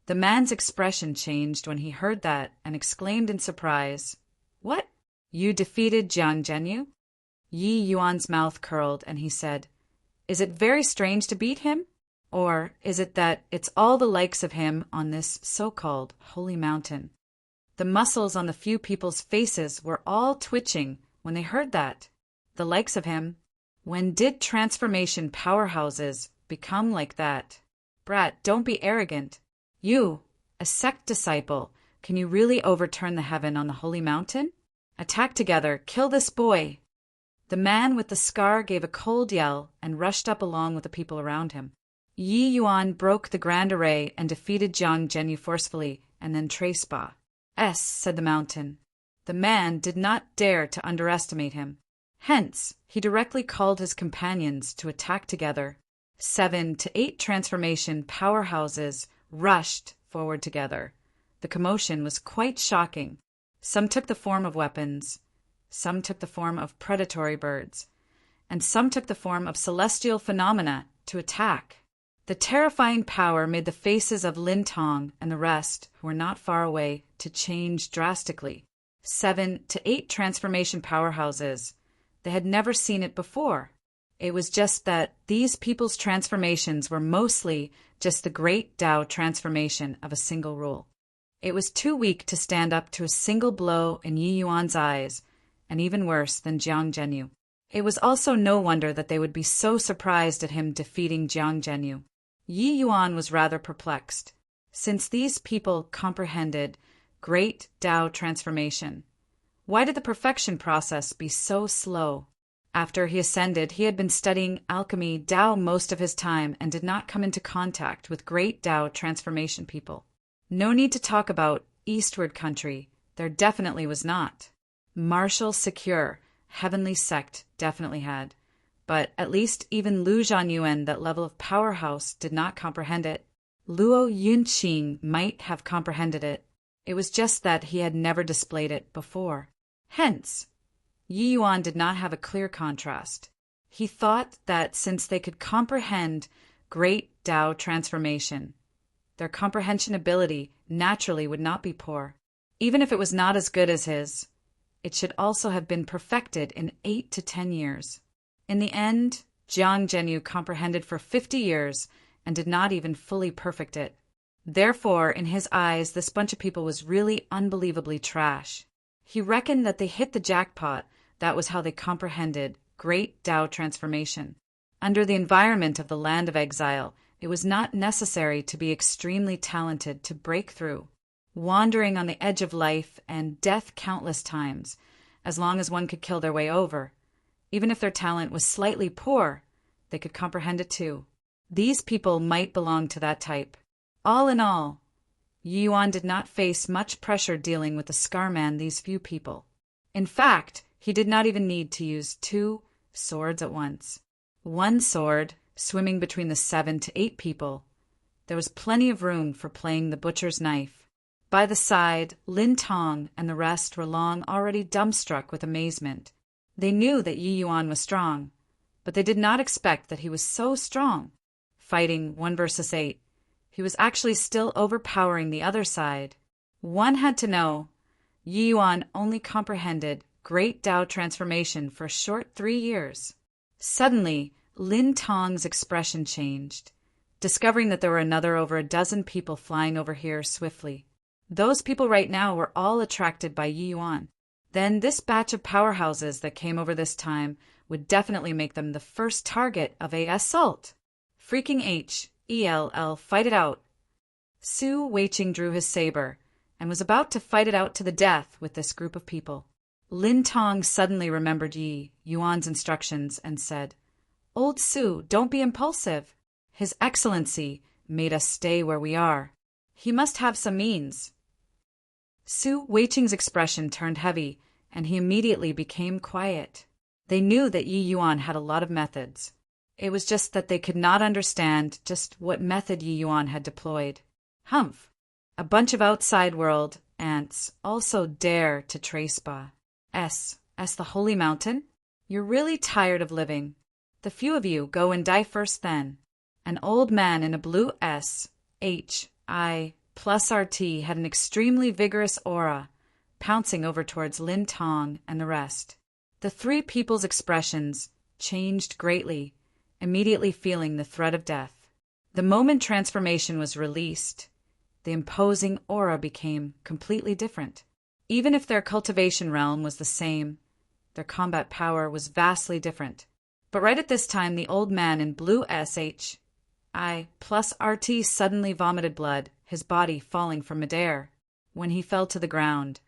Speaker 1: The man's expression changed when he heard that and exclaimed in surprise, "What? You defeated Jiang Zhenyu?" Yi Yuan's mouth curled and he said, "Is it very strange to beat him? Or is it that it's all the likes of him on this so-called holy mountain?" The muscles on the few people's faces were all twitching when they heard that. The likes of him? When did transformation powerhouses become like that? Brat, don't be arrogant. You, a sect disciple, can you really overturn the heaven on the holy mountain? Attack together, kill this boy. The man with the scar gave a cold yell and rushed up along with the people around him. Yi Yuan broke the grand array and defeated Jiang Zhenyu forcefully, and then Trace Ba. Said the mountain. The man did not dare to underestimate him. Hence, he directly called his companions to attack together. 7 to 8 transformation powerhouses rushed forward together. The the commotion was quite shocking. Some took the form of weapons, some took the form of predatory birds, and some took the form of celestial phenomena to attack. The terrifying power made the faces of Lin Tong and the rest, who were not far away, to change drastically. 7 to 8 transformation powerhouses. They had never seen it before. It was just that these people's transformations were mostly just the great Tao transformation of a single rule. It was too weak to stand up to a single blow in Yi Yuan's eyes, and even worse than Jiang Zhenyu. It was also no wonder that they would be so surprised at him defeating Jiang Zhenyu. Yi Yuan was rather perplexed. Since these people comprehended great Tao transformation, why did the perfection process be so slow? After he ascended, he had been studying alchemy Tao most of his time and did not come into contact with great Tao transformation people. No need to talk about eastward country. There definitely was not. Martial, secure, heavenly sect definitely had. But at least even Lu Zhanyuan, that level of powerhouse, did not comprehend it. Luo Yunqing might have comprehended it. It was just that he had never displayed it before. Hence, Yi Yuan did not have a clear contrast. He thought that since they could comprehend great Tao transformation, their comprehension ability naturally would not be poor. Even if it was not as good as his, it should also have been perfected in 8 to 10 years. In the end, Jiang Zhenyu comprehended for 50 years and did not even fully perfect it. Therefore, in his eyes, this bunch of people was really unbelievably trash. He reckoned that they hit the jackpot. That was how they comprehended great Tao transformation. Under the environment of the land of exile, it was not necessary to be extremely talented to break through. Wandering on the edge of life and death countless times, as long as one could kill their way over. Even if their talent was slightly poor, they could comprehend it too. These people might belong to that type. All in all, Yi Yuan did not face much pressure dealing with the scar man these few people. In fact, he did not even need to use 2 swords at once. 1 sword, swimming between the 7 to 8 people. There was plenty of room for playing the butcher's knife. By the side, Lin Tong and the rest were long already dumbstruck with amazement. They knew that Yi Yuan was strong, but they did not expect that he was so strong. Fighting 1 versus 8, he was actually still overpowering the other side. One had to know, Yi Yuan only comprehended great Tao transformation for a short 3 years. Suddenly, Lin Tong's expression changed, discovering that there were another over a dozen people flying over here swiftly. Those people right now were all attracted by Yi Yuan. Then this batch of powerhouses that came over this time would definitely make them the first target of a assault. Freaking H-E-L-L, fight it out. Su Weiqing drew his saber and was about to fight it out to the death with this group of people. Lin Tong suddenly remembered Yi Yuan's instructions and said, "Old Su, don't be impulsive. His Excellency made us stay where we are. He must have some means." Su Weiqing's expression turned heavy, and he immediately became quiet. They knew that Yi Yuan had a lot of methods. It was just that they could not understand just what method Yi Yuan had deployed. Humph! A bunch of outside world ants also dare to trace Ba. S the holy mountain? You're really tired of living. The few of you go and die first then. An old man in a blue S-H-I plus RT had an extremely vigorous aura, pouncing over towards Lin Tong and the rest. The 3 people's expressions changed greatly, immediately feeling the threat of death. The moment transformation was released, the imposing aura became completely different. Even if their cultivation realm was the same, their combat power was vastly different. But right at this time, the old man in blue S-H-I plus RT suddenly vomited blood, his body falling from midair. When he fell to the ground,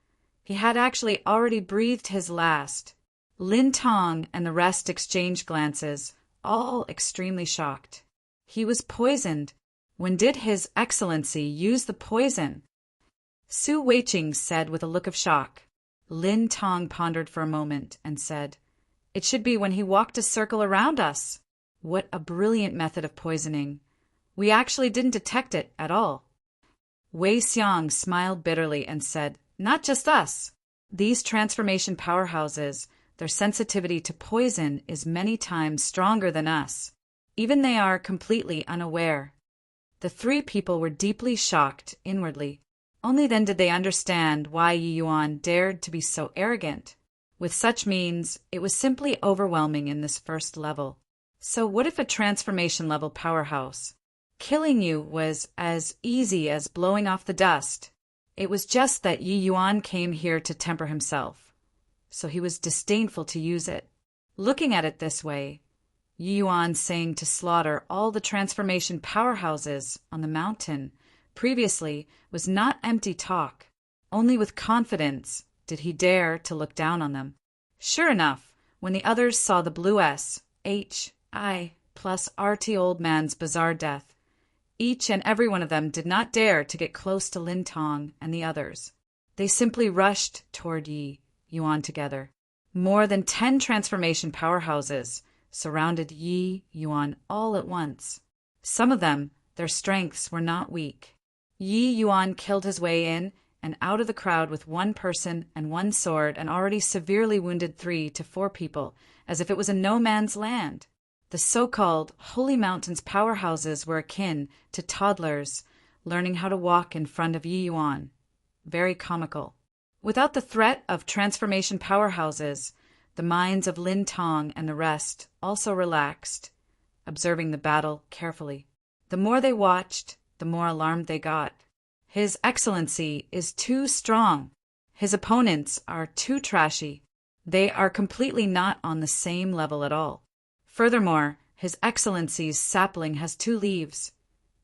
Speaker 1: he had actually already breathed his last. Lin Tong and the rest exchanged glances, all extremely shocked. He was poisoned. When did His Excellency use the poison? Su Weiqing said with a look of shock. Lin Tong pondered for a moment and said, "It should be when he walked a circle around us." What a brilliant method of poisoning. We actually didn't detect it at all. Wei Xiang smiled bitterly and said, "Not just us. These transformation powerhouses, their sensitivity to poison is many times stronger than us. Even they are completely unaware." The three people were deeply shocked inwardly. Only then did they understand why Yi Yuan dared to be so arrogant. With such means, it was simply overwhelming in this first level. So what if a transformation level powerhouse? Killing you was as easy as blowing off the dust. It was just that Yi Yuan came here to temper himself, so he was disdainful to use it. Looking at it this way, Yi Yuan saying to slaughter all the transformation powerhouses on the mountain previously was not empty talk. Only with confidence did he dare to look down on them. Sure enough, when the others saw the blue S, H, I plus RT old man's bizarre death, each and every one of them did not dare to get close to Lin Tong and the others. They simply rushed toward Yi Yuan together. More than 10 transformation powerhouses surrounded Yi Yuan all at once. Some of them, their strengths were not weak. Yi Yuan killed his way in and out of the crowd with one person and one sword and already severely wounded 3 to 4 people, as if it was a no man's land. The so-called Holy Mountains powerhouses were akin to toddlers learning how to walk in front of Yi Yuan. Very comical. Without the threat of transformation powerhouses, the minds of Lin Tong and the rest also relaxed, observing the battle carefully. The more they watched, the more alarmed they got. His Excellency is too strong. His opponents are too trashy. They are completely not on the same level at all. Furthermore, His Excellency's sapling has 2 leaves,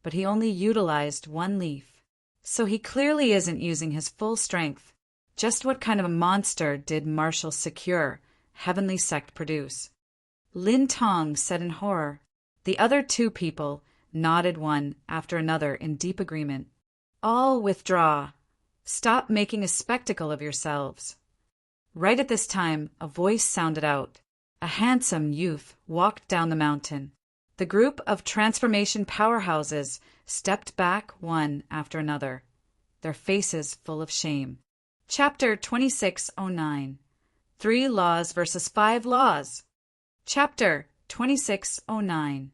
Speaker 1: but he only utilized 1 leaf. So he clearly isn't using his full strength. Just what kind of a monster did Marshal Secure, Heavenly Sect, produce? Lin Tong said in horror. The other 2 people nodded one after another in deep agreement. All withdraw. Stop making a spectacle of yourselves. Right at this time, a voice sounded out. A handsome youth walked down the mountain. The group of transformation powerhouses stepped back one after another, their faces full of shame. Chapter 2609. 3 Laws versus 5 Laws. Chapter 2609.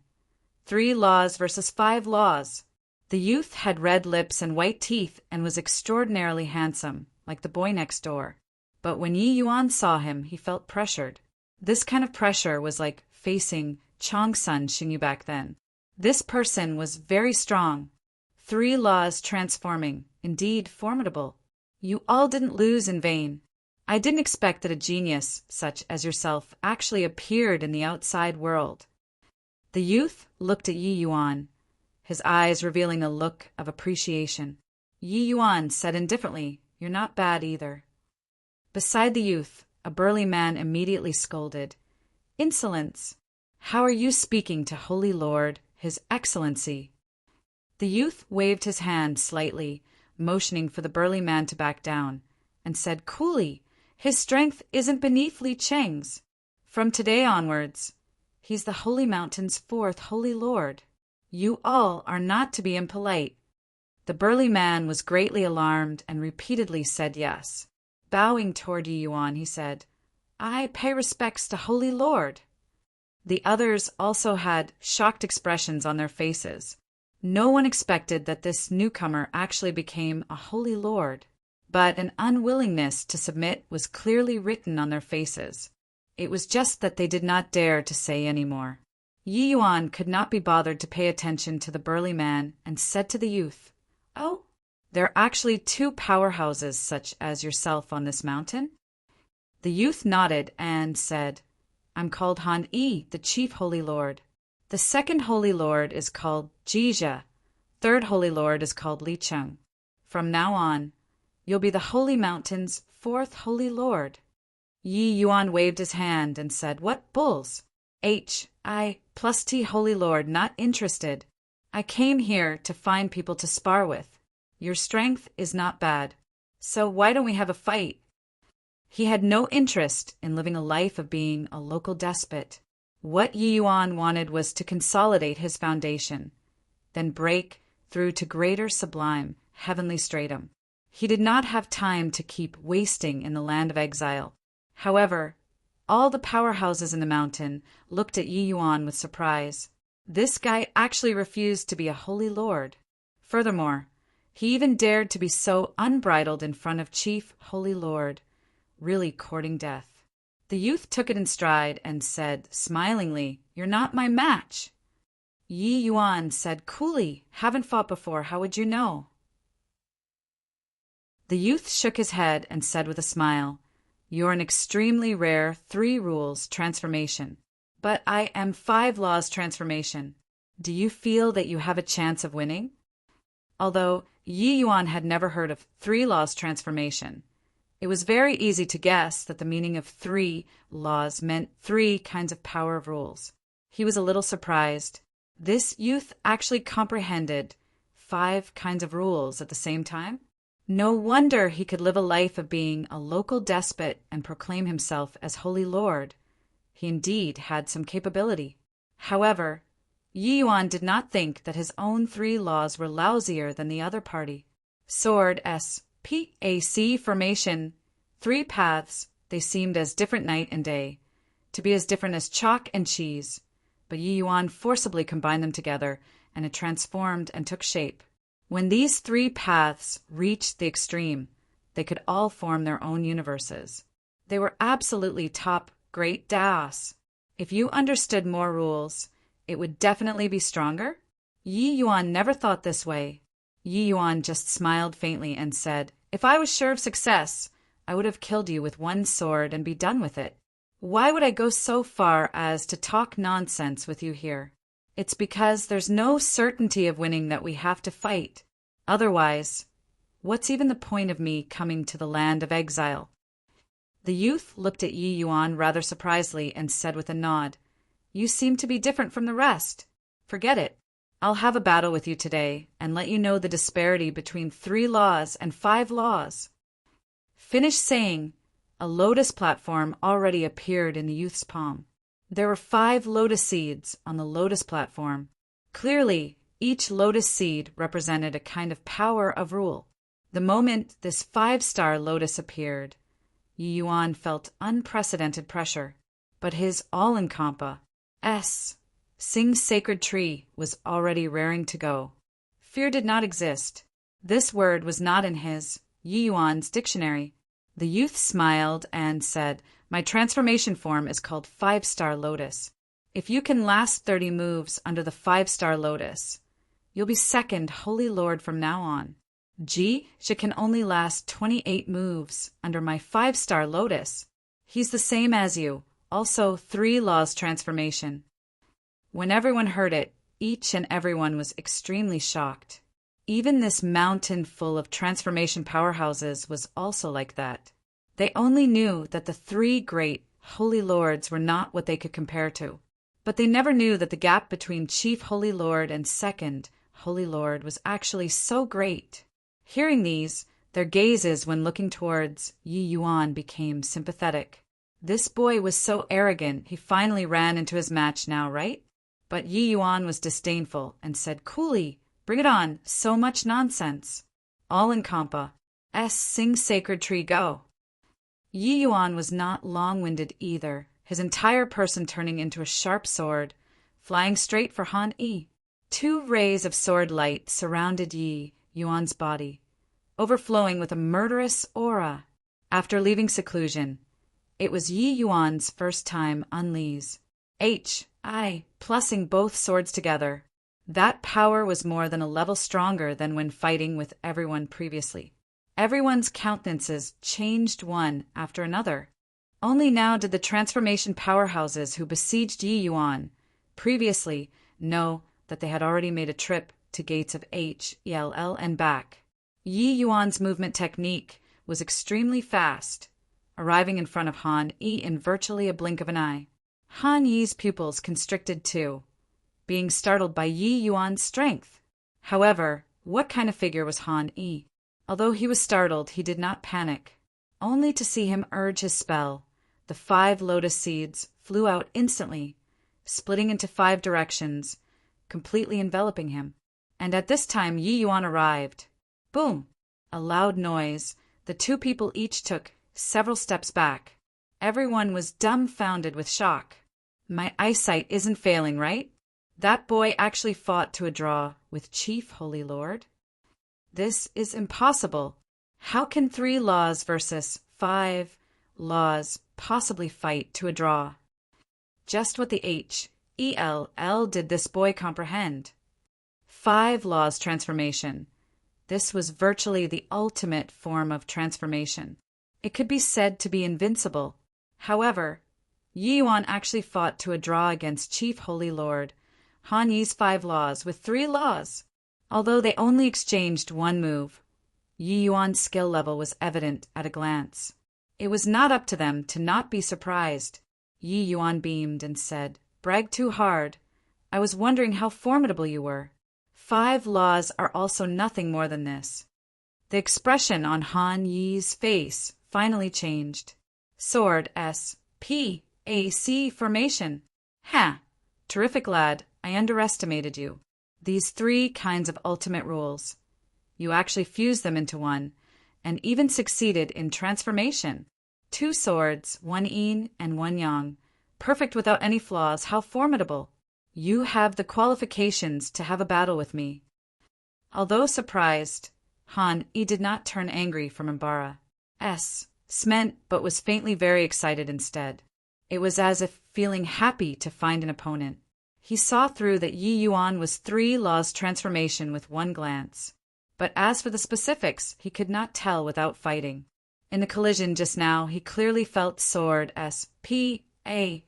Speaker 1: 3 Laws versus 5 Laws. The youth had red lips and white teeth and was extraordinarily handsome, like the boy next door. But when Yi Yuan saw him, he felt pressured. This kind of pressure was like facing Chongsun Xingyu back then. This person was very strong. 3 laws transforming, indeed formidable. You all didn't lose in vain. I didn't expect that a genius such as yourself actually appeared in the outside world. The youth looked at Yi Yuan, his eyes revealing a look of appreciation. Yi Yuan said indifferently, "You're not bad either." Beside the youth, a burly man immediately scolded, "Insolence! How are you speaking to Holy Lord, His Excellency?" The youth waved his hand slightly, motioning for the burly man to back down, and said coolly, "His strength isn't beneath Li Cheng's. From today onwards, he's the Holy Mountain's 4th Holy Lord. You all are not to be impolite." The burly man was greatly alarmed and repeatedly said yes. Bowing toward Yi Yuan, he said, "I pay respects to Holy Lord." The others also had shocked expressions on their faces. No one expected that this newcomer actually became a Holy Lord, but an unwillingness to submit was clearly written on their faces. It was just that they did not dare to say any more. Yi Yuan could not be bothered to pay attention to the burly man and said to the youth, "Oh, there are actually 2 powerhouses such as yourself on this mountain?" The youth nodded and said, "I'm called Han Yi, the Chief Holy Lord. The 2nd Holy Lord is called Jizha. 3rd Holy Lord is called Li Cheng. From now on, you'll be the Holy Mountain's 4th Holy Lord." Yi Yuan waved his hand and said, "What bulls? I plus T Holy Lord, not interested. I came here to find people to spar with. Your strength is not bad, so why don't we have a fight?" He had no interest in living a life of being a local despot. What Yi Yuan wanted was to consolidate his foundation, then break through to greater sublime heavenly stratum. He did not have time to keep wasting in the land of exile. However, all the powerhouses in the mountain looked at Yi Yuan with surprise. This guy actually refused to be a holy lord. Furthermore, he even dared to be so unbridled in front of Chief Holy Lord, really courting death. The youth took it in stride and said smilingly, "You're not my match." Yi Yuan said coolly, "Haven't fought before, how would you know?" The youth shook his head and said with a smile, "You're an extremely rare 3 rules transformation. But I am 5 laws transformation. Do you feel that you have a chance of winning?" Although Yi Yuan had never heard of 3 laws transformation, it was very easy to guess that the meaning of 3 laws meant 3 kinds of power of rules. He was a little surprised. This youth actually comprehended 5 kinds of rules at the same time. No wonder he could live a life of being a local despot and proclaim himself as Holy Lord. He indeed had some capability. However, Yi Yuan did not think that his own 3 laws were lousier than the other party. Sword S-P-A-C formation, 3 paths, they seemed as different night and day, to be as different as chalk and cheese. But Yi Yuan forcibly combined them together, and it transformed and took shape. When these 3 paths reached the extreme, they could all form their own universes. They were absolutely top great Daos. If you understood more rules, it would definitely be stronger? Yi Yuan never thought this way. Yi Yuan just smiled faintly and said, "If I was sure of success, I would have killed you with 1 sword and be done with it. Why would I go so far as to talk nonsense with you here? It's because there's no certainty of winning that we have to fight. Otherwise, what's even the point of me coming to the land of exile?" The youth looked at Yi Yuan rather surprisedly and said with a nod, "You seem to be different from the rest. Forget it. I'll have a battle with you today and let you know the disparity between 3 laws and 5 laws." Finished saying, a lotus platform already appeared in the youth's palm. There were 5 lotus seeds on the lotus platform. Clearly, each lotus seed represented a kind of power of rule. The moment this 5-star lotus appeared, Yi Yuan felt unprecedented pressure, but his all-in-compa Sing Sacred Tree was already raring to go. Fear did not exist. This word was not in his, Yi Yuan's dictionary. The youth smiled and said, "My transformation form is called 5-star lotus. If you can last 30 moves under the 5-star lotus, you'll be second Holy Lord from now on. She can only last 28 moves under my 5-star lotus. He's the same as you, also 3 laws transformation." When everyone heard it, each and everyone was extremely shocked. Even this mountain full of transformation powerhouses was also like that. They only knew that the 3 great Holy Lords were not what they could compare to. But they never knew that the gap between Chief Holy Lord and Second Holy Lord was actually so great. Hearing these, their gazes when looking towards Yi Yuan became sympathetic. This boy was so arrogant, he finally ran into his match now, right? But Yi Yuan was disdainful and said coolly, "Bring it on, so much nonsense. All in compa. Sing Sacred Tree, go." Yi Yuan was not long-winded either, his entire person turning into a sharp sword, flying straight for Han Yi. 2 rays of sword light surrounded Yi Yuan's body, overflowing with a murderous aura. After leaving seclusion, it was Yi Yuan's first time unleashed. Plussing both swords together. That power was more than a level stronger than when fighting with everyone previously. Everyone's countenances changed one after another. Only now did the transformation powerhouses who besieged Yi Yuan previously know that they had already made a trip to gates of HELL and back. Yi Yuan's movement technique was extremely fast, arriving in front of Han Yi in virtually a blink of an eye. Han Yi's pupils constricted too, being startled by Yi Yuan's strength. However, what kind of figure was Han Yi? Although he was startled, he did not panic. Only to see him urge his spell, the 5 lotus seeds flew out instantly, splitting into 5 directions, completely enveloping him. And at this time Yi Yuan arrived. Boom! A loud noise. The two people each took several steps back. Everyone was dumbfounded with shock. My eyesight isn't failing, right? That boy actually fought to a draw with Chief Holy Lord? This is impossible. How can 3 laws versus 5 laws possibly fight to a draw? Just what the H-E-L-L did this boy comprehend? 5 laws transformation. This was virtually the ultimate form of transformation. It could be said to be invincible. However, Yi Yuan actually fought to a draw against Chief Holy Lord Han Yi's 5 laws with 3 laws. Although they only exchanged 1 move, Yi Yuan's skill level was evident at a glance. It was not up to them to not be surprised. Yi Yuan beamed and said, "Brag too hard. I was wondering how formidable you were. 5 laws are also nothing more than this." The expression on Han Yi's face finally changed. Sword S-P-A-C formation. Ha! Terrific lad, I underestimated you. These 3 kinds of ultimate rules. You actually fused them into one, and even succeeded in transformation. 2 swords, 1 yin and 1 yang. Perfect without any flaws, how formidable. You have the qualifications to have a battle with me. Although surprised, Han Yi did not turn angry from embarrass, meant but was faintly very excited instead. It was as if feeling happy to find an opponent. He saw through that Yi Yuan was 3 laws transformation with 1 glance. But as for the specifics, he could not tell without fighting. In the collision just now, he clearly felt sword S-P-A-C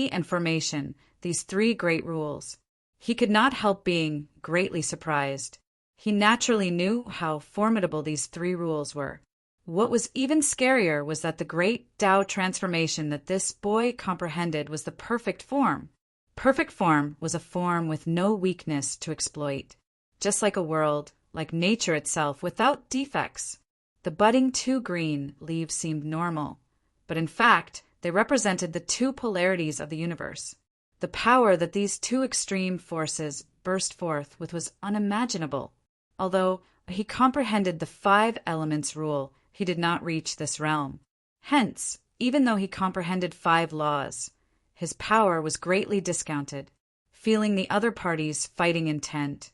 Speaker 1: and formation, these 3 great rules. He could not help being greatly surprised. He naturally knew how formidable these 3 rules were. What was even scarier was that the great Tao transformation that this boy comprehended was the perfect form. Perfect form was a form with no weakness to exploit. Just like a world, like nature itself, without defects. The budding 2 green leaves seemed normal, but in fact, they represented the 2 polarities of the universe. The power that these 2 extreme forces burst forth with was unimaginable. Although he comprehended the 5 elements rule, he did not reach this realm. Hence, even though he comprehended 5 laws, his power was greatly discounted. Feeling the other party's fighting intent,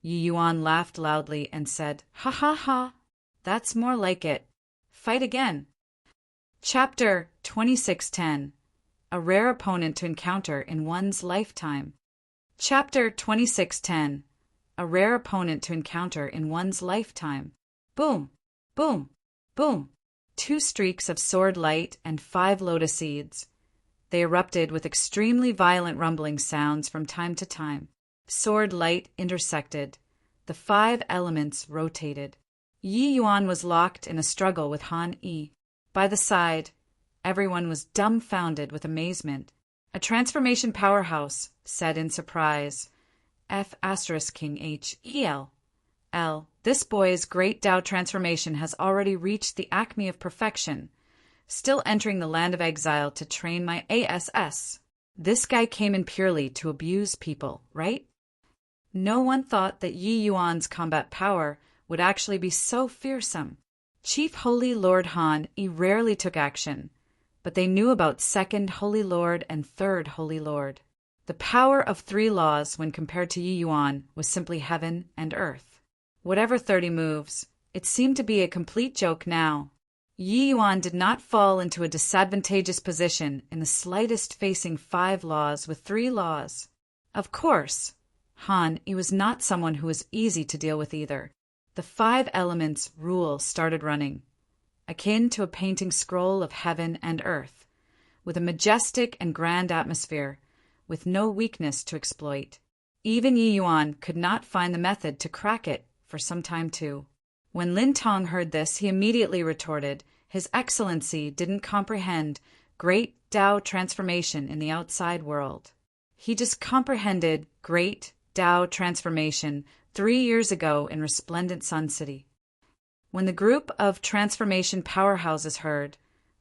Speaker 1: Yi Yuan laughed loudly and said, "Ha ha ha! That's more like it. Fight again." Chapter 2610. A rare opponent to encounter in one's lifetime. Chapter 2610. A rare opponent to encounter in one's lifetime. Boom! Boom! Boom! 2 streaks of sword light and 5 lotus seeds. They erupted with extremely violent rumbling sounds from time to time. Sword light intersected. The 5 elements rotated. Yi Yuan was locked in a struggle with Han Yi. By the side, everyone was dumbfounded with amazement. "A transformation powerhouse," said in surprise F*King H-E-L. This boy's great Tao transformation has already reached the acme of perfection. Still entering the land of exile to train my ASS. This guy came in purely to abuse people, right? No one thought that Yi Yuan's combat power would actually be so fearsome. Chief Holy Lord Han Yi rarely took action, but they knew about 2nd Holy Lord and 3rd Holy Lord. The power of 3 laws when compared to Yi Yuan was simply heaven and earth. Whatever 30 moves, it seemed to be a complete joke now. Yi Yuan did not fall into a disadvantageous position in the slightest facing 5 laws with 3 laws. Of course, Han Yi was not someone who was easy to deal with either. The 5 elements rule started running, akin to a painting scroll of heaven and earth, with a majestic and grand atmosphere, with no weakness to exploit. Even Yi Yuan could not find the method to crack it for some time too. When Lin Tong heard this, he immediately retorted, His Excellency didn't comprehend great Tao transformation in the outside world. He just comprehended great Tao transformation 3 years ago in Resplendent Sun City. When the group of transformation powerhouses heard,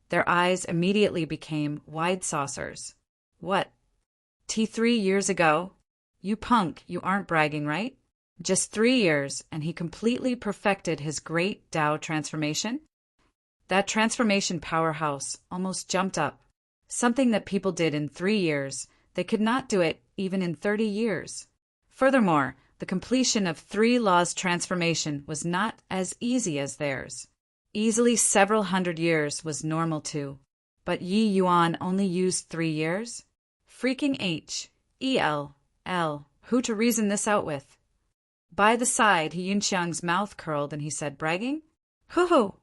Speaker 1: their eyes immediately became wide saucers. What? 3 years ago? You punk, you aren't bragging, right? Just 3 years, and he completely perfected his great Tao transformation. That transformation powerhouse almost jumped up. Something that people did in 3 years, they could not do it even in 30 years. Furthermore, the completion of 3 laws transformation was not as easy as theirs. Easily several hundred years was normal too. But Yi Yuan only used 3 years? Freaking H-E-L-L, who to reason this out with? By the side, Yunxiang's mouth curled and he said, bragging, "Hoo-hoo!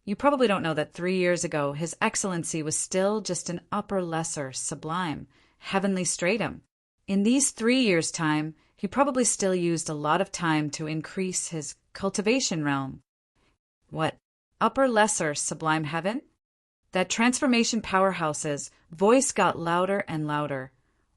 Speaker 1: You probably don't know that 3 years ago His Excellency was still just an upper lesser, sublime, heavenly stratum. In these 3 years' time, he probably still used a lot of time to increase his cultivation realm." What? Upper lesser, sublime heaven? That transformation powerhouse's voice got louder and louder,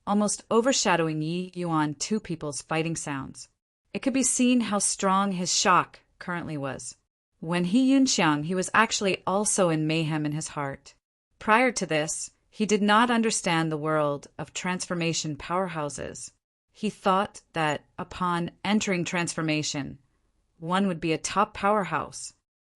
Speaker 1: almost overshadowing Yi Yuan two people's fighting sounds. It could be seen how strong his shock currently was. When he Yunxiang, he was actually also in mayhem in his heart. Prior to this, he did not understand the world of transformation powerhouses. He thought that upon entering transformation, one would be a top powerhouse.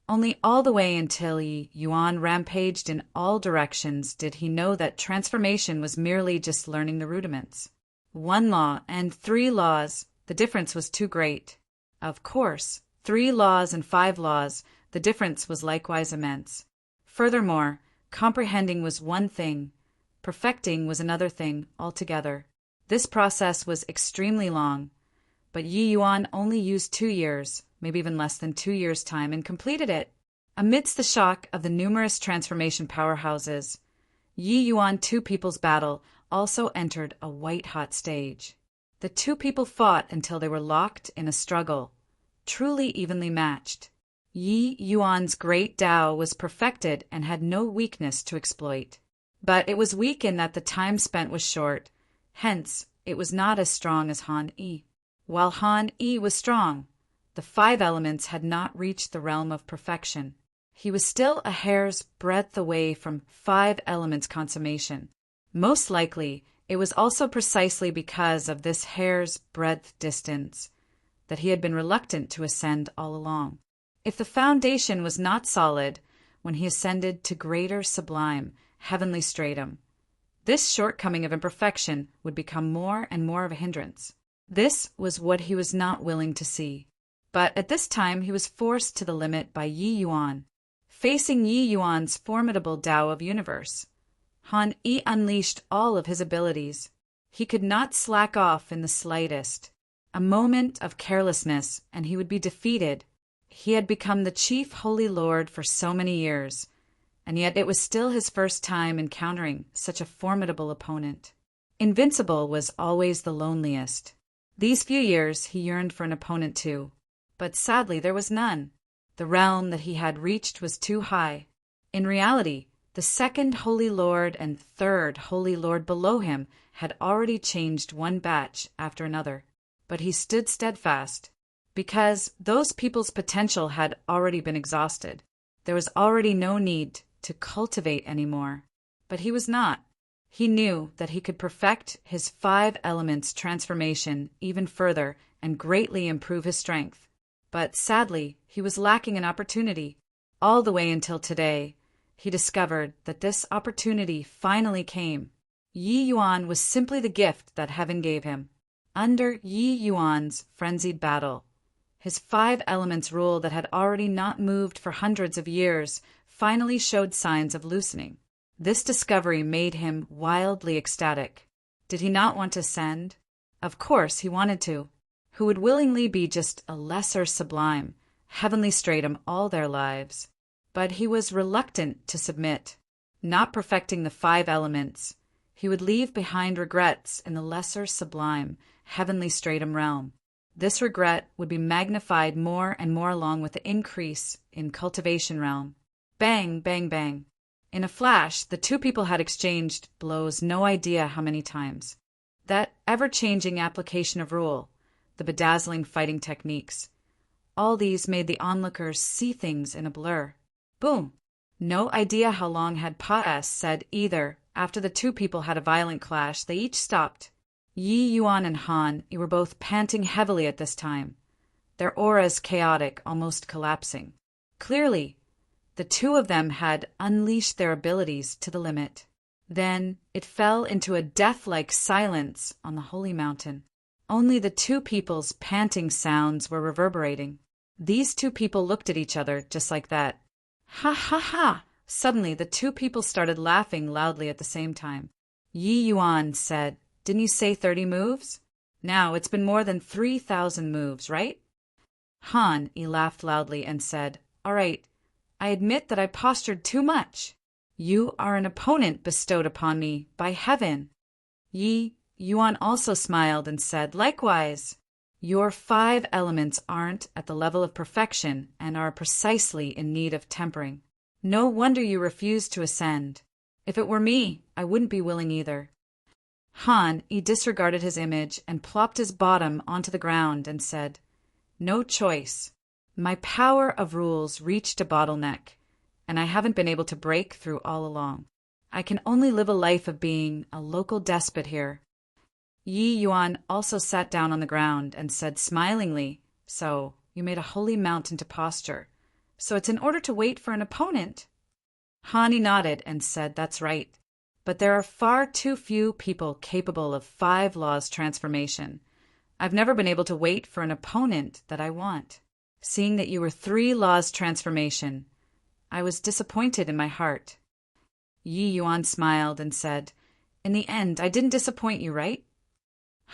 Speaker 1: Only all the way until Yi Yuan rampaged in all directions did he know that transformation was merely just learning the rudiments. 1 law and 3 laws, the difference was too great. Of course, 3 laws and 5 laws, the difference was likewise immense. Furthermore, comprehending was one thing, perfecting was another thing altogether. This process was extremely long, but Yi Yuan only used 2 years, maybe even less than 2 years' time, and completed it. Amidst the shock of the numerous transformation powerhouses, Yi Yuan two people's battle also entered a white-hot stage. The two people fought until they were locked in a struggle, truly evenly matched. Yi Yuan's great Tao was perfected and had no weakness to exploit. But it was weak in that the time spent was short, hence it was not as strong as Han Yi. While Han Yi was strong, the 5 elements had not reached the realm of perfection. He was still a hair's breadth away from 5 elements consummation. Most likely, it was also precisely because of this hair's breadth distance that he had been reluctant to ascend all along. If the foundation was not solid when he ascended to greater sublime, heavenly stratum, this shortcoming of imperfection would become more and more of a hindrance. This was what he was not willing to see. But at this time he was forced to the limit by Yi Yuan. Facing Yi Yuan's formidable Tao of universe, Han Yi unleashed all of his abilities. He could not slack off in the slightest. A moment of carelessness, and he would be defeated. He had become the chief holy lord for so many years, and yet it was still his first time encountering such a formidable opponent. Invincible was always the loneliest. These few years he yearned for an opponent too, but sadly there was none. The realm that he had reached was too high. In reality, the second holy lord and third holy lord below him had already changed one batch after another. But he stood steadfast, because those people's potential had already been exhausted. There was already no need to cultivate anymore. But he was not. He knew that he could perfect his 5 elements transformation even further and greatly improve his strength. But sadly, he was lacking an opportunity. All the way until today, he discovered that this opportunity finally came. Yi Yuan was simply the gift that heaven gave him. Under Yi Yuan's frenzied battle, his 5 elements rule that had already not moved for hundreds of years finally showed signs of loosening. This discovery made him wildly ecstatic. Did he not want to ascend? Of course he wanted to. Who would willingly be just a lesser sublime, heavenly stratum all their lives? But he was reluctant to submit. Not perfecting the 5 elements, he would leave behind regrets in the lesser sublime, heavenly stratum realm. This regret would be magnified more and more along with the increase in cultivation realm. Bang, bang, bang. In a flash, the two people had exchanged blows no idea how many times. That ever-changing application of rule, the bedazzling fighting techniques, all these made the onlookers see things in a blur. Boom! No idea how long had said either. After the two people had a violent clash, they each stopped. Yi Yuan and Han were both panting heavily at this time. their auras chaotic, almost collapsing. Clearly, the two of them had unleashed their abilities to the limit. Then it fell into a death-like silence on the holy mountain. Only the two people's panting sounds were reverberating. These two people looked at each other just like that. Ha ha ha! Suddenly, the two people started laughing loudly at the same time. Yi Yuan said, "Didn't you say 30 moves? Now it's been more than 3,000 moves, right?" Han Yi laughed loudly and said, "All right, I admit that I postured too much. You are an opponent bestowed upon me by heaven." Yi Yuan also smiled and said, "Likewise. Your 5 elements aren't at the level of perfection and are precisely in need of tempering. No wonder you refuse to ascend. If it were me, I wouldn't be willing either." Han Yi disregarded his image and plopped his bottom onto the ground and said, "No choice. My power of rules reached a bottleneck, and I haven't been able to break through all along. I can only live a life of being a local despot here." Yi Yuan also sat down on the ground and said smilingly, "So, you made a holy mountain to posture. So it's in order to wait for an opponent?" Han Yi nodded and said, "That's right. But there are far too few people capable of 5 laws transformation. I've never been able to wait for an opponent that I want. Seeing that you were 3 laws transformation, I was disappointed in my heart." Yi Yuan smiled and said, "In the end, I didn't disappoint you, right?"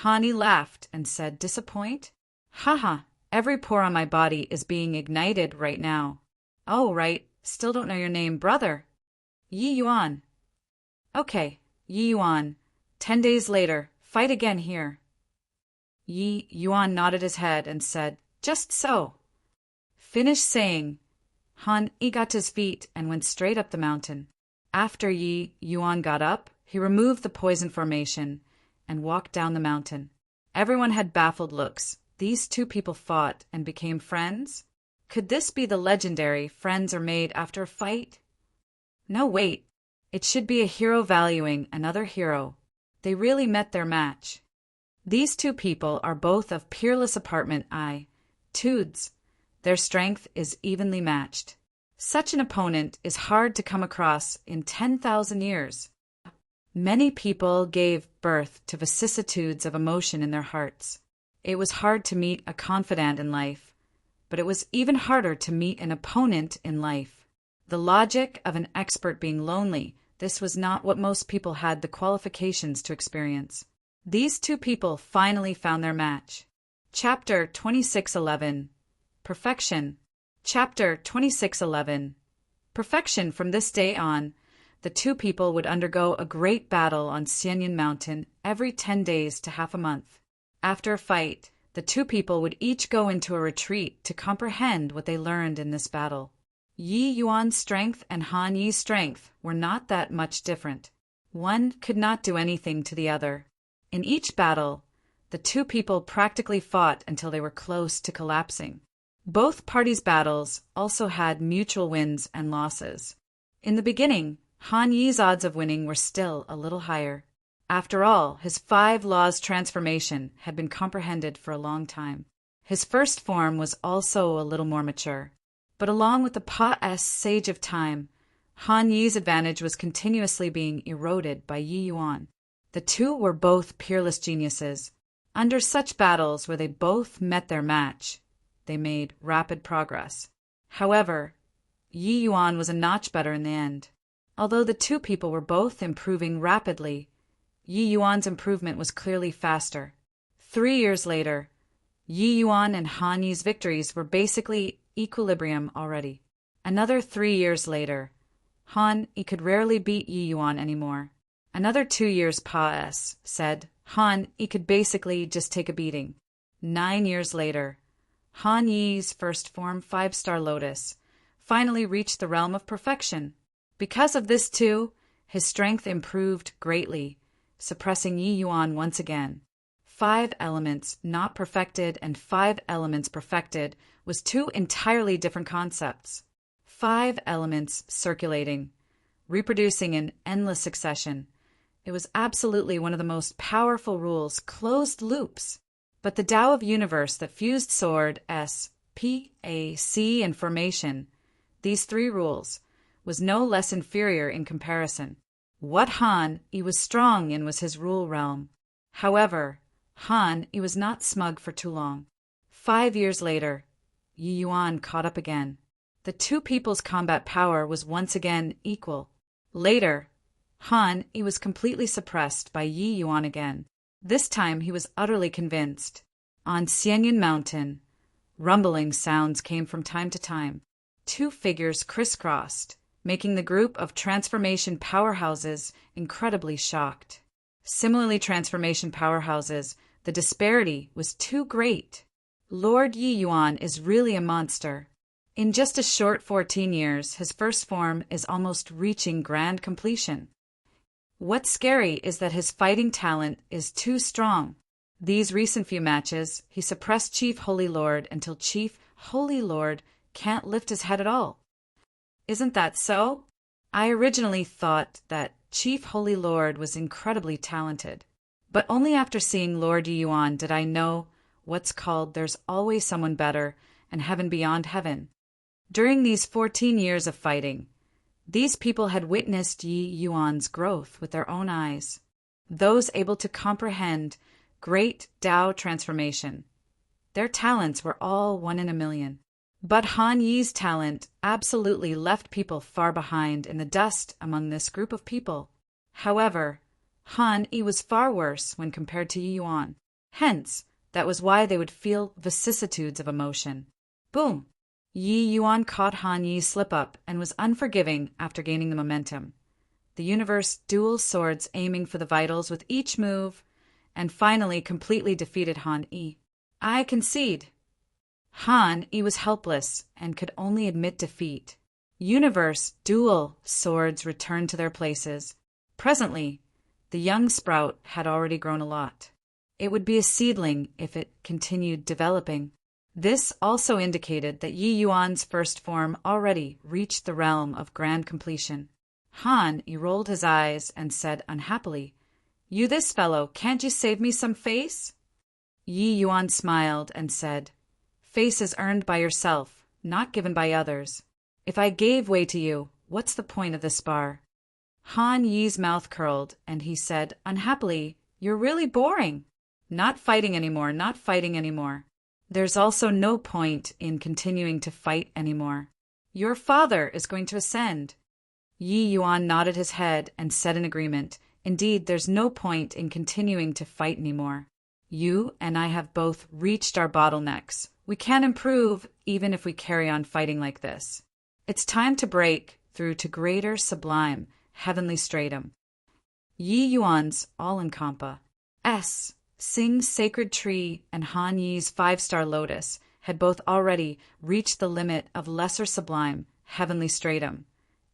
Speaker 1: Han Yi laughed and said, "Disappoint? Haha, every pore on my body is being ignited right now." "Oh, right, still don't know your name, brother." "Yi Yuan." "Okay, Yi Yuan. 10 days later, fight again here." Yi Yuan nodded his head and said, "Just so." Finished saying, Han Yi got to his feet and went straight up the mountain. After Yi Yuan got up, he removed the poison formation and walked down the mountain. Everyone had baffled looks. These two people fought and became friends? Could this be the legendary friends are made after a fight? No, wait. It should be a hero valuing another hero. They really met their match. These two people are both of peerless apartment I, Tudes. Their strength is evenly matched. Such an opponent is hard to come across in 10,000 years. Many people gave birth to vicissitudes of emotion in their hearts. It was hard to meet a confidant in life, but it was even harder to meet an opponent in life. The logic of an expert being lonely, this was not what most people had the qualifications to experience. These two people finally found their match. Chapter 2611. Perfection. Chapter 2611. Perfection. From this day on, the two people would undergo a great battle on Xianyan Mountain every 10 days to half a month. After a fight, the two people would each go into a retreat to comprehend what they learned in this battle. Yi Yuan's strength and Han Yi's strength were not that much different. One could not do anything to the other. In each battle, the two people practically fought until they were close to collapsing. Both parties' battles also had mutual wins and losses. In the beginning, Han Yi's odds of winning were still a little higher. After all, his 5 laws transformation had been comprehended for a long time. His first form was also a little more mature. But along with the Pa-S Sage of Time, Han Yi's advantage was continuously being eroded by Yi Yuan. The two were both peerless geniuses. Under such battles where they both met their match, they made rapid progress. However, Yi Yuan was a notch better in the end. Although the two people were both improving rapidly, Yi Yuan's improvement was clearly faster. 3 years later, Yi Yuan and Han Yi's victories were basically equilibrium already. Another 3 years later, Han Yi could rarely beat Yi Yuan anymore. Another 2 years Pa-S said Han Yi could basically just take a beating. 9 years later, Han Yi's first form 5-star Lotus finally reached the realm of perfection. Because of this too, his strength improved greatly, suppressing Yi Yuan once again. 5 elements not perfected and 5 elements perfected was 2 entirely different concepts. 5 elements circulating, reproducing in endless succession. It was absolutely one of the most powerful rules, closed loops. But the Tao of Universe that fused sword, S, P, A, C, and formation, these three rules, was no less inferior in comparison. What Han Yi was strong in was his rule realm. However, Han Yi was not smug for too long. 5 years later, Yi Yuan caught up again. The two people's combat power was once again equal. Later, Han Yi was completely suppressed by Yi Yuan again. This time he was utterly convinced. On Xiangyun Mountain, rumbling sounds came from time to time. Two figures crisscrossed, making the group of transformation powerhouses incredibly shocked. Similarly, transformation powerhouses, the disparity was too great. Lord Yi Yuan is really a monster. In just a short 14 years, his first form is almost reaching grand completion. What's scary is that his fighting talent is too strong. These recent few matches, he suppressed Chief Holy Lord until Chief Holy Lord can't lift his head at all. Isn't that so? I originally thought that Chief Holy Lord was incredibly talented, but only after seeing Lord Yi Yuan did I know what's called there's always someone better and heaven beyond heaven. During these 14 years of fighting, these people had witnessed Yi Yuan's growth with their own eyes. Those able to comprehend great Tao transformation. Their talents were all 1 in a million. But Han Yi's talent absolutely left people far behind in the dust among this group of people. However, Han Yi was far worse when compared to Yi Yuan. Hence, that was why they would feel vicissitudes of emotion. Boom! Yi Yuan caught Han Yi's slip-up and was unforgiving after gaining the momentum. The universe dual swords aiming for the vitals with each move, and finally completely defeated Han Yi. I concede. Han Yi was helpless and could only admit defeat. Universe dual swords returned to their places. Presently, the young sprout had already grown a lot. It would be a seedling if it continued developing. This also indicated that Yi Yuan's first form already reached the realm of grand completion. Han Yi rolled his eyes and said unhappily, "You this fellow, can't you save me some face?" Yi Yuan smiled and said, "Face is earned by yourself, not given by others. If I gave way to you, what's the point of this spar?" Han Yi's mouth curled, and he said unhappily, "You're really boring. Not fighting anymore, not fighting anymore. There's also no point in continuing to fight anymore. Your father is going to ascend." Yi Yuan nodded his head and said in agreement, "Indeed, there's no point in continuing to fight anymore. You and I have both reached our bottlenecks. We can't improve even if we carry on fighting like this. It's time to break through to greater sublime, heavenly stratum." Yi Yuan's all-in-compa, S, Sing's sacred tree, and Han Yi's 5-star lotus had both already reached the limit of lesser sublime, heavenly stratum.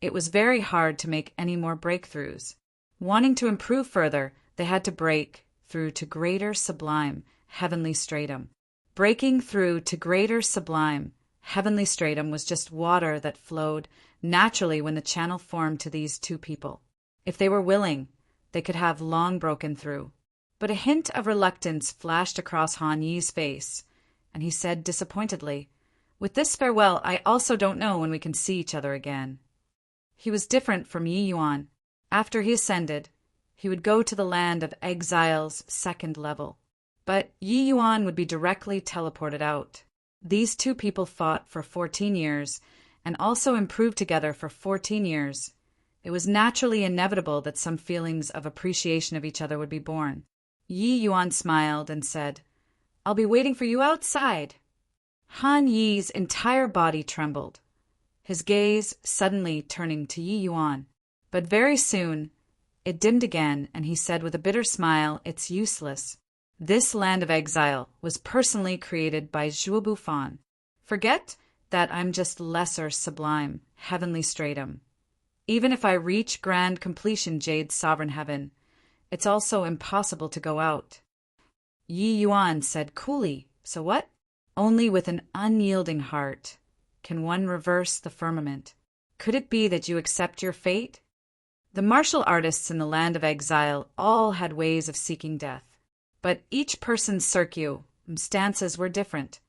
Speaker 1: It was very hard to make any more breakthroughs. Wanting to improve further, they had to break through to greater sublime, heavenly stratum. Breaking through to greater sublime, heavenly stratum was just water that flowed naturally when the channel formed to these two people. If they were willing, they could have long broken through. But a hint of reluctance flashed across Han Yi's face, and he said disappointedly, "With this farewell, I also don't know when we can see each other again." He was different from Yi Yuan. After he ascended, he would go to the land of exile's second level. But Yi Yuan would be directly teleported out. These two people fought for 14 years and also improved together for 14 years. It was naturally inevitable that some feelings of appreciation of each other would be born. Yi Yuan smiled and said, "I'll be waiting for you outside." Han Yi's entire body trembled, his gaze suddenly turning to Yi Yuan. But very soon, it dimmed again, and he said with a bitter smile, "It's useless. This land of exile was personally created by Zhuo Bufan. Forget that I'm just lesser sublime, heavenly stratum. Even if I reach grand completion, Jade's sovereign heaven, it's also impossible to go out." Yi Yuan said coolly, "So what? Only with an unyielding heart can one reverse the firmament. Could it be that you accept your fate?" The martial artists in the land of exile all had ways of seeking death, but each person's circuit stances were different.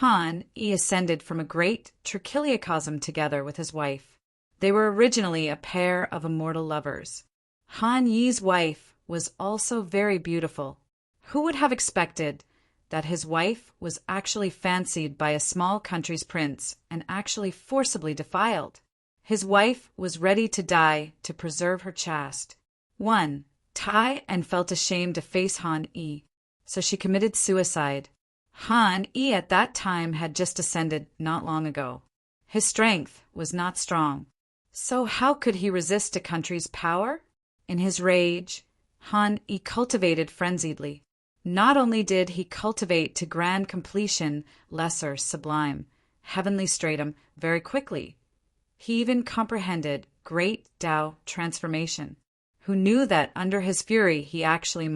Speaker 1: Han Yi ascended from a great trichiliocosm together with his wife. They were originally a pair of immortal lovers. Han Yi's wife was also very beautiful. Who would have expected that his wife was actually fancied by a small country's prince and actually forcibly defiled? His wife was ready to die to preserve her caste. 1. Tai and felt ashamed to face Han Yi, so she committed suicide. Han Yi at that time had just ascended not long ago. His strength was not strong. So how could he resist a country's power? In his rage, Han Yi cultivated frenziedly. Not only did he cultivate to grand completion lesser, sublime, heavenly stratum very quickly, he even comprehended great Tao transformation, who knew that under his fury he actually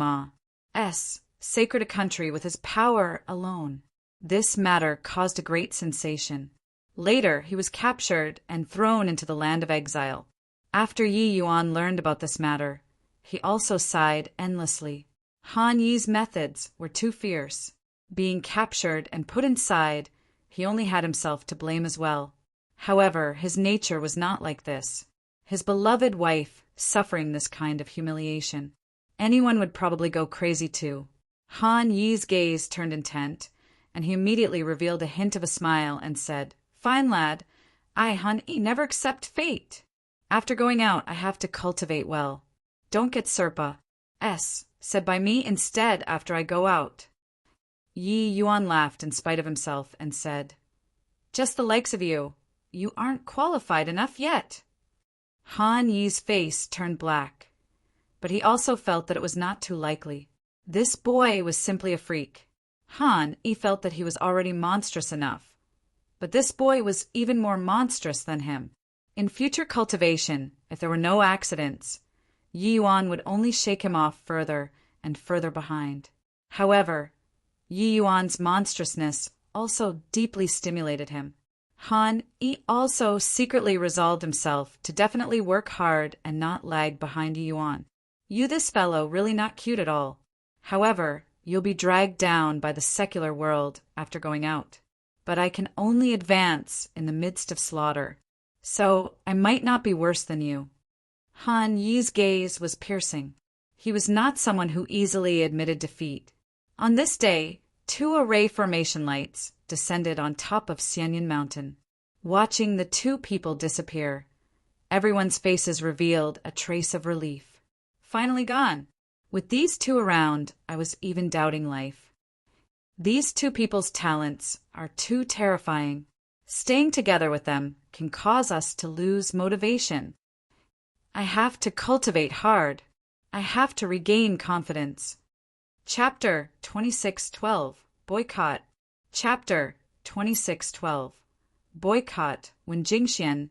Speaker 1: sacred a country with his power alone. This matter caused a great sensation. Later, he was captured and thrown into the land of exile. After Yi Yuan learned about this matter, he also sighed endlessly. Han Yi's methods were too fierce. Being captured and put inside, he only had himself to blame as well. However, his nature was not like this. His beloved wife suffering this kind of humiliation. Anyone would probably go crazy too. Han Yi's gaze turned intent, and he immediately revealed a hint of a smile and said, "Fine lad, I, Han Yi, never accept fate. After going out, I have to cultivate well. Don't get Serpa said by me instead after I go out." Yi Yuan laughed in spite of himself and said, "Just the likes of you. You aren't qualified enough yet." Han Yi's face turned black, but he also felt that it was not too likely. This boy was simply a freak. Han Yi felt that he was already monstrous enough, but this boy was even more monstrous than him. In future cultivation, if there were no accidents, Yi Yuan would only shake him off further and further behind. However, Yi Yuan's monstrousness also deeply stimulated him. Han Yi also secretly resolved himself to definitely work hard and not lag behind Yi Yuan. "You this fellow really not cute at all. However, you'll be dragged down by the secular world after going out. But I can only advance in the midst of slaughter, so I might not be worse than you." Han Yi's gaze was piercing. He was not someone who easily admitted defeat. On this day, 2 array formation lights descended on top of Xianyan Mountain. Watching the 2 people disappear, everyone's faces revealed a trace of relief. Finally gone. With these 2 around, I was even doubting life. These 2 people's talents are too terrifying. Staying together with them can cause us to lose motivation. I have to cultivate hard. I have to regain confidence. Chapter 26:12 Boycott. Chapter 26:12 Boycott. When Jingxian,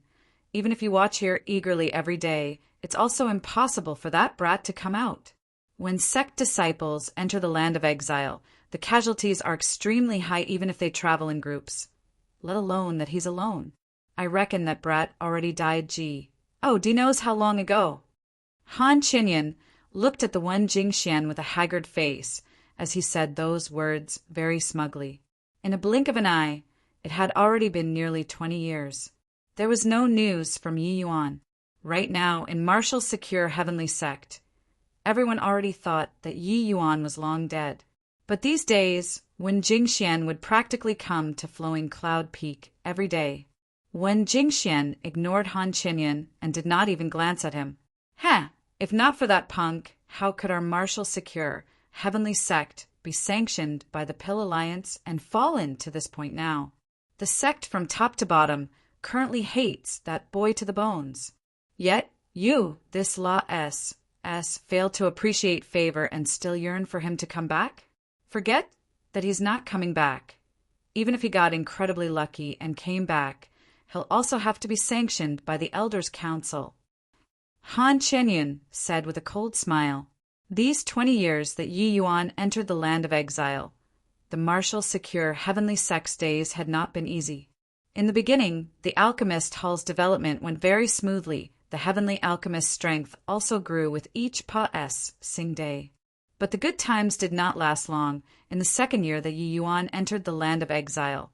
Speaker 1: even if you watch here eagerly every day, it's also impossible for that brat to come out. When sect disciples enter the land of exile, the casualties are extremely high even if they travel in groups, let alone that he's alone. I reckon that brat already died. D knows how long ago. Han Qinyan looked at the one Jingxian with a haggard face as he said those words very smugly. In a blink of an eye, it had already been nearly 20 years. There was no news from Yi Yuan. Right now, in Marshall's secure heavenly sect, everyone already thought that Yi Yuan was long dead. But these days, when Jingxian would practically come to Flowing Cloud Peak every day, when Jingxian ignored Han Qinyan and did not even glance at him. If not for that punk, how could our Marshall secure heavenly sect be sanctioned by the Pill Alliance and fallen to this point now? The sect from top to bottom currently hates that boy to the bones. Yet you, this Law S, fail to appreciate favor and still yearn for him to come back? Forget that he's not coming back. Even if he got incredibly lucky and came back, he'll also have to be sanctioned by the Elders' Council. Han Qinyan said with a cold smile, "These 20 years that Yi Yuan entered the land of exile, the Marshall secure heavenly sect's days had not been easy. In the beginning, the Alchemist Hall's development went very smoothly. The heavenly alchemist's strength also grew with each sing day. But the good times did not last long. In the second year that Yi Yuan entered the land of exile,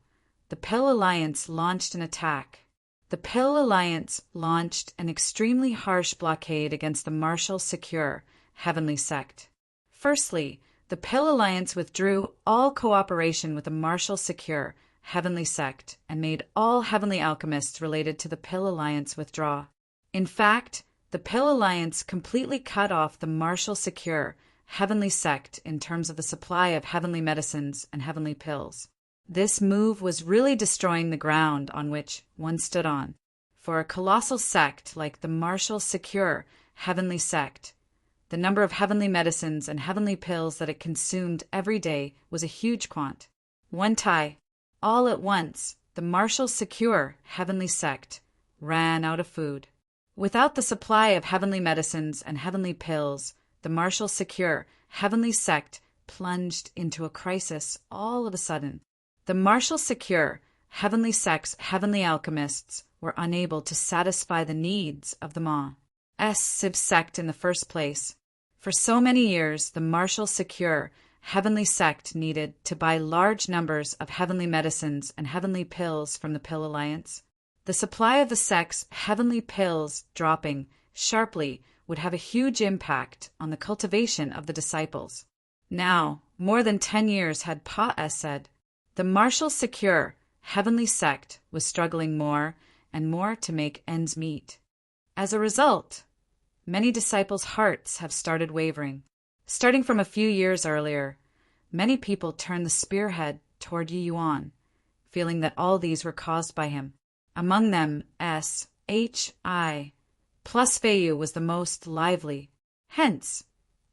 Speaker 1: the Pill Alliance launched an attack. The Pill Alliance launched an extremely harsh blockade against the martial secure Heavenly Sect. Firstly, the Pill Alliance withdrew all cooperation with the martial secure Heavenly Sect and made all Heavenly Alchemists related to the Pill Alliance withdraw. In fact, the Pill Alliance completely cut off the martial secure Heavenly Sect in terms of the supply of heavenly medicines and heavenly pills. This move was really destroying the ground on which one stood on. For a colossal sect like the martial secure Heavenly Sect, the number of heavenly medicines and heavenly pills that it consumed every day was a huge quant. All at once, the martial secure Heavenly Sect ran out of food. Without the supply of heavenly medicines and heavenly pills, the martial secure Heavenly Sect plunged into a crisis all of a sudden. The martial secure Heavenly Sect's heavenly alchemists were unable to satisfy the needs of the Ma''s sect in the first place. For so many years, the martial secure Heavenly Sect needed to buy large numbers of heavenly medicines and heavenly pills from the Pill Alliance. The supply of the sect's heavenly pills dropping sharply would have a huge impact on the cultivation of the disciples. Now, more than 10 years had passed. The martial secure Heavenly Sect was struggling more and more to make ends meet. As a result, many disciples' hearts have started wavering. Starting from a few years earlier, many people turned the spearhead toward Yi Yuan, feeling that all these were caused by him. Among them, S.H.I. plus Feiyu was the most lively. Hence,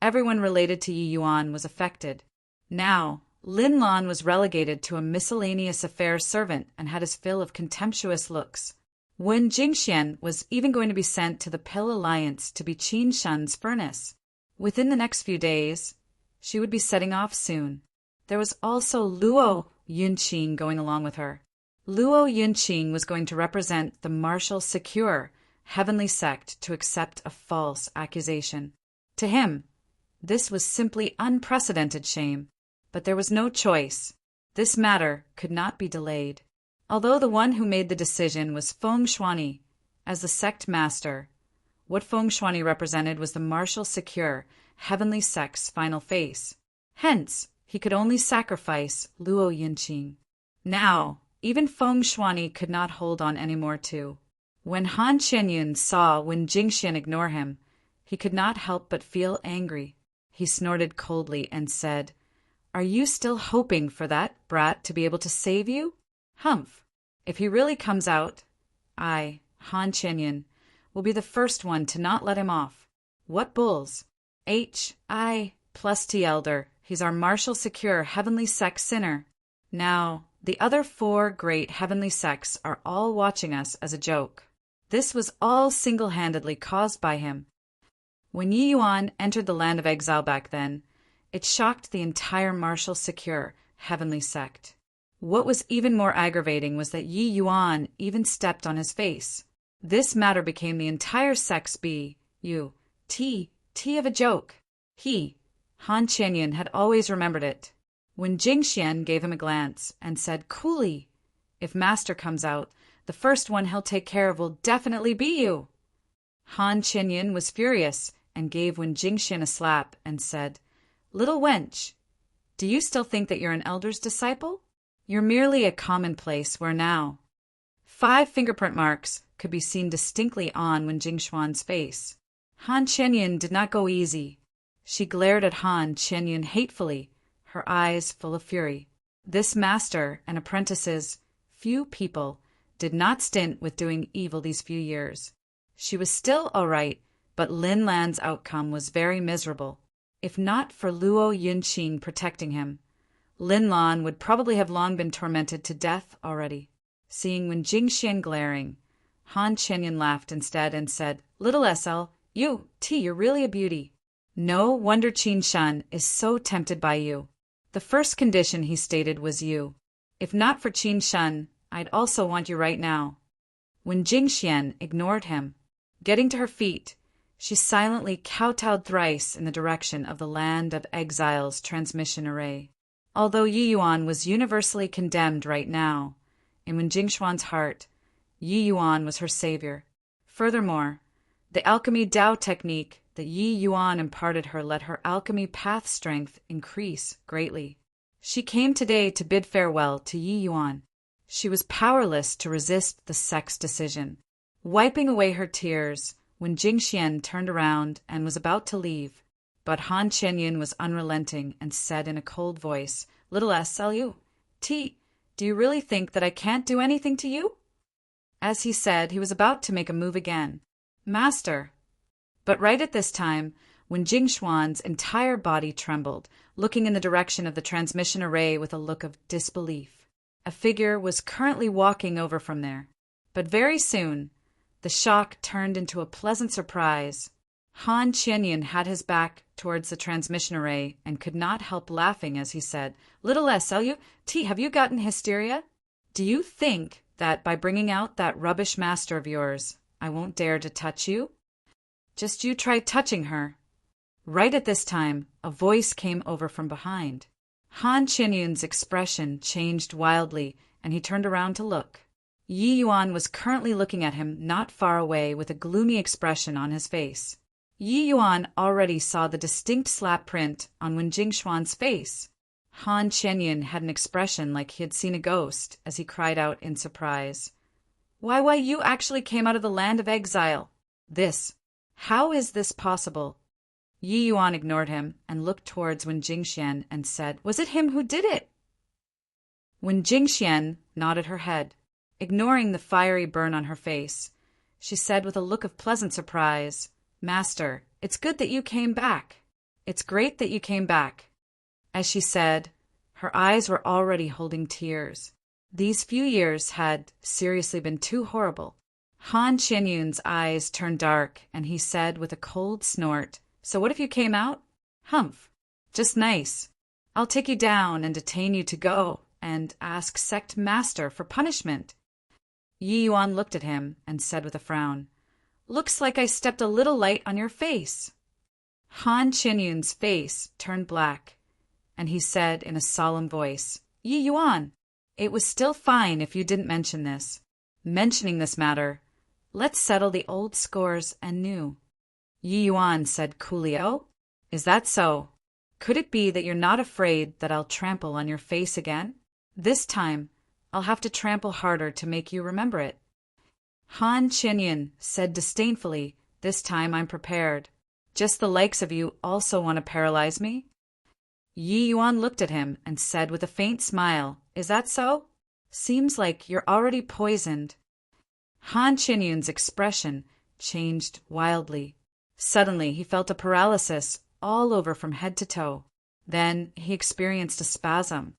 Speaker 1: everyone related to Yi Yuan was affected. Now, Lin Lan was relegated to a miscellaneous affairs servant and had his fill of contemptuous looks. Wen Jingxian was even going to be sent to the Pill Alliance to be Qin Shan's furnace. Within the next few days, she would be setting off soon. There was also Luo Yunqing going along with her. Luo Yunqing was going to represent the martial secure Heavenly Sect to accept a false accusation. To him, this was simply unprecedented shame. But there was no choice. This matter could not be delayed. Although the one who made the decision was Feng Shuani, as the sect master, what Feng Shuani represented was the martial secure Heavenly Sect's final face. Hence, he could only sacrifice Luo Yunqing. Now, even Feng Shuani could not hold on anymore too. When Han Qianyun saw Wen Jingxian ignore him, he could not help but feel angry. He snorted coldly and said, "Are you still hoping for that brat to be able to save you? Humph! If he really comes out, I, Han Qianyun, will be the first one to not let him off. What bulls? H.I. plus T Elder. He's our martial secure Heavenly Sect sinner. Now, the other 4 great Heavenly Sects are all watching us as a joke. This was all single-handedly caused by him." When Yi Yuan entered the land of exile back then, it shocked the entire martial secure Heavenly Sect. What was even more aggravating was that Yi Yuan even stepped on his face. This matter became the entire sect's T of a joke. He, Han Qianyun, had always remembered it. When Jingxian gave him a glance and said coolly, "If Master comes out, the first one he'll take care of will definitely be you." Han Qianyun was furious and gave Wen Jingxian a slap and said, "Little wench, do you still think that you're an elder's disciple? You're merely a commonplace where now." 5 fingerprint marks could be seen distinctly on Wen Jingxian's face. Han Qianyun did not go easy. She glared at Han Qianyun hatefully, her eyes full of fury. This master and apprentices, few people, did not stint with doing evil these few years. She was still all right, but Lin Lan's outcome was very miserable. If not for Luo Yunqing protecting him, Lin Lan would probably have long been tormented to death already. Seeing Wen Jingxian glaring, Han Qianyun laughed instead and said, "Little SL, you're really a beauty. No wonder Qin Shan is so tempted by you. The first condition he stated was you. If not for Qin Shan, I'd also want you right now." When Jingxian ignored him, getting to her feet, She silently kowtowed thrice in the direction of the Land of Exile's transmission array. Although Yi Yuan was universally condemned right now, in Wen Jingxuan's heart, Yi Yuan was her savior. Furthermore, the alchemy Dao technique that Yi Yuan imparted her let her alchemy path strength increase greatly. She came today to bid farewell to Yi Yuan. She was powerless to resist the sect's decision. Wiping away her tears, when Jingxian turned around and was about to leave, but Han Qianyun was unrelenting and said in a cold voice, "Little S.L.U. T, do you really think that I can't do anything to you?" As he said, he was about to make a move again. "Master." But right at this time, when Jingxuan's entire body trembled, looking in the direction of the transmission array with a look of disbelief. A figure was currently walking over from there. But very soon, the shock turned into a pleasant surprise. Han Qianyun had his back towards the transmission array and could not help laughing as he said, "Little S.L.U.T, have you gotten hysteria? Do you think that by bringing out that rubbish master of yours, I won't dare to touch you? Just you try touching her." Right at this time, a voice came over from behind. Han Qianyun's expression changed wildly, and he turned around to look. Yi Yuan was currently looking at him not far away with a gloomy expression on his face. Yi Yuan already saw the distinct slap print on Wen Jingxuan's face. Han Qianyun had an expression like he had seen a ghost as he cried out in surprise, Why, you actually came out of the Land of Exile. How is this possible?" Yi Yuan ignored him and looked towards Wen Jingxian and said, "Was it him who did it?" Wen Jingxian nodded her head, ignoring the fiery burn on her face. She said with a look of pleasant surprise, "Master, it's good that you came back. It's great that you came back." As she said, her eyes were already holding tears. These few years had seriously been too horrible. Han Qianyun's eyes turned dark, and he said with a cold snort, "So what if you came out? Humph. Just nice. I'll take you down and detain you to go and ask Sect Master for punishment." Yi Yuan looked at him and said with a frown, "Looks like I stepped a little light on your face." Han Qianyun's face turned black, and he said in a solemn voice, "Yi Yuan, it was still fine if you didn't mention this. Mentioning this matter, let's settle the old scores anew." Yi Yuan said coolly, "Oh, is that so? Could it be that you're not afraid that I'll trample on your face again? This time, I'll have to trample harder to make you remember it." Han Qianyun said disdainfully, "This time I'm prepared. Just the likes of you also want to paralyze me?" Yi Yuan looked at him and said with a faint smile, "Is that so? Seems like you're already poisoned." Han Qianyun's expression changed wildly. Suddenly, he felt a paralysis all over from head to toe. Then he experienced a spasm.